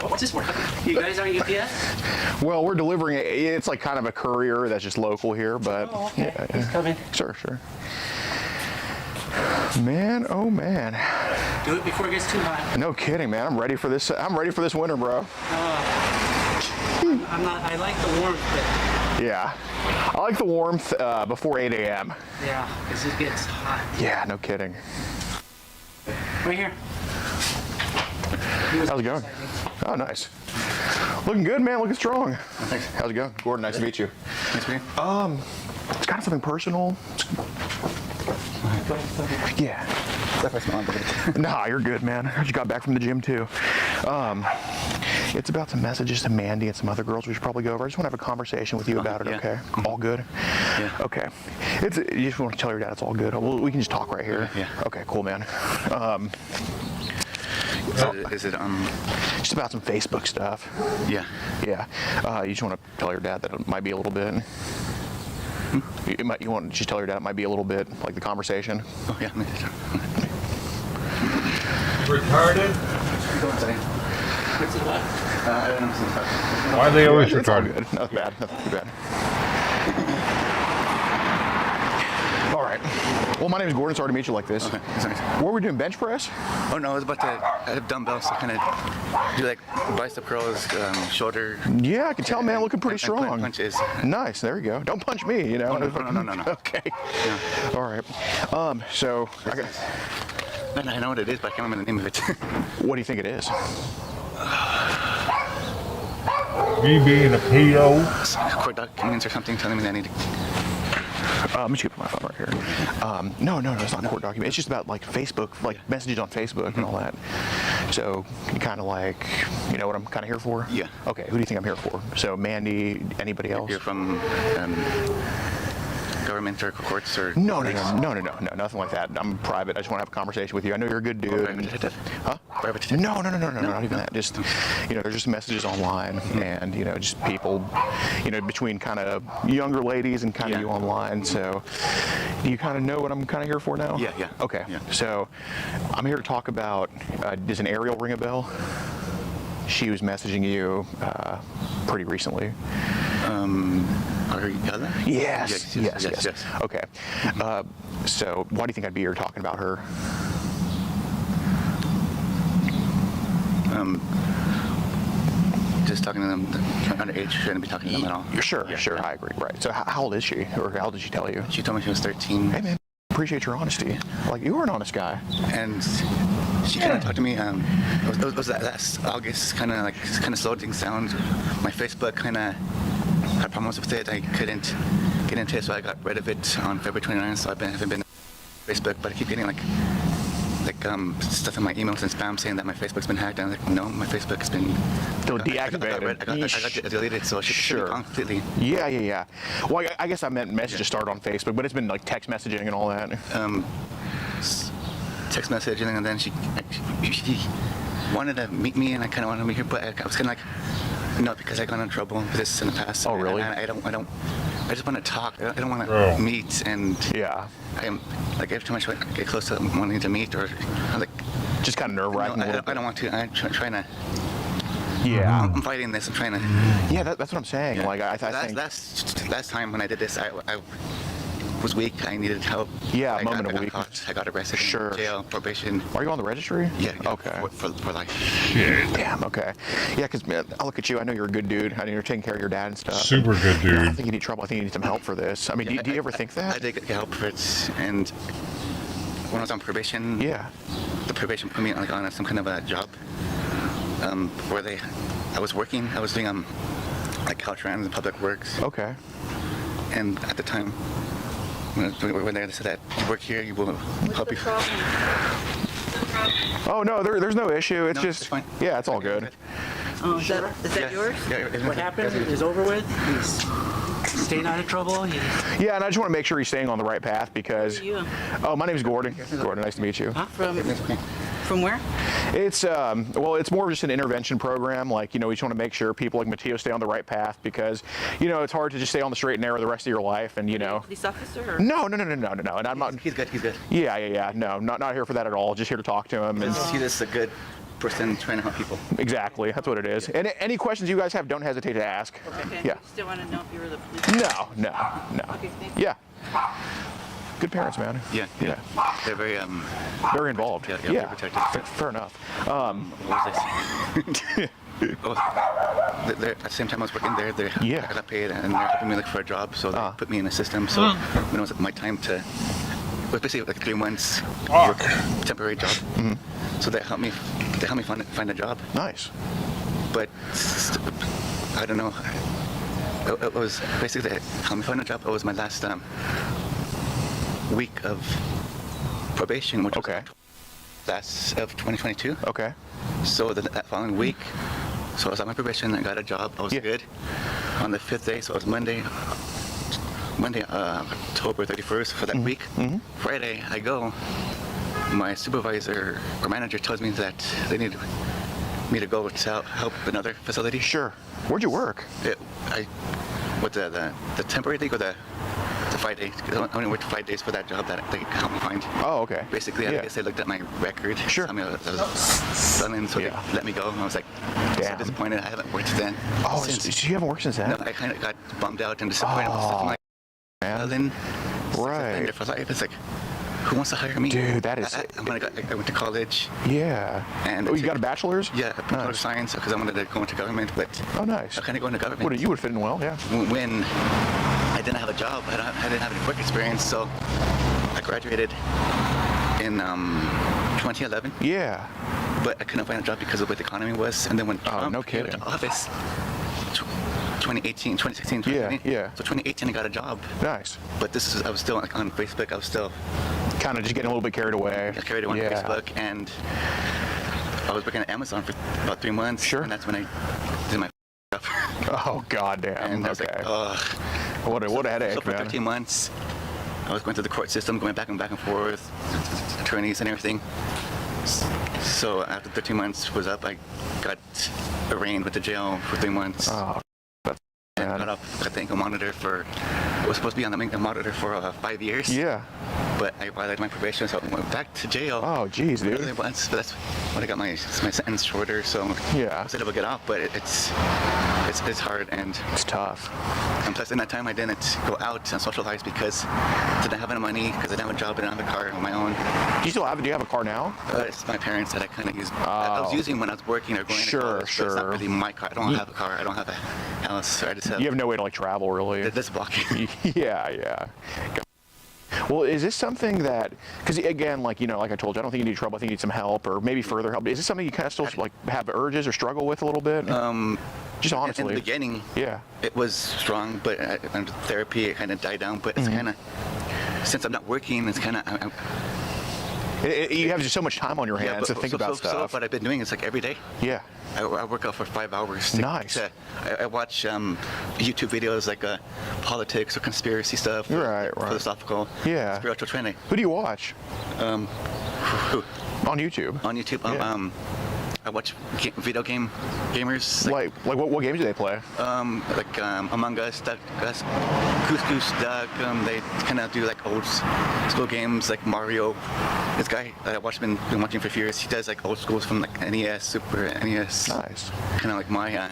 What's this for? You guys are UPS? Well, we're delivering it. It's like kind of a courier that's just local here, but oh, okay. Yeah, He's coming. Sure. Man, oh man. Do it before it gets too hot. No kidding, man. I'm ready for this. I'm ready for this winter, bro. I'm not. I like the warmth, but Yeah, I like the warmth before 8 a.m. yeah, because it gets hot. Yeah, no kidding. Right here. How's it going? Oh, nice. Looking good, man. Looking strong. Thanks. How's it going? Gordon, nice to meet you. Nice to meet you. It's kind of something personal. Yeah. Nah, you're good, man. I heard you got back from the gym too. It's about some messages to Mandy and some other girls we should probably go over. I just want to have a conversation with you about it, okay? All good? Yeah. Okay. You just want to tell your dad it's all good. We can just talk right here. Yeah. Okay, cool, man. Is it just about some Facebook stuff? Yeah. Yeah. You just want to tell your dad that it might be a little bit. You want to just tell your dad it might be a little bit like the conversation? Oh, yeah. Retarded? What's it what? I don't know. Why are they always It's all retarded? good. Nothing bad. Nothing too bad. All right. Well, my name is Gordon. Sorry to meet you like this. Okay. That's nice. What were we doing? Bench press? Oh no, I was about to. I have dumbbells to kind of do like bicep curls, shoulder. Yeah, I can tell, man. Looking pretty strong. Punches. Nice. There you go. Don't punch me. You know. Oh, no. Okay. Yeah. All right. So I got. Man, I know what it is, but I can't remember the name of it. What do you think it is? Me being a PO. Court documents or something telling me that I need to. I'm just gonna put my phone right here. No, it's not a court document. It's just about like Facebook, like messages on Facebook and all that. So kind of like, you know what I'm kind of here for? Yeah. Okay, who do you think I'm here for? So Mandy, anybody else? You're from government or courts or? No, nothing like that. I'm private. I just want to have a conversation with you. I know you're a good dude. Huh? No, not even that. Just, there's just messages online and, just people, between kind of younger ladies and kind of you online. So do you kind of know what I'm kind of here for now? Yeah. Okay. Yeah. So I'm here to talk about, does an Ariel ring a bell? She was messaging you pretty recently. Our other? Yes. Okay. So why do you think I'd be here talking about her? Just talking to them underage, shouldn't be talking to them at all. Sure, I agree. Right. So how old is she, or how old did she tell you? She told me she was 13. Hey man, appreciate your honesty. Like, you were an honest guy. And she kind of talked to me. It was that last August, kind of slowed things down. My Facebook kind of had problems with it. I couldn't get into it, so I got rid of it on February 29th. So I haven't been on Facebook, but I keep getting like stuff in my emails and spam saying that my Facebook's been hacked. And I'm like, no, my Facebook has been deactivated. I got deleted, so it should be gone completely. Yeah. Well, I guess I meant messages started on Facebook, but it's been like text messaging and all that. Text messaging, and then she wanted to meet me, and I kind of wanted to meet her, but I was kind of like, no, because I got in trouble with this in the past. Oh, really? I just want to talk. I don't want to meet, and I am like every time I get close to wanting to meet, or I'm like, just kind of nerve-wracking. No, I don't want to. I'm trying to. Yeah. I'm fighting this. I'm trying to. Yeah, that's what I'm saying. Yeah. Like I think last time when I did this, I was weak. I needed help. Yeah, I moment of got weakness. caught. I got arrested. Sure. Jail, probation. Are you on the registry? Yeah. Okay. For life. Shit. Damn. Okay. Yeah, because I look at you. I know you're a good dude. I know you're taking care of your dad and stuff. Super good dude. I think you need trouble. I think you need some help for this. I mean, do you ever think that? I did get help for it, and when I was on probation, the probation put me on some kind of a job where I was working. I was doing like Caltrans and public works. Okay. And at the time, when they said that you work here, you will help you. Oh no, there's no issue. It's just fine. Yeah, it's all good. Oh, is that yours? Yeah, What happened is over with. He's staying out of trouble. Yeah, and I just want to make sure he's staying on the right path because. Who are you? Oh, my name is Gordon. Gordon, nice to meet you. Huh? From where? It's well, it's more of just an intervention program. Like, we just want to make sure people like Matteo stay on the right path because, it's hard to just stay on the straight and narrow the rest of your life. And Police officer? Or? No. And I'm not. He's good. Yeah. No, not here for that at all. Just here to talk to him. And He's just a good person trying to help people. Exactly. That's what it is. And any questions you guys have, don't hesitate to ask. Okay. Yeah. You still want to know if you were the police? No. Okay, thank you. Yeah. Good parents, man. Yeah. They're very very involved. Yeah. Very protective. Fair enough. What was I saying? At the same time I was working there, I got paid and they're helping me look for a job, so they put me in a system. So when it was my time to, it was basically like 3 months temporary job. So they helped me find a job. Nice. But I don't know. It was basically they helped me find a job. It was my last week of probation, which was last of 2022. Okay. So that following week, so I was on my probation, I got a job, I was good. On the 5th day, so it was Monday, October 31st for that week. Friday, I go, my supervisor or manager tells me that they need me to go to help another facility. Sure. Where'd you work? With the temporary league or the 5 days. I only worked 5 days for that job that they helped me find. Oh, okay. Basically, I guess they looked at my record. Sure. I mean, I was selling, so they let me go. And I was like, so disappointed. I haven't worked then. Oh, so you haven't worked since then? No, I kind of got bummed out and disappointed with stuff. I'm like, then right. for life. It's like, who wants to hire me? Dude, that is. I went to college. Yeah. And you got a bachelor's? Yeah, a bachelor's of science because I wanted to go into government, but nice. I kind of go into government. You would fit in well, yeah. When I didn't have a job, I didn't have any work experience, so I graduated in 2011. Yeah. But I couldn't find a job because of what the economy was, and then when Trump came into office, 2016, 2017. Yeah. So 2018, I got a job. Nice. But I was still on Facebook. I was still kind of just getting a little bit carried away. Carried away on Facebook, and I was working at Amazon for about 3 months. Sure. And that's when I did my stuff. Oh, goddamn. And I was like, ugh. What a headache, so for 13 months, I was going through the court system, going back and forth, attorneys and everything. So after 13 months was up, I got arraigned with the jail for 3 months. Oh. And I got off, I think, a monitor for, I was supposed to be on a monitor for 5 years. Yeah. But I violated my probation, so I went back to jail. Oh, jeez, dude. But that's when I got my sentence shorter, so I was able to get off, but it's hard and it's tough. And plus, in that time, I didn't go out and socialize because I didn't have any money, because I didn't have a job, I didn't have a car of my own. Do you have a car now? It's my parents that I kind of use. I was using when I was working or going to college. Sure. It's not really my car. I don't have a car. I don't have a house. So I just have. You have no way to travel, really. This blocking. Yeah. Well, is this something that, because again, like, like I told you, I don't think you need trouble. I think you need some help or maybe further help. Is this something you kind of still like have urges or struggle with a little bit? Just honestly. In the beginning, it was strong, but under therapy, it kind of died down. But it's kind of, since I'm not working, it's kind of. You have just so much time on your hands to think about stuff. So what I've been doing is like every day. Yeah. I work out for 5 hours. Nice. I watch YouTube videos like politics or conspiracy stuff. Right. Philosophical. Yeah. Spiritual training. Who do you watch? Who? On YouTube. On YouTube. I watch video gamers. Like what games do they play? Like Among Us, Goose Goose Duck. They kind of do like old school games like Mario. This guy that I watched, been watching for a few years. He does like old schools from like NES, Super NES. Nice. Kind of like my.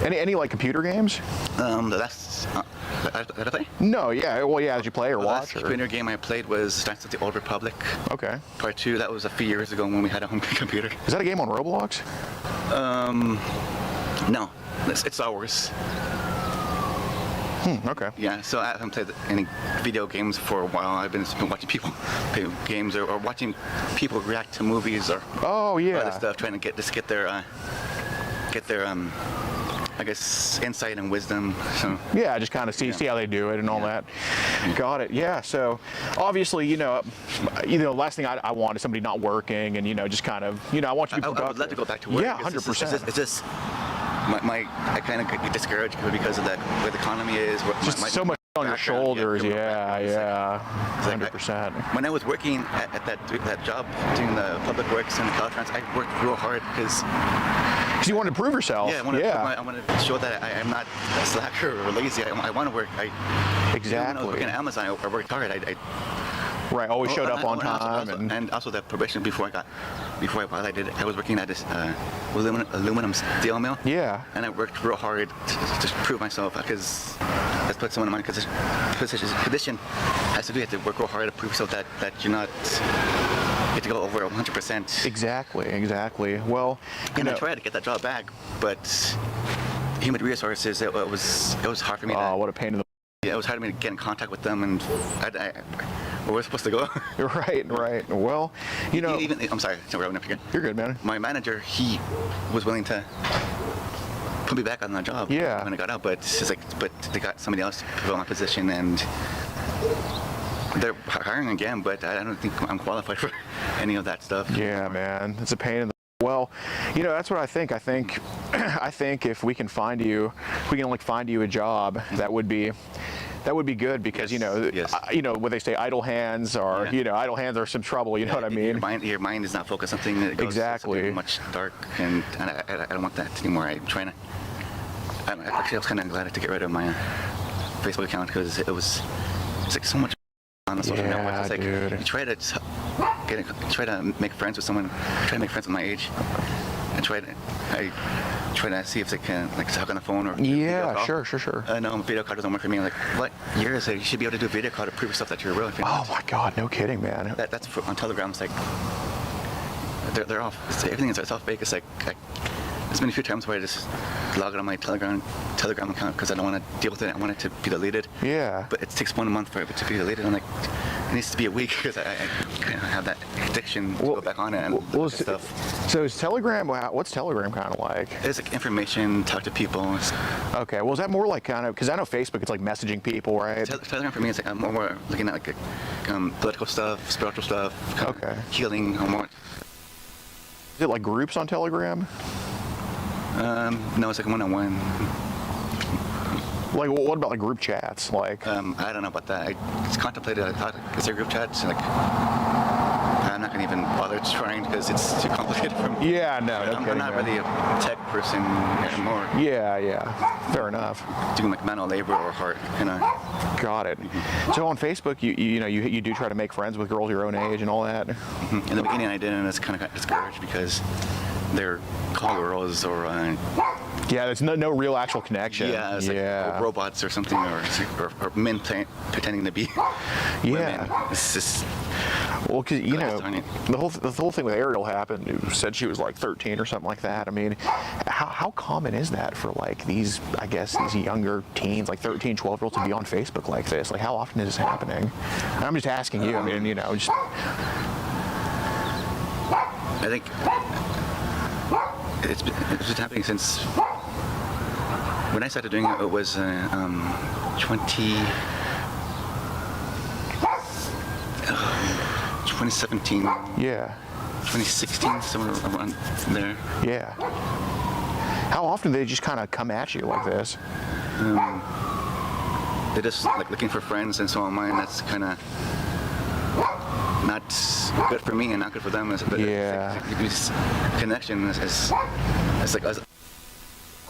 Any like computer games? Did I play? No, yeah. Well, yeah. Did you play or watch? The computer game I played was Knights of the Old Republic. Okay. Part 2. That was a few years ago when we had a home computer. Is that a game on Roblox? No. It's ours. Okay. Yeah, so I haven't played any video games for a while. I've been watching people play games or watching people react to movies or other stuff, trying to get their I guess insight and wisdom. So yeah, just kind of see how they do it and all that. Got it. Yeah. So obviously, last thing I want is somebody not working and just kind of I want you to be productive. I would love to go back to work. Yeah, 100%. It's just I kind of get discouraged because of where the economy is. Just so much on your shoulders. Yeah. 100%. When I was working at that job doing the public works and the Caltrans, I worked real hard because you wanted to prove yourself. Yeah, I want to show that I'm not a slacker or lazy. I want to work. Exactly. When I was working at Amazon, I worked hard. Right, always showed up on time. And also the probation before I was working at this aluminum steel mill. Yeah. And I worked real hard to prove myself because that's put someone in my position has to do. You have to work real hard to prove yourself that you're not. You have to go over 100%. Exactly. Well, I tried to get that job back, but human resources, it was hard for me. Oh, what a pain in the. Yeah, it was hard for me to get in contact with them, and where we're supposed to go. Right. Well, I'm sorry, we're running up again. You're good, man. My manager, he was willing to put me back on the job. Yeah. When I got out, but they got somebody else to fill my position, and they're hiring again, but I don't think I'm qualified for any of that stuff. Yeah, man, it's a pain in the. Well, that's what I think. I think if we can find you, find you a job, that would be good because what they say, idle hands are idle hands are some trouble. You know what I mean? Your mind is not focused on something that goes exactly much dark, and I don't want that anymore. I was kind of glad to get rid of my Facebook account because it's like so much on the social networks. It's like dude. You try to make friends with someone, try to make friends with my age, and try to see if they can talk on the phone or video call. Sure. No, video call doesn't work for me. Like, what year is it? You should be able to do a video call to prove yourself that you're real. Oh my God, no kidding, man. That's on Telegram. It's like they're off. Everything is all fake. It's like there's been a few times where I just log in on my Telegram account because I don't want to deal with it. I want it to be deleted. Yeah. But it takes 1 month for it to be deleted. I'm like, it needs to be a week because I kind of have that addiction to go back on it and look at stuff. So is Telegram? What's Telegram kind of like? It's like information, talk to people. Okay. Well, is that more like kind of because I know Facebook, it's like messaging people, right? Telegram for me is like I'm more looking at like political stuff, spiritual stuff. Okay. Healing. Is it like groups on Telegram? No, it's like one-on-one. Like, what about like group chats? Like, I don't know about that. I just contemplated. I thought, is there group chats? Like, I'm not gonna even bother trying because it's too complicated for me. Yeah, no. I'm not really a tech person anymore. Yeah. Fair enough. Doing like manual labor or hard, Got it. So on Facebook, you do try to make friends with girls your own age and all that. In the beginning, I did, and it's kind of got discouraged because they're call girls or Yeah, there's no real actual connection. Yeah, it's like robots or something, or men pretending to be women. It's just. Well, because the whole thing with Ariel happened. It said she was like 13 or something like that. I mean, how common is that for like these younger teens, like 13, 12-year-olds, to be on Facebook like this? Like, how often is this happening? And I'm just asking you. I mean, just. I think it's been happening since when I started doing it. It was 2017. Yeah. 2016, somewhere around there. Yeah. How often do they just kind of come at you like this? They're just like looking for friends, and so am I, and that's kind of not good for me and not good for them. But this connection is like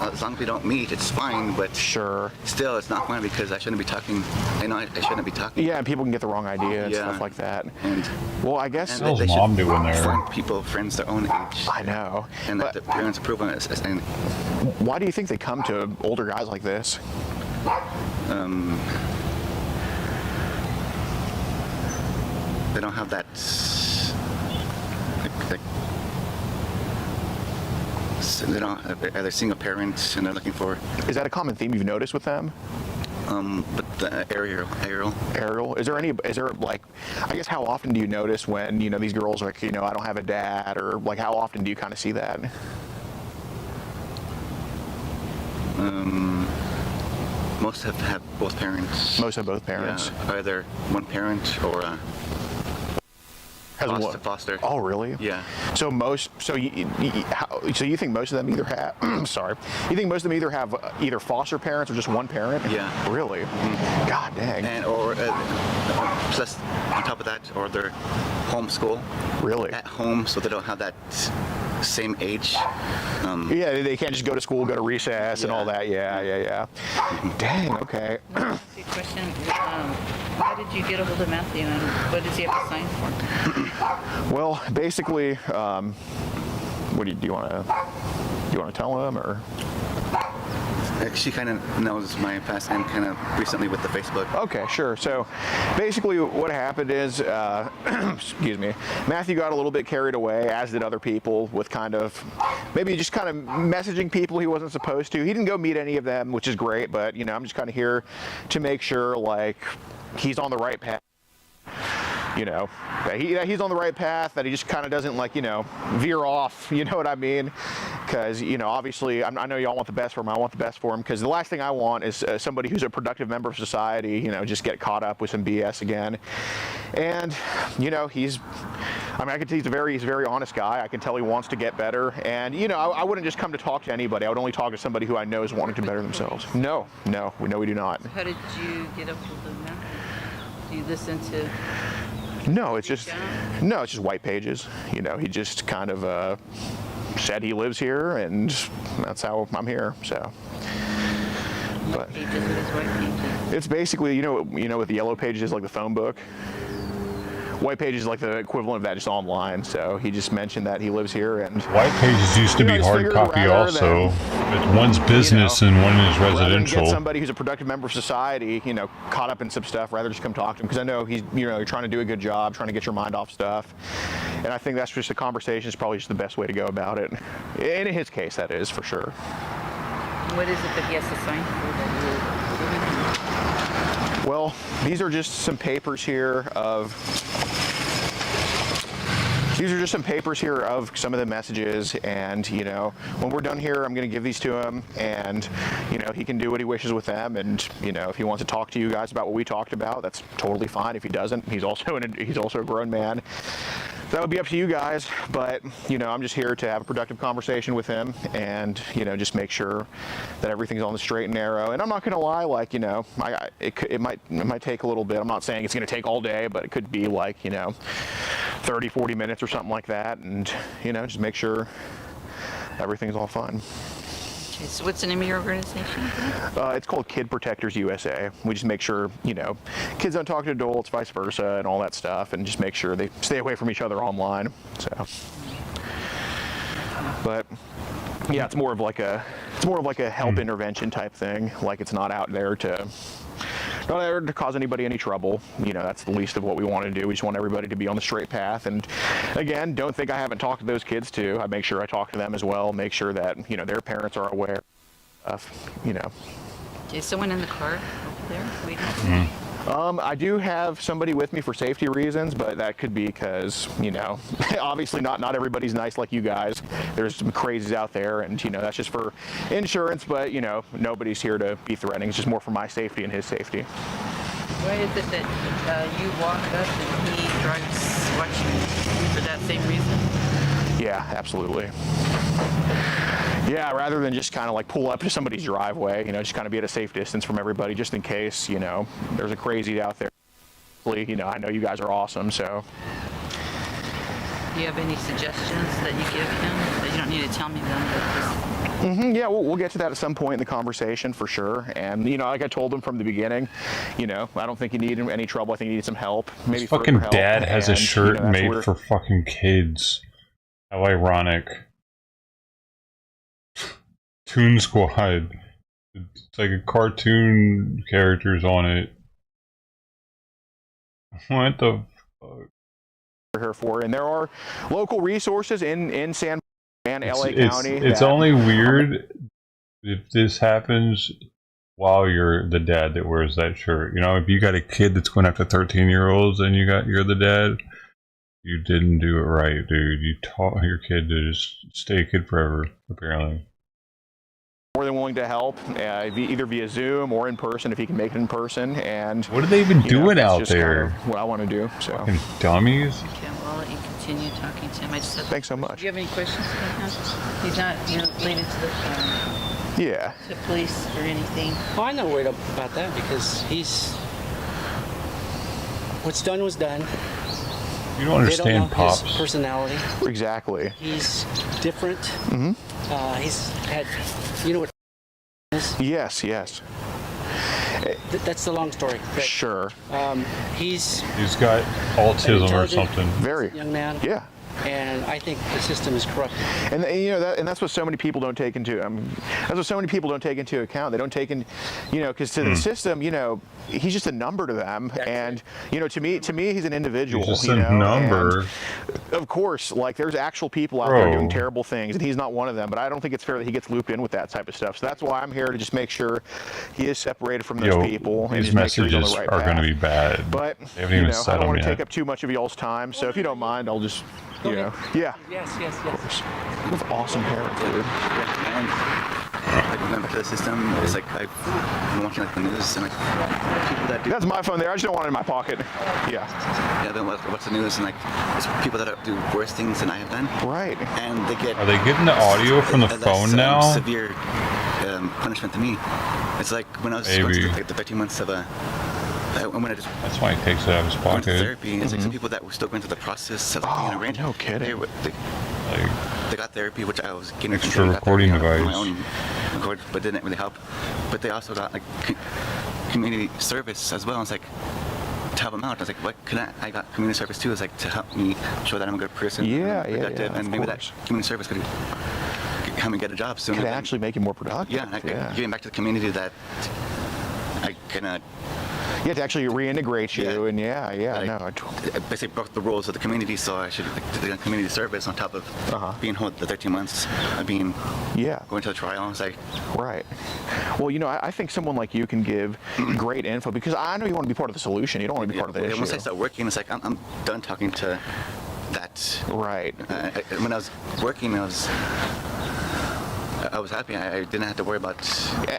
as long as we don't meet, it's fine. But sure, still, it's not fine because I shouldn't be talking. I know I shouldn't be talking. Yeah, and people can get the wrong idea and stuff like that. And well, I guess they mom doing there? Find people, friends their own age. I know, and that the parents approve of it. And why do you think they come to older guys like this? They don't have that. They don't. They're seeing a parent and they're looking for. Is that a common theme you've noticed with them? But the Ariel. Is there like, I guess, how often do you notice when these girls are like, I don't have a dad, or like how often do you kind of see that? Most have both parents. Most have both parents. Yeah, either one parent or foster. Oh, really? Yeah. So you think most of them either have? Sorry. You think most of them either have either foster parents or just one parent? Yeah. Really? Mm-hmm. God dang. And or plus on top of that, or they're homeschool. Really? At home, so they don't have that same age. Yeah, they can't just go to school, go to recess, and all that. Yeah. Dang. Okay. Good question. How did you get a hold of Matthew, and what does he have to sign for? Well, basically, what do you want to tell him, or? She kind of knows my past and kind of recently with the Facebook. Okay, sure. So basically what happened is, excuse me, Matthew got a little bit carried away, as did other people, with maybe just kind of messaging people he wasn't supposed to. He didn't go meet any of them, which is great, but, I'm just kind of here to make sure, like, he's on the right path. That he's on the right path, that he just kind of doesn't veer off, you know what I mean? Because, obviously, I know y'all want the best for him. I want the best for him, because the last thing I want is somebody who's a productive member of society, just get caught up with some BS again. And, I can tell he's a very honest guy. I can tell he wants to get better. And, I wouldn't just come to talk to anybody. I would only talk to somebody who I know is wanting to better themselves. No, we do not. So how did you get up with the Matthew? Do you listen to... No, it's just white pages. He just kind of said he lives here, and that's how I'm here. So, What pages are his white pages? It's basically with the yellow pages, like the phone book. White pages is like the equivalent of that, just online. So he just mentioned that he lives here, and white pages used to be hard copy also. It's one's business and one is residential. Rather than get somebody who's a productive member of society, caught up in some stuff, rather just come talk to him, because I know he's you're trying to do a good job, trying to get your mind off stuff, and I think that's just a conversation is probably just the best way to go about it. And in his case, that is for sure. What is it that he has to sign for? Well, these are just some papers here of some of the messages, and when we're done here, I'm going to give these to him, and he can do what he wishes with them, and if he wants to talk to you guys about what we talked about, that's totally fine. If he doesn't, he's also a grown man. That would be up to you guys, but I'm just here to have a productive conversation with him, and just make sure that everything's on the straight and narrow. And I'm not going to lie, it might take a little bit. I'm not saying it's going to take all day, but it could be 30-40 minutes or something like that, and just make sure everything's all fine. Okay, so what's the name of your organization? It's called Kid Protectors USA. We just make sure, kids don't talk to adults, vice versa, and all that stuff, and just make sure they stay away from each other online. So, but yeah, it's more of like a it's more of like a help intervention type thing. Like it's not out there to cause anybody any trouble. You know, that's the least of what we want to do. We just want everybody to be on the straight path. And again, don't think I haven't talked to those kids too. I make sure I talk to them as well. Make sure that, you know, their parents are aware of, you know. Is someone in the car over there waiting? I do have somebody with me for safety reasons, but that could be because, you know, obviously not everybody's nice like you guys. There's some crazies out there, and, you know, that's just for insurance, but, you know, nobody's here to be threatening. It's just more for my safety and his safety. Why is it that you walk up and he drives watching you for that same reason? Yeah, absolutely. Yeah, rather than just kind of like pull up to somebody's driveway, you know, just kind of be at a safe distance from everybody just in case, you know, there's a crazy out there. You know, I know you guys are awesome, so. Do you have any suggestions that you give him? You don't need to tell me them, but just... Yeah, we'll get to that at some point in the conversation for sure. And, you know, like I told him from the beginning, you know, I don't think he needed any trouble. I think he needed some help. Maybe His fucking help. dad has a shirt you know, made for fucking kids. How ironic. Toon Squad. It's like a cartoon characters on it. What the fuck? We're here for, and there are local resources in San and LA County. It's only weird if this happens while you're the dad that wears that shirt. You know, if you got a kid that's going after 13-year-olds and you're the dad, you didn't do it right, dude. You taught your kid to just stay a kid forever, apparently. More than willing to help, either via Zoom or in person if he can make it in person. And what are they even doing out there? Kind of what I want to do. So. Fucking dummies. Okay, well, I'll let you continue talking to him. I just have Thanks so much. Do you have any questions about him? He's not related to the to police or anything. Well, I'm not worried about that because what's done was done. You don't understand they don't know Pops. His personality. Exactly. He's different. He's had, you know what is? Yes. That's the long story. But, sure. He's got autism or something. Very. Young man. Yeah. And I think the system is corrupted. And you know that's what so many people don't take into. That's what so many people don't take into account. They don't take in, you know, because to the system, you know, he's just a number to them. And you know, to me, he's an individual. He's just you know? a number. And of course, like there's actual people out there doing terrible things, and he's not one of them. But I don't think it's fair that he gets looped in with that type of stuff. So that's why I'm here to just make sure he is separated from those people. And These just make sure he's on messages the right are going to path. be bad. But they haven't you even know, said I don't want them to yet. take up too much of y'all's time. So if you don't mind, I'll just. You know, yeah. Yes. You have awesome hair, dude. I remember the system. It's like I'm watching like the news and like people that do. That's my phone there. I just don't want it in my pocket. Yeah. Yeah. Then what's the news and like it's people that do worse things than I have done. Right. And they get. Are they getting the audio from the phone now? Severe punishment to me. It's like when I was going through like the 13 months of That's why he takes it out of his pocket. Therapy. It's like some people that were still going through the process of being arranged. No kidding. They got therapy, which I was getting extra recording device. my own record, but didn't really help. But they also got like community service as well. It's like to help them out. I was like, what can I got community service too. It's like to help me show that I'm a good person. Productive, and maybe that community service could help me get a job soon. Could actually make you more productive. Yeah, giving back to the community that I cannot. Yeah, to actually reintegrate you, and I basically broke the rules of the community, so I should do the community service on top of being home the 13 months of being going to the trial. It's like right. Well, you know, I think someone like you can give great info because I know you want to be part of the solution. You don't want to be part of the issue. Once I start working, it's like I'm done talking to that. Right. When I was working, I was happy. I didn't have to worry about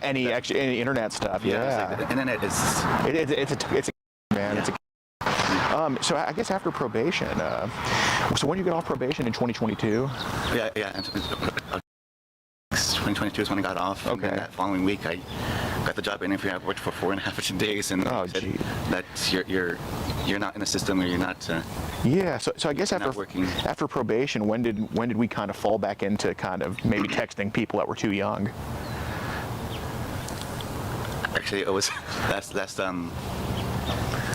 any internet stuff. Yeah, like the internet is. It's a man. It's a. So I guess after probation. So when you get off probation in 2022? Yeah. 2022 is when I got off. Okay. And that following week, I got the job interview. I worked for 4.5 days, and said that you're not in the system, or you're not. Yeah. So I guess after probation, when did we kind of fall back into kind of maybe texting people that were too young? Actually, it was last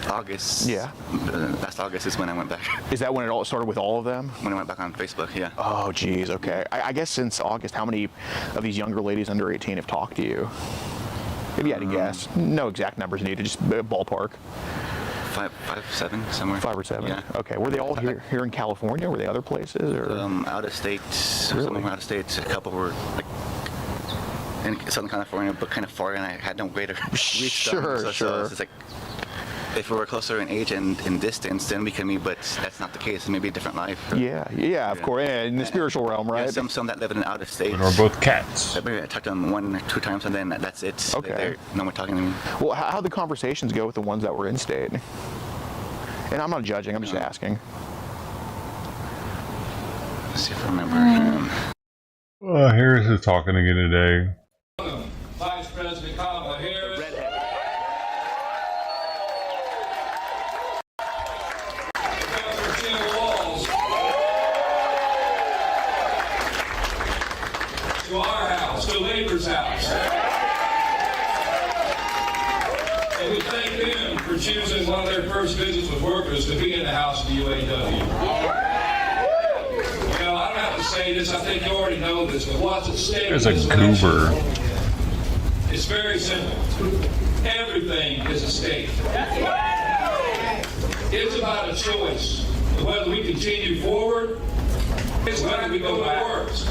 August. Yeah. Last August is when I went back. Is that when it all started with all of them? When I went back on Facebook, yeah. Oh, geez, okay. I guess since August, how many of these younger ladies under 18 have talked to you? If you had to guess. No exact numbers needed, just ballpark. 5, 7, somewhere. 5 or 7? Yeah. Okay. Were they all here in California? Were they other places? Or? Out of state. Some were out of state. A couple were like in Southern California, but kind of far, and I had no way to reach them. So it's just like, if we were closer in age and in distance, then we could meet, but that's not the case. It may be a different life. Yeah, of course. Yeah, in the spiritual realm, right? Yeah, some that live in out of state. And we're both cats. I talked to them 1 or 2 times, and then that's it. Okay. No more talking to me. Well, how'd the conversations go with the ones that were in state? And I'm not judging, I'm just asking. Let's see if I remember. Harris is talking again today. Vice President Kamala Harris. To our house, to Labor's house. And we thank them for choosing one of their first visits with workers to be in the house of the UAW. You know, I don't have to say this, I think you already know this, but what's at stake There's a in this election, goober. it's very simple. Everything is at stake. It's about a choice of whether we continue forward, it's whether we go backwards.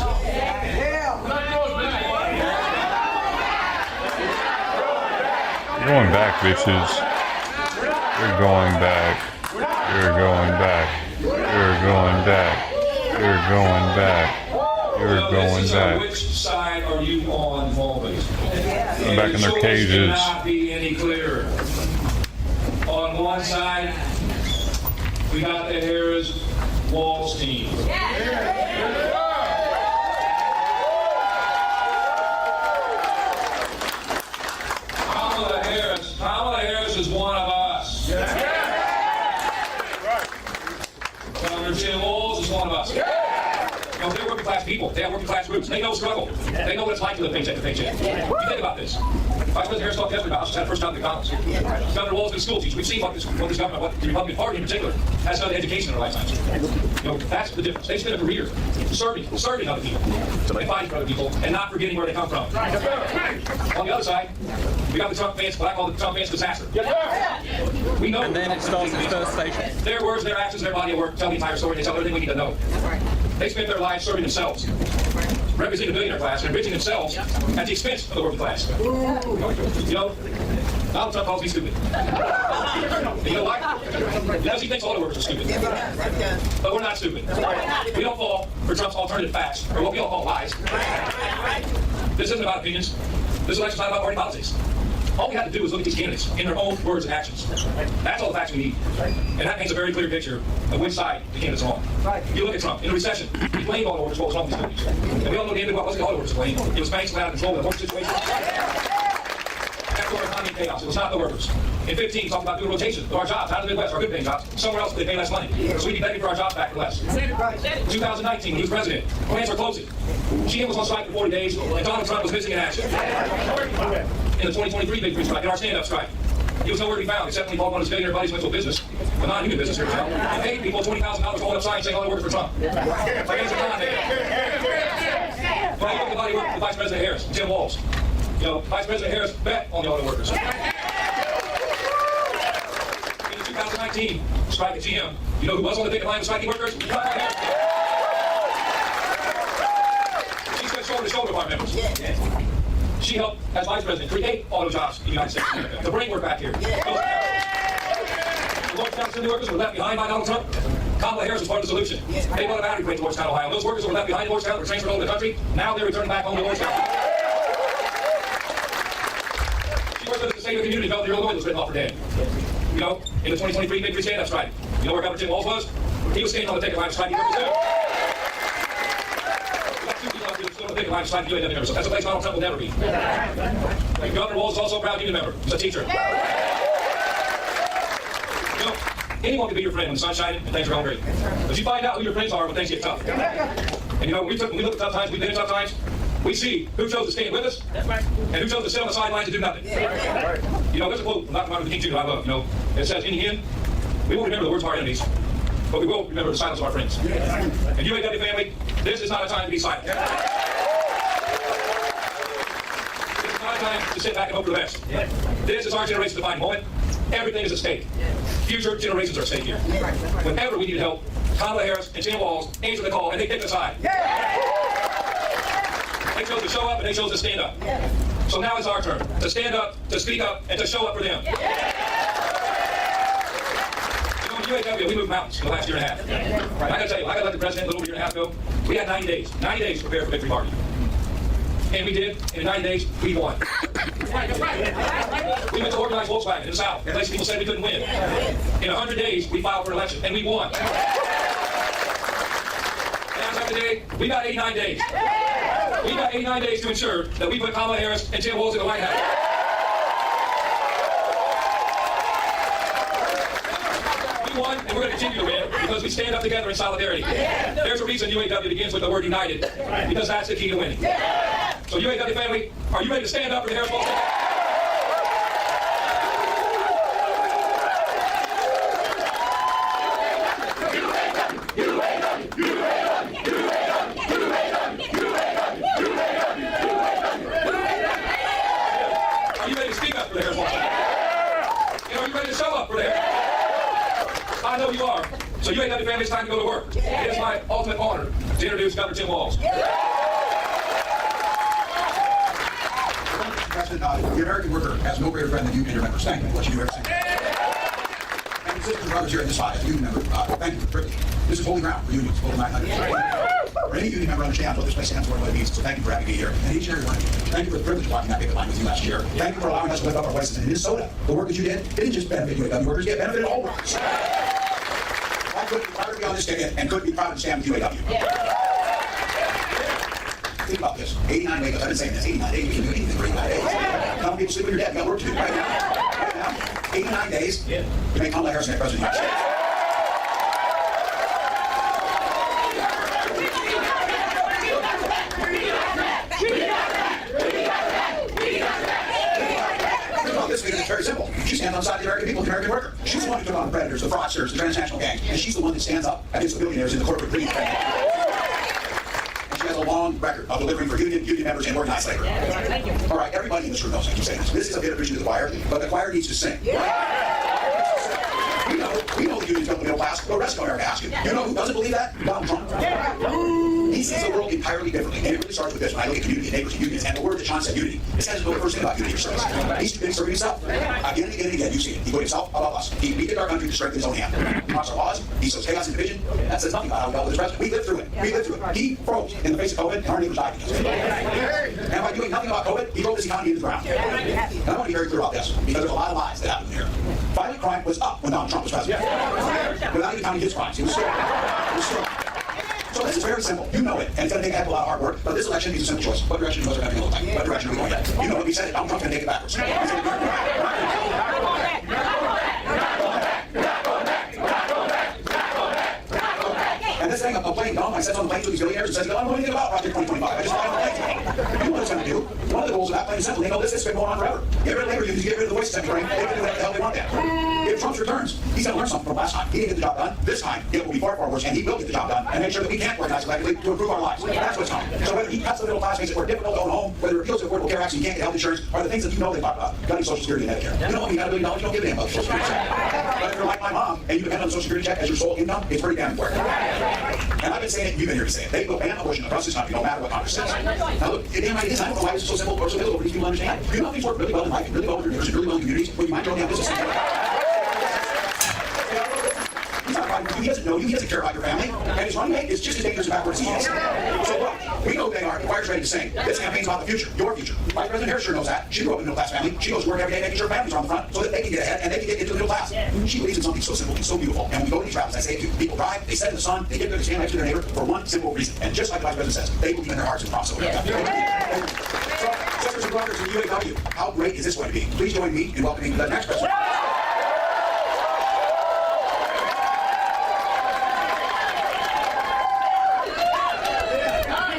You're going back, bitches. You're going back. You're going back. You're going back. You're going back. You're going back. Which side are you on moment? They're back in their cages. Cannot be any clearer. On one side, we got the Harris Walls team. Kamala Harris is one of us. Governor Jim Walls is one of us. You know, they're working class people. They have working class roots. They know struggle. They know what it's like to live paycheck to paycheck. You think about this. Vice President Harris talked yesterday about how she's had her first job in the Congress. Governor Walls has been a school teacher. We've seen what this government, what the Republican Party in particular, has done to education in their lifetimes. You know, that's the difference. They spend a career serving other people, and fighting for other people, and not forgetting where they come from. On the other side, we got the Trump fans, what I call the Trump fans disaster. We know. And then it starts at the first station. Their words, their actions, their body of work tell the entire story. They tell everything we need to know. They spent their lives serving themselves, representing the billionaire class, and enriching themselves at the expense of the working class. You know, Donald Trump calls me stupid. And you know why? Because he thinks all the workers are stupid. But we're not stupid. We don't fall for Trump's alternative facts, or what we all call lies. This isn't about opinions. This election's not about party politics. All we have to do is look at these candidates in their own words and actions. That's all the facts we need. And that paints a very clear picture of which side the candidates are on. You look at Trump. In a recession, he blamed auto workers for what was wrong with these companies. And we all know the end of what was the auto workers to blame. It was banks out of control of the work situation. That's what our economy chaos. It was not the workers. In 15, he talked about doing rotation of our jobs out of the Midwest, our good paying jobs. Somewhere else they pay less money. So we'd be begging for our jobs back for less. 2019, when he was president, plants were closing. GM was on strike for 40 days, and Donald Trump was missing in action. In the 2023 big free strike, in our stand-up strike. He was nowhere to be found, except when he called one of his billionaire buddies went to a business, a non-union business here in town, and paid people $20,000 holding up signs saying all they workers for Trump. But he looked at body work with Vice President Harris, Jim Walls. You know, Vice President Harris bet on the auto workers. In the 2019 strike at GM, you know who was on the picket line with striking workers? She stood shoulder to shoulder with our members. She helped, as Vice President, create auto jobs in the United States. The brain work back here. The Lord County workers were left behind by Donald Trump. Kamala Harris was part of the solution. They brought a boundary point to Lordstown, Ohio. Those workers who were left behind in Lordstown were transferred over to the country. Now they're returning back home to Lordstown. She worked with the state of the community developed the Illinois was written off for dead. You know, in the 2023 Big Three stand-up strike, you know where Governor Jim Walls was? He was standing on the picket line striking workers too. That's a place Donald Trump will never be. Governor Walls is also a proud union member. He's a teacher. You know, anyone can be your friend when the sun's shining and things are going great. But you find out who your friends are when things get tough. And you know, when we look at tough times, we've been in tough times. we see who chose to stand with us and who chose to sit on the sidelines and do nothing. You know, there's a quote from Dr. Martin Luther King Jr. I love, you know, it says, in the end, we won't remember the words of our enemies, but we will remember the silence of our friends. And UAW family, this is not a time to be silent. This is not a time to sit back and hope for the best. This is our generation's defining moment. Everything is at stake. Future generations are at stake here. Whenever we need help, Kamala Harris and Jan Walls answer the call and they pick a side. They chose to show up and they chose to stand up. So now it's our turn to stand up, to speak up, and to show up for them. You know, in UAW, we moved mountains in the last year and a half. I gotta tell you, I got elected president a little over a year and a half ago. We had 90 days. 90 days to prepare for victory party. And we did, and in 90 days, we won. We went to organize Volkswagen in the South, in places people said we couldn't win. In 100 days, we filed for an election, and we won. And as of today, we got 89 days. We got 89 days to ensure that we put Kamala Harris and Jan Walls in the White House. We won, and we're going to continue to win because we stand up together in solidarity. There's a reason UAW begins with the word united, because that's the key to winning. So UAW family, are you ready to stand up for the Harris Walls? Are you ready to speak up for the Harris Walls? And are you ready to show up for the Harris Walls? I know you are. So UAW family, it's time to go to work. It is my ultimate honor to introduce Governor Tim Walz. President, the American worker has no greater friend than you and your members. Thank you for what you do every single day. And sisters and brothers here in this side, as a union member, thank you for the privilege. This is holy ground for unions, over 900. For any union member understands what this place stands for and what it means. So thank you for having me here. And each and every one of you, thank you for the privilege of walking that picket line with you last year. Thank you for allowing us to lift up our voices. And in Minnesota, the work that you did didn't just benefit UAW workers, it benefited all workers. I couldn't be proud to be on this ticket and couldn't be proud to stand with UAW. Think about this. 89 days, I've been saying this, 89 days, we can do anything for 89 days. Some people sleep when you're dead, you got work to do right now. 89 days to make Kamala Harris next president of the United States. It's very simple. She stands on the side of the American people, the American worker. She's the one who took on the predators, the fraudsters, the transnational gangs, and she's the one that stands up against the billionaires in the corporate greed. And she has a long record of delivering for union members and organized labor. All right, everybody in this room knows I keep saying this. This is a bit of a vision to the choir, but the choir needs to sing. We know the unions built the middle class, but the rest of America asks you. You know who doesn't believe that? Donald Trump. He sees the world entirely differently, and it really starts with this. When I look at community and neighbors and unions, and the word that John said, unity, it says the first thing about unity or service. He's too big serving himself. Again and again, you see it. He put himself above us. He weakened our country to strengthen his own hand. He mocks our laws. He sows chaos and division. That says nothing about how we dealt with his president. We lived through it. We lived through it. He froze in the face of COVID, and our neighbors died because of it. And by doing nothing about COVID, he drove this economy into the ground. And I want to be very clear about this, because there's a lot of lies that happen here. Violent crime was up when Donald Trump was president. Without even counting his crimes, he was strong. So this is very simple. You know it, and it's going to take a heck of a lot of hard work. But this election needs a simple choice. What direction was it going to look like? What direction are we going in? You know what we said? Donald Trump's going to take it backwards. And this thing of playing dumb, I said on the plane to these billionaires and says, I don't know anything about Project 2025. I just fly on the plane. You know what it's going to do? One of the goals of that plane is simple. They know this has been going on forever. Get rid of labor unions, get rid of the voices that bring. They can do whatever the hell they want then. If Trump returns, he's going to learn something from last time. He didn't get the job done. This time, it will be far, far worse, and he will get the job done and make sure that we can't organize collectively to improve our lives. That's what's coming. So whether he cuts the middle class, makes it more difficult going home, whether it repeals the Affordable Care Act so you can't get health insurance, are the things that you know they talk about. Cutting Social Security and Medicare. You know what? You got $1 billion, you don't give a damn about the Social Security check. But if you're like my mom and you depend on the Social Security check as your sole income, it's pretty damn important. And I've been saying it, and you've been here to say it. They will ban abortion across this country no matter what Congress says. Now look, it damn right it is. I don't know why this is so simple or so difficult for these people to understand. You know things work really well in life, really well with your neighbors, really well in communities, when you mind your own damn business. He doesn't know you, he doesn't care about your family, and his running mate is just as dangerous and backwards as he is. So look, we know who they are, the choir's ready to sing. This campaign's about the future, your future. Vice President Harris sure knows that. She grew up in a middle class family. She goes to work every day making sure families are on the front so that they can get ahead and they can get into the middle class. She believes in something so simple and so beautiful. And when we go to these rallies, I say it too. People drive, they sit in the sun, they get there to stand next to their neighbor for one simple reason. And just like the Vice President says, they believe in their hearts and promise of America. So, sisters and brothers in UAW, how great is this going to be? Please join me in welcoming the next president.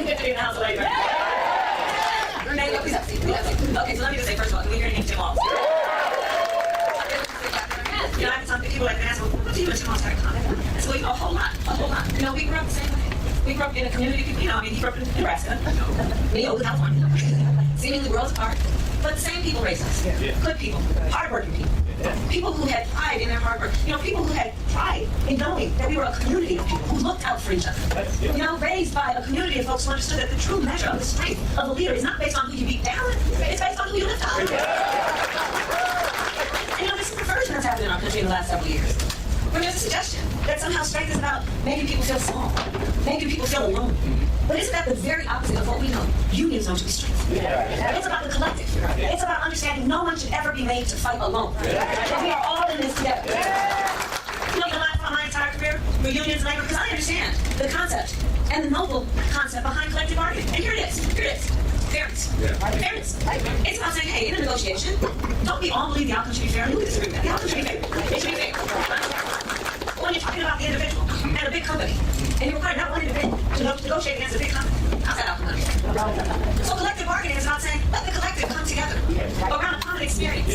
9:15 hours later. Okay, so let me just say, first of all, can we hear any Tim Walls? You know, some people like to ask, well, what do you and Tim Walls have in common? I said, well, a whole lot. You know, we grew up the same way. We grew up in a community, you know, I mean, he grew up in Nebraska, me over California, seemingly worlds apart, but the same people raised us. Good people, hardworking people. People who had pride in their hard work. You know, people who had pride in knowing that we were a community of people who looked out for each other. You know, raised by a community of folks who understood that the true measure of the strength of a leader is not based on who you beat down, it's based on who you lift up. And you know, this is the perversion that's happened in our country in the last several years. When there's a suggestion that somehow strength is about making people feel small, making people feel alone. But isn't that the very opposite of what we know unions know to be strength? It's about the collective. It's about understanding no one should ever be made to fight alone. That we are all in this together. You know, my entire career for unions and labor, because I understand the concept and the noble concept behind collective bargaining. And here it is. Fairness. Fairness. It's about saying, hey, in a negotiation, don't we all believe the outcome should be fair? Who would disagree with that? The outcome should be fair. It should be fair. When you're talking about the individual and a big company, and you require not one individual to negotiate against a big company, how's that outcome? So collective bargaining is about saying, let the collective come together around a common experience,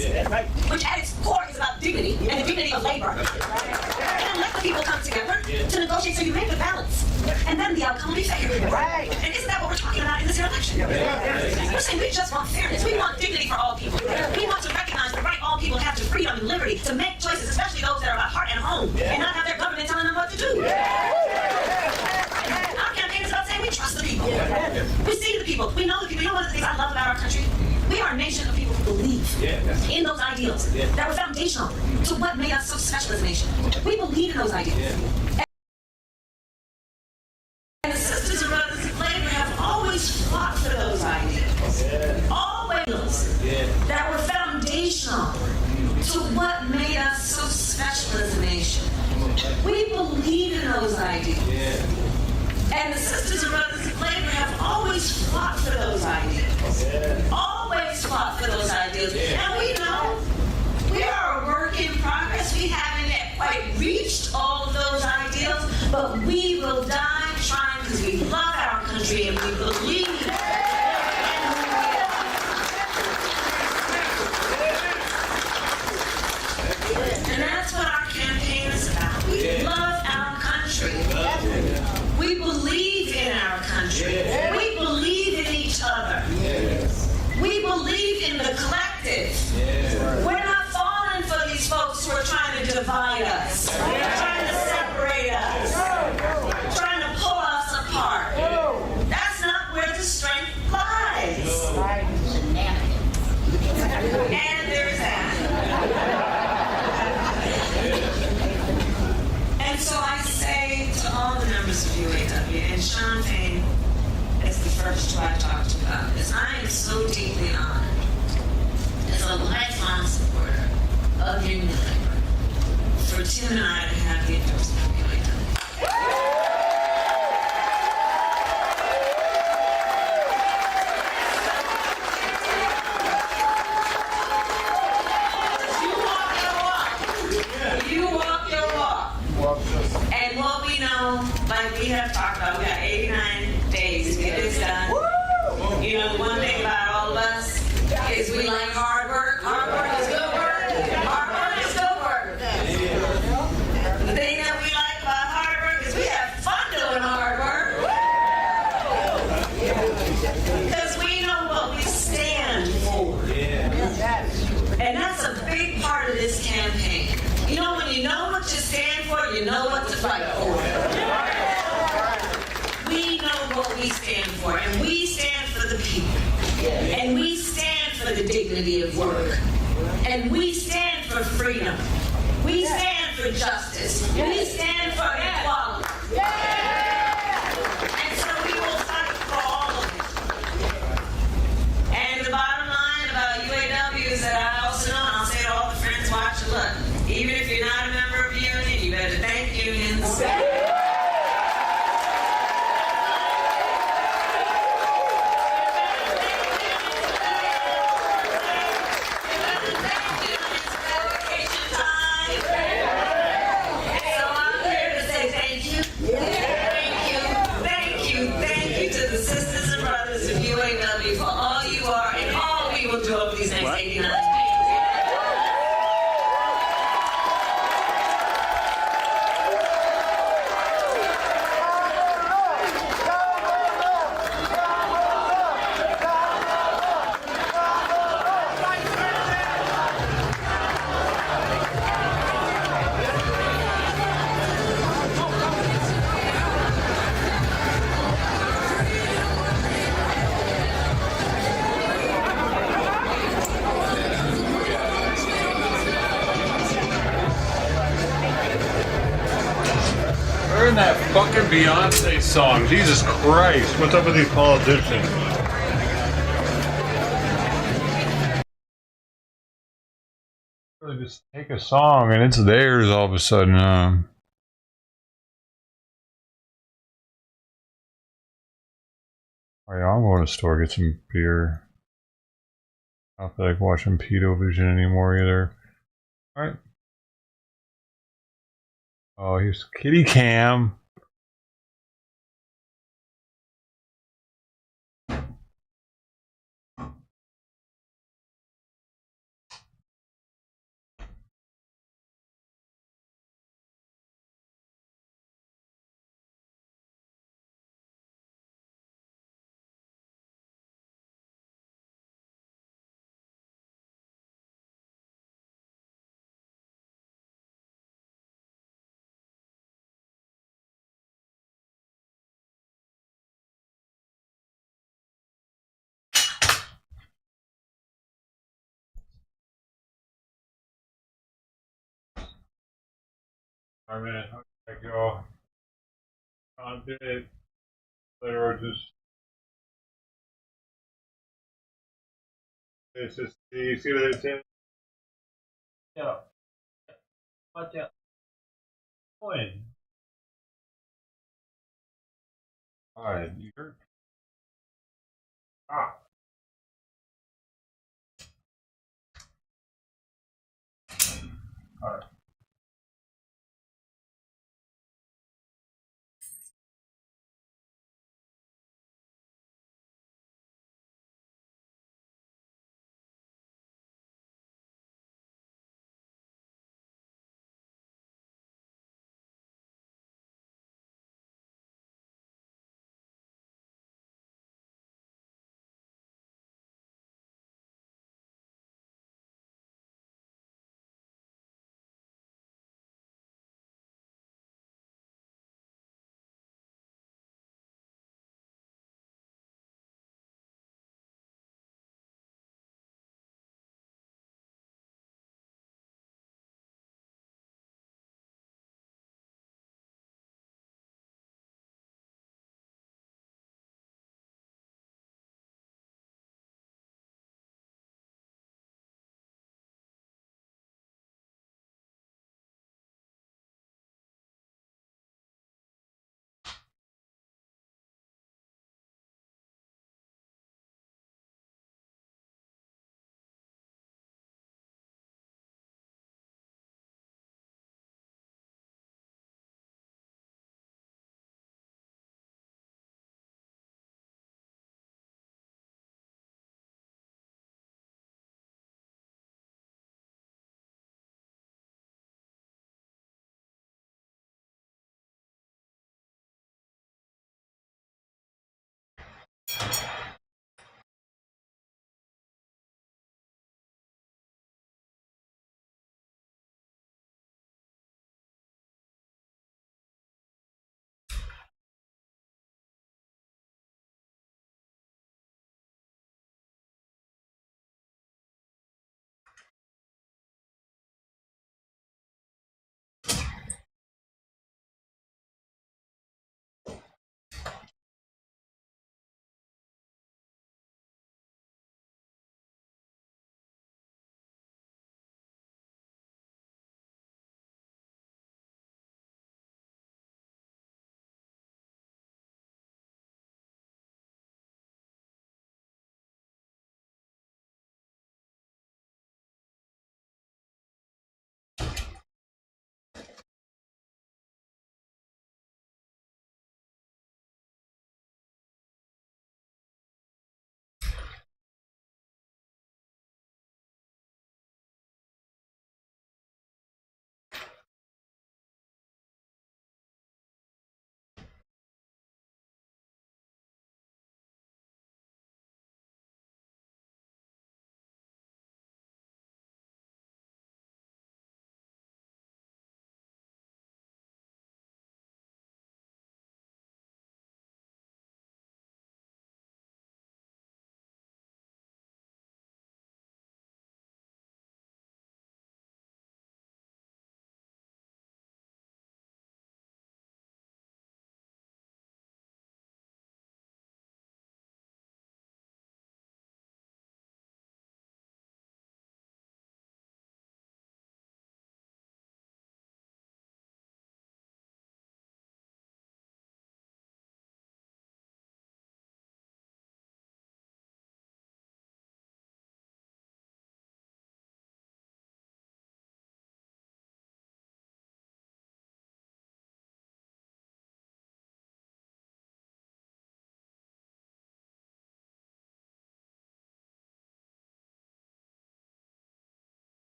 which at its core is about dignity and the dignity of labor. And then let the people come together to negotiate so you make the balance. And then the outcome will be fair. Right. And isn't that what we're talking about in this election? We're saying we just want fairness. We want dignity for all people. We want to recognize the right all people have to freedom and liberty to make choices, especially those that are about heart and home, and not have their government telling them what to do. Our campaign is about saying we trust the people. We see the people. We know the people. You know one of the things I love about our country? We are a nation of people who believe in those ideals that were foundational to what made us so special as a nation. We believe in those ideals. And the sisters and brothers of labor have always fought for those ideals. Always. That were foundational to what made us so special as a nation. We believe in those ideals. And the sisters and brothers of labor have always fought for those ideals. Always fought for those ideals. And we know we are a work in progress. We haven't yet quite reached all of those ideals, but we will die trying because we love our country and we believe in who we are. And that's what our campaign is about. We love our country. We believe in our country. We believe in each other. We believe in the collective. We're not falling for these folks who are trying to divide us, trying to separate us, trying to pull us apart. That's not where the strength lies. And there's that. And so I say to all the members of UAW, and Sean Payne is the first who I talked to about this, I am so deeply honored as a lifelong supporter of union labor for Tim and I to have the endorsement of UAW. You walk your walk. And what we know, like we have talked about, we got 89 days to get this done. You know, the one thing about all of us is we like hard work. Hard work is good work. Hard work is good work. The thing that we like about hard work is we have fun doing hard work. Because we know what we stand for. And that's a big part of this campaign. You know, when you know what you stand for, you know what to fight for. We know what we stand for, and we stand for the people. And we stand for the dignity of work. And we stand for freedom. We stand for justice. We stand for equality. And so we will fight for all of it. And the bottom line about UAW is that I also know, and I'll say to all the friends watching, look, even if you're not a member of a union, you better thank unions. So I'm here to say doing that fucking Beyonce song. Jesus Christ. What's up with these politicians? Really just take a song and it's theirs all of a sudden. Oh yeah, I'm going to the store, get some beer. I don't feel like watching Pedo Vision anymore either. Alright. Oh, here's Kittycam. Alright, man. Thank y'all. I'm dead. Later, just. It's just. You see what it's in? Yeah. Watch out. When? Alright, you're. Ah. Alright.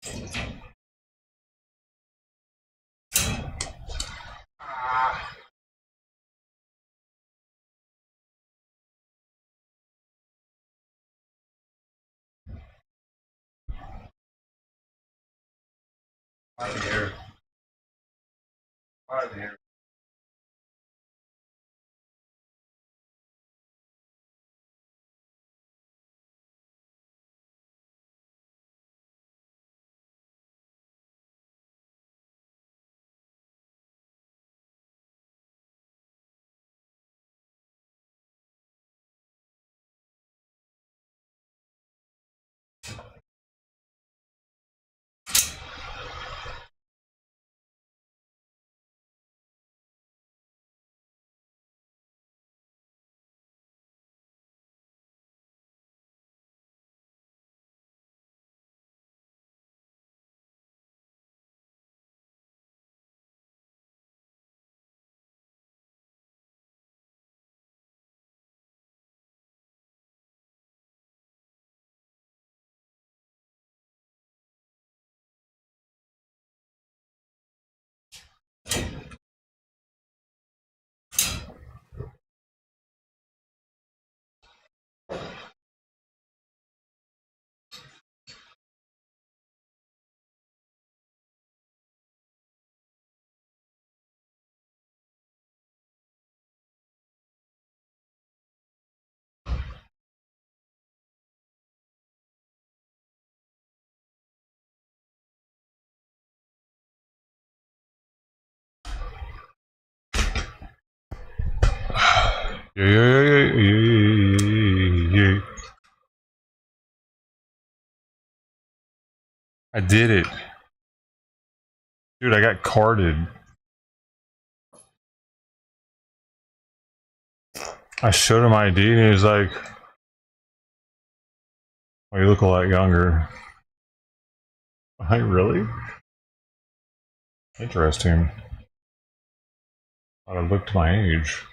Here. Here. Yeah. I did it. Dude, I got carded. I showed him ID and he was like, "Oh, you look a lot younger." I really? Interesting. Thought I looked my age.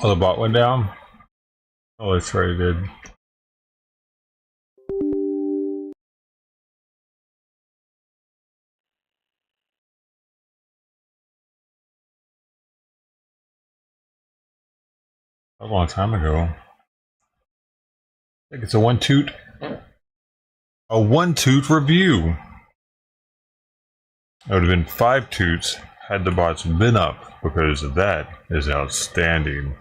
Oh, the bot went down? Oh, that's right, it did. A long time ago. I think it's a one-toot. A one-toot review. It would have been 5 toots had the bots been up, because that is outstanding.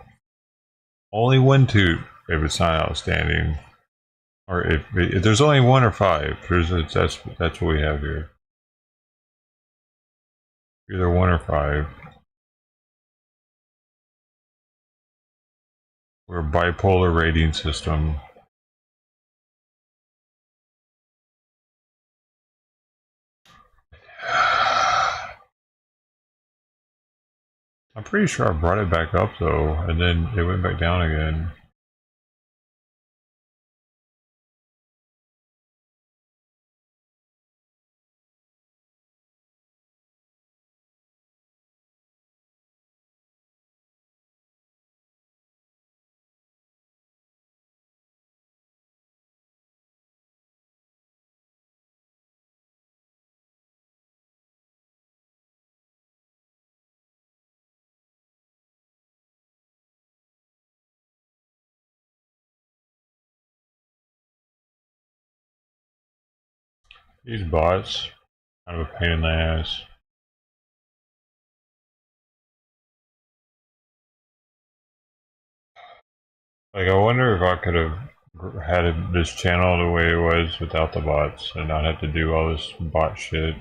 Only 1 toot if it's not outstanding. Or if there's only 1 or 5, that's what we have here. Either 1 or 5. We're a bipolar rating system. I'm pretty sure I brought it back up though, and then it went back down again. These bots, kind of a pain in the ass. Like, I wonder if I could have had this channel the way it was without the bots and not have to do all this bot shit.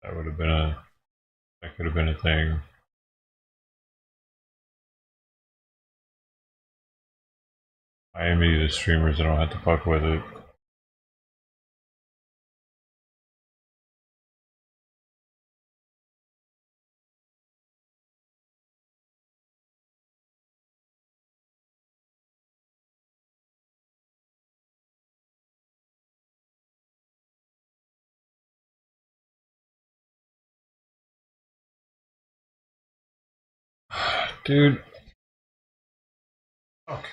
That would have been that could have been a thing. I envy the streamers that don't have to fuck with it. Dude. Okay.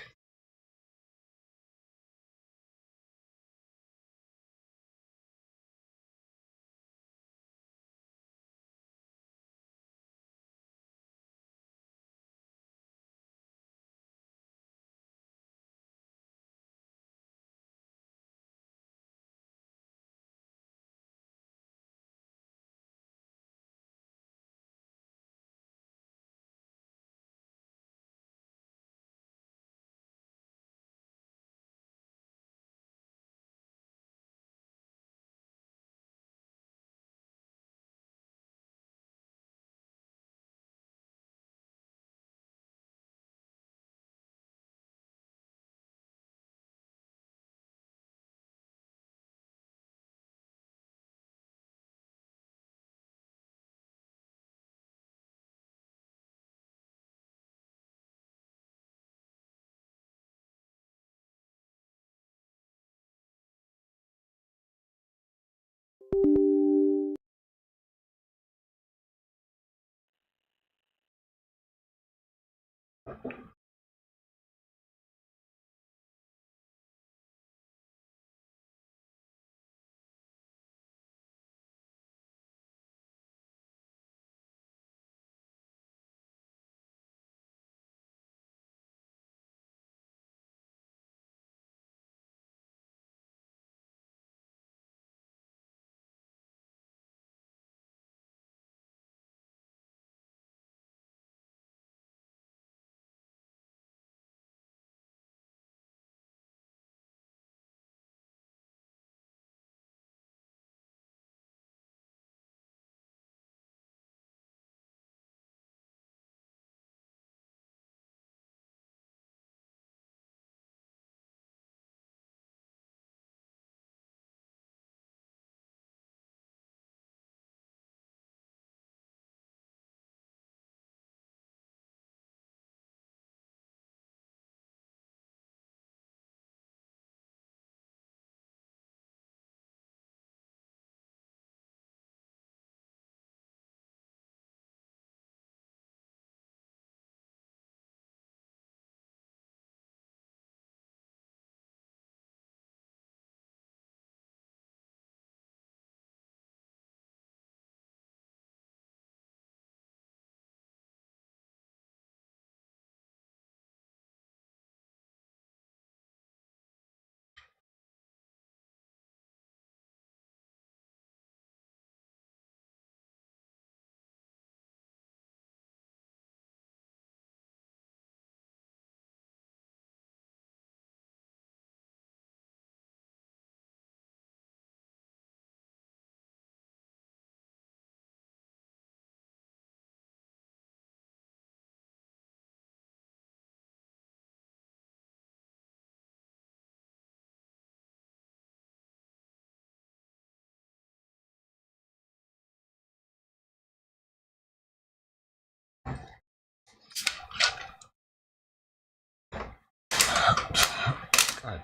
God.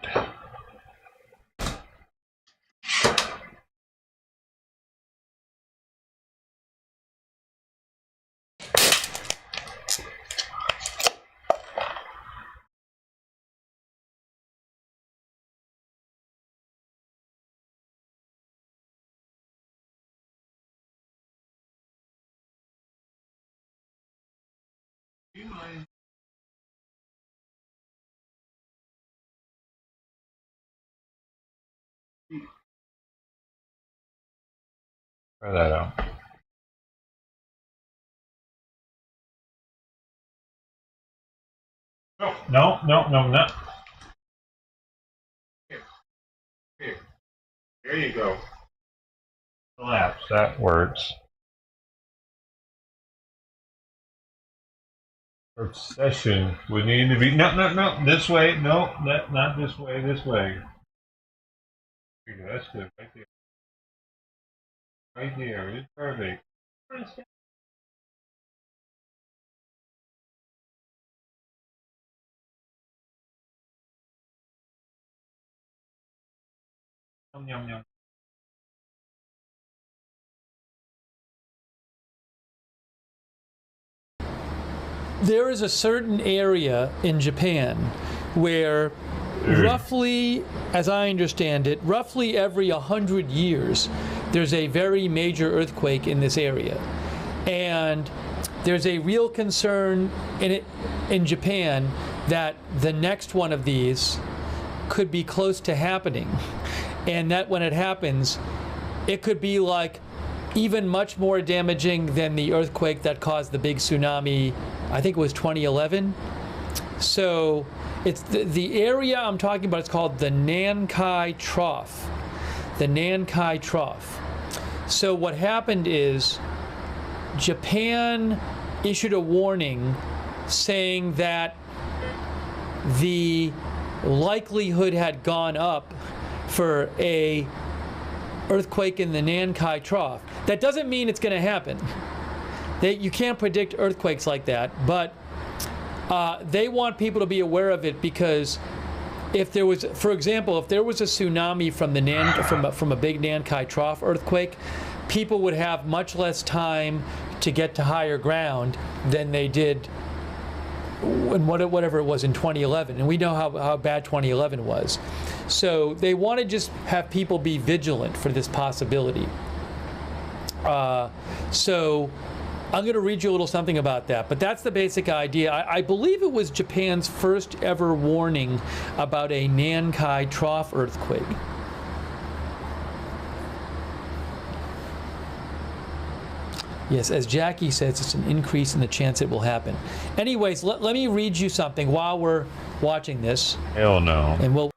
Try that out. No, not. Here. There you go. Collapse. That works. Obsession would need to be no. This way. No, not this way. This way. That's good. Right there. Right there. It's perfect. Yum yum yum. there is a certain area in Japan where roughly, as I understand it, roughly every 100 years, there's a very major earthquake in this area. And there's a real concern in Japan that the next one of these could be close to happening. And that when it happens, it could be like even much more damaging than the earthquake that caused the big tsunami, I think it was 2011. So it's the area I'm talking about, it's called the Nankai Trough. The Nankai Trough. So what happened is Japan issued a warning saying that the likelihood had gone up for a earthquake in the Nankai Trough. That doesn't mean it's going to happen. You can't predict earthquakes like that, but they want people to be aware of it because if there was, for example, if there was a tsunami from the from a big Nankai Trough earthquake, people would have much less time to get to higher ground than they did in whatever it was in 2011. And we know how bad 2011 was. So they want to just have people be vigilant for this possibility. So I'm going to read you a little something about that. But that's the basic idea. I believe it was Japan's first ever warning about a Nankai Trough earthquake. Yes, as Jackie says, it's an increase in the chance it will happen. Anyways, let me read you something while we're watching this. Hell no. And we'll...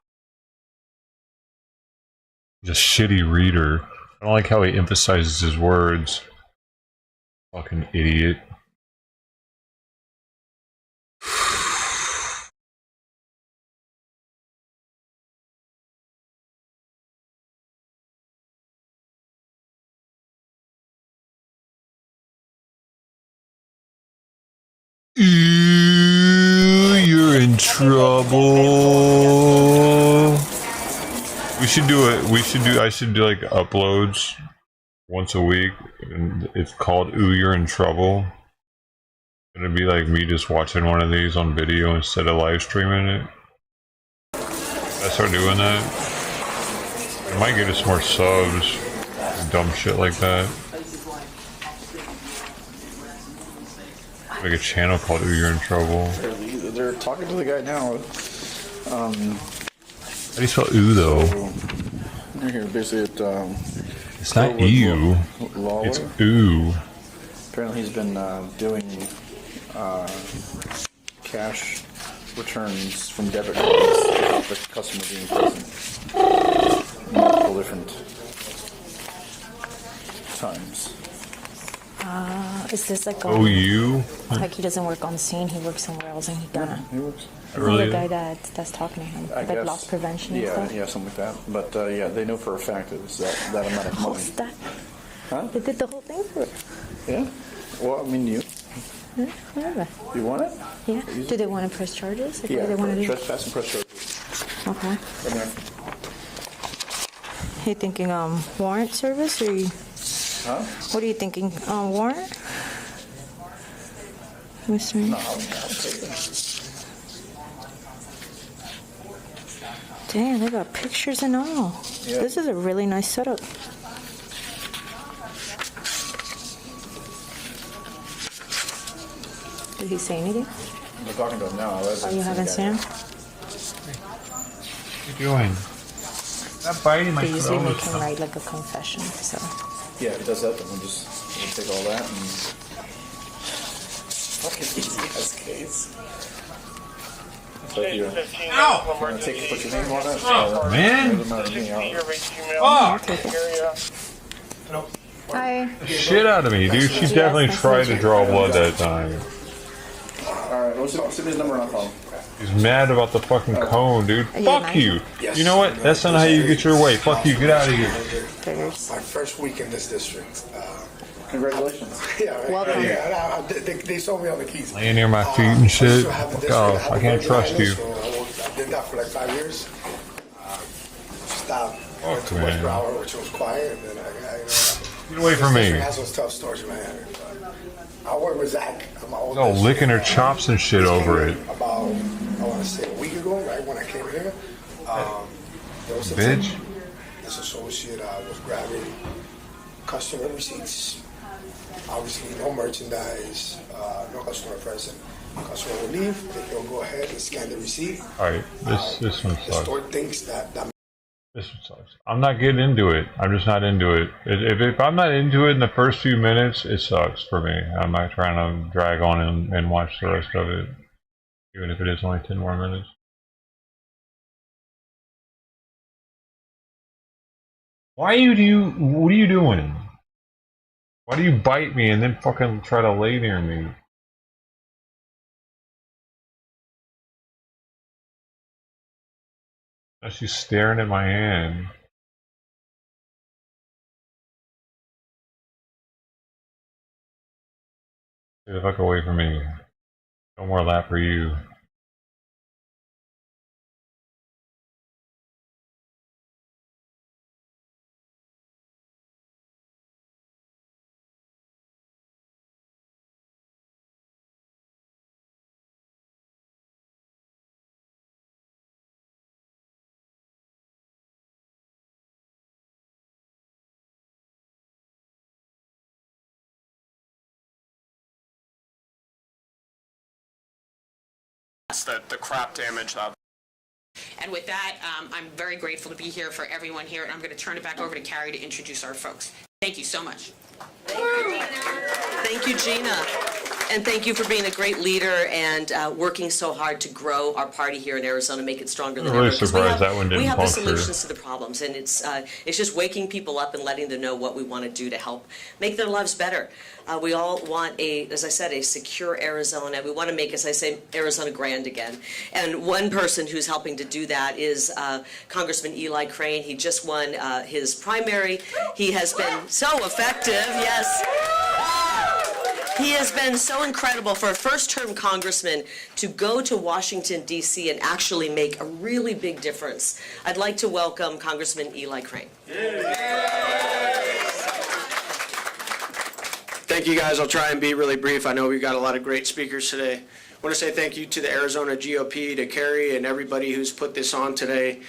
He's a shitty reader. I don't like how he emphasizes his words. Fucking idiot. You're in trouble. We should do it. I should do like uploads once a week, and it's called "Ooh, You're in Trouble." It'd be like me just watching one of these on video instead of live streaming it. I start doing that, I might get us more subs. Dumb shit like that. Like a channel called "Ooh, You're in Trouble." They're talking to the guy now. How do you spell "ooh" though? They're here basically at. It's not "ew." It's "ooh." Apparently, he's been doing cash returns from debit cards without the customer being present. Multiple different times. Is this like OU? like he doesn't work on the scene, he works somewhere else and he done He works. the guy that's talking to him, I like guess, loss prevention and yeah, stuff? Yeah, something like that. But yeah, they know for a fact it was that amount of money. What's that? Huh? They did the whole thing for it. Yeah. Well, I mean, Yeah, whatever. you want it? Yeah. Do they want to press charges? Like, what Yeah, do they want to do? trespass and press charges. Okay. And then, You thinking warrant service or you? huh? What are you thinking? Warrant? Mr. No, I'll take it. Damn, they got pictures and all. Yeah. This is a really nice setup. Did he say anything? We're talking to him now. Oh, you haven't seen him? What are you doing? Stop biting my They usually throat. make him write like a confession, so. Yeah, if he does that, then we'll take all that and fucking easy ass case. So if you want to put your name on it, Oh, man. Hi. Shit out of me, dude. She definitely tried to draw blood that time. Alright, well, send me his number and I'll call him. He's mad about the fucking cone, dude. Yeah, Fuck you. You know what? That's not how you get your way. Fuck you. Get out of here. My first week in this district. Congratulations. Yeah, Welcome. yeah. They saw me on the keys. Laying near my feet and shit. Fuck off. I can't trust you. I did that for like 5 years. Stopped. Went to man. West Broward, which was quiet, and then I Get away from me. Has some tough stories, man. I work with Zach. I'm Oh, licking her chops and shit over it. About, I want to say a week ago, right when I came here, there was a Bitch. tip. This associate was grabbing customer receipts. Obviously, no merchandise, no customer present. Customer will leave. They'll go ahead and scan the receipt. All right, this one The sucks. store thinks that This one sucks. I'm not getting into it. I'm just not into it. If I'm not into it in the first few minutes, it sucks for me. I'm not trying to drag on and watch the rest of it, even if it is only 10 more minutes. What are you doing? Why do you bite me and then fucking try to lay near me? Now she's staring at my hand. Get the fuck away from me. No more lap for you. The crop damage of. And with that, I'm very grateful to be here for everyone here, and I'm going to turn it back over to Carrie to introduce our folks. Thank you so much. Thank you, Gina. And thank you for being a great leader and working so hard to grow our party here in Arizona, make it stronger than I'm really ever. 'Cause surprised that one didn't we have the puncture. solutions to the problems, and it's just waking people up and letting them know what we want to do to help make their lives better. We all want as I said, a secure Arizona. We want to make, as I say, Arizona grand again. And one person who's helping to do that is Congressman Eli Crane. He just won his primary. He has been so effective, yes. He has been so incredible for a first-term congressman to go to Washington, D.C. and actually make a really big difference. I'd like to welcome Congressman Eli Crane. Thank you, guys. I'll try and be really brief. I know we've got a lot of great speakers today. I want to say thank you to the Arizona GOP, to Carrie, and everybody who's put this on today.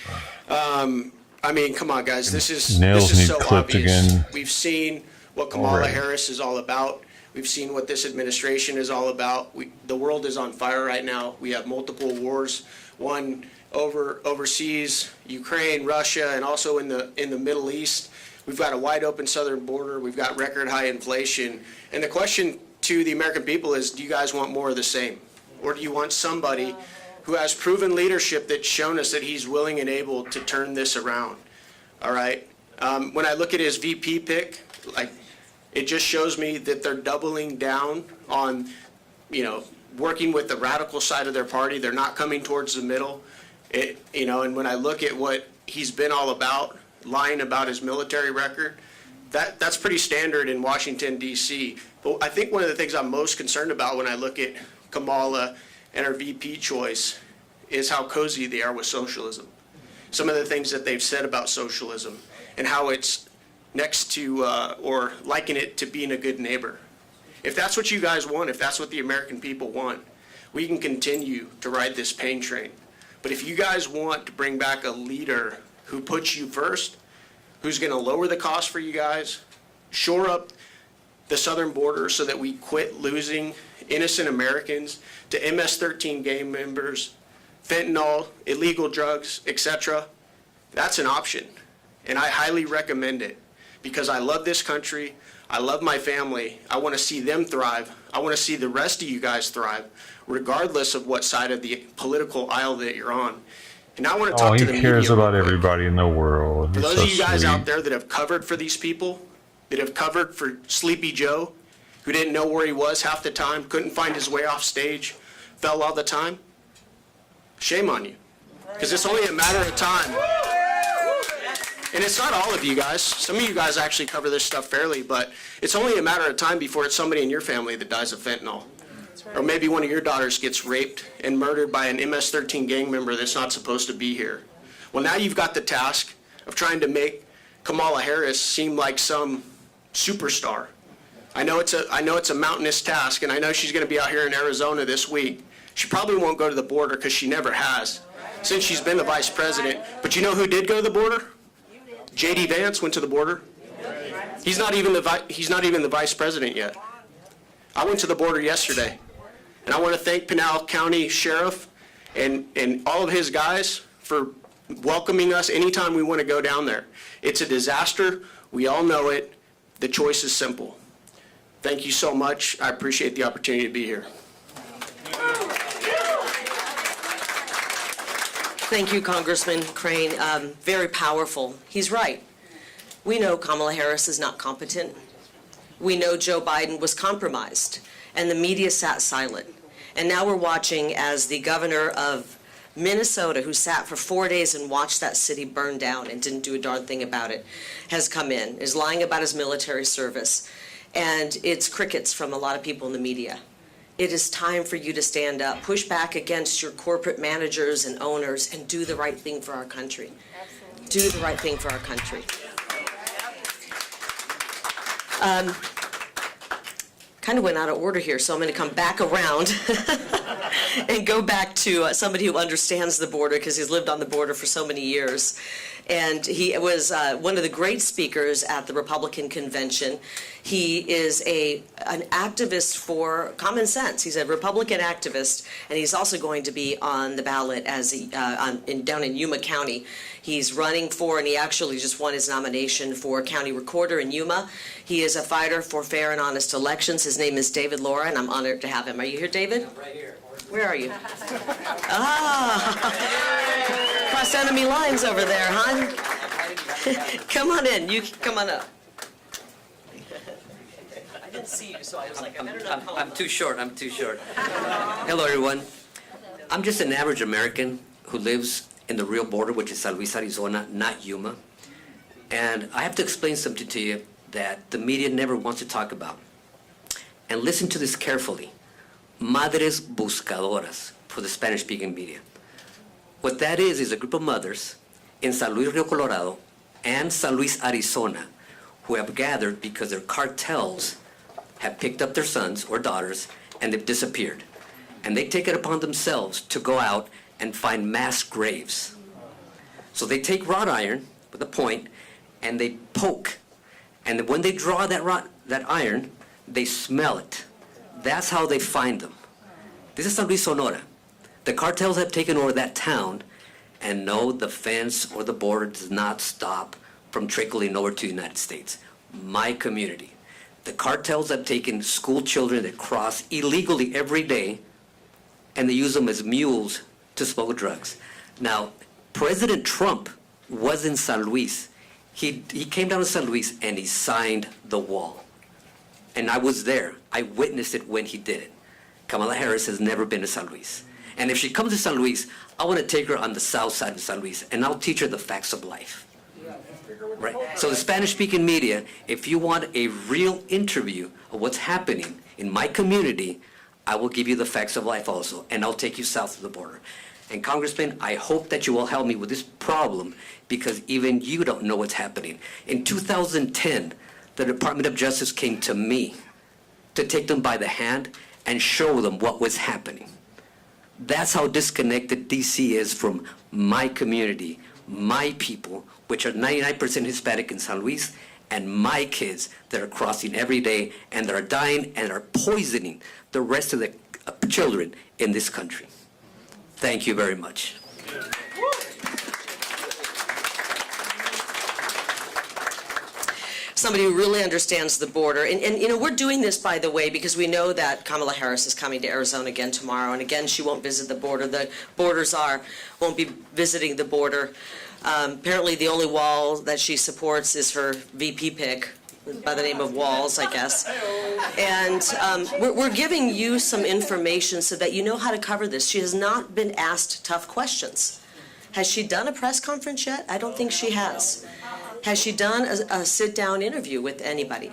I mean, come on, guys. This is so obvious. Again. We've seen what Kamala Harris is all about. We've seen what this administration is all about. The world is on fire right now. We have multiple wars, one overseas, Ukraine, Russia, and also in the Middle East. We've got a wide open southern border. We've got record high inflation. And the question to the American people is, do you guys want more of the same? Or do you want somebody who has proven leadership that's shown us that he's willing and able to turn this around? All right. When I look at his VP pick, it just shows me that they're doubling down on, working with the radical side of their party. They're not coming towards the middle. And when I look at what he's been all about, lying about his military record, that's pretty standard in Washington, D.C. But I think one of the things I'm most concerned about when I look at Kamala and her VP choice is how cozy they are with socialism. Some of the things that they've said about socialism and how it's next to or liken it to being a good neighbor. If that's what you guys want, if that's what the American people want, we can continue to ride this pain train. But if you guys want to bring back a leader who puts you first, who's going to lower the cost for you guys, shore up the southern border so that we quit losing innocent Americans to MS-13 gang members, fentanyl, illegal drugs, etc., that's an option. And I highly recommend it because I love this country. I love my family. I want to see them thrive. I want to see the rest of you guys thrive, regardless of what side of the political aisle that you're on. And I want to talk to the media. He cares about everybody in the world. For He's those so of you guys sweet. out there that have covered for these people, that have covered for Sleepy Joe, who didn't know where he was half the time, couldn't find his way off stage, fell all the time, shame on you. Because it's only a matter of time. And it's not all of you guys. Some of you guys actually cover this stuff fairly, but it's only a matter of time before it's somebody in your family that dies of fentanyl. Or maybe one of your daughters gets raped and murdered by an MS-13 gang member that's not supposed to be here. Well, now you've got the task of trying to make Kamala Harris seem like some superstar. I know it's a mountainous task, and I know she's going to be out here in Arizona this week. She probably won't go to the border because she never has since she's been the vice president. But you know who did go to the border? J.D. Vance went to the border. He's not even the vice president yet. I went to the border yesterday, and I want to thank Pinal County Sheriff and all of his guys for welcoming us anytime we want to go down there. It's a disaster. We all know it. The choice is simple. Thank you so much. I appreciate the opportunity to be here. Thank you, Congressman Crane. Very powerful. He's right. We know Kamala Harris is not competent. We know Joe Biden was compromised, and the media sat silent. And now we're watching as the governor of Minnesota, who sat for 4 days and watched that city burn down and didn't do a darn thing about it, has come in, is lying about his military service. And it's crickets from a lot of people in the media. It is time for you to stand up, push back against your corporate managers and owners, and do the right thing for our country. Absolutely. Do the right thing for our country. Kind of went out of order here, so I'm going to come back around and go back to somebody who understands the border, because he's lived on the border for so many years. And he was one of the great speakers at the Republican convention. He is an activist for common sense. He's a Republican activist, and he's also going to be on the ballot as down in Yuma County. He's running for, and he actually just won his nomination for county recorder in Yuma. He is a fighter for fair and honest elections. His name is David Laura, and I'm honored to have him. Are you here, David? I'm right here. Where are you? Cross enemy lines over there, hon. Come on in. You come on up. I didn't see you, so I was like, I better not call. I'm too short. I'm too short. Hello, everyone. I'm just an average American who lives in the real border, which is San Luis, Arizona, not Yuma. And I have to explain something to you that the media never wants to talk about. And listen to this carefully. Madres Buscadoras for the Spanish-speaking media. What that is a group of mothers in San Luis Rio Colorado and San Luis, Arizona, who have gathered because their cartels have picked up their sons or daughters and they've disappeared. And they take it upon themselves to go out and find mass graves. So they take wrought iron with a point and they poke. And when they draw that iron, they smell it. That's how they find them. This is San Luis, Sonora. The cartels have taken over that town, and no, the fence or the border does not stop from trickling over to the United States. My community. The cartels have taken school children that cross illegally every day, and they use them as mules to smuggle drugs. Now, President Trump was in San Luis. He came down to San Luis and he signed the wall. And I was there. I witnessed it when he did it. Kamala Harris has never been to San Luis. And if she comes to San Luis, I want to take her on the south side of San Luis, and I'll teach her the facts of life. Right? So the Spanish-speaking media, if you want a real interview of what's happening in my community, I will give you the facts of life also, and I'll take you south of the border. And Congressman, I hope that you will help me with this problem, because even you don't know what's happening. In 2010, the Department of Justice came to me to take them by the hand and show them what was happening. That's how disconnected DC is from my community, my people, which are 99% Hispanic in San Luis, and my kids that are crossing every day and that are dying and are poisoning the rest of the children in this country. Thank you very much. Somebody who really understands the border. And you know, we're doing this, by the way, because we know that Kamala Harris is coming to Arizona again tomorrow. And again, she won't visit the border. The borders won't be visiting the border. Apparently, the only wall that she supports is her VP pick by the name of Walls, I guess. And we're giving you some information so that you know how to cover this. She has not been asked tough questions. Has she done a press conference yet? I don't think she has. Has she done a sit-down interview with anybody?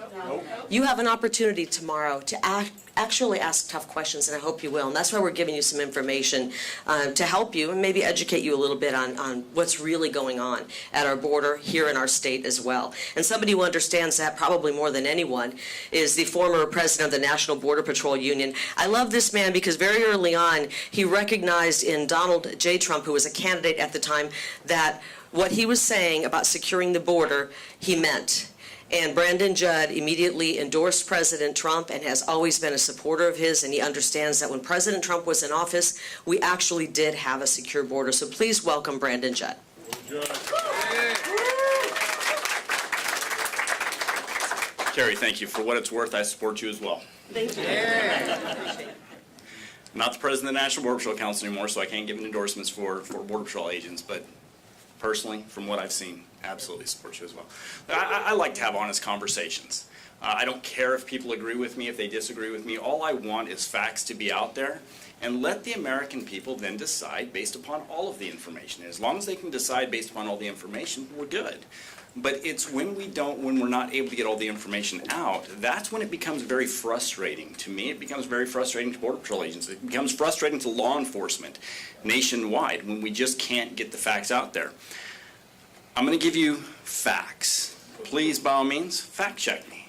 You have an opportunity tomorrow to actually ask tough questions, and I hope you will. And that's why we're giving you some information to help you and maybe educate you a little bit on what's really going on at our border here in our state as well. And somebody who understands that probably more than anyone is the former president of the National Border Patrol Union. I love this man because very early on he recognized in Donald J. Trump, who was a candidate at the time, that what he was saying about securing the border, he meant. And Brandon Judd immediately endorsed President Trump and has always been a supporter of his, and he understands that when President Trump was in office, we actually did have a secure border. So please welcome Brandon Judd. Carrie, thank you. For what it's worth, I support you as well. Thank you. Not the president of the National Border Patrol Council anymore, so I can't give endorsements for Border Patrol agents, but personally, from what I've seen, absolutely support you as well. I like to have honest conversations. I don't care if people agree with me, if they disagree with me. All I want is facts to be out there, and let the American people then decide based upon all of the information. As long as they can decide based upon all the information, we're good. But it's when we're not able to get all the information out, that's when it becomes very frustrating to me. It becomes very frustrating to Border Patrol agents. It becomes frustrating to law enforcement nationwide when we just can't get the facts out there. I'm going to give you facts. Please, by all means, fact check me.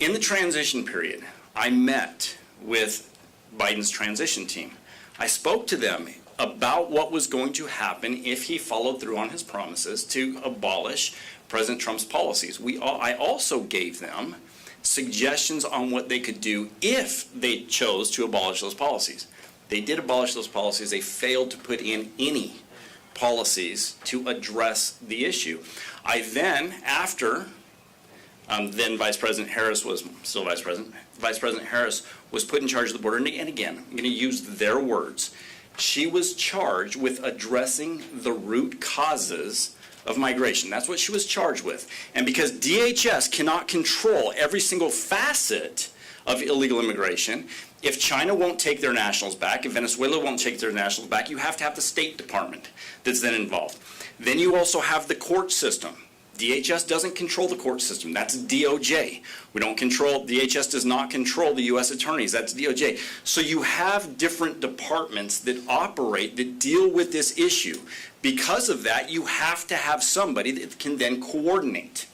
In the transition period, I met with Biden's transition team. I spoke to them about what was going to happen if he followed through on his promises to abolish President Trump's policies. I also gave them suggestions on what they could do if they chose to abolish those policies. They did abolish those policies. They failed to put in any policies to address the issue. I then, after then Vice President Harris was still Vice President, Vice President Harris was put in charge of the border, and again, I'm going to use their words. She was charged with addressing the root causes of migration. That's what she was charged with. And because DHS cannot control every single facet of illegal immigration, if China won't take their nationals back, if Venezuela won't take their nationals back, you have to have the State Department that's then involved. Then you also have the court system. DHS doesn't control the court system. That's DOJ. DHS does not control the U.S. attorneys. That's DOJ. So you have different departments that operate, that deal with this issue. Because of that, you have to have somebody that can then coordinate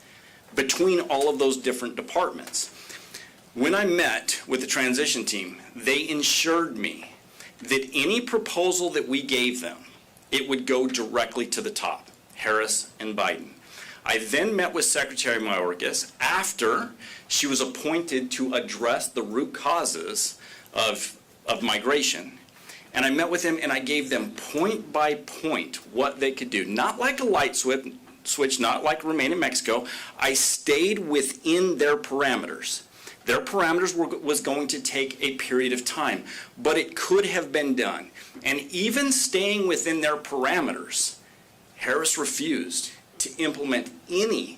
between all of those different departments. When I met with the transition team, they ensured me that any proposal that we gave them, it would go directly to the top, Harris and Biden. I then met with Secretary Mayorkas after she was appointed to address the root causes of migration. And I met with them and I gave them point by point what they could do. Not like a light switch, not like Remain in Mexico. I stayed within their parameters. Their parameters was going to take a period of time, but it could have been done. And even staying within their parameters, Harris refused to implement any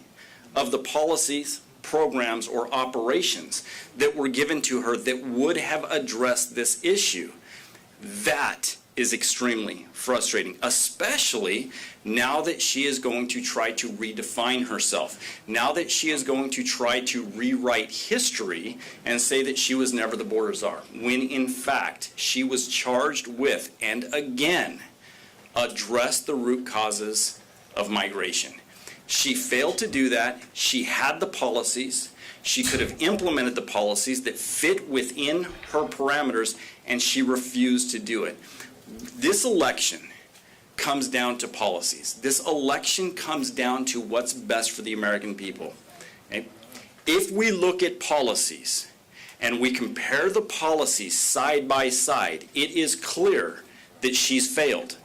of the policies, programs, or operations that were given to her that would have addressed this issue. That is extremely frustrating, especially now that she is going to try to redefine herself, now that she is going to try to rewrite history and say that she was never the border czar, when in fact she was charged with, and again, address the root causes of migration. She failed to do that. She had the policies. She could have implemented the policies that fit within her parameters, and she refused to do it. This election comes down to policies. This election comes down to what's best for the American people. Okay? If we look at policies and we compare the policies side by side, it is clear that she's failed.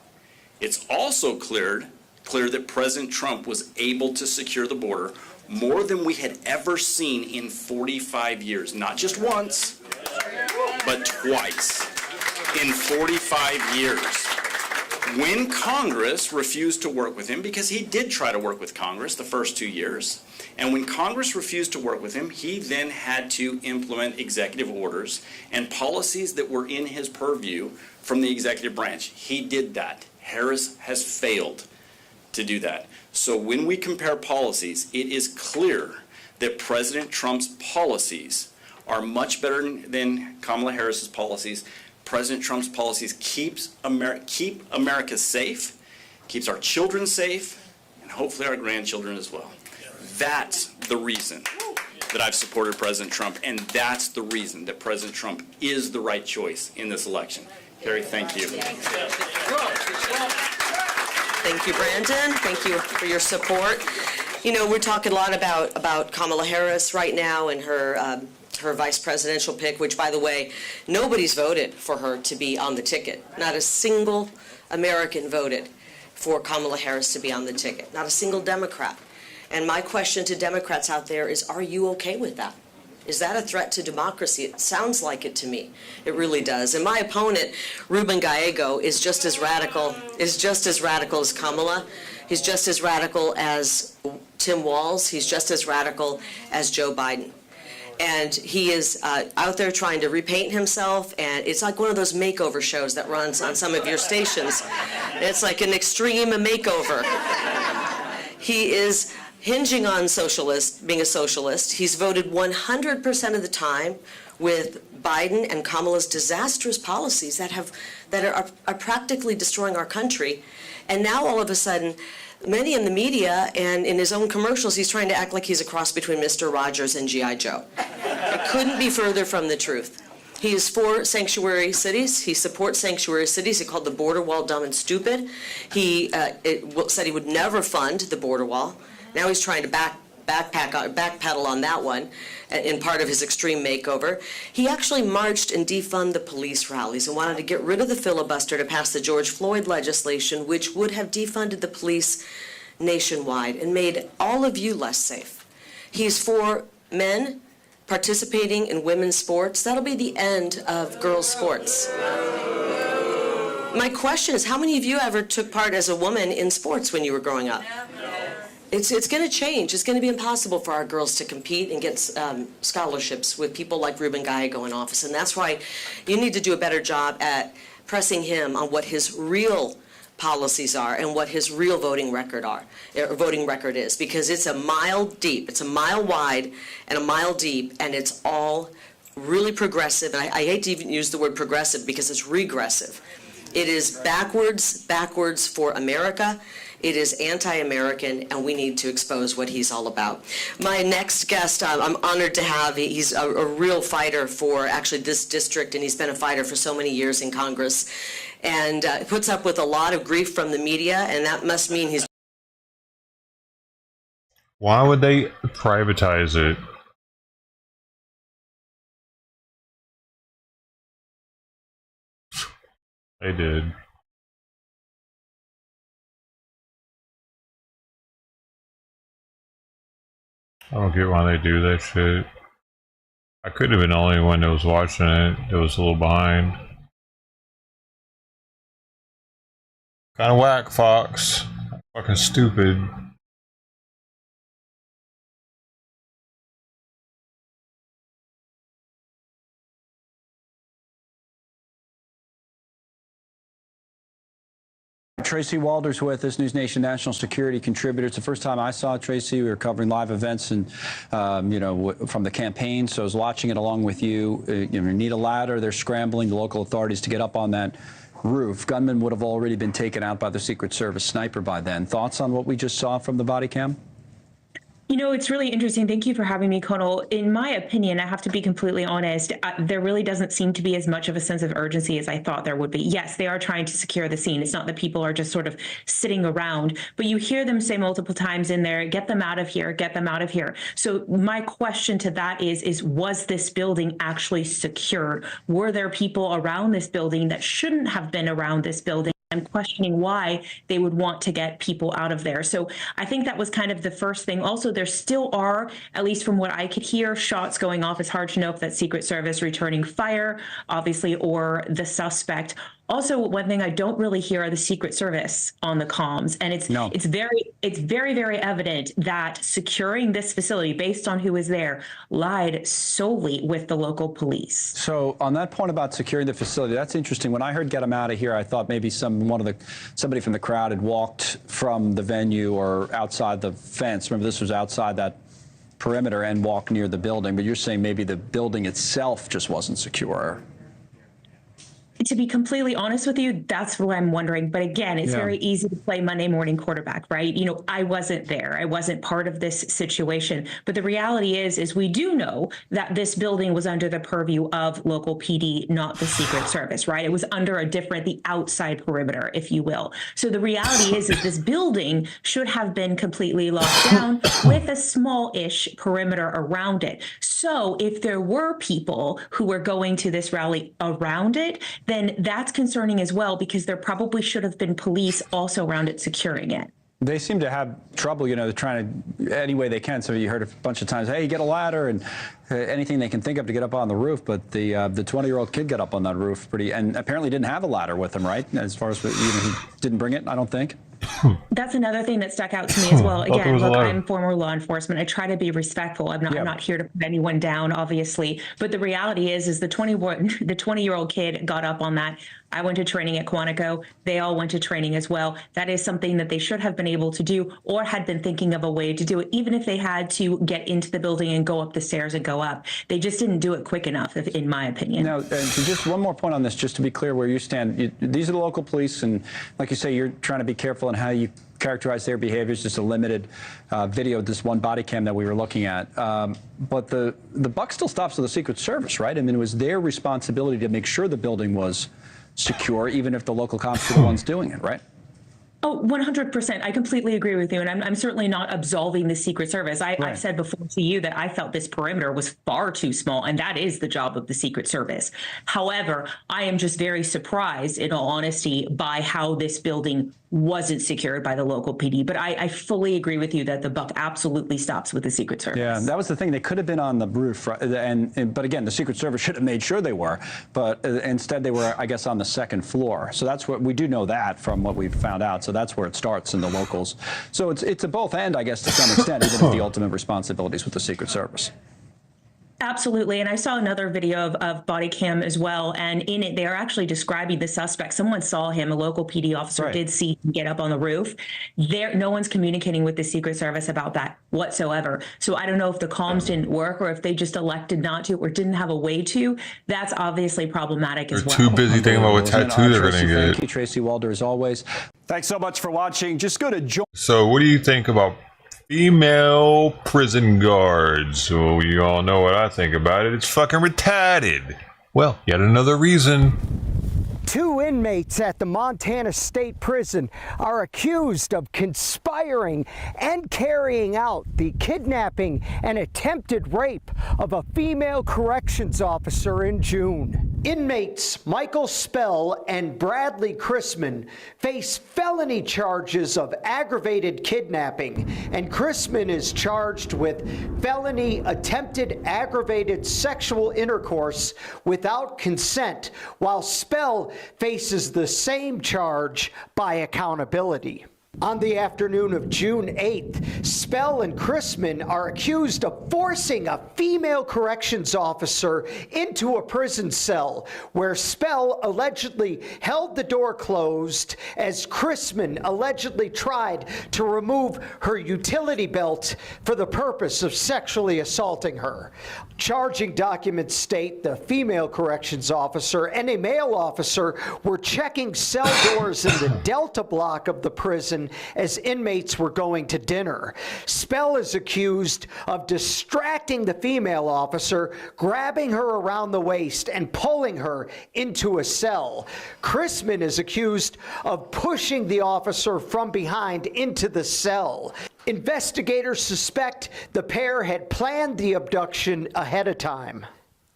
It's also clear that President Trump was able to secure the border more than we had ever seen in 45 years. Not just once, but twice in 45 years. When Congress refused to work with him, because he did try to work with Congress the first 2 years, and when Congress refused to work with him, he then had to implement executive orders and policies that were in his purview from the executive branch. He did that. Harris has failed to do that. So when we compare policies, it is clear that President Trump's policies are much better than Kamala Harris's policies. President Trump's policies keep America safe, keeps our children safe, and hopefully our grandchildren as well. That's the reason that I've supported President Trump, and that's the reason that President Trump is the right choice in this election. Carrie, thank you. Thank you, Brandon. Thank you for your support. You know, we're talking a lot about Kamala Harris right now and her vice presidential pick, which, by the way, nobody's voted for her to be on the ticket. Not a single American voted for Kamala Harris to be on the ticket. Not a single Democrat. And my question to Democrats out there is, are you okay with that? Is that a threat to democracy? It sounds like it to me. It really does. And my opponent, Ruben Gallego, is just as radical as Kamala. He's just as radical as Tim Walz. He's just as radical as Joe Biden. And he is out there trying to repaint himself, and it's like one of those makeover shows that runs on some of your stations. It's like an extreme makeover. He is hinging on being a socialist. He's voted 100% of the time with Biden and Kamala's disastrous policies that are practically destroying our country. And now all of a sudden, many in the media and in his own commercials, he's trying to act like he's a cross between Mr. Rogers and G.I. Joe. It couldn't be further from the truth. He is for sanctuary cities. He supports sanctuary cities. He called the border wall dumb and stupid. He said he would never fund the border wall. Now he's trying to backpedal on that one in part of his extreme makeover. He actually marched and defund the police rallies and wanted to get rid of the filibuster to pass the George Floyd legislation, which would have defunded the police nationwide and made all of you less safe. He's for men participating in women's sports. That'll be the end of girls' sports. My question is, how many of you ever took part as a woman in sports when you were growing up? It's going to change. It's going to be impossible for our girls to compete and get scholarships with people like Ruben Gallego in office. And that's why you need to do a better job at pressing him on what his real policies are and what his real voting record is, because it's a mile deep. It's a mile wide and a mile deep, and it's all really progressive. And I hate to even use the word progressive because it's regressive. It is backwards for America. It is anti-American, and we need to expose what he's all about. My next guest, I'm honored to have. He's a real fighter for actually this district, and he's been a fighter for so many years in Congress, and puts up with a lot of grief from the media, and that must mean he's... Why would they privatize it? They did. I don't get why they do that shit. I could have been the only one that was watching it. That was a little behind. Kind of whack, Fox. Fucking stupid. Tracy Walder's with us, News Nation national security contributor. It's the first time I saw Tracy. We were covering live events and, from the campaign. So I was watching it along with you. You need a ladder. They're scrambling the local authorities to get up on that roof. Gunmen would have already been taken out by the Secret Service sniper by then. Thoughts on what we just saw from the body cam? You know, it's really interesting. Thank you for having me, Conal. In my opinion, I have to be completely honest, there really doesn't seem to be as much of a sense of urgency as I thought there would be. Yes, they are trying to secure the scene. It's not that people are just sort of sitting around, but you hear them say multiple times in there, get them out of here, get them out of here. So my question to that is was this building actually secured? Were there people around this building that shouldn't have been around this building? I'm questioning why they would want to get people out of there. So I think that was kind of the first thing. Also, there still are, at least from what I could hear, shots going off. It's hard to know if that's Secret Service returning fire, obviously, or the suspect. Also, one thing I don't really hear are the Secret Service on the comms, and it's very, very evident that securing this facility, based on who was there, lied solely with the local police. So on that point about securing the facility, that's interesting. When I heard "get them out of here," I thought maybe somebody from the crowd had walked from the venue or outside the fence. Remember, this was outside that perimeter and walk near the building, but you're saying maybe the building itself just wasn't secure. To be completely honest with you, that's what I'm wondering. But again, it's very easy to play Monday morning quarterback, right? You know, I wasn't there. I wasn't part of this situation. But the reality is we do know that this building was under the purview of local PD, not the Secret Service, right? It was under the outside perimeter, if you will. So the reality is this building should have been completely locked down with a small-ish perimeter around it. So if there were people who were going to this rally around it, then that's concerning as well, because there probably should have been police also around it securing it. They seem to have trouble, you know, trying to any way they can. So you heard a bunch of times, hey, get a ladder and anything they can think of to get up on the roof. But the 20-year-old kid got up on that roof and apparently didn't have a ladder with him, right? As far as he didn't bring it, I don't think. That's another thing that stuck out to me as well. Again, look, I'm former law enforcement. I try to be respectful. I'm not here to put anyone down, obviously. But the reality is the 20-year-old kid got up on that. I went to training at Quantico. They all went to training as well. That is something that they should have been able to do, or had been thinking of a way to do it, even if they had to get into the building and go up the stairs and go up. They just didn't do it quick enough, in my opinion. Now, just one more point on this, just to be clear where you stand. These are the local police, and like you say, you're trying to be careful in how you characterize their behaviors. Just a limited video, this one body cam that we were looking at. But the buck still stops with the Secret Service, right? I mean, it was their responsibility to make sure the building was secure, even if the local cops were the ones doing it, right? Oh, 100%. I completely agree with you. And I'm certainly not absolving the Secret Service. I've said before to you that I felt this perimeter was far too small, and that is the job of the Secret Service. However, I am just very surprised, in all honesty, by how this building wasn't secured by the local PD. But I fully agree with you that the buck absolutely stops with the Secret Service. Yeah, that was the thing. They could have been on the roof, right? But again, the Secret Service should have made sure they were. But instead, they were, I guess, on the second floor. So that's what we do know that from what we've found out. So that's where it starts in the locals. So it's a both and, I guess, to some extent, even if the ultimate responsibility is with the Secret Service. Absolutely. And I saw another video of body cam as well. And in it, they are actually describing the suspect. Someone saw him, a local PD officer did see him get up on the roof. No one's communicating with the Secret Service about that whatsoever. So I don't know if the comms didn't work, or if they just elected not to, or didn't have a way to. That's obviously problematic as well. They're too busy thinking about what tattoo they're going to get. Thank you, Tracy Walder, as always. Thanks so much for watching. Just go to join. So what do you think about female prison guards? Well, you all know what I think about it. It's fucking retarded. Well, yet another reason. 2 inmates at the Montana State Prison are accused of conspiring and carrying out the kidnapping and attempted rape of a female corrections officer in June. Inmates Michael Spell and Bradley Crispin face felony charges of aggravated kidnapping, and Crispin is charged with felony attempted aggravated sexual intercourse without consent, while Spell faces the same charge by accountability. On the afternoon of June 8th, Spell and Crispin are accused of forcing a female corrections officer into a prison cell, where Spell allegedly held the door closed as Crispin allegedly tried to remove her utility belt for the purpose of sexually assaulting her. Charging documents state the female corrections officer and a male officer were checking cell doors in the Delta block of the prison as inmates were going to dinner. Spell is accused of distracting the female officer, grabbing her around the waist and pulling her into a cell. Crispin is accused of pushing the officer from behind into the cell. Investigators suspect the pair had planned the abduction ahead of time.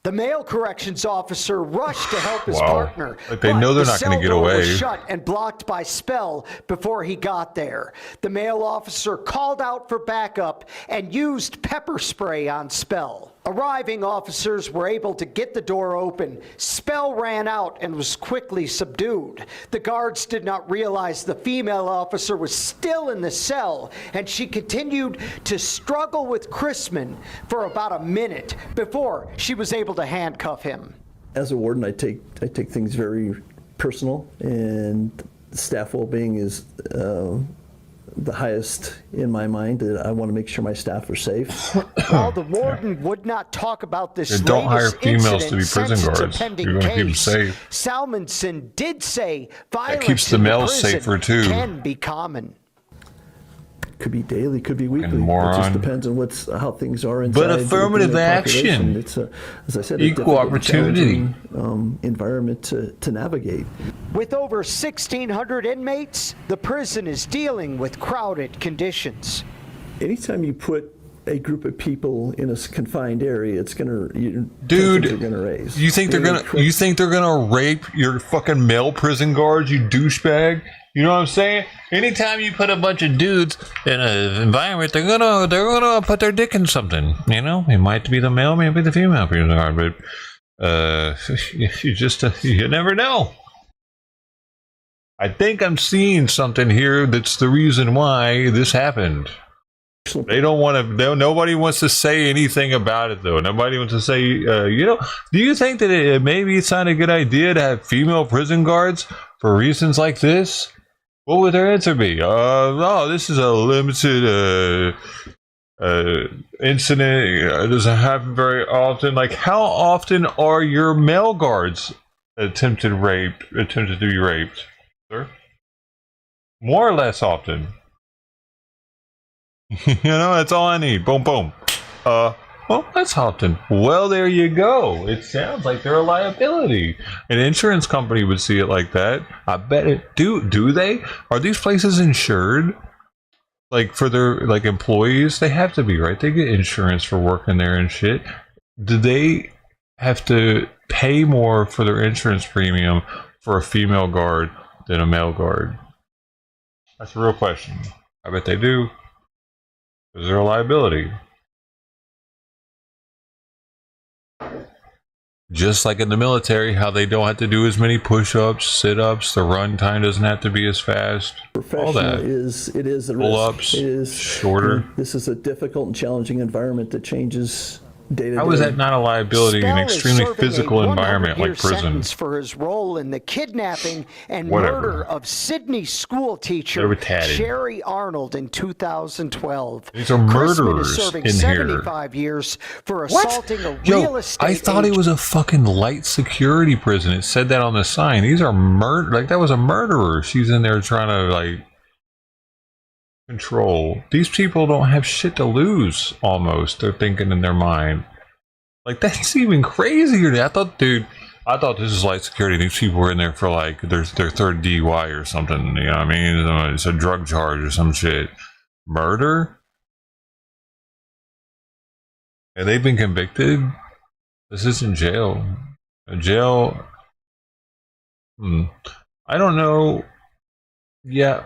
The male corrections officer rushed to help his partner. Like they know they're not going to get away. Was shut and blocked by Spell before he got there. The male officer called out for backup and used pepper spray on Spell. Arriving officers were able to get the door open. Spell ran out and was quickly subdued. The guards did not realize the female officer was still in the cell, and she continued to struggle with Crispin for about a minute before she was able to handcuff him. As a warden, I take things very personal, and staff well-being is the highest in my mind. I want to make sure my staff are safe. While the warden would not talk about this Yeah, don't hire latest females to be incident prison since it's a guards. pending You're gonna keep them case, safe. Salmonson did say violence keeps the in males prison safer, too. can be common. Could be daily, could be weekly. moron. It just depends on how things are inside. But affirmative the action. population. It's as I said, Equal a opportunity. environment to navigate. With over 1,600 inmates, the prison is dealing with crowded conditions. Anytime you put a group of people in a confined area, it's gonna Dude, tensions are gonna raise. you think they're gonna rape your fucking male prison guards, you douchebag? You know what I'm saying? Anytime you put a bunch of dudes in an environment, they're gonna put their dick in something. You know, it might be the male, maybe the female prison guard, but you never know. I think I'm seeing something here that's the reason why this happened. They don't want to. Nobody wants to say anything about it, though. Nobody wants to say, do you think that maybe it's not a good idea to have female prison guards for reasons like this? What would their answer be? No, this is a limited incident. It doesn't happen very often. Like, how often are your male guards attempted to be raped, sir? More or less often. That's all I need. Boom, boom. Well, that's often. Well, there you go. It sounds like they're a liability. An insurance company would see it like that. I bet it. Do they? Are these places insured? Like, for their employees? They have to be, right? They get insurance for working there and shit. Do they have to pay more for their insurance premium for a female guard than a male guard? That's a real question. I bet they do. Is there a liability? Just like in the military, how they don't have to do as many push-ups, sit-ups, the run time doesn't have to be as fast. All that. It is a risk. Pull-ups, It is shorter. This is a difficult and challenging environment that changes day to day. How is that not a liability in an Spell is extremely serving physical a environment 100-year like prison? sentence for his role in the kidnapping and Whatever. murder of Sydney school They teacher were tatted. Sherry Arnold in 2012. These are Crispin murderers is serving in here. 75 years for assaulting a Yo, real estate I thought it agent. was a fucking light security prison. It said that on the sign. These are that was a murderer. She's in there trying to control. These people don't have shit to lose. Almost, they're thinking in their mind. That's even crazier. I thought this is light security. These people were in there for their third DUI or something. You know what I mean? It's a drug charge or some shit. Murder? And they've been convicted? This isn't jail. Jail? I don't know. Yeah.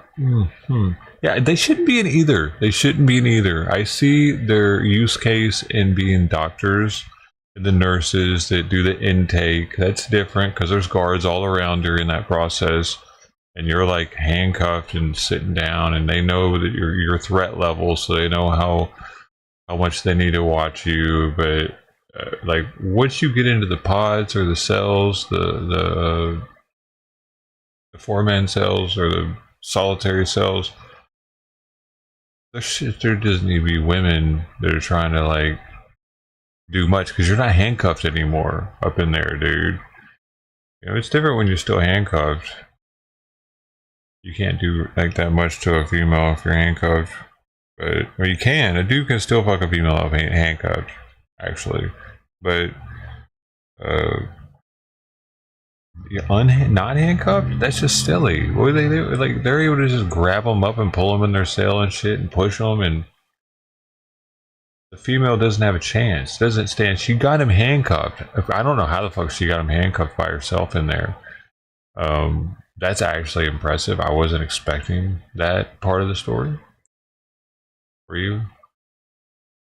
Yeah, they shouldn't be in either. I see their use case in being doctors and the nurses that do the intake. That's different because there's guards all around during that process. And you're handcuffed and sitting down, and they know that your threat level, so they know how much they need to watch you. But once you get into the pods or the cells, the 4-man cells or the solitary cells, there doesn't need to be women that are trying to do much because you're not handcuffed anymore up in there, dude. It's different when you're still handcuffed. You can't do that much to a female if you're handcuffed, but you can. A dude can still fuck a female if handcuffed, actually, but not handcuffed. That's just silly. What do they do? They're able to just grab them up and pull them in their cell and shit and push them, and the female doesn't have a chance. Doesn't stand. She got him handcuffed. I don't know how the fuck she got him handcuffed by herself in there. That's actually impressive. I wasn't expecting that part of the story. Were you?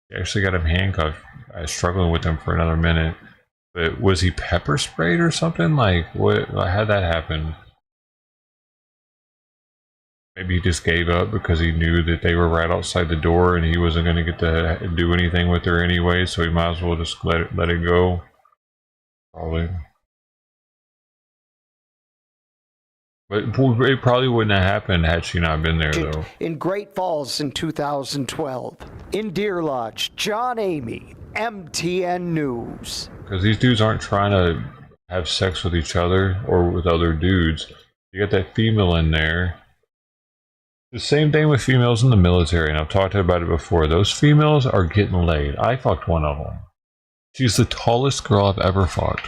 She actually got him handcuffed. I was struggling with him for another minute. But was he pepper sprayed or something? What? How'd that happen? Maybe he just gave up because he knew that they were right outside the door and he wasn't going to get to do anything with her anyway, so he might as well just let it go. Probably. But it probably wouldn't have happened had she not been there, though. In Great Falls in 2012. In Deer Lodge, John Amy, MTN News. Because these dudes aren't trying to have sex with each other or with other dudes. You got that female in there. The same thing with females in the military, and I've talked about it before. Those females are getting laid. I fucked one of them. She's the tallest girl I've ever fucked.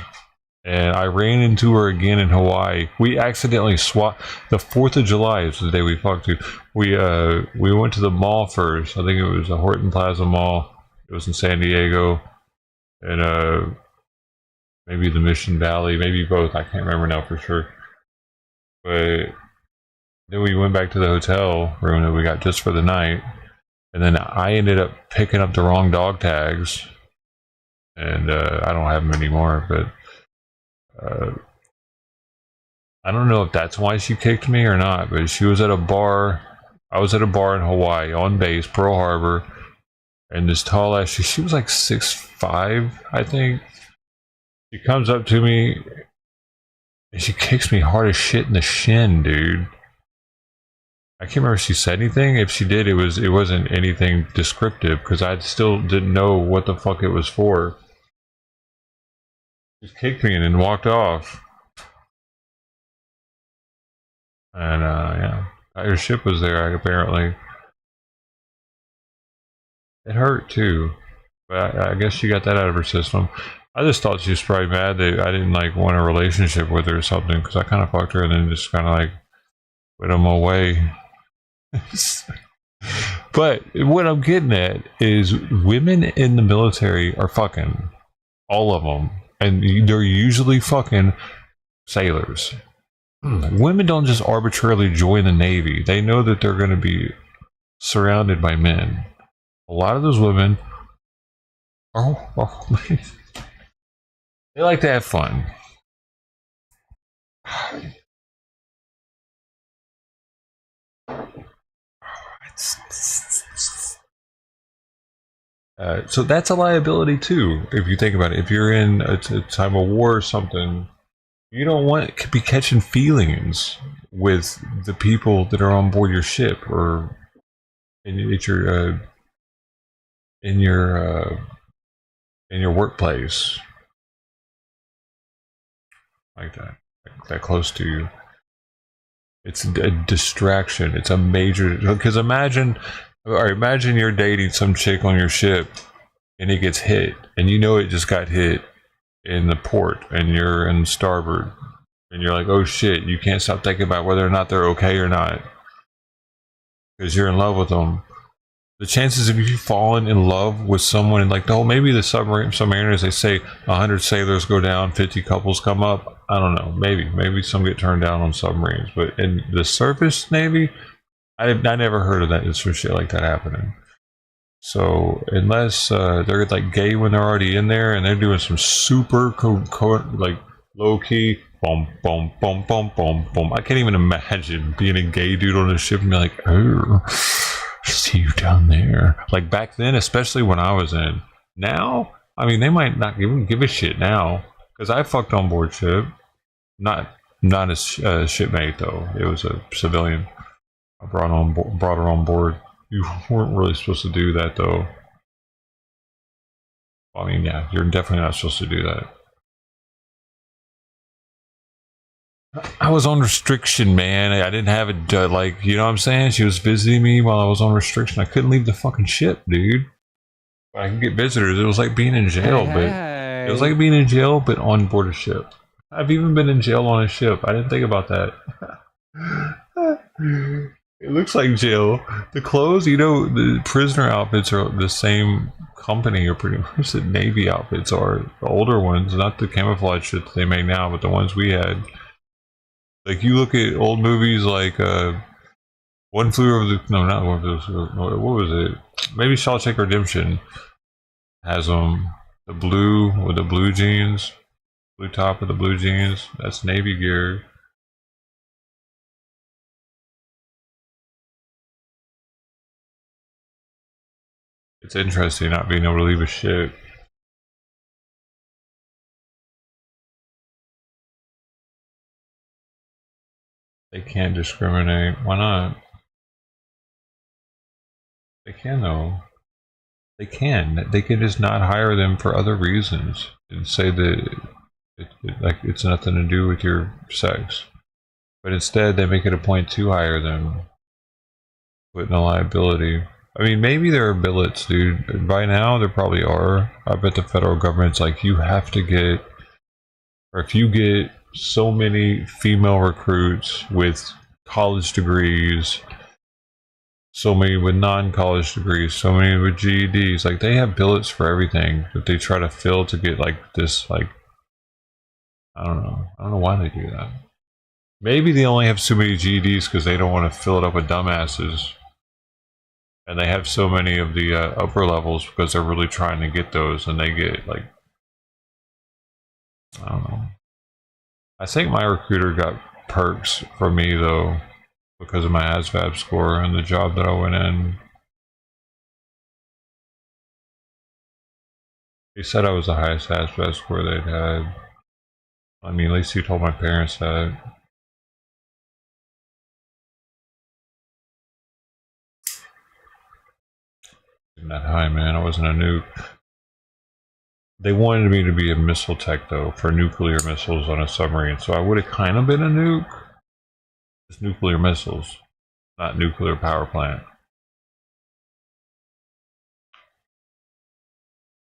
And I ran into her again in Hawaii. We accidentally swapped. The 4th of July is the day we fucked to. We went to the mall first. I think it was the Horton Plaza Mall. It was in San Diego. And maybe the Mission Valley. Maybe both. I can't remember now for sure. But then we went back to the hotel room that we got just for the night. And then I ended up picking up the wrong dog tags. And I don't have them anymore, but I don't know if that's why she kicked me or not, but she was at a bar. I was at a bar in Hawaii on base, Pearl Harbor, and this tall ass, she was like 6'5", I think. She comes up to me and she kicks me hard as shit in the shin, dude. I can't remember if she said anything. If she did, it wasn't anything descriptive because I still didn't know what the fuck it was for. Just kicked me and then walked off. And yeah, her ship was there apparently. It hurt too, but I guess she got that out of her system. I just thought she was probably mad that I didn't like want a relationship with her or something because I kind of fucked her and then just kind of like put them away. But what I'm getting at is women in the military are fucking, all of them. And they're usually fucking sailors. Women don't just arbitrarily join the Navy. They know that they're going to be surrounded by men. A lot of those women they like to have fun. So that's a liability too, if you think about it. If you're in a time of war or something, you don't want to be catching feelings with the people that are on board your ship or in your workplace, like that close to you. It's a distraction. It's a major, because imagine you're dating some chick on your ship and it gets hit and you know it just got hit in the port and you're in starboard and you're like, oh shit, you can't stop thinking about whether or not they're okay or not because you're in love with them. The chances of you falling in love with someone, and like, oh, maybe the submariners, they say 100 sailors go down, 50 couples come up. I don't know. Maybe some get turned down on submarines, but in the surface Navy, I never heard of that. It's for shit like that happening. So unless they're like gay when they're already in there and they're doing some super like low key, boom, boom, boom, boom, boom, boom. I can't even imagine being a gay dude on a ship and be like, oh, see you down there. Like back then, especially when I was in. Now, I mean, they might not even give a shit now because I fucked on board ship. Not a shipmate though. It was a civilian. I brought her on board. You weren't really supposed to do that though. I mean, yeah, you're definitely not supposed to do that. I was on restriction, man. I didn't have it, like, you know what I'm saying? She was visiting me while I was on restriction. I couldn't leave the fucking ship, dude. I could get visitors. It was like being in jail, It was like being in jail, but on board a ship. I've even been in jail on a ship. I didn't think about that. It looks like jail. The clothes, you know, the prisoner outfits are the same company, or pretty much the Navy outfits are. The older ones, not the camouflage shit that they make now, but the ones we had. Like, you look at old movies like One Flew Over the... No, not One Flew Over... What was it? Maybe Shawshank Redemption has them. The blue with the blue jeans. Blue top with the blue jeans. That's Navy gear. It's interesting not being able to leave a ship. They can't discriminate. Why not? They can though. They can. They can just not hire them for other reasons and say that like it's nothing to do with your sex. But instead, they make it a point to hire them, putting a liability. I mean, maybe there are billets, dude. By now, there probably are. I bet the federal government's like, you have to get, or if you get so many female recruits with college degrees, so many with non-college degrees, so many with GEDs, like they have billets for everything that they try to fill to get like this, like, I don't know why they do that. Maybe they only have so many GEDs because they don't want to fill it up with dumbasses. And they have so many of the upper levels because they're really trying to get those, and they get like, I don't know. I think my recruiter got perks for me though because of my ASVAB score and the job that I went in. He said I was the highest ASVAB score they'd had. I mean, at least he told my parents that. That high, man. I wasn't a nuke. They wanted me to be a missile tech though for nuclear missiles on a submarine, so I would have kind of been a nuke. It's nuclear missiles, not nuclear power plant.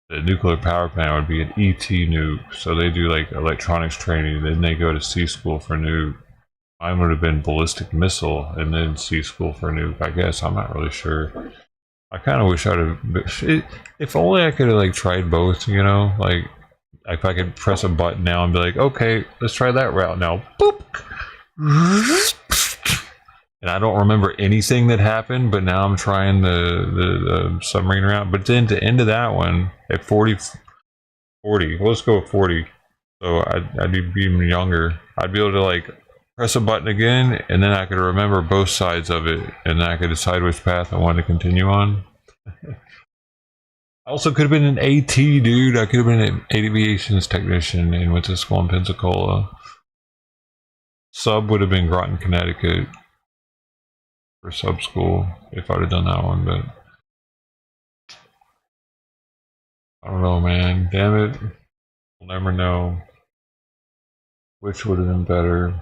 The nuclear power plant would be an ET nuke, so they do like electronics training, then they go to C school for nuke. Mine would have been ballistic missile and then C school for nuke, I guess. I'm not really sure. I kind of wish I'd have. If only I could have like tried both, you know, like if I could press a button now and be like, okay, let's try that route now. Boop. And I don't remember anything that happened, but now I'm trying the submarine route. But then to end of that one at 40, let's go with 40. So I'd be even younger. I'd be able to like press a button again, and then I could remember both sides of it, and then I could decide which path I wanted to continue on. I also could have been an AT, dude. I could have been an aviations technician and went to school in Pensacola. Sub would have been Groton, Connecticut for sub school if I'd have done that one, but I don't know, man. Damn it. We'll never know which would have been better.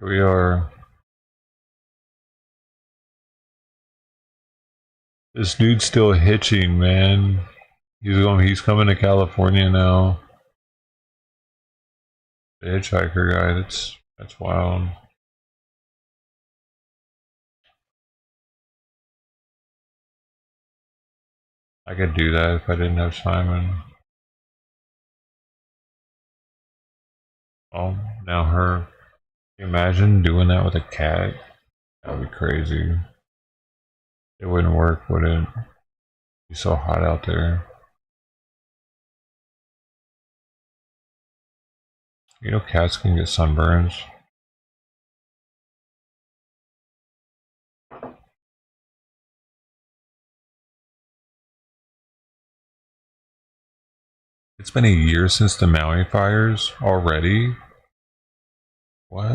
Here we are. This dude's still hitching, man. He's coming to California now. The hitchhiker guy, that's wild. I could do that if I didn't have Simon. Oh, now her. Can you imagine doing that with a cat? That would be crazy. It wouldn't work, would it? It'd be so hot out there. You know cats can get sunburns. It's been a year since the Maui fires already. What?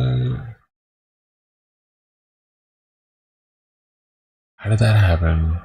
How did that happen?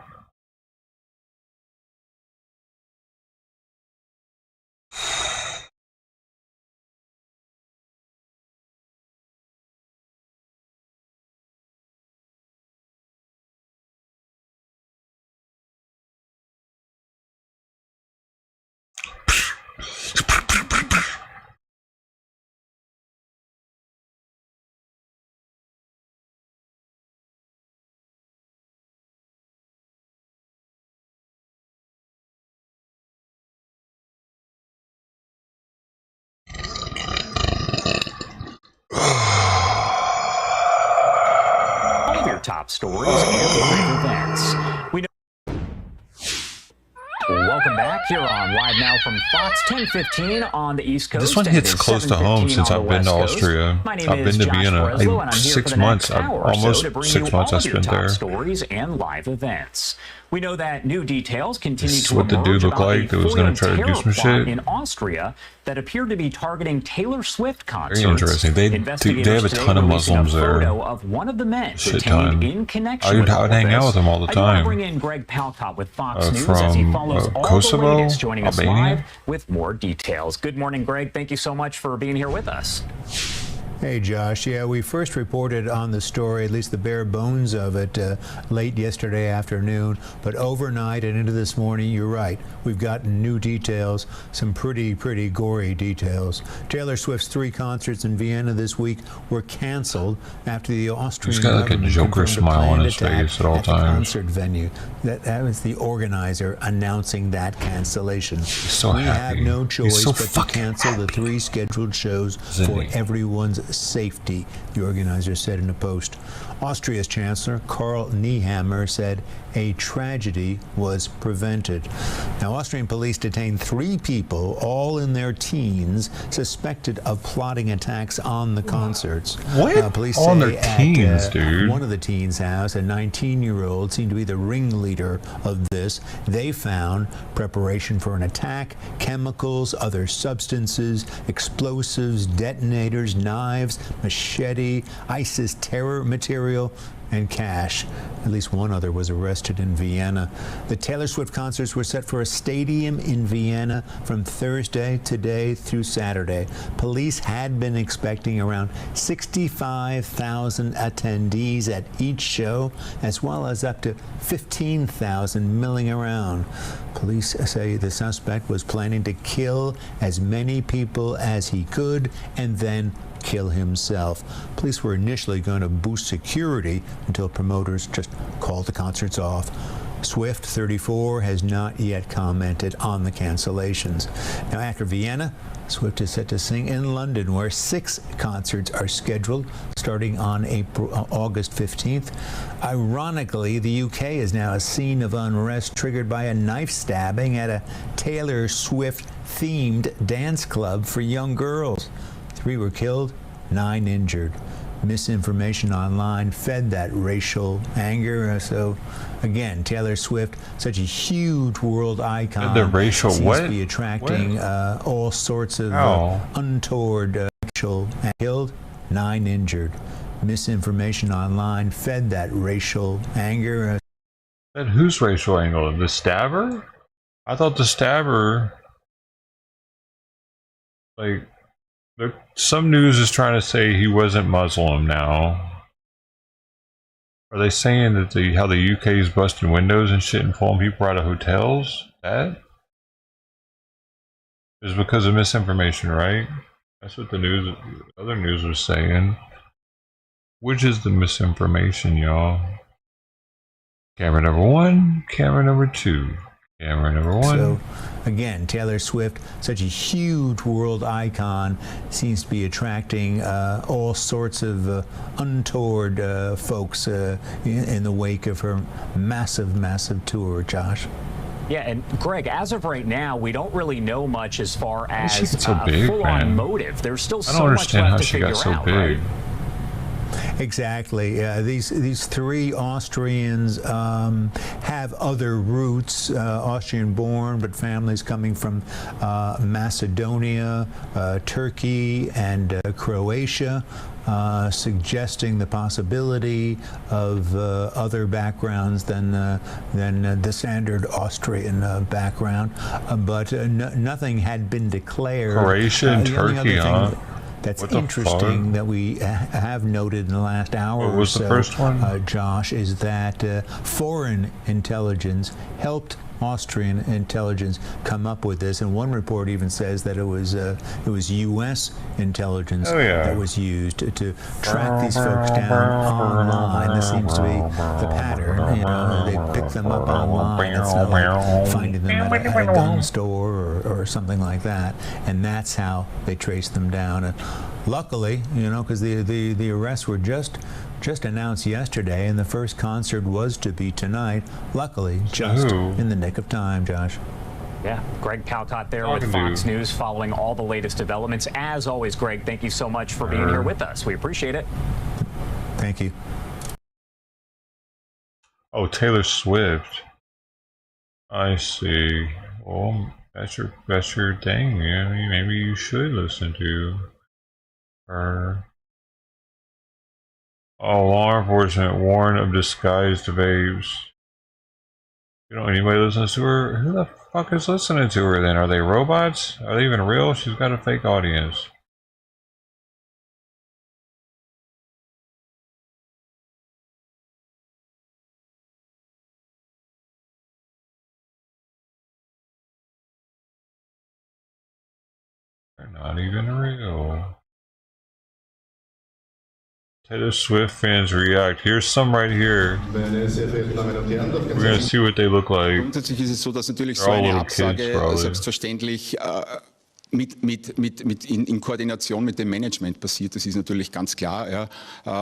Top stories and live events. We know. Welcome back here on Live Now from Fox 1015 on the East Coast. This one hits close to home since I've been to Austria. I've been to Vienna 6 months. Almost 6 months I spent there. Stories and live events. We know that new details continue This is to what the emerge dude looked about like that was going to try to do some shit. in Austria that appeared to be targeting Taylor Swift concerts. Very interesting. They have a ton of Muslims there. Of one of the men Shit detained ton. in connection I with would hang out with them all the I do want to time. bring in Greg Palcott with Fox News From as he follows all Kosovo, the latest, joining us Albania? live with more details. Good morning, Greg. Thank you so much for being here with us. Hey, Josh. Yeah, we first reported on the story, at least the bare bones of it, late yesterday afternoon. But overnight and into this morning, you're right. We've gotten new details, some pretty gory details. Taylor Swift's 3 concerts in Vienna this week were canceled after the Austrian He's got like a government Joker confirmed smile on his planned face at all attack the times. concert venue. That was the organizer announcing that cancellation. so we happy. have no He's choice so but to fucking cancel the 3 scheduled shows Isn't for he? everyone's safety, the organizer said in a post. Austria's Chancellor Karl Nehammer said a tragedy was prevented. Now, Austrian police detained 3 people, all in their teens, suspected of plotting attacks on the concerts. What? Police On say their teens, dude. one of the teens' house, a 19-year-old, seemed to be the ringleader of this. They found preparation for an attack, chemicals, other substances, explosives, detonators, knives, machete, ISIS terror material, and cash. At least one other was arrested in Vienna. The Taylor Swift concerts were set for a stadium in Vienna from Thursday, today, through Saturday. Police had been expecting around 65,000 attendees at each show, as well as up to 15,000 milling around. Police say the suspect was planning to kill as many people as he could and then kill himself. Police were initially going to boost security until promoters just called the concerts off. Swift, 34, has not yet commented on the cancellations. Now, after Vienna, Swift is set to sing in London, where 6 concerts are scheduled starting on August 15th. Ironically, the UK is now a scene of unrest triggered by a knife stabbing at a Taylor Swift-themed dance club for young girls. 3 were killed, 9 injured. Misinformation online fed that racial anger. So, again, Taylor Swift, such a huge world icon, The racial seems what? to be attracting all sorts of How? untoward racial. Killed, 9 injured. Misinformation online fed that racial anger. That whose racial angle? The stabber? I thought the stabber, like, some news is trying to say he wasn't Muslim now. Are they saying that how the UK is busting windows and shit and pulling people out of hotels? That is because of misinformation, right? That's what the other news was saying. Which is the misinformation, y'all? Camera number 1, camera number 2. Camera number 1. So, again, Taylor Swift, such a huge world icon, seems to be attracting all sorts of untoward folks in the wake of her massive tour, Josh. Yeah, and Greg, as of right now, we don't really know much as far as she get so big, full-on man? motive. There's still I don't so much understand left how to she figure got so out, big. right? Exactly. These 3 Austrians have other roots, Austrian-born, but families coming from Macedonia, Turkey, and Croatia, suggesting the possibility of other backgrounds than the standard Austrian background. But nothing had been declared. Croatia and Turkey, huh? That's What the interesting fuck? that we have noted in the last hour What was or the so, first one? Josh, is that foreign intelligence helped Austrian intelligence come up with this, and one report even says that it was U.S. intelligence that was used to track these folks down online. This seems to be the pattern. You know, they pick them up online. It's not like finding them at a gun store or something like that, and that's how they trace them down. And luckily, you know, because the arrests were just announced yesterday, and the first concert was to be tonight. Luckily, just in the nick of time, Josh. Yeah, Greg Palcott there with Fox News, following all the latest developments. As always, Greg, thank you so much for being here with us. We appreciate it. Thank you. Oh, Taylor Swift. I see. Well, That's your thing. I mean, maybe you should listen to her. Oh, law enforcement warned of disguised babes. You know, anybody listens to her? Who the fuck is listening to her then? Are they robots? Are they even real? She's got a fake audience. They're not even real. Taylor Swift fans react. Here's some right here. We're gonna see what they look like. Grundsätzlich ist es so, dass natürlich They're so all eine little Absage kids, probably. selbstverständlich in Koordination mit dem Management passiert. Das ist natürlich ganz klar. Ja.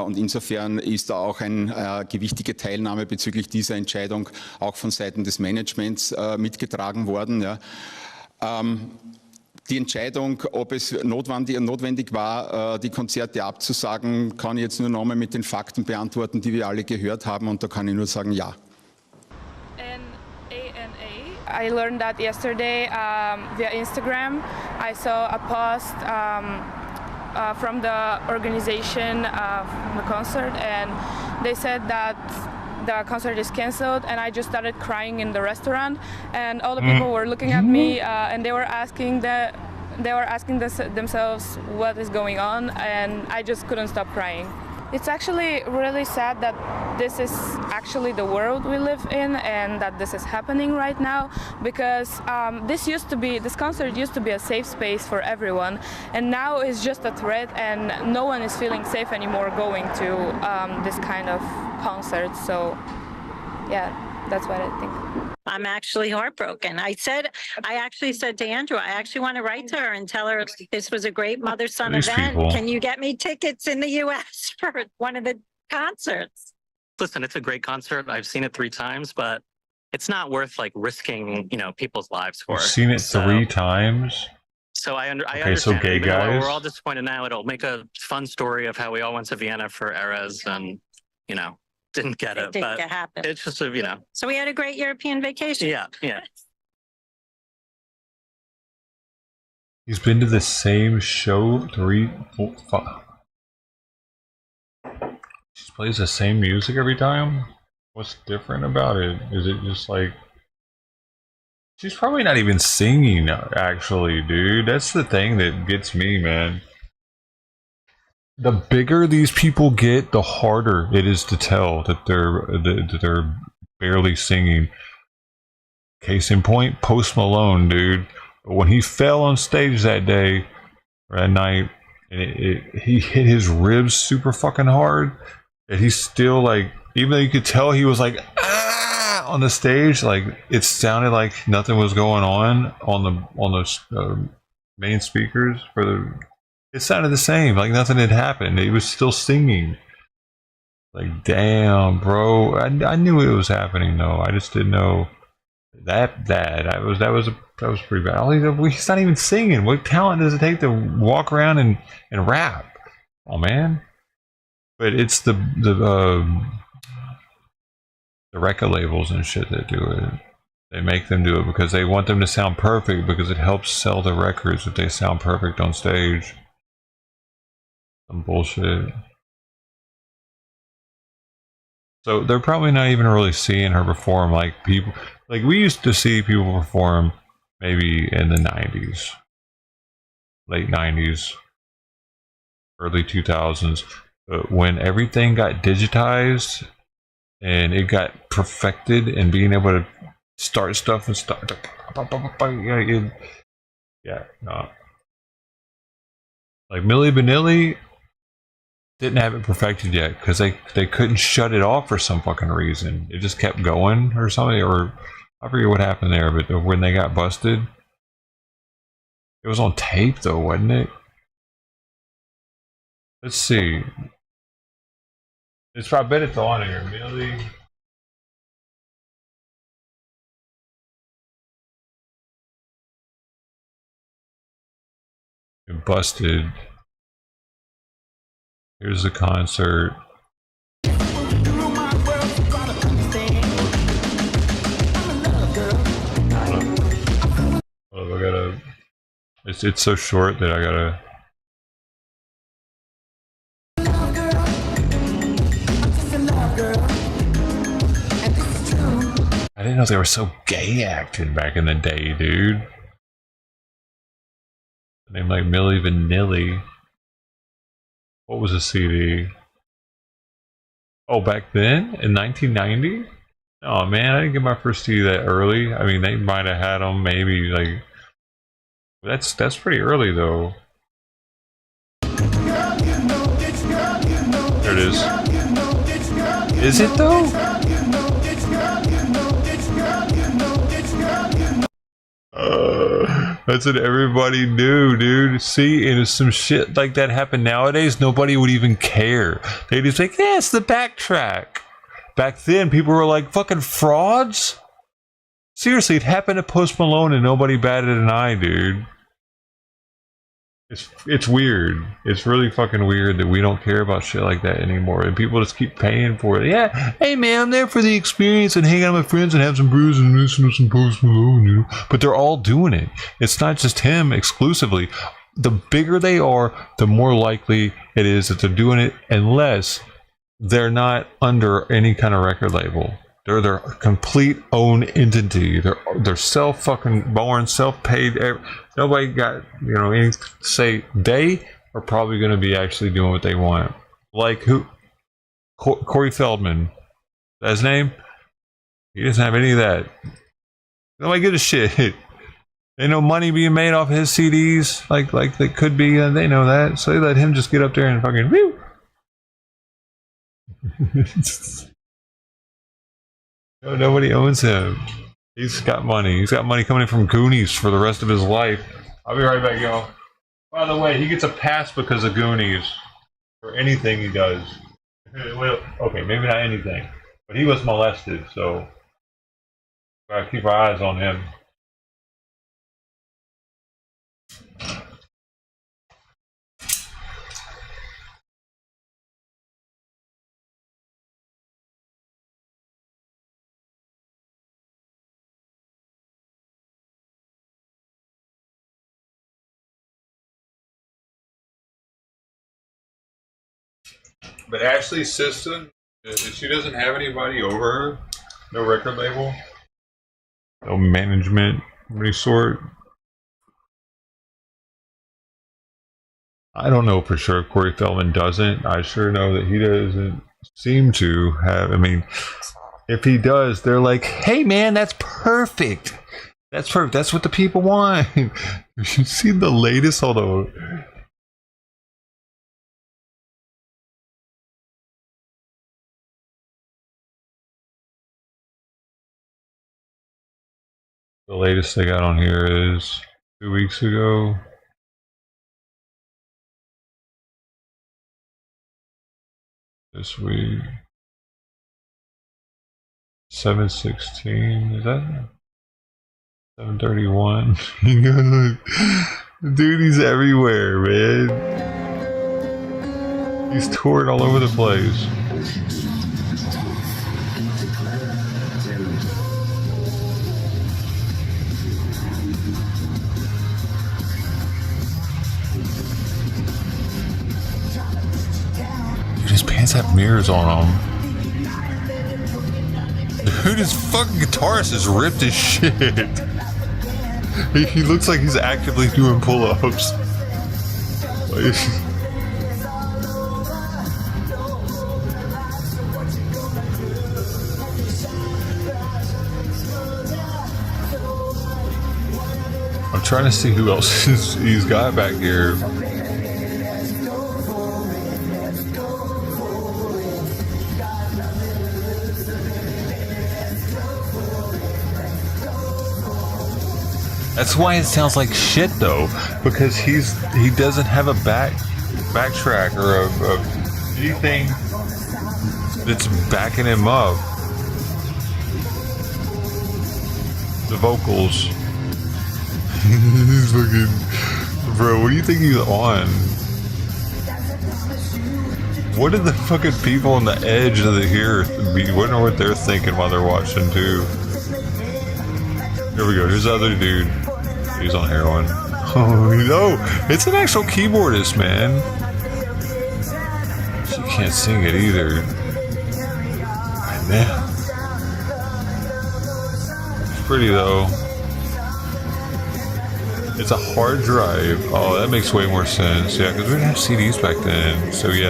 Und insofern ist da auch eine gewichtige Teilnahme bezüglich dieser Entscheidung auch von Seiten des Managements mitgetragen worden. Ja. Die Entscheidung, ob es notwendig war, die Konzerte abzusagen, kann ich jetzt nur nochmal mit den Fakten beantworten, die wir alle gehört haben. Und da kann ich nur sagen, ja. I learned that yesterday via Instagram. I saw a post from the organization of the concert, and they said that the concert is cancelled, and I just started crying in the restaurant, and all the people were looking at me, and they were asking themselves what is going on, and I just couldn't stop crying. It's actually really sad that this is actually the world we live in, and that this is happening right now, because this concert used to be a safe space for everyone, and now it's just a threat, and no one is feeling safe anymore going to this kind of concert. So yeah, that's what I think. I'm actually heartbroken. I actually said to Andrew, I actually want to write to her and tell her this was a great mother-son event. People. Can you get me tickets in the U.S. for one of the concerts? Listen, it's a great concert. I've seen it 3 times, but it's not worth like risking, people's lives for. You've seen it 3 times? So I Okay, understand. so gay Even though guys? we're all disappointed now. It'll make a fun story of how we all went to Vienna for Erez and, didn't get it. Didn't But get happen. it's just So we had a great European vacation. Yeah. He's been to the same show 3, 4, 5. She plays the same music every time? What's different about it? Is it just like... She's probably not even singing, actually, dude. That's the thing that gets me, man. The bigger these people get, the harder it is to tell that they're barely singing. Case in point, Post Malone, dude. When he fell on stage that day, or that night, and he hit his ribs super fucking hard, and he's still like, even though you could tell he was like, ah, on the stage, like it sounded like nothing was going on the main speakers for the. It sounded the same, like nothing had happened. He was still singing. Like, damn, bro. I knew it was happening though. I just didn't know that bad. That was pretty bad. He's not even singing. What talent does it take to walk around and rap? Oh man. But it's the record labels and shit that do it. They make them do it because they want them to sound perfect, because it helps sell the records if they sound perfect on stage. Some bullshit. So they're probably not even really seeing her perform like people. Like we used to see people perform maybe in the 90s, late 90s, early 2000s. But when everything got digitized and it got perfected, and being able to start stuff and start, no. Like Milli Vanilli didn't have it perfected yet because they couldn't shut it off for some fucking reason. It just kept going or something, or I forget what happened there. But when they got busted, it was on tape though, wasn't it? Let's see. I bet it's on here. Milli. Busted. Here's the concert. Oh, It's so short that I gotta. I didn't know they were so gay acting back in the day, dude. Name like Milli Vanilli. What was a CD? Oh, back then in 1990? Oh man, I didn't get my first CD that early. I mean, they might have had them maybe like. That's pretty early though. There it is. Is it though? That's what everybody knew, dude. See, and if some shit like that happened nowadays, nobody would even care. They'd just like, yeah, it's the backtrack. Back then, people were like, fucking frauds? Seriously, it happened to Post Malone and nobody batted an eye, dude. It's weird. It's really fucking weird that we don't care about shit like that anymore. And people just keep paying for it. Yeah, hey man, I'm there for the experience and hang out with my friends and have some brews and listen to some Post Malone, you know? But they're all doing it. It's not just him exclusively. The bigger they are, the more likely it is that they're doing it, unless they're not under any kind of record label. They're their complete own entity. They're self fucking born, self paid. Nobody got, you know, any say. They are probably going to be actually doing what they want. Like who? Corey Feldman. That's his name. He doesn't have any of that. Nobody gives a shit. Ain't no money being made off his CDs like they could be. They know that, so they let him just get up there and fucking woo. No, nobody owns him. He's got money. He's got money coming in from Goonies for the rest of his life. I'll be right back, y'all. By the way, he gets a pass because of Goonies for anything he does. Well, okay, maybe not anything, but he was molested, so gotta keep our eyes on him. But Ashley's sister, she doesn't have anybody over her? No record label? No management of any sort? I don't know for sure if Corey Feldman doesn't. I sure know that he doesn't seem to have. I mean, if he does, they're like, hey man, that's perfect. That's perfect. That's what the people want. You should see the latest. Hold on. The latest they got on here is 2 weeks ago. This week. 7/16. Is that 7/31? Dude, he's everywhere, man. He's touring all over the place. His pants have mirrors on them. Dude, his fucking guitarist is ripped as shit. He looks like he's actively doing pull-ups. I'm trying to see who else he's got back here. That's why it sounds like shit though, because he doesn't have a backtrack or anything that's backing him up. The vocals. He's fucking, bro, what do you think he's on? What did the fucking people on the edge of the earth be? I wonder what they're thinking while they're watching too. Here we go. Here's the other dude. He's on heroin. Oh no, it's an actual keyboardist, man. She can't sing it either. Man. It's pretty though. It's a hard drive. Oh, that makes way more sense. Yeah, because we didn't have CDs back then. So yeah,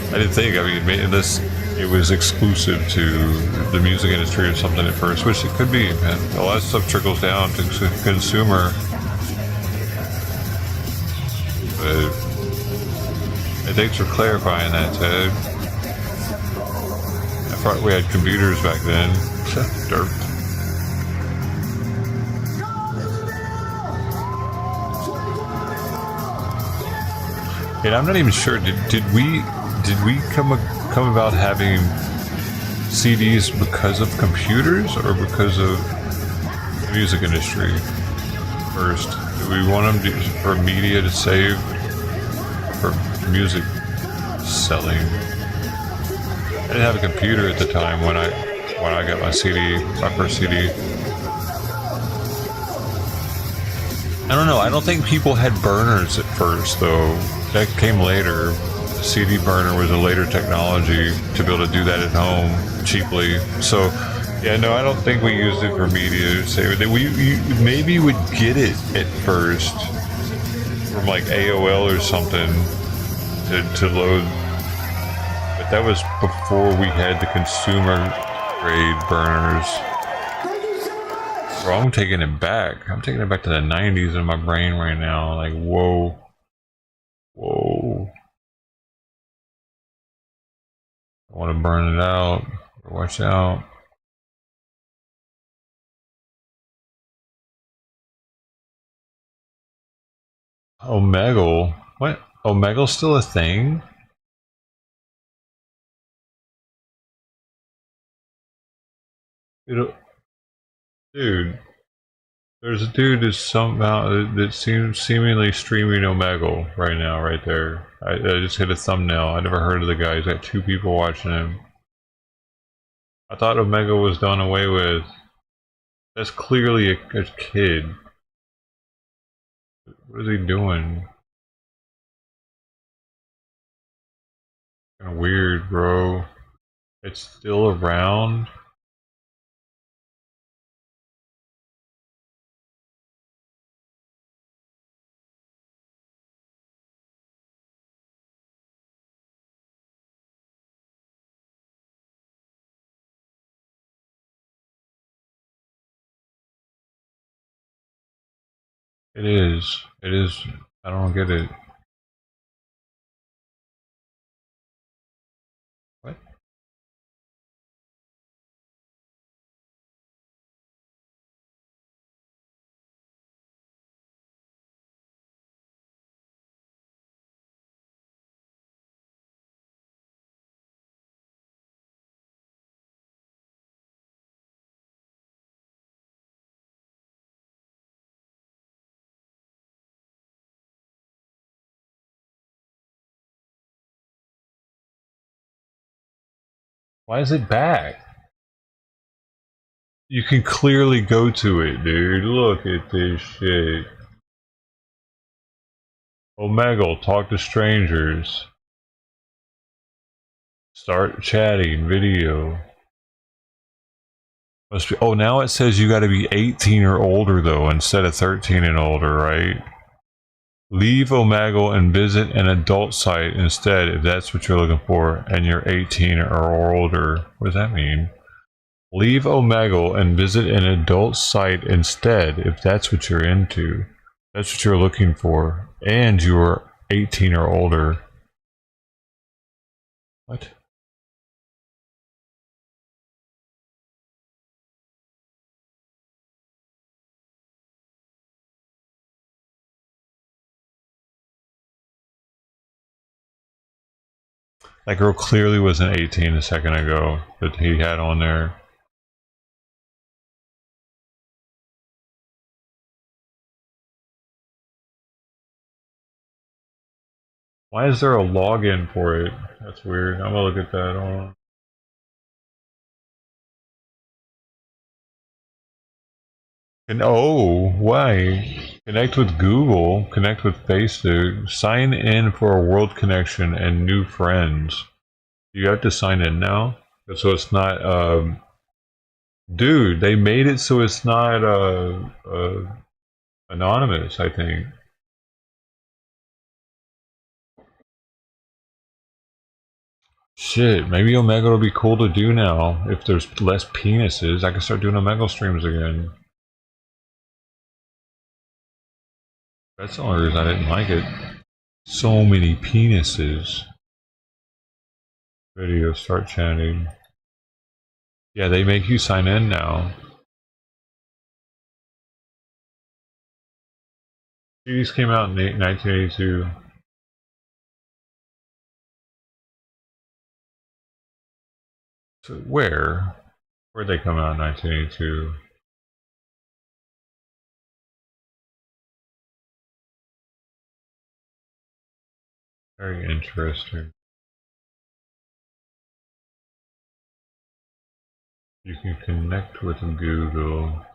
I didn't think. I mean, unless it was exclusive to the music industry or something at first, which it could be. Man, a lot of stuff trickles down to consumer. But thanks for clarifying that, Ted. I thought we had computers back then. Dirt. And I'm not even sure. Did we come about having CDs because of computers or because of the music industry first? Do we want them for media to save, for music selling? I didn't have a computer at the time when I got my first CD. I don't know. I don't think people had burners at first, though. That came later. The CD burner was a later technology to be able to do that at home cheaply. So, yeah, no, I don't think we used it for media to save it. We maybe would get it at first from like AOL or something to load. But that was before we had the consumer grade burners. Bro, I'm taking it back. I'm taking it back to the 90s in my brain right now. Like, whoa. Whoa. I want to burn it out. Watch out. Omegle? What? Omegle's still a thing? Dude, there's a dude that's somehow that seems seemingly streaming Omegle right now, right there. I just hit a thumbnail. I never heard of the guy. He's got 2 people watching him. I thought Omegle was done away with. That's clearly a kid. What is he doing? Kind of weird, bro. It's still around. It is. It is. I don't get it. What? Why is it back? You can clearly go to it, dude. Look at this shit. Omegle, talk to strangers. Start chatting, video. Must be. Oh, now it says you got to be 18 or older though, instead of 13 and older, right? Leave Omegle and visit an adult site instead if that's what you're looking for and you're 18 or older. What does that mean? Leave Omegle and visit an adult site instead if that's what you're into. That's what you're looking for. And you're 18 or older. What? That girl clearly wasn't 18 a second ago that he had on there. Why is there a login for it? That's weird. I'm gonna look at that. Hold on. And oh, why? Connect with Google, connect with Facebook, sign in for a world connection and new friends. You have to sign in now? So it's not, dude, they made it so it's not, anonymous, I think. Shit, maybe Omega will be cool to do now. If there's less penises, I can start doing Omega streams again. That's the only reason I didn't like it. So many penises. Video, start chatting. Yeah, they make you sign in now. These came out in 1982. So where'd they come out in 1982? Very interesting. You can connect with Google.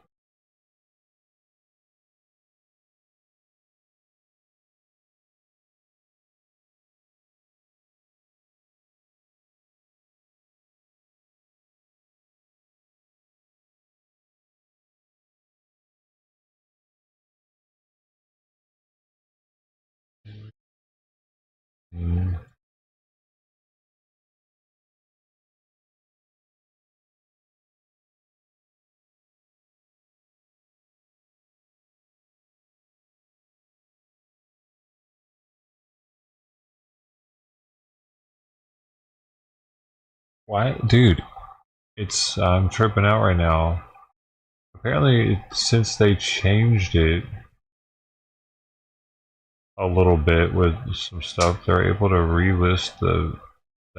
Why, dude? I'm tripping out right now. Apparently, since they changed it a little bit with some stuff, they're able to relist the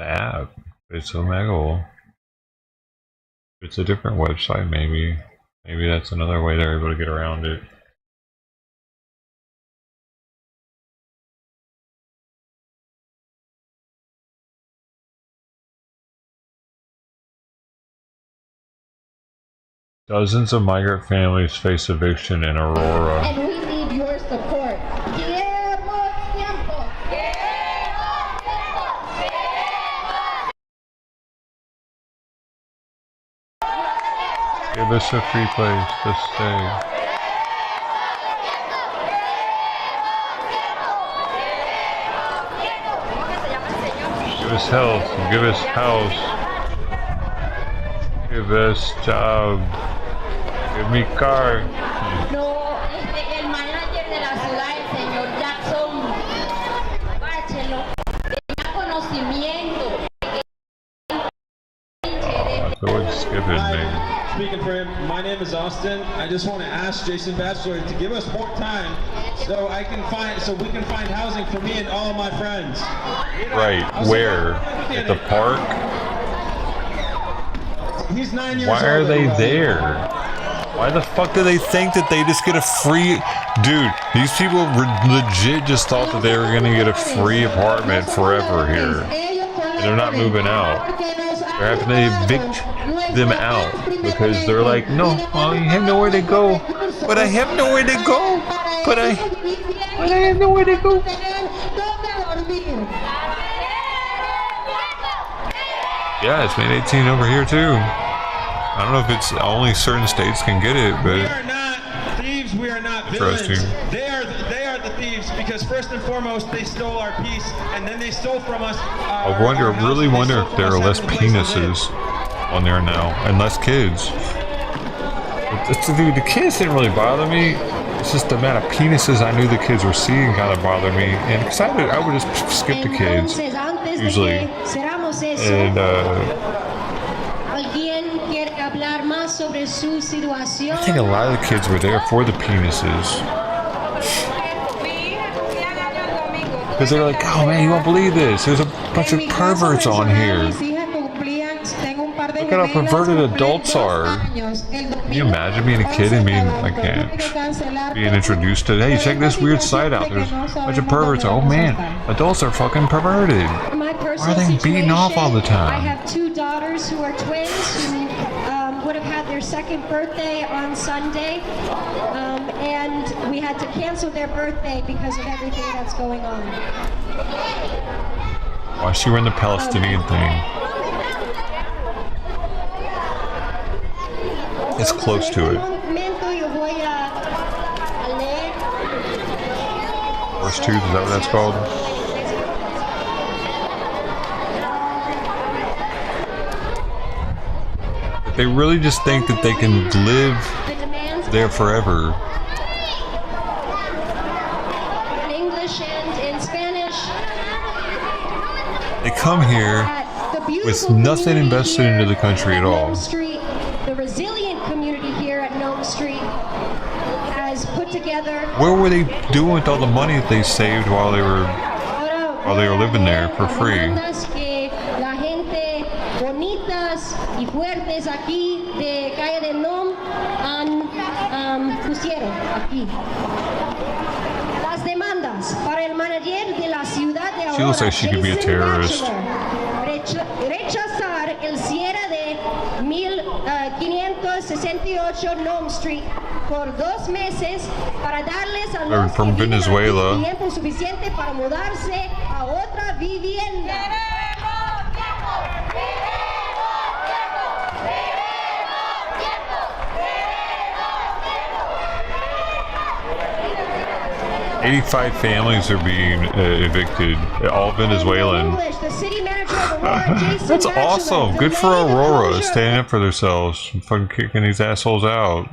app. It's Omegle. It's a different website, maybe. Maybe that's another way they're able to get around it. Dozens of migrant families face eviction in Aurora. And we need your support. Give us a free place to stay. Give us health. Give us house. Give us job. Give me car. No, el manager de la ciudad, el señor Jackson Bachelo, tenía conocimiento. So it's skipping me. Speaking for him, my name is Austin. I just want to ask Jason Bachelor to give us more time so we can find housing for me and all of my friends. Right, where? At the park? He's 9 years old. Why are they there? Why the fuck do they think that they just get a free... Dude, these people legit just thought that they were going to get a free apartment forever here. And they're not moving out. They're having to evict them out because they're like, no, well, you have nowhere to go. But I have nowhere to go. But I have nowhere to go. Yeah, it's made 18 over here too. I don't know if it's only certain states can get it, but we are not thieves. We are not villains. They are the thieves because first and foremost they stole our peace and then they stole from us. I really wonder if there are less penises on there now and less kids. Dude, the kids didn't really bother me. It's just the amount of penises I knew the kids were seeing kind of bothered me, and because I would just skip the kids usually, and I think a lot of the kids were there for the penises. Because they're like, oh man, you won't believe this. There's a bunch of perverts on here. Look at how perverted adults are. Can you imagine being a kid and being introduced to, hey, check this weird site out. There's a bunch of perverts. Oh man, adults are fucking perverted. Why are they beating off all the time? I have two daughters who are twins who would have had their second birthday on Sunday, and we had to cancel their birthday because of everything that's going on. Why is she wearing the Palestinian thing? It's close to it. Verse 2, is that what that's called? But they really just think that they can live there forever. In English and in Spanish. They come here with nothing invested into the country at all. The resilient community here at Nome Street has put together. Where were they doing with all the money that they saved while they were living there for free? La gente bonitas y fuertes aquí de calle de Nome pusieron aquí. Las demandas para el manager de la ciudad de Aurora. She looks like she could be a terrorist. Rechazar el cierre de 1568 Nome Street por 2 meses para darles a los from Venezuela. tiempo suficiente para mudarse a otra vivienda. 85 families are being evicted, all Venezuelan. That's awesome. Good for Aurora, standing up for themselves, fucking kicking these assholes out.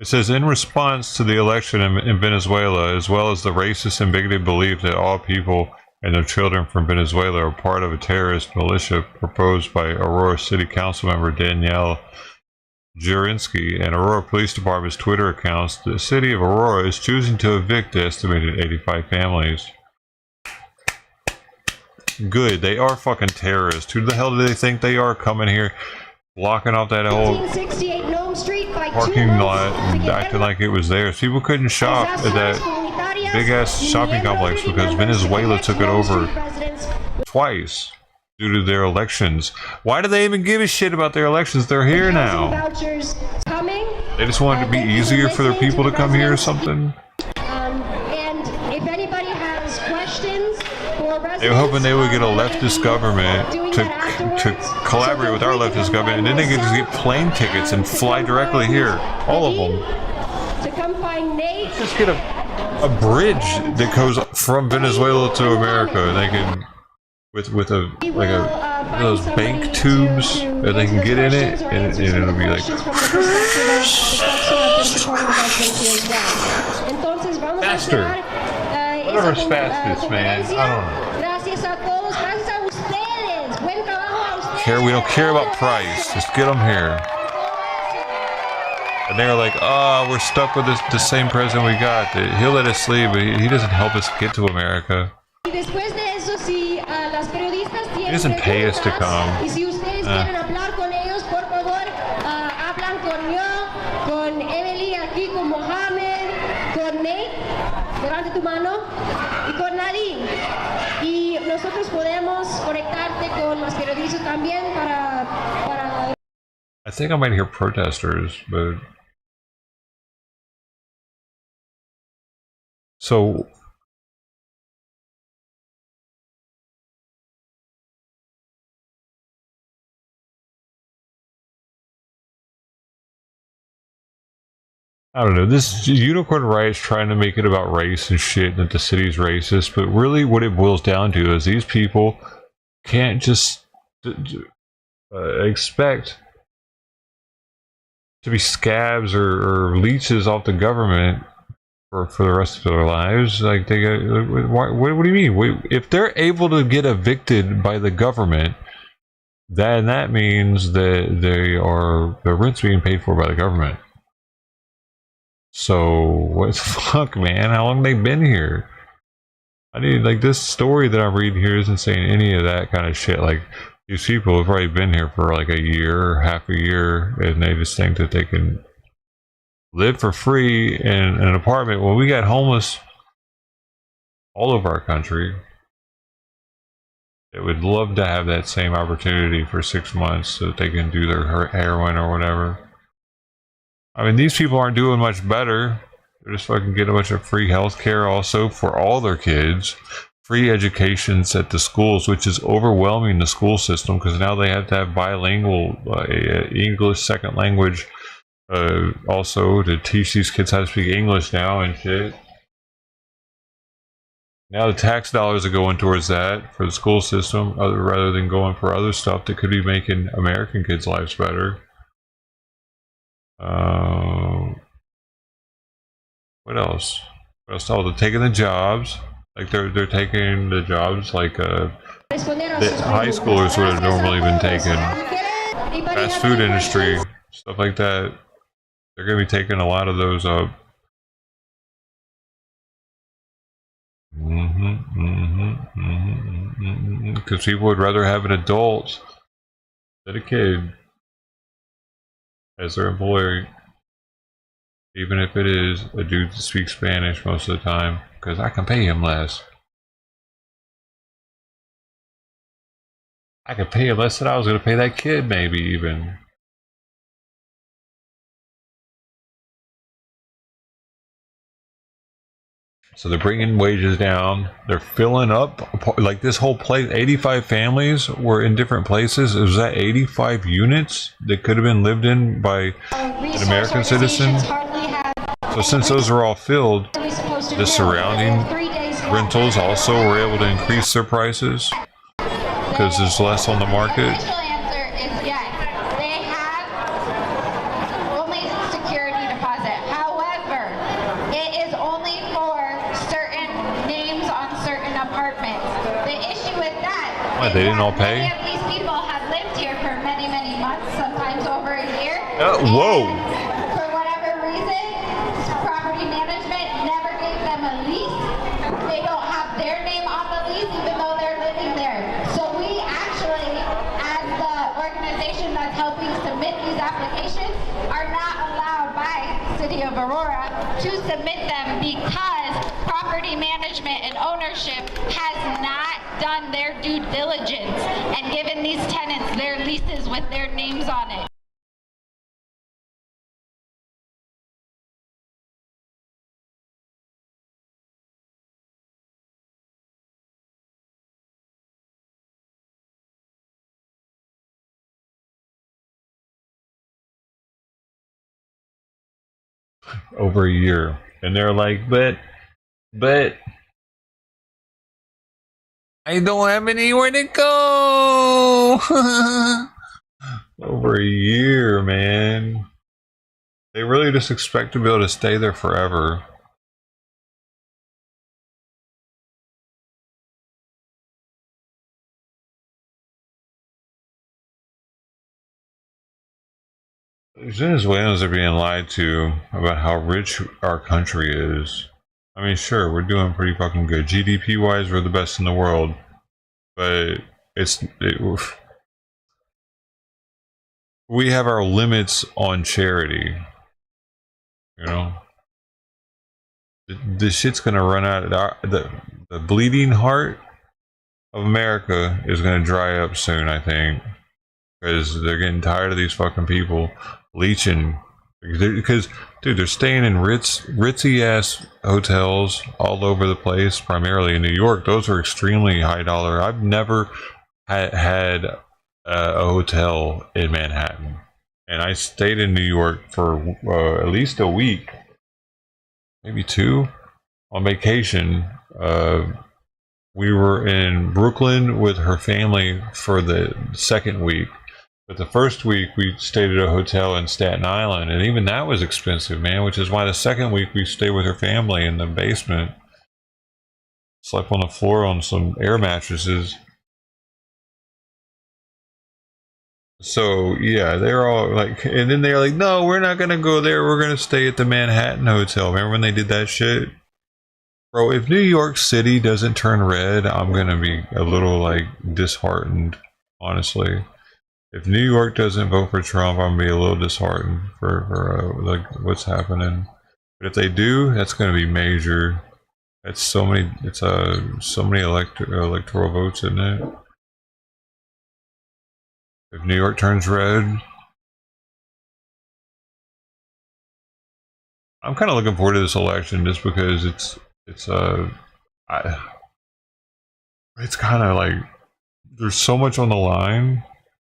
It says, in response to the election in Venezuela, as well as the racist and bigoted belief that all people and their children from Venezuela are part of a terrorist militia proposed by Aurora City Council member Danielle Jurinsky and Aurora Police Department's Twitter accounts, the city of Aurora is choosing to evict the estimated 85 families. Good, they are fucking terrorists. Who the hell do they think they are coming here, blocking off that whole parking lot and acting like it was theirs? People couldn't shop at that big ass shopping complex because Venezuela took it over twice due to their elections. Why do they even give a shit about their elections? They're here now. They just wanted it to be easier for their people to come here or something. And if anybody has questions for residents, They were hoping they would get a leftist government to collaborate with our leftist government, and then they could just get plane tickets and fly directly here. All of them. to come find Nate. Just get a bridge that goes from Venezuela to America, and they can with a like a one of those bank tubes that they can get in it, and it'll be like faster. Whatever's fastest, man. I don't know. We don't care about price. Just get them here. And they were like, "Oh, we're stuck with the same president we got. He'll let us leave, but he doesn't help us get to America. He doesn't pay us to come." I think I might hear protesters, but so I don't know. This unicorn riot's trying to make it about race and shit, that the city's racist, but really what it boils down to is these people can't just expect to be scabs or leeches off the government for the rest of their lives. Like, they got, what do you mean? If they're able to get evicted by the government, then that means that their rent's being paid for by the government. So what the fuck, man? How long have they been here? I need, like, this story that I'm reading here isn't saying any of that kind of shit. Like, these people have already been here for like a year, half a year, and they just think that they can live for free in an apartment. Well, we got homeless all over our country. that would love to have that same opportunity for 6 months so that they can do their heroin or whatever. I mean, these people aren't doing much better. They're just fucking getting a bunch of free health care also for all their kids. Free educations at the schools, which is overwhelming the school system because now they have to have bilingual English second language also to teach these kids how to speak English now and shit. Now the tax dollars are going towards that for the school system rather than going for other stuff that could be making American kids' lives better. What else? What else? Oh, they're taking the jobs. Like they're taking the jobs like that high schoolers would have normally been taking. Fast food industry, stuff like that. They're going to be taking a lot of those up. Because people would rather have an adult than a kid as their employee, even if it is a dude that speaks Spanish most of the time, because I can pay him less. I could pay him less than I was going to pay that kid, maybe even. So they're bringing wages down. They're filling up, like this whole place, 85 families were in different places. Was that 85 units that could have been lived in by an American citizen? So since those are all filled, the surrounding rentals also were able to increase their prices because there's less on the market. They didn't all pay? These people have lived here for many, many months, sometimes over a year. Whoa! For whatever reason, property management never gave them a lease. They don't have their name on the lease, even though they're living there. So we actually, as the organization that's helping submit these applications, are not allowed by City of Aurora to submit them because property management and ownership has not done their due diligence and given these tenants their leases with their names on it. Over a year. And they're like, but I don't have anywhere to go. Over a year, man. They really just expect to be able to stay there forever. Venezuelans are being lied to about how rich our country is. I mean, sure, we're doing pretty fucking good. GDP-wise, we're the best in the world. But we have our limits on charity. You know? This shit's gonna run out. The bleeding heart of America is gonna dry up soon, I think. Because they're getting tired of these fucking people leeching. Because, dude, they're staying in ritzy ass hotels all over the place, primarily in New York. Those are extremely high dollar. I've never had a hotel in Manhattan, and I stayed in New York for at least a week, maybe 2, on vacation. We were in Brooklyn with her family for the second week. But the first week we stayed at a hotel in Staten Island, and even that was expensive, man, which is why the second week we stayed with her family in the basement. Slept on the floor on some air mattresses. So, yeah, they're all like, and then they're like, no, we're not going to go there. We're going to stay at the Manhattan Hotel. Remember when they did that shit? Bro, if New York City doesn't turn red, I'm going to be a little, like, disheartened, honestly. If New York doesn't vote for Trump, I'm gonna be a little disheartened for like what's happening. But if they do, that's gonna be major. It's so many. It's so many electoral votes, isn't it? If New York turns red, I'm kind of looking forward to this election just because it's kind of like there's so much on the line.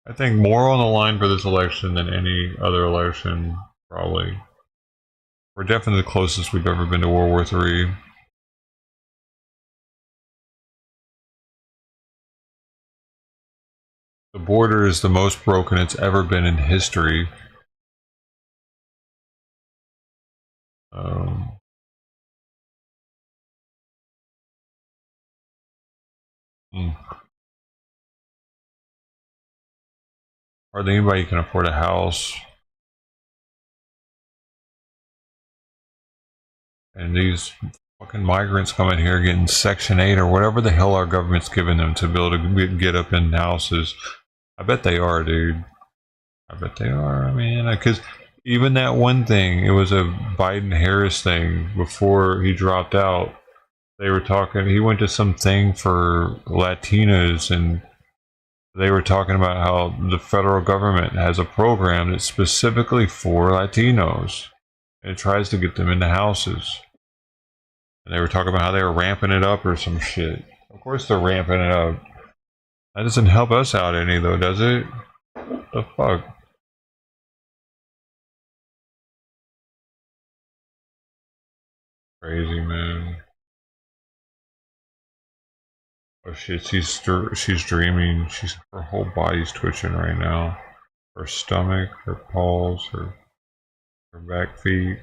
I think more on the line for this election than any other election, probably. We're definitely the closest we've ever been to World War III. The border is the most broken it's ever been in history. Hardly anybody can afford a house. And these fucking migrants coming here getting Section 8 or whatever the hell our government's giving them to be able to get up in houses. I bet they are, dude. I bet they are. I mean, because even that one thing, it was a Biden-Harris thing before he dropped out. They were talking, he went to some thing for Latinos, and they were talking about how the federal government has a program that's specifically for Latinos. And it tries to get them into houses. And they were talking about how they were ramping it up or some shit. Of course they're ramping it up. That doesn't help us out any though, does it? What the fuck? Crazy, man. Oh shit, she's dreaming. Her whole body's twitching right now. Her stomach, her paws, her back feet.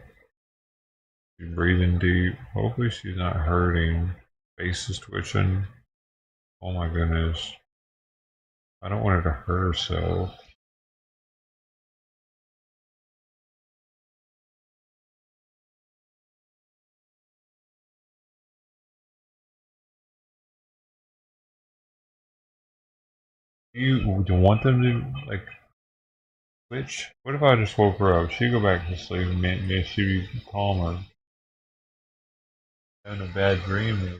She's breathing deep. Hopefully she's not hurting. Face is twitching. Oh my goodness. I don't want her to hurt herself. You want them to, like, switch? What if I just woke her up? She'd go back to sleep and maybe she'd be calmer. Having a bad dream, maybe.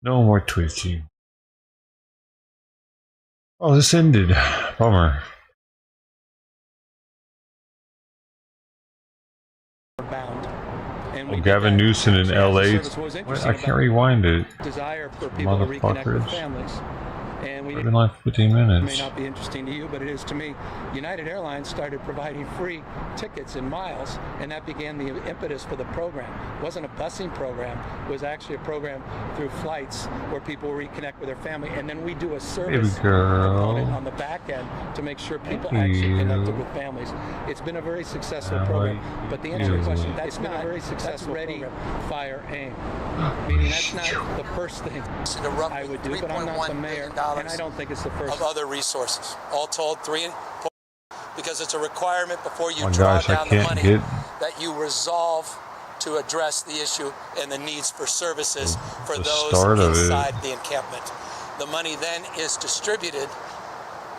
No more twitching. Oh, this ended. Bummer. Oh, Gavin Newsom in LA. What? I can't rewind it. Motherfuckers. And we been like 15 minutes. It may not be interesting to you, but it is to me. United Airlines started providing free tickets and miles, and that began the impetus for the program. It wasn't a busing program. It was actually a program through flights where people reconnect with their family, and then we do a service component on the back end to make sure people actually connected with families. It's been a very successful program, but the answer to your question, that's been a very successful ready, fire, aim. Meaning that's not the first thing I would do, but I'm not the mayor. And I don't think it's the first. Of other resources. All told, because it's a requirement before you draw down the money that you resolve to address the issue and the needs for services for those inside the encampment. The money then is distributed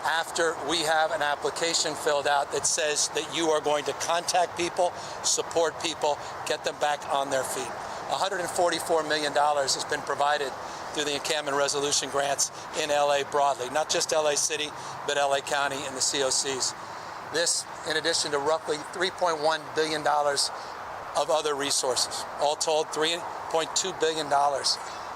after we have an application filled out that says that you are going to contact people, support people, get them back on their feet. $144 million has been provided through the encampment resolution grants in LA broadly, not just LA City, but LA County and the COCs. This, in addition to roughly $3.1 billion of other resources. All told, $3.2 billion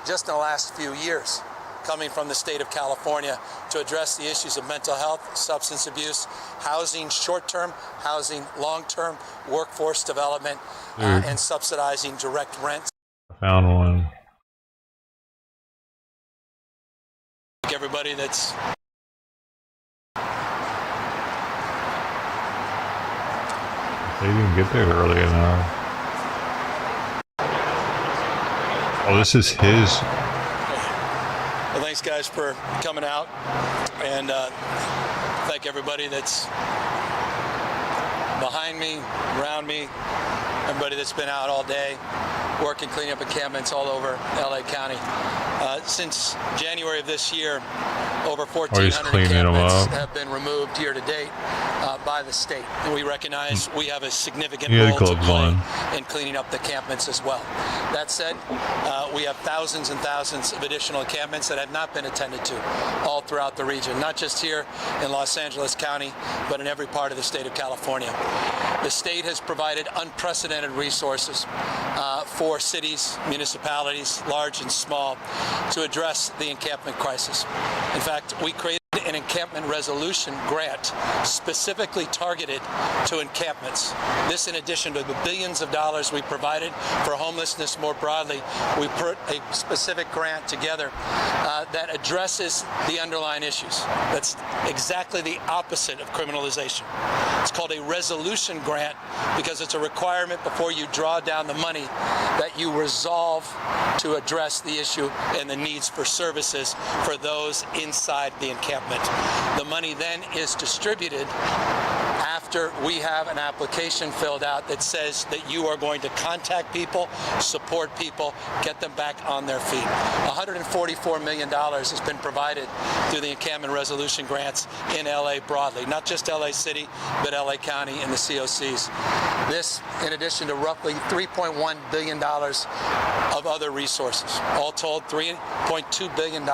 just in the last few years coming from the state of California to address the issues of mental health, substance abuse, housing short-term, housing long-term, workforce development, and subsidizing direct rent. I found one. everybody that's They didn't get there early enough. Oh, this is his. Well, thanks, guys, for coming out, and thank everybody that's behind me, around me, everybody that's been out all day working, cleaning up encampments all over LA County. Since January of this year, over 1,400 encampments have been removed year to date by the state. And we recognize we have a significant role to play in cleaning up the encampments as well. That said, we have thousands and thousands of additional encampments that have not been attended to all throughout the region, not just here in Los Angeles County, but in every part of the state of California. The state has provided unprecedented resources for cities, municipalities, large and small, to address the encampment crisis. In fact, we created an encampment resolution grant specifically targeted to encampments. This, in addition to the billions of dollars we provided for homelessness more broadly, we put a specific grant together that addresses the underlying issues. That's exactly the opposite of criminalization. It's called a resolution grant because it's a requirement before you draw down the money that you resolve to address the issue and the needs for services for those inside the encampment. The money then is distributed after we have an application filled out that says that you are going to contact people, support people, get them back on their feet. $144 million has been provided through the encampment resolution grants in LA broadly, not just LA City, but LA County and the COCs. This, in addition to roughly $3.1 billion of other resources. All told, $3.2 billion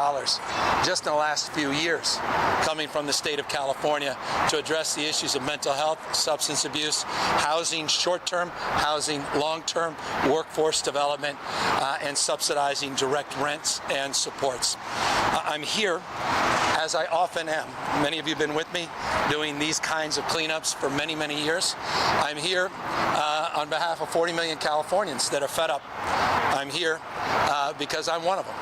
just in the last few years coming from the state of California to address the issues of mental health, substance abuse, housing short-term, housing long-term, workforce development, and subsidizing direct rents and supports. I'm here, as I often am. Many of you have been with me doing these kinds of cleanups for many, many years. I'm here on behalf of 40 million Californians that are fed up. I'm here because I'm one of them.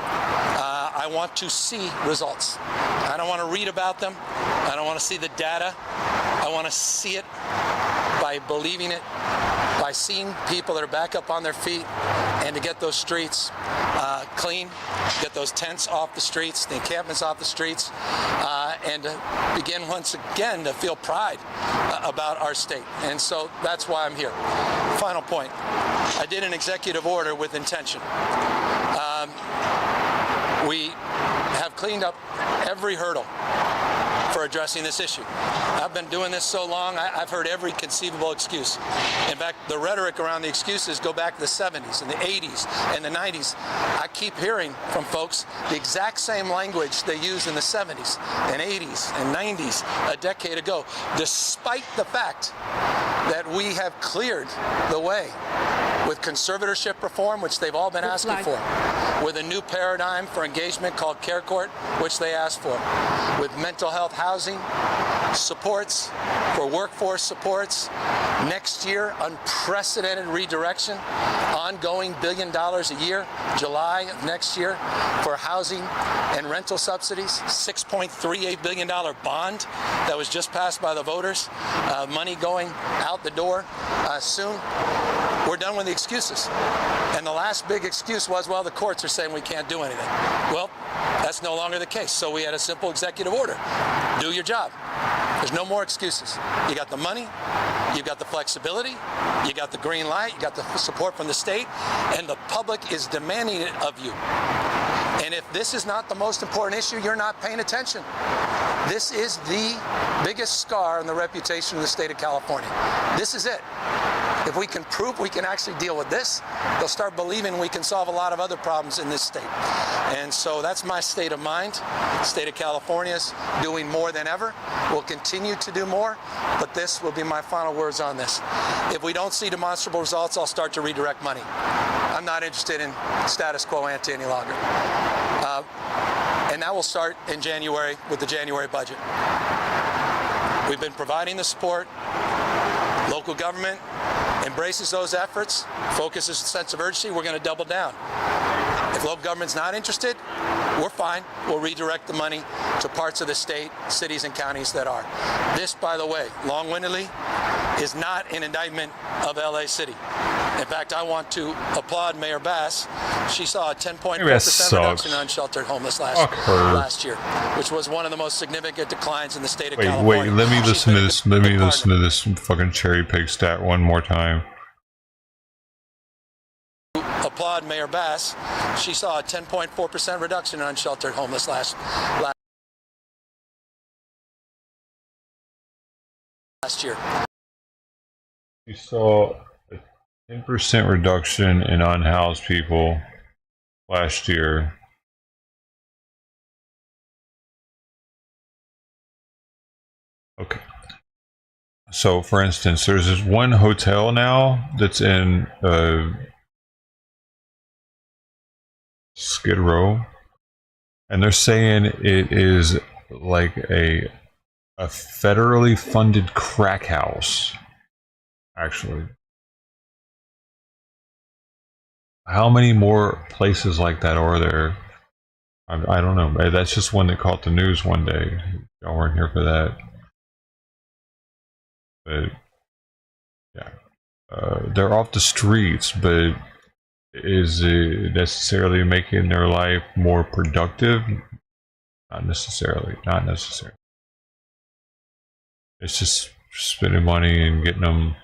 I want to see results. I don't want to read about them. I don't want to see the data. I want to see it by believing it, by seeing people that are back up on their feet, and to get those streets clean, get those tents off the streets, the encampments off the streets, and to begin once again to feel pride about our state. And so that's why I'm here. Final point. I did an executive order with intention. We have cleaned up every hurdle for addressing this issue. I've been doing this so long, I've heard every conceivable excuse. In fact, the rhetoric around the excuses go back to the 70s and the 80s and the 90s. I keep hearing from folks the exact same language they used in the 70s and 80s and 90s a decade ago, despite the fact that we have cleared the way with conservatorship reform, which they've all been asking for, with a new paradigm for engagement called Care Court, which they asked for, with mental health housing supports, for workforce supports, next year, unprecedented redirection, ongoing $1 billion a year, July of next year, for housing and rental subsidies, $6.38 billion bond that was just passed by the voters, money going out the door soon. We're done with the excuses. And the last big excuse was, well, the courts are saying we can't do anything. Well, that's no longer the case. So we had a simple executive order. Do your job. There's no more excuses. You got the money, you got the flexibility, you got the green light, you got the support from the state, and the public is demanding it of you. And if this is not the most important issue, you're not paying attention. This is the biggest scar on the reputation of the state of California. This is it. If we can prove we can actually deal with this, they'll start believing we can solve a lot of other problems in this state. And so that's my state of mind. The state of California is doing more than ever. We'll continue to do more, but this will be my final words on this. If we don't see demonstrable results, I'll start to redirect money. I'm not interested in status quo ante any longer. And that will start in January with the January budget. We've been providing the support. Local government embraces those efforts, focuses a sense of urgency, we're going to double down. If local government's not interested, we're fine. We'll redirect the money to parts of the state, cities and counties that are. This, by the way, long-windedly, is not an indictment of LA City. In fact, I want to applaud Mayor Bass. She saw a 10.4% reduction in unsheltered homeless last year, which was one of the most significant declines in the state of California. Wait, let me listen to this. Let me listen to this fucking cherry pig stat one more time. Applaud Mayor Bass. She saw a 10.4% reduction in unsheltered homeless last year. You saw a 10% reduction in unhoused people last year. Okay. So, for instance, there's this one hotel now that's in Skid Row, and they're saying it is like a federally funded crack house. Actually, how many more places like that are there? I don't know. That's just one that caught the news one day. Y'all weren't here for that. But yeah, they're off the streets, but is it necessarily making their life more productive? Not necessarily. Not necessarily. It's just spending money and getting them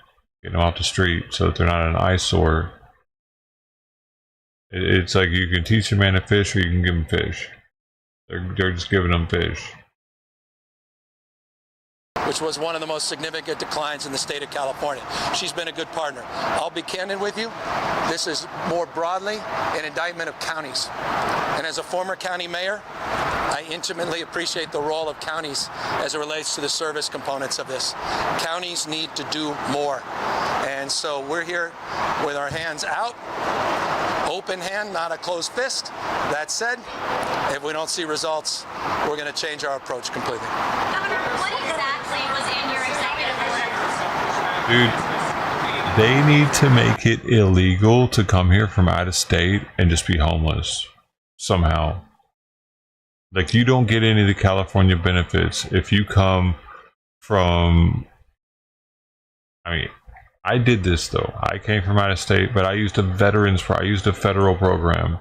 off the street so that they're not an eyesore. It's like you can teach a man to fish, or you can give him fish. They're just giving them fish. Which was one of the most significant declines in the state of California. She's been a good partner. I'll be candid with you. This is more broadly an indictment of counties. And as a former county mayor, I intimately appreciate the role of counties as it relates to the service components of this. Counties need to do more. And so we're here with our hands out, open hand, not a closed fist. That said, if we don't see results, we're going to change our approach completely. Governor, what exactly was in your executive order? Dude, they need to make it illegal to come here from out of state and just be homeless somehow. Like, you don't get any of the California benefits if you come from, I mean, I did this though. I came from out of state, but I used a federal program.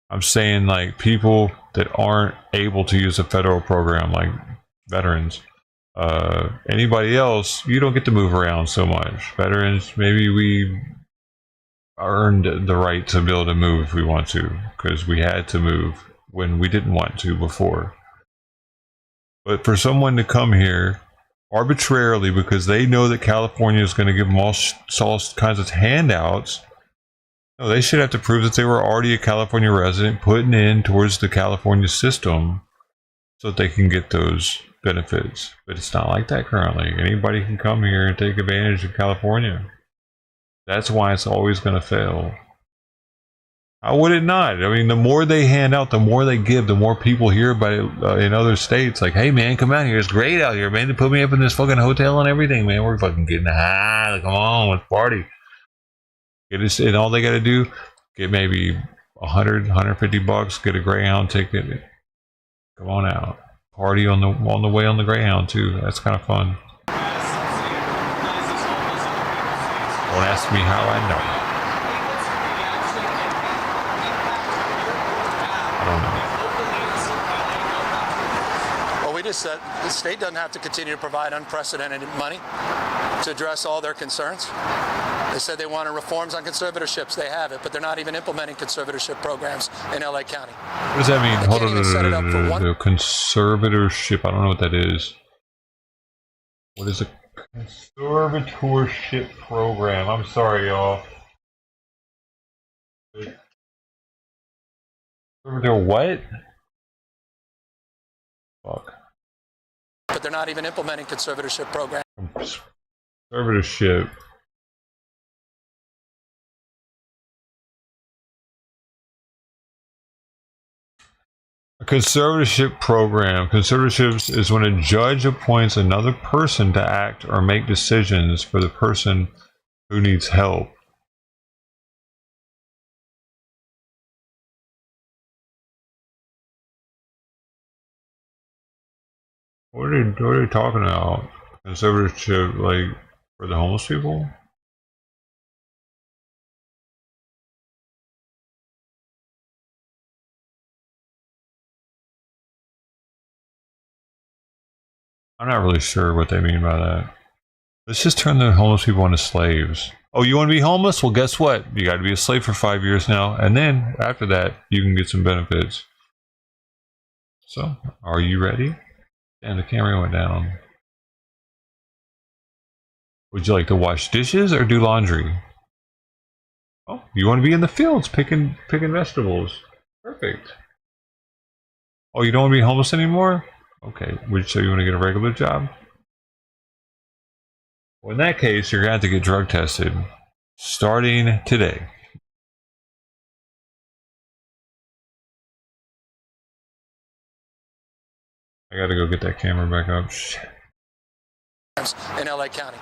I'm saying, like, people that aren't able to use a federal program, like veterans, anybody else, you don't get to move around so much. Veterans, maybe we earned the right to be able to move if we want to, because we had to move when we didn't want to before. But for someone to come here arbitrarily because they know that California is going to give them all kinds of handouts, no, they should have to prove that they were already a California resident putting in towards the California system so that they can get those benefits. But it's not like that currently. Anybody can come here and take advantage of California. That's why it's always going to fail. How would it not? I mean, the more they hand out, the more they give, the more people hear about it in other states. Like, hey, man, come out here. It's great out here, man. They put me up in this fucking hotel and everything, man. We're fucking getting high. Come on, let's party. And all they got to do, get maybe $100-$150, get a Greyhound ticket. Come on out. Party on the way on the Greyhound, too. That's kind of fun. Don't ask me how I know. I don't know. Well, we just said the state doesn't have to continue to provide unprecedented money to address all their concerns. They said they wanted reforms on conservatorships. They have it, but they're not even implementing conservatorship programs in LA County. What does that mean? Hold on. The conservatorship. I don't know what that is. What is a conservatorship program? I'm sorry, y'all. What? Fuck. But they're not even implementing conservatorship programs. Conservatorship. A conservatorship program. Conservatorships is when a judge appoints another person to act or make decisions for the person who needs help. What are they talking about? Conservatorship, like, for the homeless people? I'm not really sure what they mean by that. Let's just turn the homeless people into slaves. Oh, you want to be homeless? Well, guess what? You got to be a slave for 5 years now, and then after that, you can get some benefits. So, are you ready? And the camera went down. Would you like to wash dishes or do laundry? Oh, you want to be in the fields picking vegetables. Perfect. Oh, you don't want to be homeless anymore? Okay, so you want to get a regular job? Well, in that case, you're going to have to get drug tested starting today. I got to go get that camera back up. In LA County.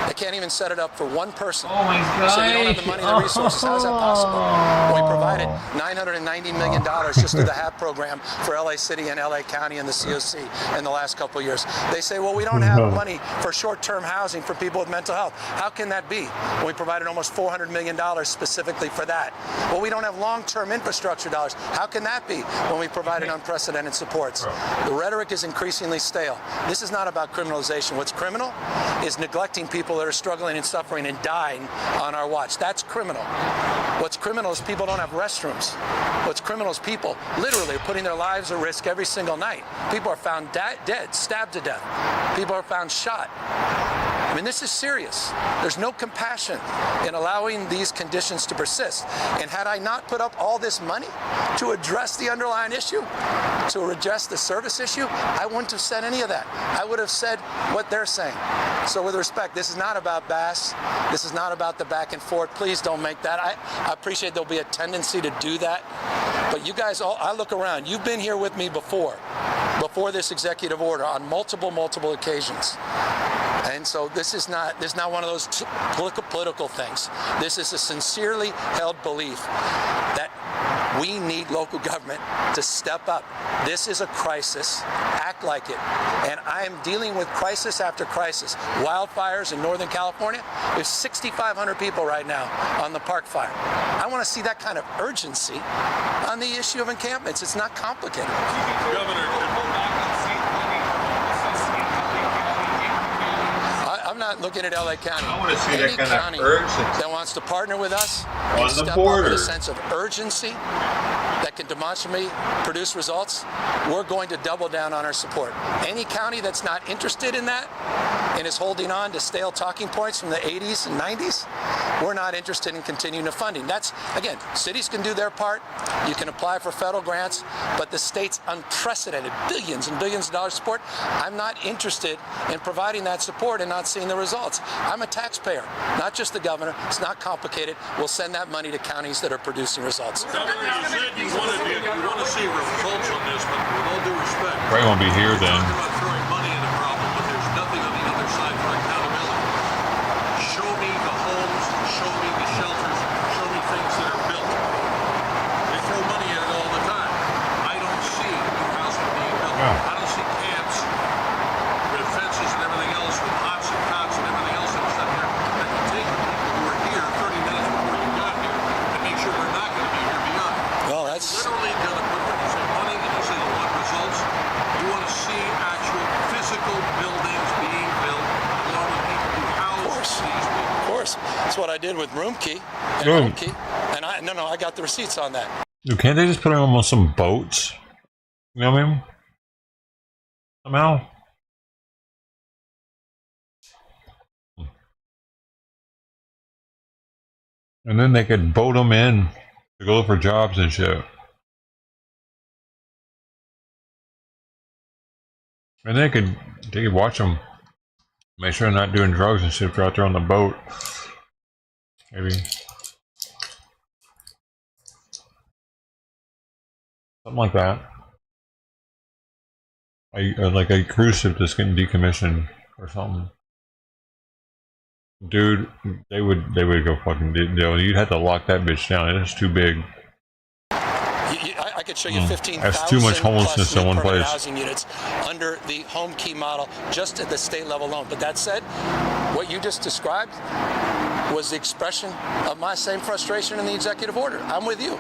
They can't even set it up for one person. Oh my God. So you don't have the money and the resources. How is that possible? We provided $990 million just through the HAP program for LA City and LA County and the COC in the last couple of years. They say, well, we don't have money for short-term housing for people with mental health. How can that be? We provided almost $400 million specifically for that. Well, we don't have long-term infrastructure dollars. How can that be when we provided unprecedented supports? The rhetoric is increasingly stale. This is not about criminalization. What's criminal is neglecting people that are struggling and suffering and dying on our watch. That's criminal. What's criminal is people don't have restrooms. What's criminal is people literally putting their lives at risk every single night. People are found dead, stabbed to death. People are found shot. I mean, this is serious. There's no compassion in allowing these conditions to persist. And had I not put up all this money to address the underlying issue, to address the service issue, I wouldn't have said any of that. I would have said what they're saying. So with respect, this is not about Bass. This is not about the back and forth. Please don't make that. I appreciate there'll be a tendency to do that. But you guys all, I look around. You've been here with me before this executive order on multiple occasions. And so this is not one of those political things. This is a sincerely held belief that we need local government to step up. This is a crisis. Act like it. And I am dealing with crisis after crisis. Wildfires in Northern California. There's 6,500 people right now on the Park Fire. I want to see that kind of urgency on the issue of encampments. It's not complicated. Governor, I'm not looking at LA County. I want to see Any that kind county of urgency that wants to partner with us on and the step border. up with a sense of urgency that can demonstrably produce results, we're going to double down on our support. Any county that's not interested in that and is holding on to stale talking points from the 80s and 90s, we're not interested in continuing the funding. That's, again, cities can do their part. You can apply for federal grants, but the state's unprecedented billions and billions of dollars support, I'm not interested in providing that support and not seeing the results. I'm a taxpayer, not just the governor. It's not complicated. We'll send that money to counties that are producing results. Governor, you said you want to see results on this, but with all due respect, Probably won't be here then. talking about throwing money at a problem, but there's nothing on the other side for accountability. Show me the homes, show me the shelters, show me things that are built. They throw money at it all the time. I don't see new housing being built. Yeah. I don't see camps with fences and everything else, with hots and cots and everything else that's up there that can take people who are here 30 minutes before you got here and make sure they're not going to be here beyond. Well, that's Literally going to put, when you say money and you say you want results, you want to see actual physical buildings being built along with people who house these people. Of course. That's what I did with Roomkey and Good. Homekey. And I got the receipts on that. Dude, can't they just put them on some boats? You know what I mean? Somehow. And then they could boat them in to go look for jobs and shit. And they could watch them, make sure they're not doing drugs and shit if they're out there on the boat. Maybe. Something like that. Like a cruise ship that's getting decommissioned or something. Dude, they would go fucking. You'd have to lock that bitch down. It's too big. I could show you 15,000 That's too much homelessness in one place. housing units under the home key model just at the state level alone. But that said, what you just described was the expression of my same frustration in the executive order. I'm with you.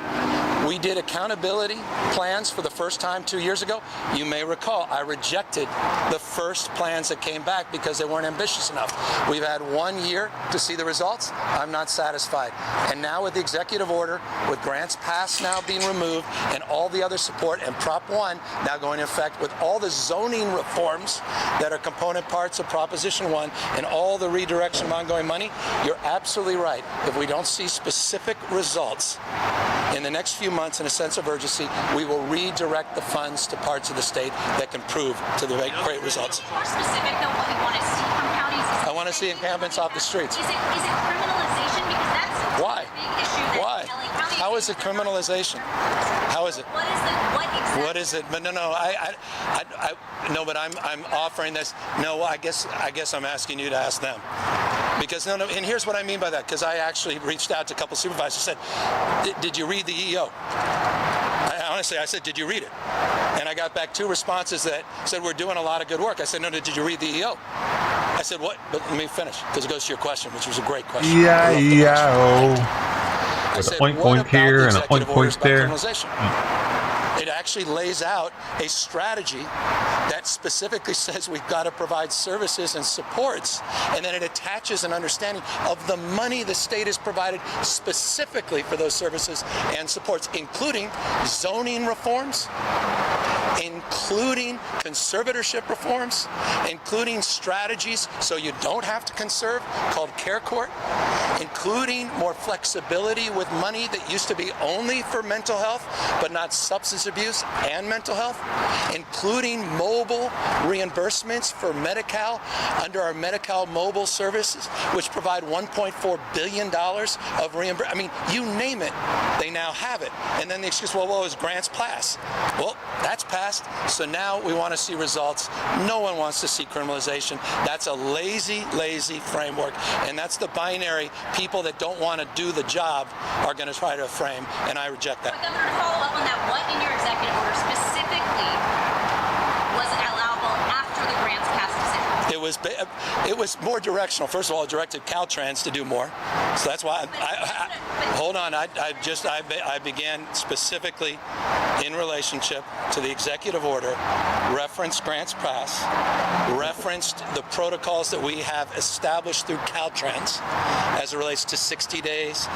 We did accountability plans for the first time 2 years ago. You may recall I rejected the first plans that came back because they weren't ambitious enough. We've had 1 year to see the results. I'm not satisfied. And now with the executive order, with grants passed now being removed and all the other support and Prop 1 now going into effect with all the zoning reforms that are component parts of Proposition 1 and all the redirection of ongoing money, you're absolutely right. If we don't see specific results in the next few months in a sense of urgency, we will redirect the funds to parts of the state that can prove to the great results. More specific than what you want to see from counties? I want to see incumbents off the streets. Is it criminalization? Because that's Why? a big issue. Why? How is it criminalization? How is it? What exactly? What is it? But no, no, but I'm offering this. No, I guess I'm asking you to ask them. Because no, and here's what I mean by that. Because I actually reached out to a couple supervisors and said, "Did you read the EO?" Honestly, I said, "Did you read it?" And I got back 2 responses that said, "We're doing a lot of good work." I said, "No, did you read the EO?" I said, "What?" But let me finish because it goes to your question, which was a great question. With a point here and a point there. It actually lays out a strategy that specifically says we've got to provide services and supports, and then it attaches an understanding of the money the state has provided specifically for those services and supports, including zoning reforms, including conservatorship reforms, including strategies so you don't have to conserve, called Care Court, including more flexibility with money that used to be only for mental health, but not substance abuse and mental health, including mobile reimbursements for Medi-Cal under our Medi-Cal mobile services, which provide $1.4 billion of reimbursement. I mean, you name it, they now have it. And then the excuse, well, is grants pass? Well, that's passed, so now we want to see results. No one wants to see criminalization. That's a lazy framework, and that's the binary people that don't want to do the job are going to try to frame, and I reject that. But Governor, to follow up on that, what in your executive order specifically was allowable after the grants passed decision? It was more directional. First of all, it directed Caltrans to do more. So that's why hold on. I began specifically in relationship to the executive order, referenced grants pass, referenced the protocols that we have established through Caltrans as it relates to 60 days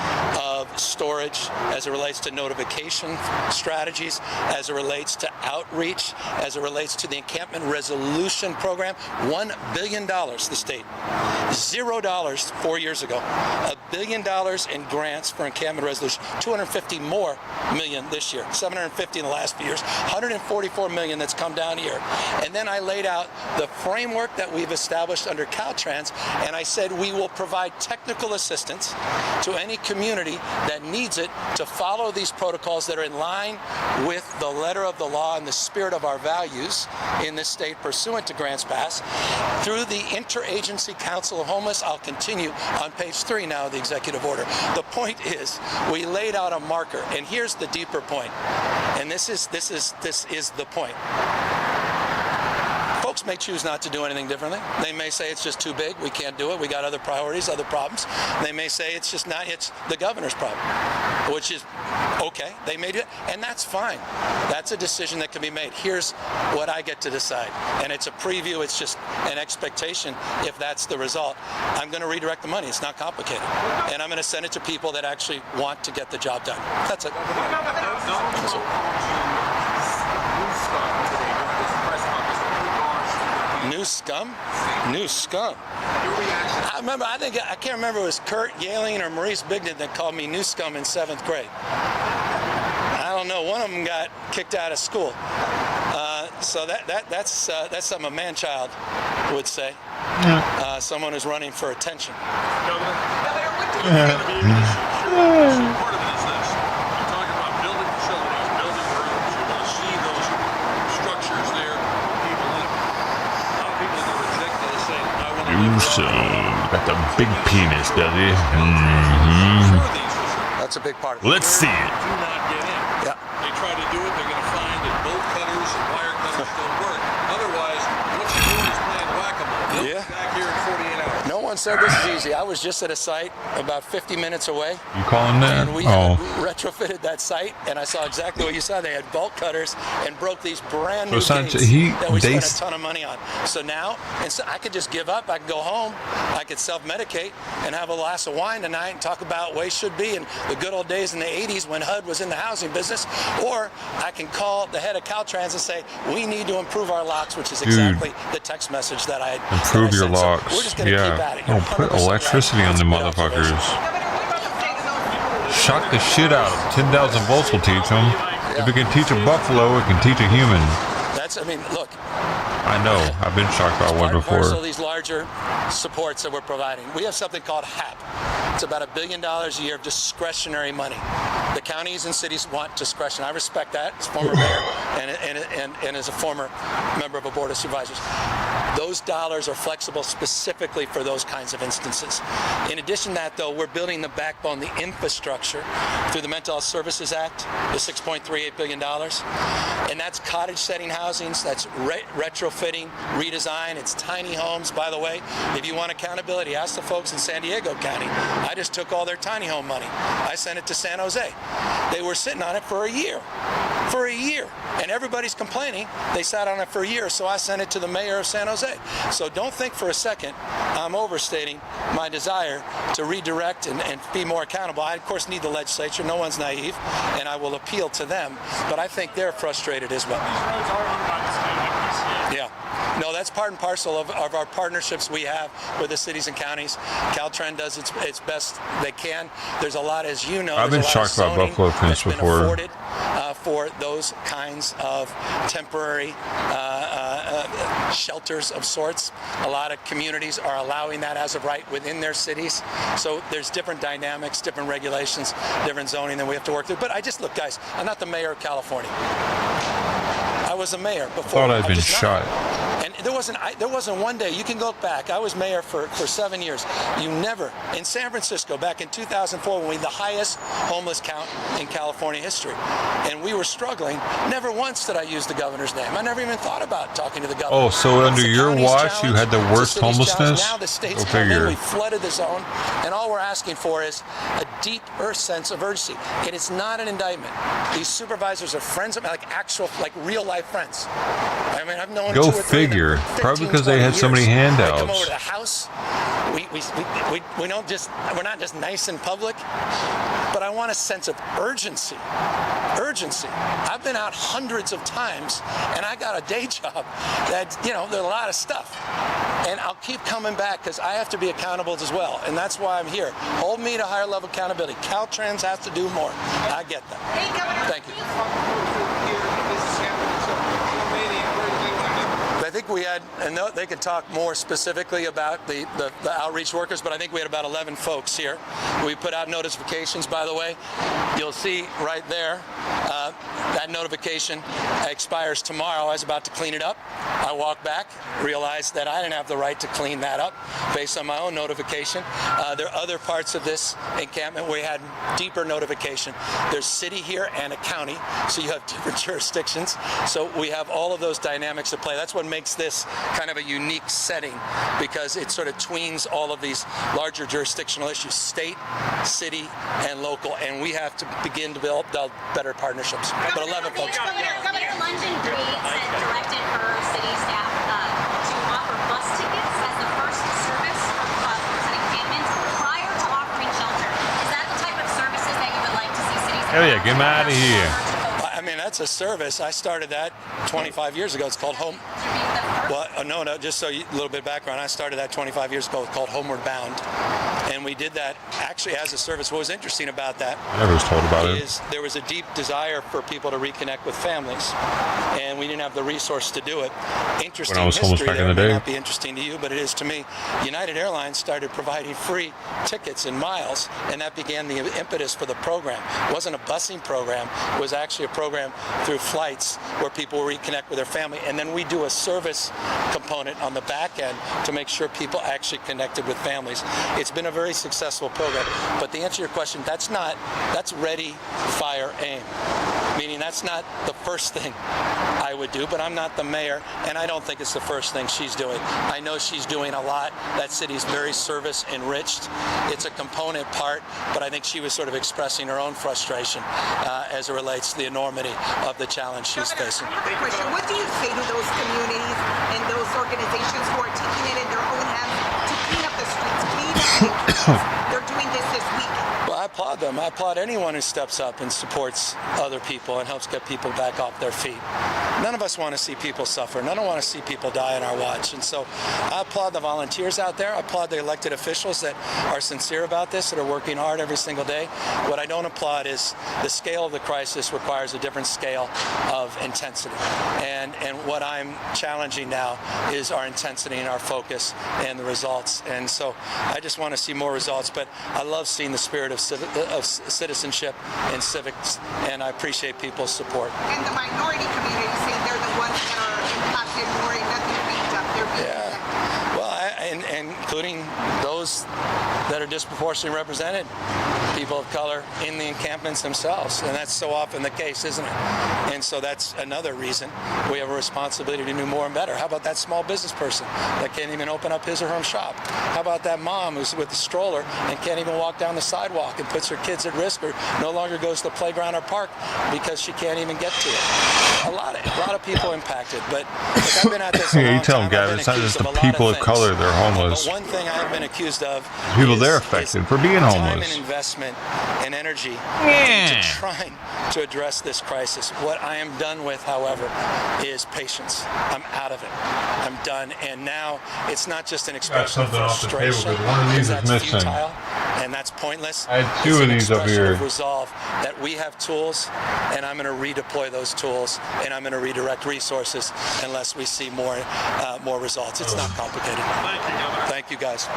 of storage, as it relates to notification strategies, as it relates to outreach, as it relates to the encampment resolution program. $1 billion, the state. $0 4 years ago. $1 billion in grants for encampment resolution. 250 more million this year. 750 in the last few years. 144 million that's come down here. And then I laid out the framework that we've established under Caltrans, and I said we will provide technical assistance to any community that needs it to follow these protocols that are in line with the letter of the law and the spirit of our values in this state pursuant to grants pass. Through the Interagency Council of Homeless, I'll continue on page 3 now of the executive order. The point is, we laid out a marker, and here's the deeper point, and this is the point. Folks may choose not to do anything differently. They may say it's just too big, we can't do it, we got other priorities, other problems. They may say it's just not, it's the governor's problem, which is okay, they may do it, and that's fine. That's a decision that can be made. Here's what I get to decide, and it's a preview, it's just an expectation if that's the result. I'm going to redirect the money, it's not complicated, and I'm going to send it to people that actually want to get the job done. That's it. New scum? New scum. I can't remember if it was Kurt Yaling or Maurice Bignan that called me new scum in 7th grade. I don't know, one of them got kicked out of school. So that's something a man-child would say. Someone who's running for attention. Got the big penis, does he? Mm-hmm. That's a big part of it. Let's see it. Yeah. said, this is easy. I was just at a site about 50 minutes away. You calling that? And we had retrofitted that site, and I saw exactly what you saw. They had bolt cutters and broke these brand new gates that we spent a ton of money on. So now, I could just give up. I could go home. I could self-medicate and have a glass of wine tonight and talk about ways should be and the good old days in the 80s when HUD was in the housing business. Or I can call the head of Caltrans and say, we need to improve our locks, which is exactly the text message that I had. Improve your locks. So we're just going to keep at it. Don't put electricity on the motherfuckers. Shock the shit out of them. 10,000 volts will teach them. If it can teach a buffalo, it can teach a human. I mean, look. I know. I've been shocked by one before. So these larger supports that we're providing. We have something called HAP. It's about $1 billion a year of discretionary money. The counties and cities want discretion. I respect that as former mayor and as a former member of a board of supervisors. Those dollars are flexible specifically for those kinds of instances. In addition to that, though, we're building the backbone, the infrastructure through the Mental Health Services Act, the $6.38 billion. And that's cottage setting housings, that's retrofitting, redesign, it's tiny homes. By the way, if you want accountability, ask the folks in San Diego County. I just took all their tiny home money. I sent it to San Jose. They were sitting on it for a year. For a year. And everybody's complaining. They sat on it for a year, so I sent it to the mayor of San Jose. So don't think for a second I'm overstating my desire to redirect and be more accountable. I, of course, need the legislature. No one's naive, and I will appeal to them. But I think they're frustrated as well. Yeah. No, that's part and parcel of our partnerships we have with the cities and counties. Caltrans does its best they can. There's a lot, as you know, I've been shocked by buffalo fence before. Afforded, for those kinds of temporary shelters of sorts. A lot of communities are allowing that as of right within their cities. So there's different dynamics, different regulations, different zoning that we have to work through. But look, guys, I'm not the mayor of California. I was a mayor before. I thought I'd been shot. And there wasn't one day. You can go back. I was mayor for 7 years. You never, in San Francisco, back in 2004, when we had the highest homeless count in California history, and we were struggling, never once did I use the governor's name. I never even thought about talking to the governor. Oh, so under your watch, you had the worst homelessness? Now the state's come in, we flooded the zone, and all we're asking for is a deeper sense of urgency. It is not an indictment. These supervisors are friends of mine, like real life friends. I mean, I've known Go figure. Probably because they had so many handouts. They come over to the house. We don't just, we're not just nice in public, but I want a sense of urgency. Urgency. I've been out hundreds of times, and I got a day job that, there's a lot of stuff. And I'll keep coming back because I have to be accountable as well. And that's why I'm here. Hold me to higher level accountability. Caltrans has to do more. I get that. Thank you. I think we had, and they can talk more specifically about the outreach workers, but I think we had about 11 folks here. We put out notifications, by the way. You'll see right there, that notification expires tomorrow. I was about to clean it up. I walked back, realized that I didn't have the right to clean that up based on my own notification. There are other parts of this encampment where we had deeper notification. There's city here and a county, so you have different jurisdictions. So we have all of those dynamics at play. That's what makes this kind of a unique setting, because it sort of tweens all of these larger jurisdictional issues, state, city, and local, and we have to begin to build better partnerships. But 11 folks. Governor London Breed said directed her city staff to offer bus tickets as the first service for encampments prior to offering shelter. Is that the type of services that you would like to see cities? Hell yeah, get me out of here. I mean, that's a service. I started that 25 years ago. It's called Home. Well, no, just so a little bit of background. I started that 25 years ago. It's called Homeward Bound. And we did that actually as a service. What was interesting about that I was told about is there was a deep desire for people to reconnect with families. And we didn't have the resource to do it. Interesting when I was homeless history back in the may day. not be interesting to you, but it is to me. United Airlines started providing free tickets and miles, and that began the impetus for the program. It wasn't a busing program. It was actually a program through flights where people reconnect with their family. And then we do a service component on the back end to make sure people actually connected with families. It's been a very successful program. But to answer your question, that's ready, fire, aim. Meaning that's not the first thing I would do, but I'm not the mayor, and I don't think it's the first thing she's doing. I know she's doing a lot. That city's very service enriched. It's a component part, but I think she was sort of expressing her own frustration as it relates to the enormity of the challenge she's facing. I have a question. What do you say to those communities and those organizations who are taking it in their own hands to clean up the streets, clean up the streets? They're doing this week. Well, I applaud them. I applaud anyone who steps up and supports other people and helps get people back off their feet. None of us want to see people suffer. None of us want to see people die on our watch. And so I applaud the volunteers out there. I applaud the elected officials that are sincere about this, that are working hard every single day. What I don't applaud is the scale of the crisis requires a different scale of intensity. And what I'm challenging now is our intensity and our focus and the results. And so I just want to see more results. But I love seeing the spirit of citizenship and civics, and I appreciate people's support. And the minority community saying they're the ones that are impacted more and nothing being done. They're being Yeah. Well, and including those that are disproportionately represented, people of color in the encampments themselves. And that's so often the case, isn't it? And so that's another reason we have a responsibility to do more and better. How about that small business person that can't even open up his or her shop? How about that mom who's with the stroller and can't even walk down the sidewalk and puts her kids at risk, or no longer goes to the playground or park because she can't even get to it? A lot of people impacted, but I've been at this a long You tell them, time. Gavin, it's not just the people of color, they're homeless. But one thing I've been accused of People they're affected for being time homeless. and investment and energy into trying to address this crisis. What I am done with, however, is patience. I'm out of it. I'm done. And now it's not just an expression of frustration, because that's futile and that's pointless. I had two of these up here. Of resolve that we have tools, and I'm going to redeploy those tools, and I'm going to redirect resources unless we see more results. It's not complicated. Thank you, guys.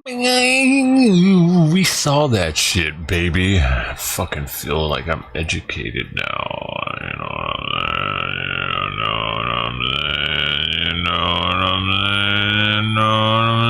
We saw that shit, baby. I fucking feel like I'm educated now. You know what I'm saying? You know what I'm saying? You know what I'm saying? You know what I'm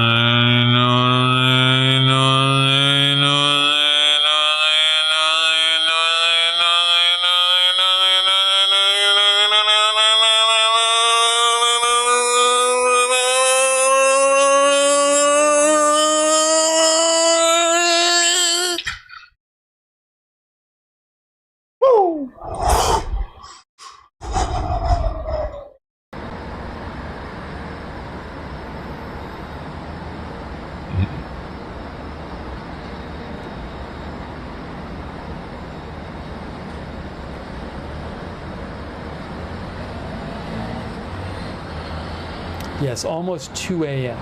Yes, almost 2 a.m.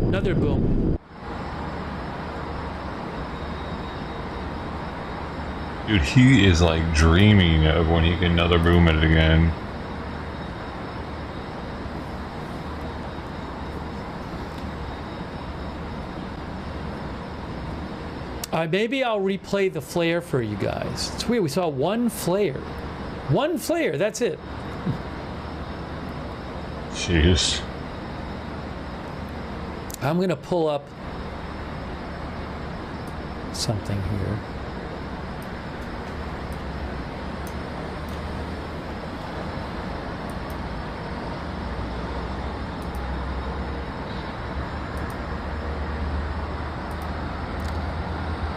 Another boom. Dude, he is like dreaming of when he can another boom it again. Maybe I'll replay the flare for you guys. It's weird. We saw one flare. One flare. That's it. Jeez. I'm going to pull up something here.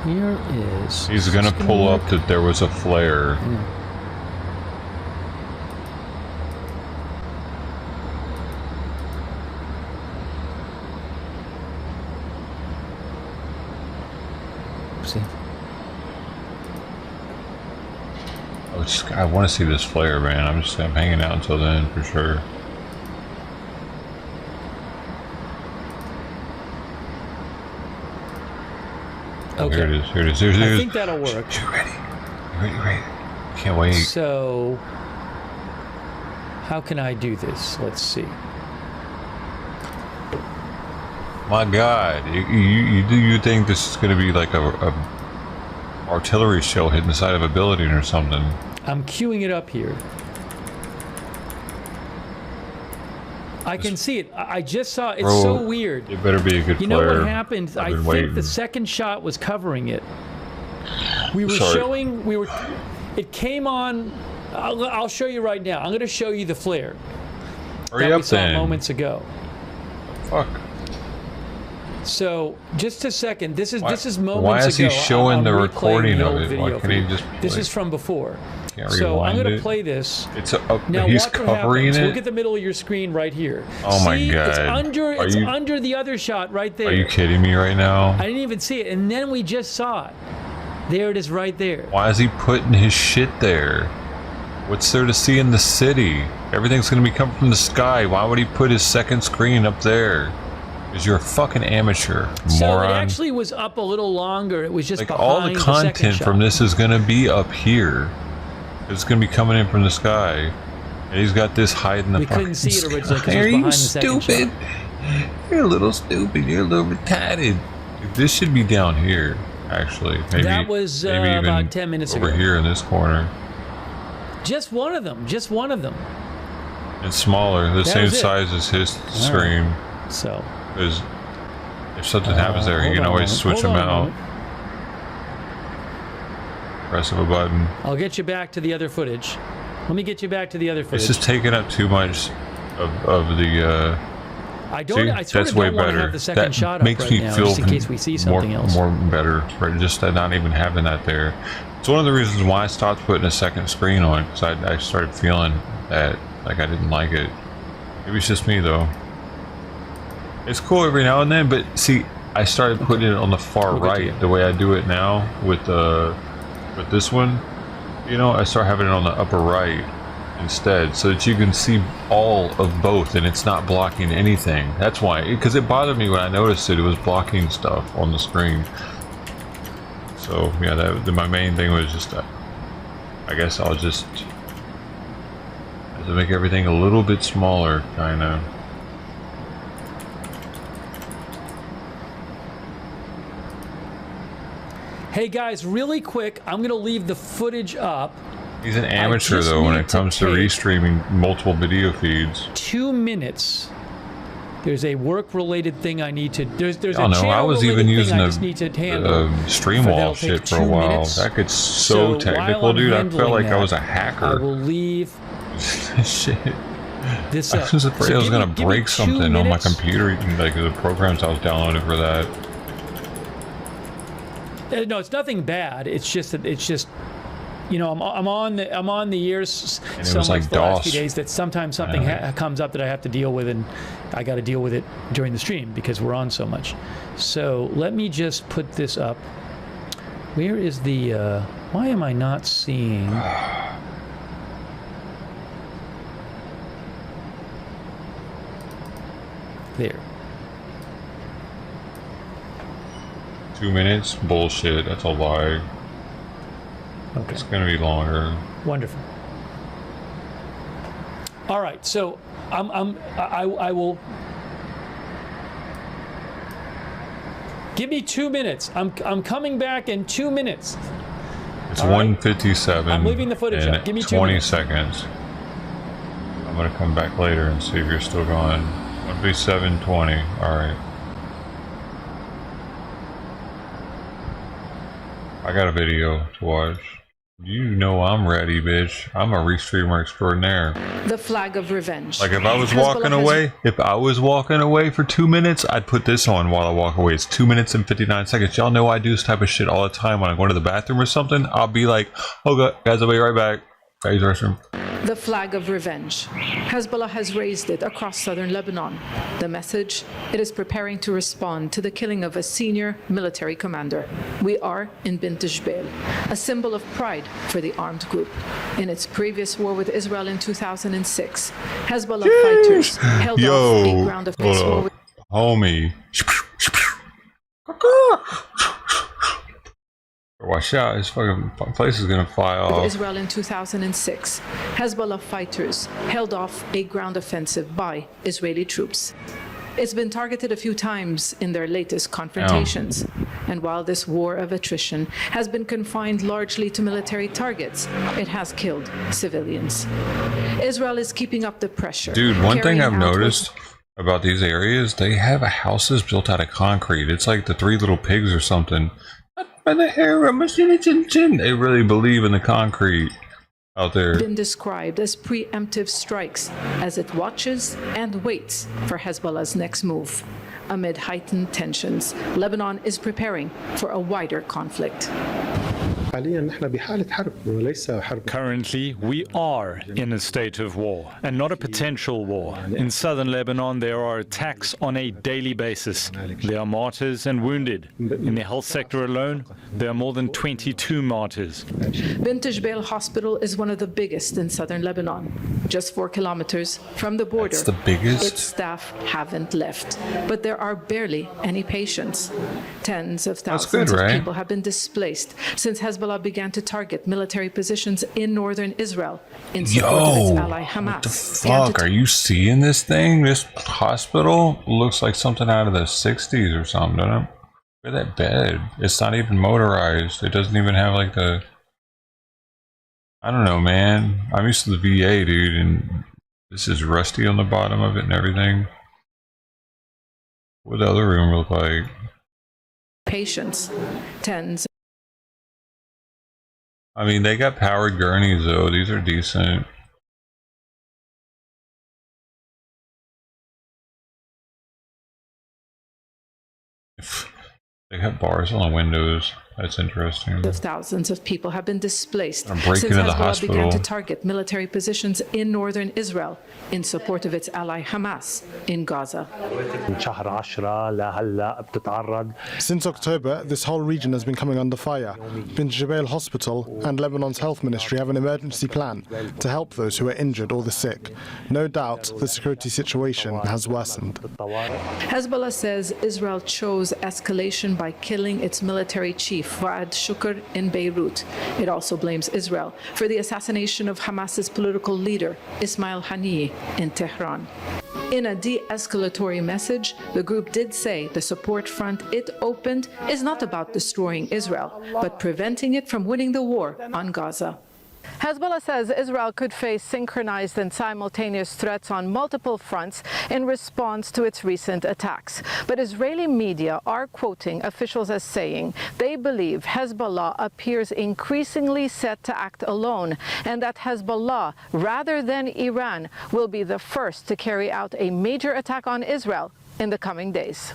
Here is... He's gonna pull up that there was a flare. See? I want to see this flare, man. I'm hanging out until then for sure. Okay. Here it is. Here it is. Here it is. I think that'll work. You ready? You ready? Can't wait. So, how can I do this? Let's see. My God, you think this is going to be like a artillery shell hitting the side of a building or something? I'm queuing it up here. I can see it. I just saw it. It's Bro, so weird. It better be a good You player. know what happened? I think waiting. the second shot was covering it. We were it came on. I'll show you right now. I'm going to show you the flare Hurry that up we saw then. moments ago. Fuck. So just a second. This is moments ago. Why is he showing I'm the replaying recording the of old it? video Why for can't he you. just? This is from before. Can't So I'm rewind going to it? play this. It's Now he's watch what covering happens. it. Look at the middle of your screen right here. Oh my See, God. It's under. Are It's you- under the other shot right there. Are you kidding me right now? I didn't even see it, and then we just saw it. There it is, right there. Why is he putting his shit there? What's there to see in the city? Everything's gonna be coming from the sky. Why would he put his second screen up there? Because you're a fucking amateur, So moron. it actually was up a little longer. It was just Like behind all the second content shot. from this is gonna be up here. It's gonna be coming in from the sky, and he's got this hiding the. We couldn't see it originally because it was Are you behind the second stupid? shot. You're a little stupid. You're a little retarded. This should be down here, actually. Maybe That was, maybe even about 10 minutes over ago. here in this corner. Just one of them. Just one of them. It's smaller, the That same was it. size as his screen. So, because if something happens there, you hold can on a always moment. switch Hold them on a out. moment. Press of a button. I'll get you back to the other footage. Let me get you back to the other footage. It's just taking up too much of the. I don't. See? I sort That's of way don't want to better. have the second That shot up makes right me now, feel just in case we see something else. more better, right? Just that not even having that there. It's one of the reasons why I stopped putting a second screen on, because I started feeling that like I didn't like it. Maybe it's just me though. It's cool every now and then, but see, I started putting it on the far right, the way I do it now with this one. You know, I start having it on the upper right instead, so that you can see all of both, and it's not blocking anything. That's why, because it bothered me when I noticed it was blocking stuff on the screen. So yeah, my main thing was just I guess I'll just have to make everything a little bit smaller, kind of. Hey guys, really quick, I'm gonna leave the footage up. He's an amateur though when it comes to restreaming multiple video feeds. 2 minutes. There's a work-related thing I need to. There's I a don't know. I was even channel-related using thing I just need to handle. stream That'll wall take shit for a 2 while. minutes. That gets so So while technical, I'm dude. I handling felt like I that, was a I hacker. will leave Shit. this I up. was afraid So I was give me- gonna give me break 2 something on my minutes. computer, like the programs I was downloading for that. No, it's nothing bad. It's just that you know, I'm on the years And it so was much like the last few DOS. days that sometimes something comes up that I have to deal with, and I got to deal with it during the stream because we're on so much. So let me just put this up. Where is the? Why am I not seeing? There. 2 minutes? Bullshit. That's a lie. Okay. It's gonna be longer. Wonderful. All right, so I will give me 2 minutes. I'm coming back in 2 minutes. It's All right. 1:57. I'm leaving the footage and up. Give me 2 20 minutes. seconds. I'm gonna come back later and see if you're still going. 1:57:20. All right. I got a video to watch. You know I'm ready, bitch. I'm a restreamer extraordinaire. The flag of revenge. Like if I was Hezbollah walking away for 2 minutes, I'd put this on while I walk away. It's 2 minutes and 59 seconds. Y'all know I do this type of shit all the time. When I go to the bathroom or something, I'll be like, "Oh God, guys, I'll be right back." Guys, restroom. The flag of revenge. Hezbollah has raised it across southern Lebanon. The message: it is preparing to respond to the killing of a senior military commander. We are in Bint Jbeil, a symbol of pride for the armed group. In its previous war with Israel in 2006, Hezbollah fighters held off a ground offensive war with Homie. Watch out, this fucking place is gonna fly off. Israel in 2006. Hezbollah fighters held off a ground offensive by Israeli troops. It's been targeted a few times in their latest confrontations. And while this war of attrition has been confined largely to military targets, it has killed civilians. Israel is keeping up the pressure. Dude, one thing I've noticed about these areas, they have houses built out of concrete. It's like the Three Little Pigs or something. They really believe in the concrete out there. Been described as preemptive strikes as it watches and waits for Hezbollah's next move. Amid heightened tensions, Lebanon is preparing for a wider conflict. Currently, we are in a state of war, and not a potential war. In southern Lebanon, there are attacks on a daily basis. There are martyrs and wounded. In the health sector alone, there are more than 22 martyrs. Bint Jbeil Hospital is one of the biggest in southern Lebanon. Just 4 kilometers from the border, it's the biggest? Its staff haven't left, but there are barely any patients. Tens of thousands of people have been displaced since Hezbollah began to target military positions in northern Israel in support of its ally Hamas. What the fuck? Are you seeing this thing? This hospital looks like something out of the 60s or something, doesn't it? Look at that bed. It's not even motorized. It doesn't even have like the... I don't know, man. I'm used to the VA, dude, and this is rusty on the bottom of it and everything. What the other room look like? Patients. Tens. I mean, they got powered gurneys, though. These are decent. They have bars on the windows. That's interesting. Thousands of people have been displaced since Hezbollah began to target military positions in northern Israel in support of its ally Hamas in Gaza. Since October, this whole region has been coming under fire. Bint Jbeil Hospital and Lebanon's health ministry have an emergency plan to help those who are injured or the sick. No doubt the security situation has worsened. Hezbollah says Israel chose escalation by killing its military chief Fuad Shukr in Beirut. It also blames Israel for the assassination of Hamas's political leader Ismail Haniyeh in Tehran. In a de-escalatory message, the group did say the support front it opened is not about destroying Israel, but preventing it from winning the war on Gaza. Hezbollah says Israel could face synchronized and simultaneous threats on multiple fronts in response to its recent attacks. But Israeli media are quoting officials as saying they believe Hezbollah appears increasingly set to act alone, and that Hezbollah, rather than Iran, will be the first to carry out a major attack on Israel in the coming days.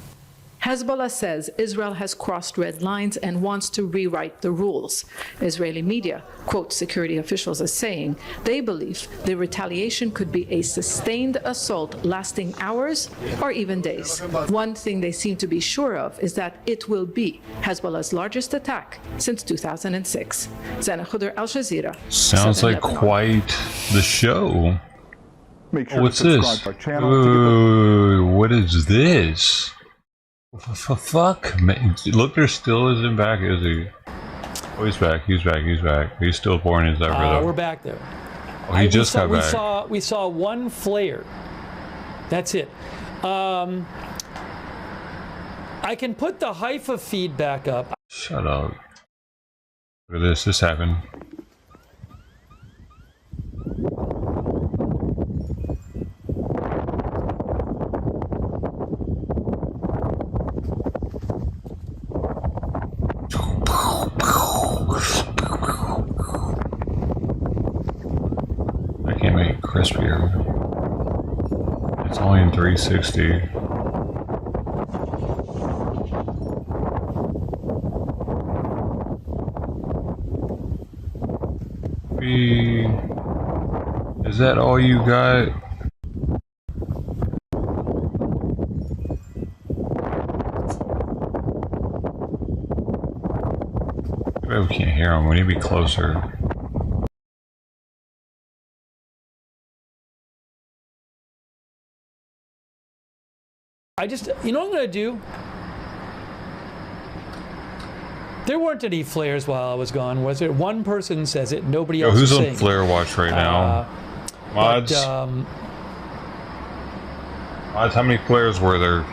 Hezbollah says Israel has crossed red lines and wants to rewrite the rules. Israeli media quote security officials as saying they believe the retaliation could be a sustained assault lasting hours or even days. One thing they seem to be sure of is that it will be Hezbollah's largest attack since 2006. Zana Khudr, Al Jazeera. Sounds like Lebanon. Quite the show. Make sure What's to subscribe this? to our channel. What is this? Fuck, man. Look, there still isn't back, is he? Oh, he's back. He's back. He's back. He's still pouring his effort, though. We're back there. Oh, he just got back. We saw one flare. That's it. I can put the Haifa feed back up. Shut up. Look at this. This happened. I can't make it crispier. It's only in 360. Is that all you got? Maybe we can't hear him. We need to be closer. You know what I'm going to do? There weren't any flares while I was gone, was there? One person says it, nobody else is saying it. Who's on flare watch right now? Mods? How many flares were there?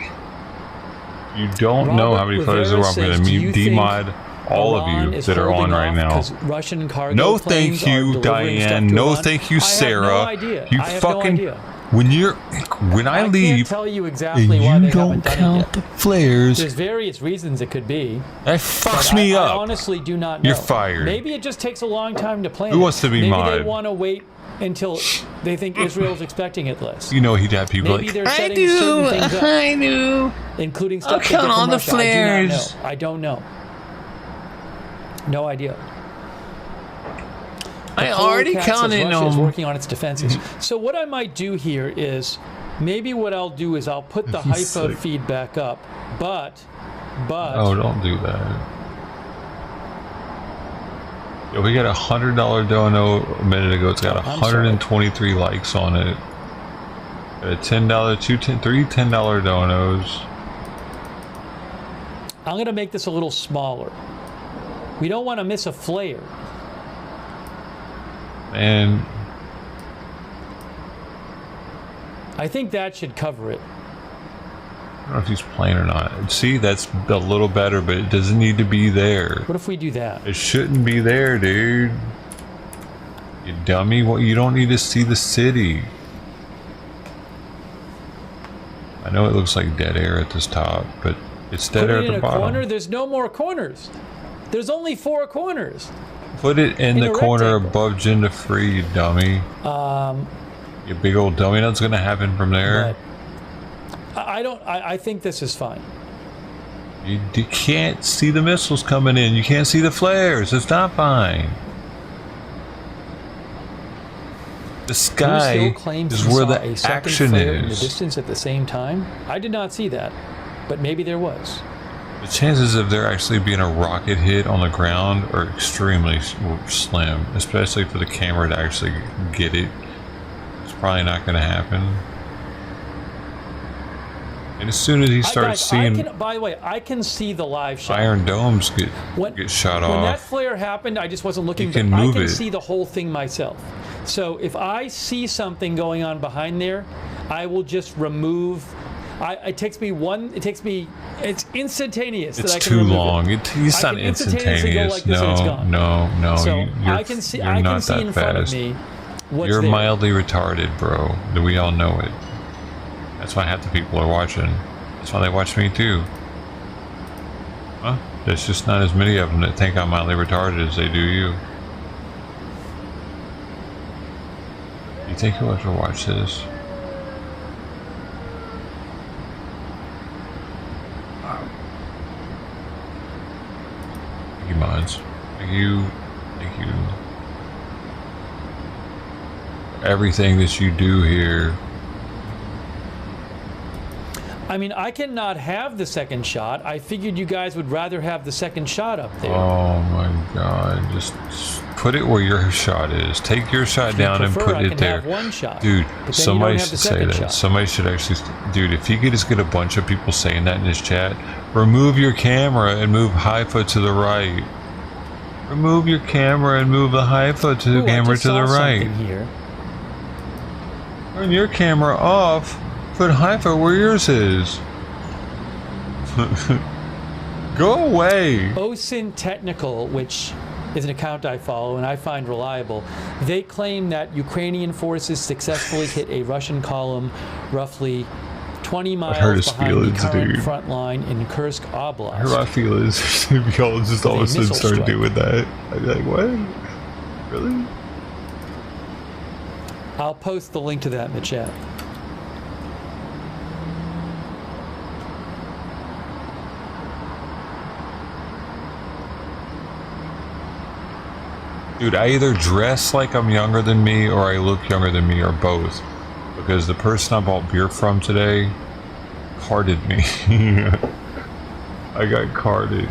You don't know how many flares there were. I'm going to demod all of you that are on right now. Russian cargo No, thank you, Diane. No, thank you, Sarah. I have no idea. You fucking. When I leave, can't tell you exactly why they haven't done it yet. The flares. There's various reasons it could be. That fucks me up. I honestly do not know. You're fired. Maybe it just takes a long time to plan. Who wants to be Maybe mod? they want to wait until they think Israel's expecting it less. You know he'd have people Maybe like, they're setting certain things up, I do. including I'll stuff they get count from on the Russia. flares. I don't know. No idea. I already counted Russia is them. working on its defenses. So what I might do here is, maybe what I'll do is I'll put the Haifa feed back up, but. Oh, don't do that. Yo, we got $100 dono a minute ago. It's got 123 likes on it. Got a $10, three $10 donos. I'm going to make this a little smaller. We don't want to miss a flare. And I think that should cover it. I don't know if he's playing or not. See, that's a little better, but it doesn't need to be there. What if we do that? It shouldn't be there, dude. You dummy. What? You don't need to see the city. I know it looks like dead air at this top, but it's dead air at the bottom. Corner? There's no more corners. There's only 4 corners. Put it in the corner above Jinda Free, you dummy. You big old dummy. That's gonna happen from there. I think this is fine. You can't see the missiles coming in. You can't see the flares. It's not fine. The sky is where the action in the is. distance at the same time. I did not see that, but maybe there was. The chances of there actually being a rocket hit on the ground are extremely slim, especially for the camera to actually get it. It's probably not going to happen. And as soon as he starts seeing, by the way, I can see the live shot. Iron Domes get shot off. When that flare happened, I just wasn't looking. You can but move I can it. see the whole thing myself. So if I see something going on behind there, I will just remove. It takes me. It's instantaneous. It's that I can too remove long. It. It's not instantaneous. No. So I can see in not front that of fast. me what's You're there. mildly retarded, bro. We all know it. That's why half the people are watching. That's why they watch me too. Huh? There's just not as many of them that think I'm mildly retarded as they do you. You think you'll ever watch this? Thank you, mods. Thank you. Thank you. Everything that you do here. I mean, I cannot have the second shot. I figured you guys would rather have the second shot up there. Oh my god. Just put it where your shot is. Take your shot down and put it there. Have one shot, dude, but then somebody you don't have the should say second that. shot. Somebody should actually... Dude, if you could just get a bunch of people saying that in this chat, remove your camera and move Haifa to the right. Remove your camera and move the Haifa to the camera to the right. Here. Turn your camera off. Put Haifa where yours is. Go away. OSINT Technical, which is an account I follow and I find reliable, they claim that Ukrainian forces successfly hit a Russian column roughly 20 miles behind the current front line in Kursk Oblast. I heard my feelings. Y'all just all of a sudden started doing that. I'd be like, what? Really? I'll post the link to that in the chat. Dude, I either dress like I'm younger than me or I look younger than me or both. Because the person I bought beer from today carded me. I got carded.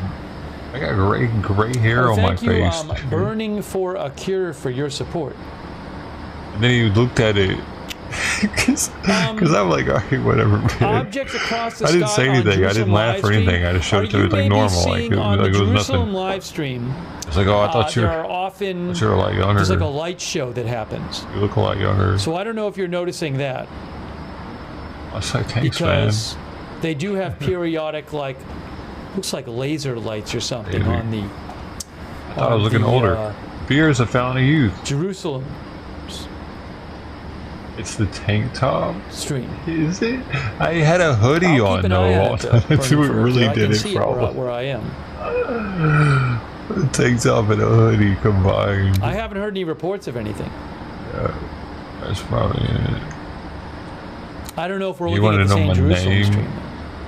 I got gray hair on my face. Thank you, Burning for a Cure, for your support. And then he looked at it. Because I'm like, all right, whatever. Objects across the I didn't say sky on anything. I didn't laugh or anything. I just showed it to it like normal. Like it was Jerusalem nothing. live stream. It's like, oh, I thought you there are often a lot younger. There's like a light show that happens. You look a lot younger. So I don't know if you're noticing that. I was like, thanks, man. Because they do have periodic, like, looks like laser lights or something on the. I thought I was looking older. Fear is a fountain of youth. Jerusalem. It's the tank top stream. Is it? I had a hoodie on though. That's what really did it, probably. Where I am. The tank top and a hoodie combined. I haven't heard any reports of anything. Yeah, that's probably it. I don't know if we're You looking at the want to know same my Jerusalem name? stream.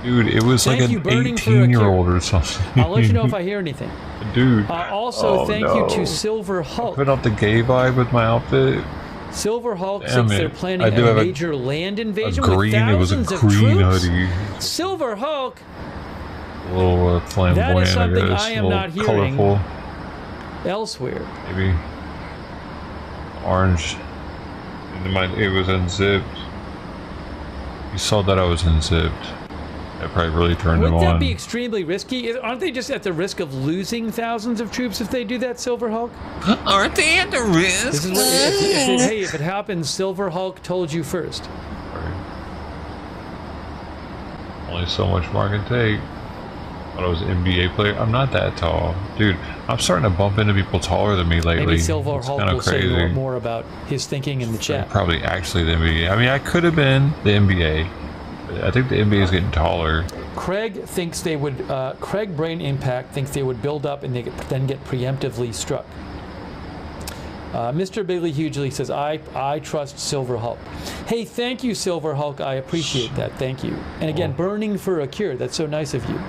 Dude, it was Thank like you, an Burning for a 18-year-old or something. I'll let you know if I hear anything. Dude. Also, thank you to Silver Hulk. Put out the gay vibe with my outfit. Silver Hulk Damn thinks it. they're planning I do a have major land invasion with green, it was a thousands of green troops. hoodie. Silver Hulk. A little flamboyant, That is something I guess. I a am little not hearing colorful. elsewhere. Maybe. Orange. It was unzipped. You saw that I was unzipped. That probably really turned him Wouldn't that on. be extremely risky? Aren't they just at the risk of losing thousands of troops if they do that, Silver Hulk? Aren't they at the risk? This is what, if it happens, Silver Hulk told you first. Only so much more I can take. Thought I was an NBA player. I'm not that tall. Dude, I'm starting to bump into people taller than me lately. Maybe Silver It's Hulk kinda will crazy. say more about his thinking in the chat. Probably actually the NBA. I mean, I could have been the NBA. I think the NBA is getting taller. Craig thinks they would. Craig Brain Impact thinks they would build up and they then get preemptively struck. Mr. Bigley Hugely says, I trust Silver Hulk. Hey, thank you, Silver Hulk. I appreciate that. Thank you. And again, burning for a cure. That's so nice of you.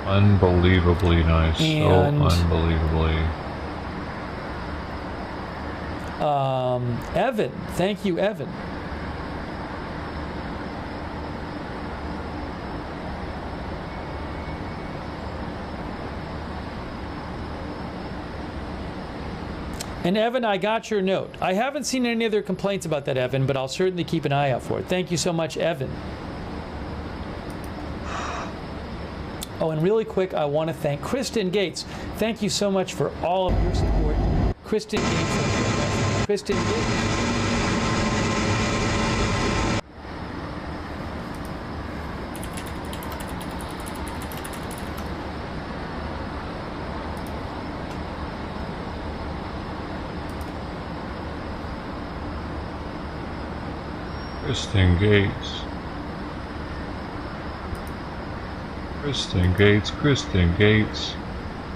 Unbelievably nice. And, so unbelievably. Evan. Thank you, Evan. And Evan, I got your note. I haven't seen any other complaints about that, Evan, but I'll certainly keep an eye out for it. Thank you so much, Evan. Oh, and really quick, I want to thank Kristen Gates. Thank you so much for all of your support. Kristen Gates. Kristen Gates. Kristen Gates. Kristen Gates, Kristen Gates.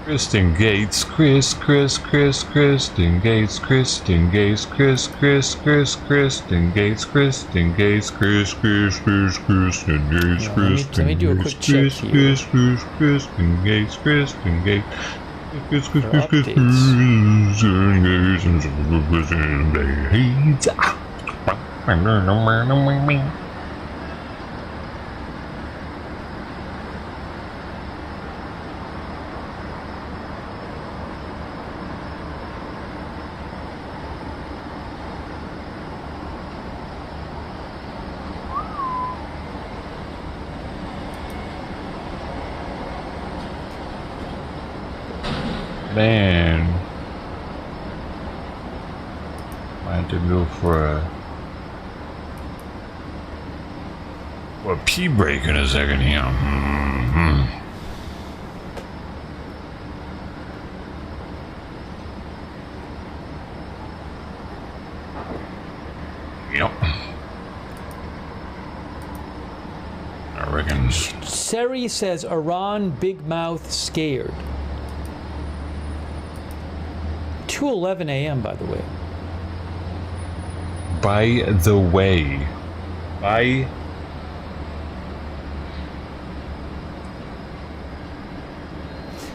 Kristen Gates, Kristen Gates, Kristen Gates, Kristen Gates, Kristen Gates, Kristen Gates, Let me do a quick check here. Kristen Gates, Kristen Gates. Man, I had to go for a pee break in a second here. Yep. I reckon. Seri says Iran big mouth scared. 2:11 a.m. by the way. By the way. By.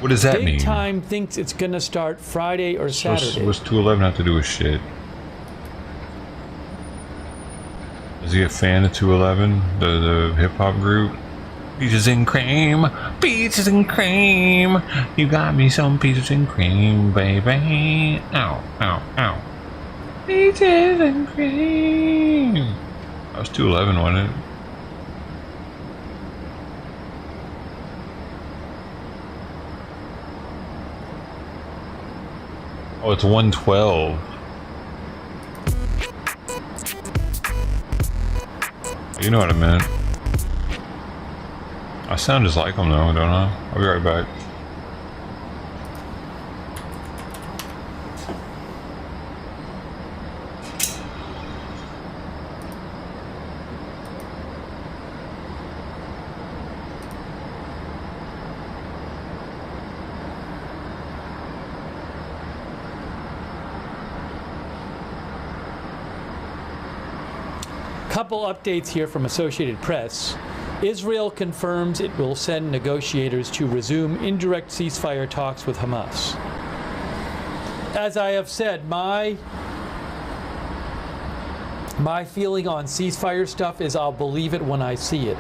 What does that mean? Big Time thinks it's going to start Friday or Saturday. What's 211 have to do with shit? Is he a fan of 211, the hip hop group? Peaches and cream, peaches and cream. You got me some peaches and cream, baby. Ow, ow, ow. Peaches and cream. That was 211, wasn't it? Oh, it's 112. You know what I meant. I sound just like them though, don't I? I'll be right back. Couple updates here from Associated Press. Israel confirms it will send negotiators to resume indirect ceasefire talks with Hamas. As I have said, my feeling on ceasefire stuff is I'll believe it when I see it.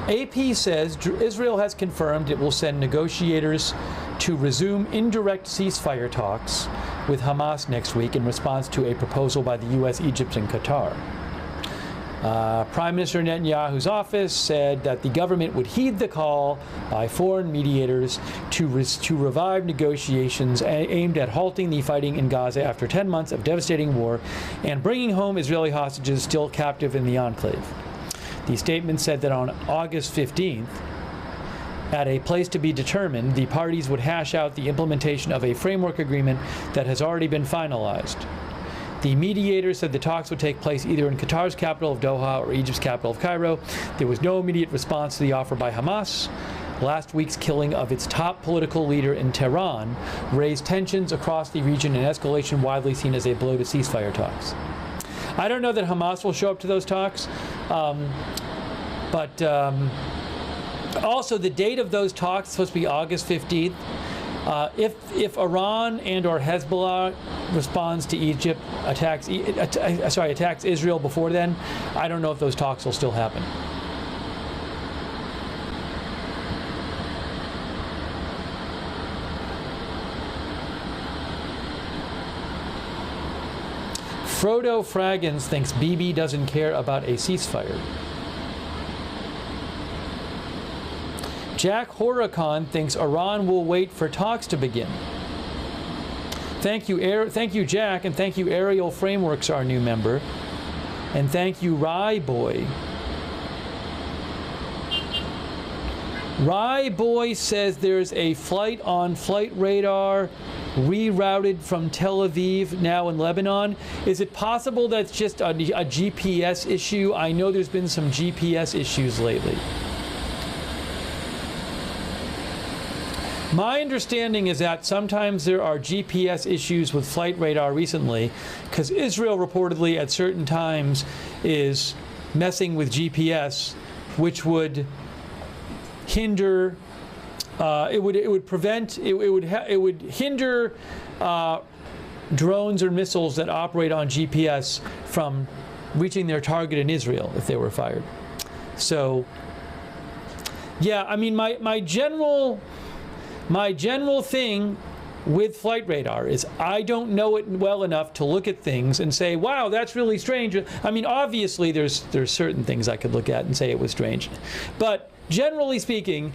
AP says Israel has confirmed it will send negotiators to resume indirect ceasefire talks with Hamas next week in response to a proposal by the U.S., Egypt, and Qatar. Prime Minister Netanyahu's office said that the government would heed the call by foreign mediators to revive negotiations aimed at halting the fighting in Gaza after 10 months of devastating war and bringing home Israeli hostages still captive in the enclave. The statement said that on August 15th, at a place to be determined, the parties would hash out the implementation of a framework agreement that has already been finalized. The mediator said the talks would take place either in Qatar's capital of Doha or Egypt's capital of Cairo. There was no immediate response to the offer by Hamas. Last week's killing of its top political leader in Tehran raised tensions across the region, and escalation widely seen as a blow to ceasefire talks. I don't know that Hamas will show up to those talks, but also the date of those talks is supposed to be August 15th. If Iran and or Hezbollah responds to Egypt, attacks Israel before then, I don't know if those talks will still happen. Frodo Fraggins thinks Bibi doesn't care about a ceasefire. Jack Horicon thinks Iran will wait for talks to begin. Thank you, Jack, and thank you, Aerial Frameworks, our new member. And thank you, Rye Boy. Rye Boy says there's a flight on flight radar rerouted from Tel Aviv, now in Lebanon. Is it possible that's just a GPS issue? I know there's been some GPS issues lately. My understanding is that sometimes there are GPS issues with flight radar recently, because Israel reportedly at certain times is messing with GPS, which would hinder. It would hinder drones or missiles that operate on GPS from reaching their target in Israel if they were fired. So, yeah, I mean, my general thing with flight radar is I don't know it well enough to look at things and say, wow, that's really strange. I mean, obviously there's certain things I could look at and say it was strange. But generally speaking,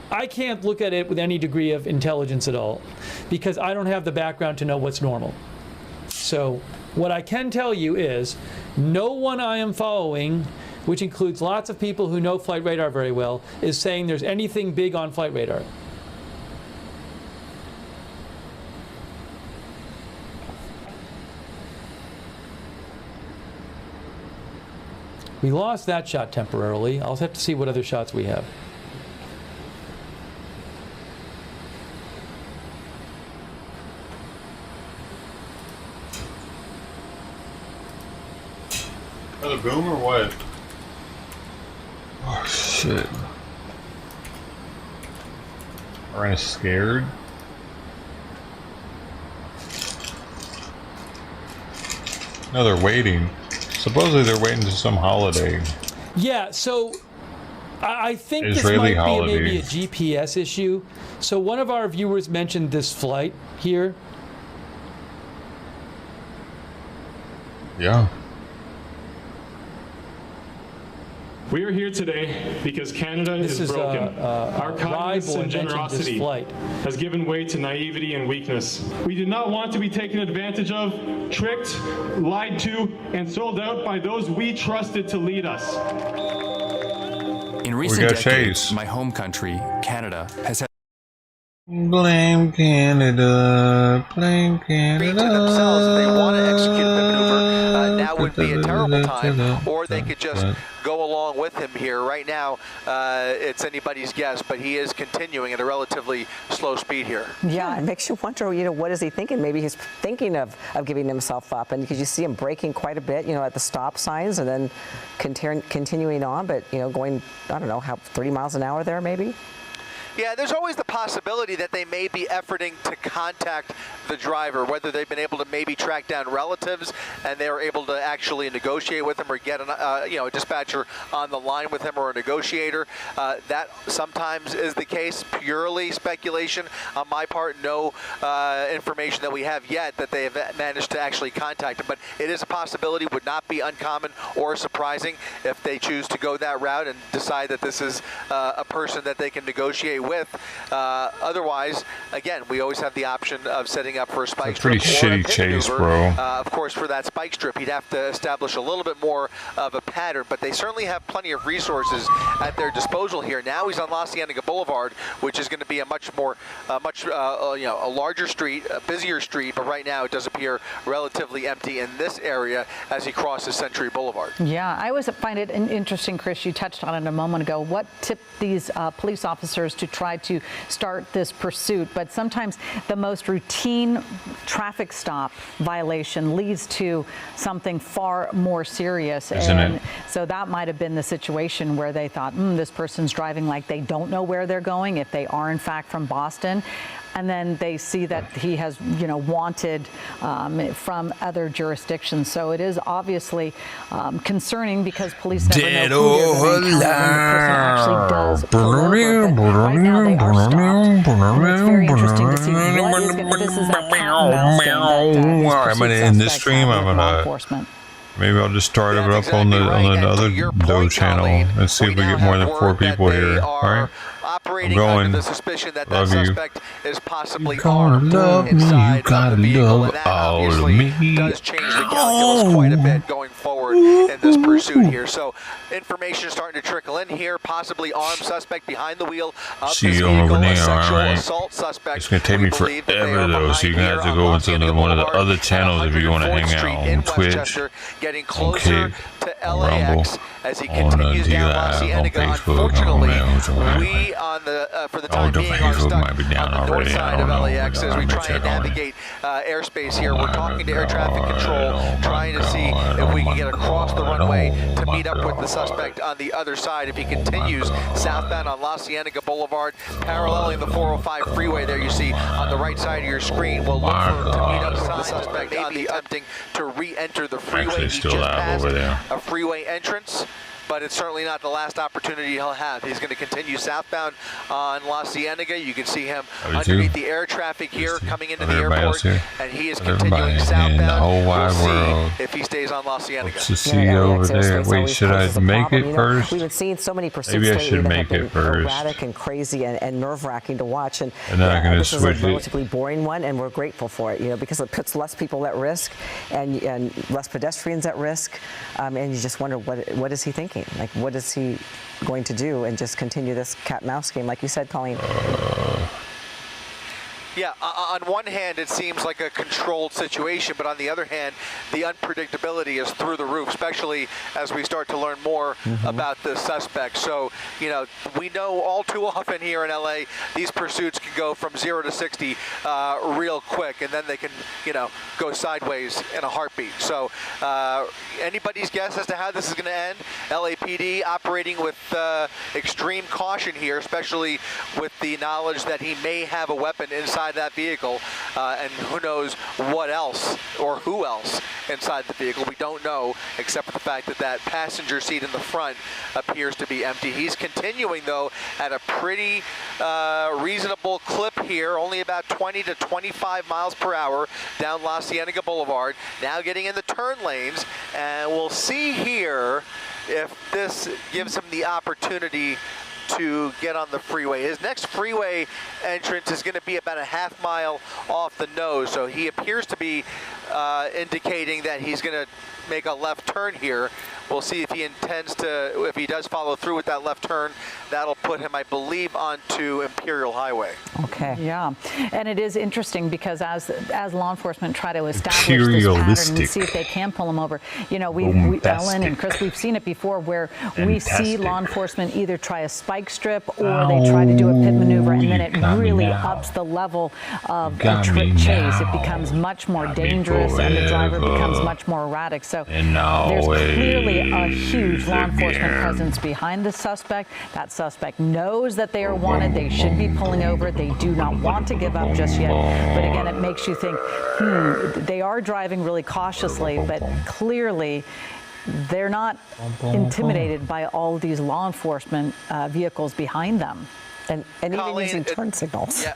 I can't look at it with any degree of intelligence at all because I don't have the background to know what's normal. So what I can tell you is no one I am following, which includes lots of people who know flight radar very well, is saying there's anything big on flight radar. We lost that shot temporarily. I'll have to see what other shots we have. Another boom or what? Oh shit. Are I scared? No, they're waiting. Supposedly they're waiting to some holiday. Yeah, so I think Israeli this might holiday. be maybe a GPS issue. So one of our viewers mentioned this flight here. Yeah. We are here today because Canada is broken. Our kindness and generosity has given way to naivety and weakness. We do not want to be taken advantage of, tricked, lied to, and sold out by those we trusted to lead us. In recent decades, my home country, Canada, has had Blame Canada, blame Canada. To themselves, if they want to execute the maneuver, now would be a terrible time, or they could just go along with him here. Right now, it's anybody's guess, but he is continuing at a relatively slow speed here. Yeah, it makes you wonder, you know, what is he thinking? Maybe he's thinking of giving himself up, and because you see him braking quite a bit, you know, at the stop signs, and then continuing on, but, you know, going, I don't know, 30 miles an hour there, maybe? Yeah, there's always the possibility that they may be efforting to contact the driver, whether they've been able to maybe track down relatives and they're able to actually negotiate with him or get a dispatcher on the line with him or a negotiator. That sometimes is the case. Purely speculation on my part. No information that we have yet that they have managed to actually contact him. But it is a possibility. Would not be uncommon or surprising if they choose to go that route and decide that this is a person that they can negotiate with. Otherwise, again, we always have the option of setting up for a spike strip. Pretty shitty chase, bro. Of course, for that spike strip, he'd have to establish a little bit more of a pattern, but they certainly have plenty of resources at their disposal here. Now he's on La Cienega Boulevard, which is going to be a much a larger street, a busier street, but right now it does appear relatively empty in this area as he crosses Century Boulevard. Yeah, I always find it interesting, Chris, you touched on it a moment ago, what tipped these police officers to try to start this pursuit, but sometimes the most routine traffic stop violation leads to something far more serious. Isn't it? So that might have been the situation where they thought, this person's driving like they don't know where they're going, if they are in fact from Boston. And then they see that he has, wanted from other jurisdictions. So it is obviously concerning because police never know who they're going to encounter when the person actually does pull over. But right now they are stopped. And it's very interesting to see what is going to, this is that cat and mouse game that in this stream, I'm gonna. Maybe I'll just start it up on the other Doe channel and see if we get more than 4 people here. All right. Operating under the suspicion that love suspect is possibly you armed inside of the vehicle, and that obviously does change the calculus quite a bit going forward in this pursuit here. So information starting to trickle in here, possibly armed suspect behind the wheel of this vehicle, a sexual assault suspect. It's going to take me forever though, so you're going to have to go into one of the other channels if you want to hang out on Twitch, getting on closer to LAX Rumble, as he continues down La Cienega. Unfortunately, we on the for the time being are stuck on the north side of LAX as we try and navigate airspace here. We're talking to air traffic control, trying to see if we can get across the runway to meet up with the suspect on the other side. If he continues southbound on La Cienega Boulevard, paralleling the 405 freeway there you see on the right side of your screen, we'll look for to meet up with the suspect on the attempting to re-enter the freeway. He just passed a freeway entrance, but it's certainly not the last opportunity he'll have. He's going to continue southbound on La Cienega. You can see him underneath the air traffic here coming into the airport, and he is continuing southbound. We'll see if he stays on La Cienega. To see you over there. Wait, should I make it first? We've been seeing so many pursuits maybe I should make it first. Erratic and crazy and nerve-wracking to watch. And then I'm going to switch it. This is a relatively boring one, and we're grateful for it, because it puts less people at risk and less pedestrians at risk. And you just wonder, what is he thinking? Like, what is he going to do and just continue this cat-mouse game, like you said, Colleen? Yeah, on one hand, it seems like a controlled situation, but on the other hand, the unpredictability is through the roof, especially as we start to learn more about the suspect. So, we know all too often here in LA, these pursuits can go from 0 to 60 real quick, and then they can, go sideways in a heartbeat. So, anybody's guess as to how this is going to end? LAPD operating with extreme caution here, especially with the knowledge that he may have a weapon inside that vehicle, and who knows what else or who else inside the vehicle. We don't know, except for the fact that that passenger seat in the front appears to be empty. He's continuing, though, at a pretty reasonable clip here, only about 20 to 25 miles per hour down La Cienega Boulevard. Now getting in the turn lanes, and we'll see here if this gives him the opportunity to get on the freeway. His next freeway entrance is going to be about a half mile off the nose, so he appears to be indicating that he's going to make a left turn here. We'll see if he intends to, if he does follow through with that left turn. That'll put him, I believe, onto Imperial Highway. Okay. Yeah. And it is interesting because as law enforcement try to establish this pattern and see if they can pull him over, you know, we Ellen and Chris, we've seen it before where we see law enforcement either try a spike strip or they try to do a pit maneuver, and then it really ups the level of the chase. It becomes much more dangerous and the driver becomes much more erratic. So there's clearly a huge law enforcement presence behind the suspect. That suspect knows that they are wanted. They should be pulling over. They do not want to give up just yet. But again, it makes you think, they are driving really cautiously, but clearly they're not intimidated by all these law enforcement vehicles behind them. And even Colleen, using turn signals. Yeah.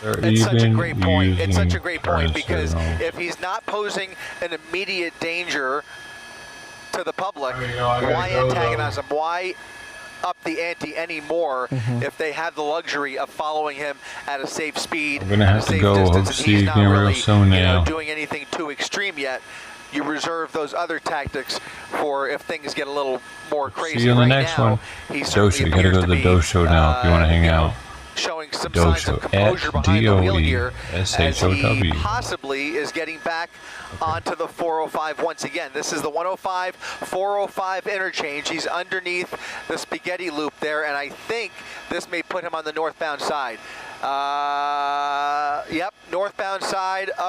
It's such a great point. It's such a great point because if he's not posing an immediate danger to the public, why antagonize him? Why up the ante anymore if they have the luxury of following him at a safe speed, I'm gonna have to go. Hope to see you again real soon now. Doing anything too extreme yet. You reserve those other tactics for if things get a little more crazy. See you in the next one. Dosho, you gotta go to the Dosho now if you want to hang out. Showing some signs of composure behind the wheel here as he possibly is getting back onto the 405 once again. This is the 105-405 interchange. He's underneath the spaghetti loop there, and I think this may put him on the northbound side. Yep, northbound side of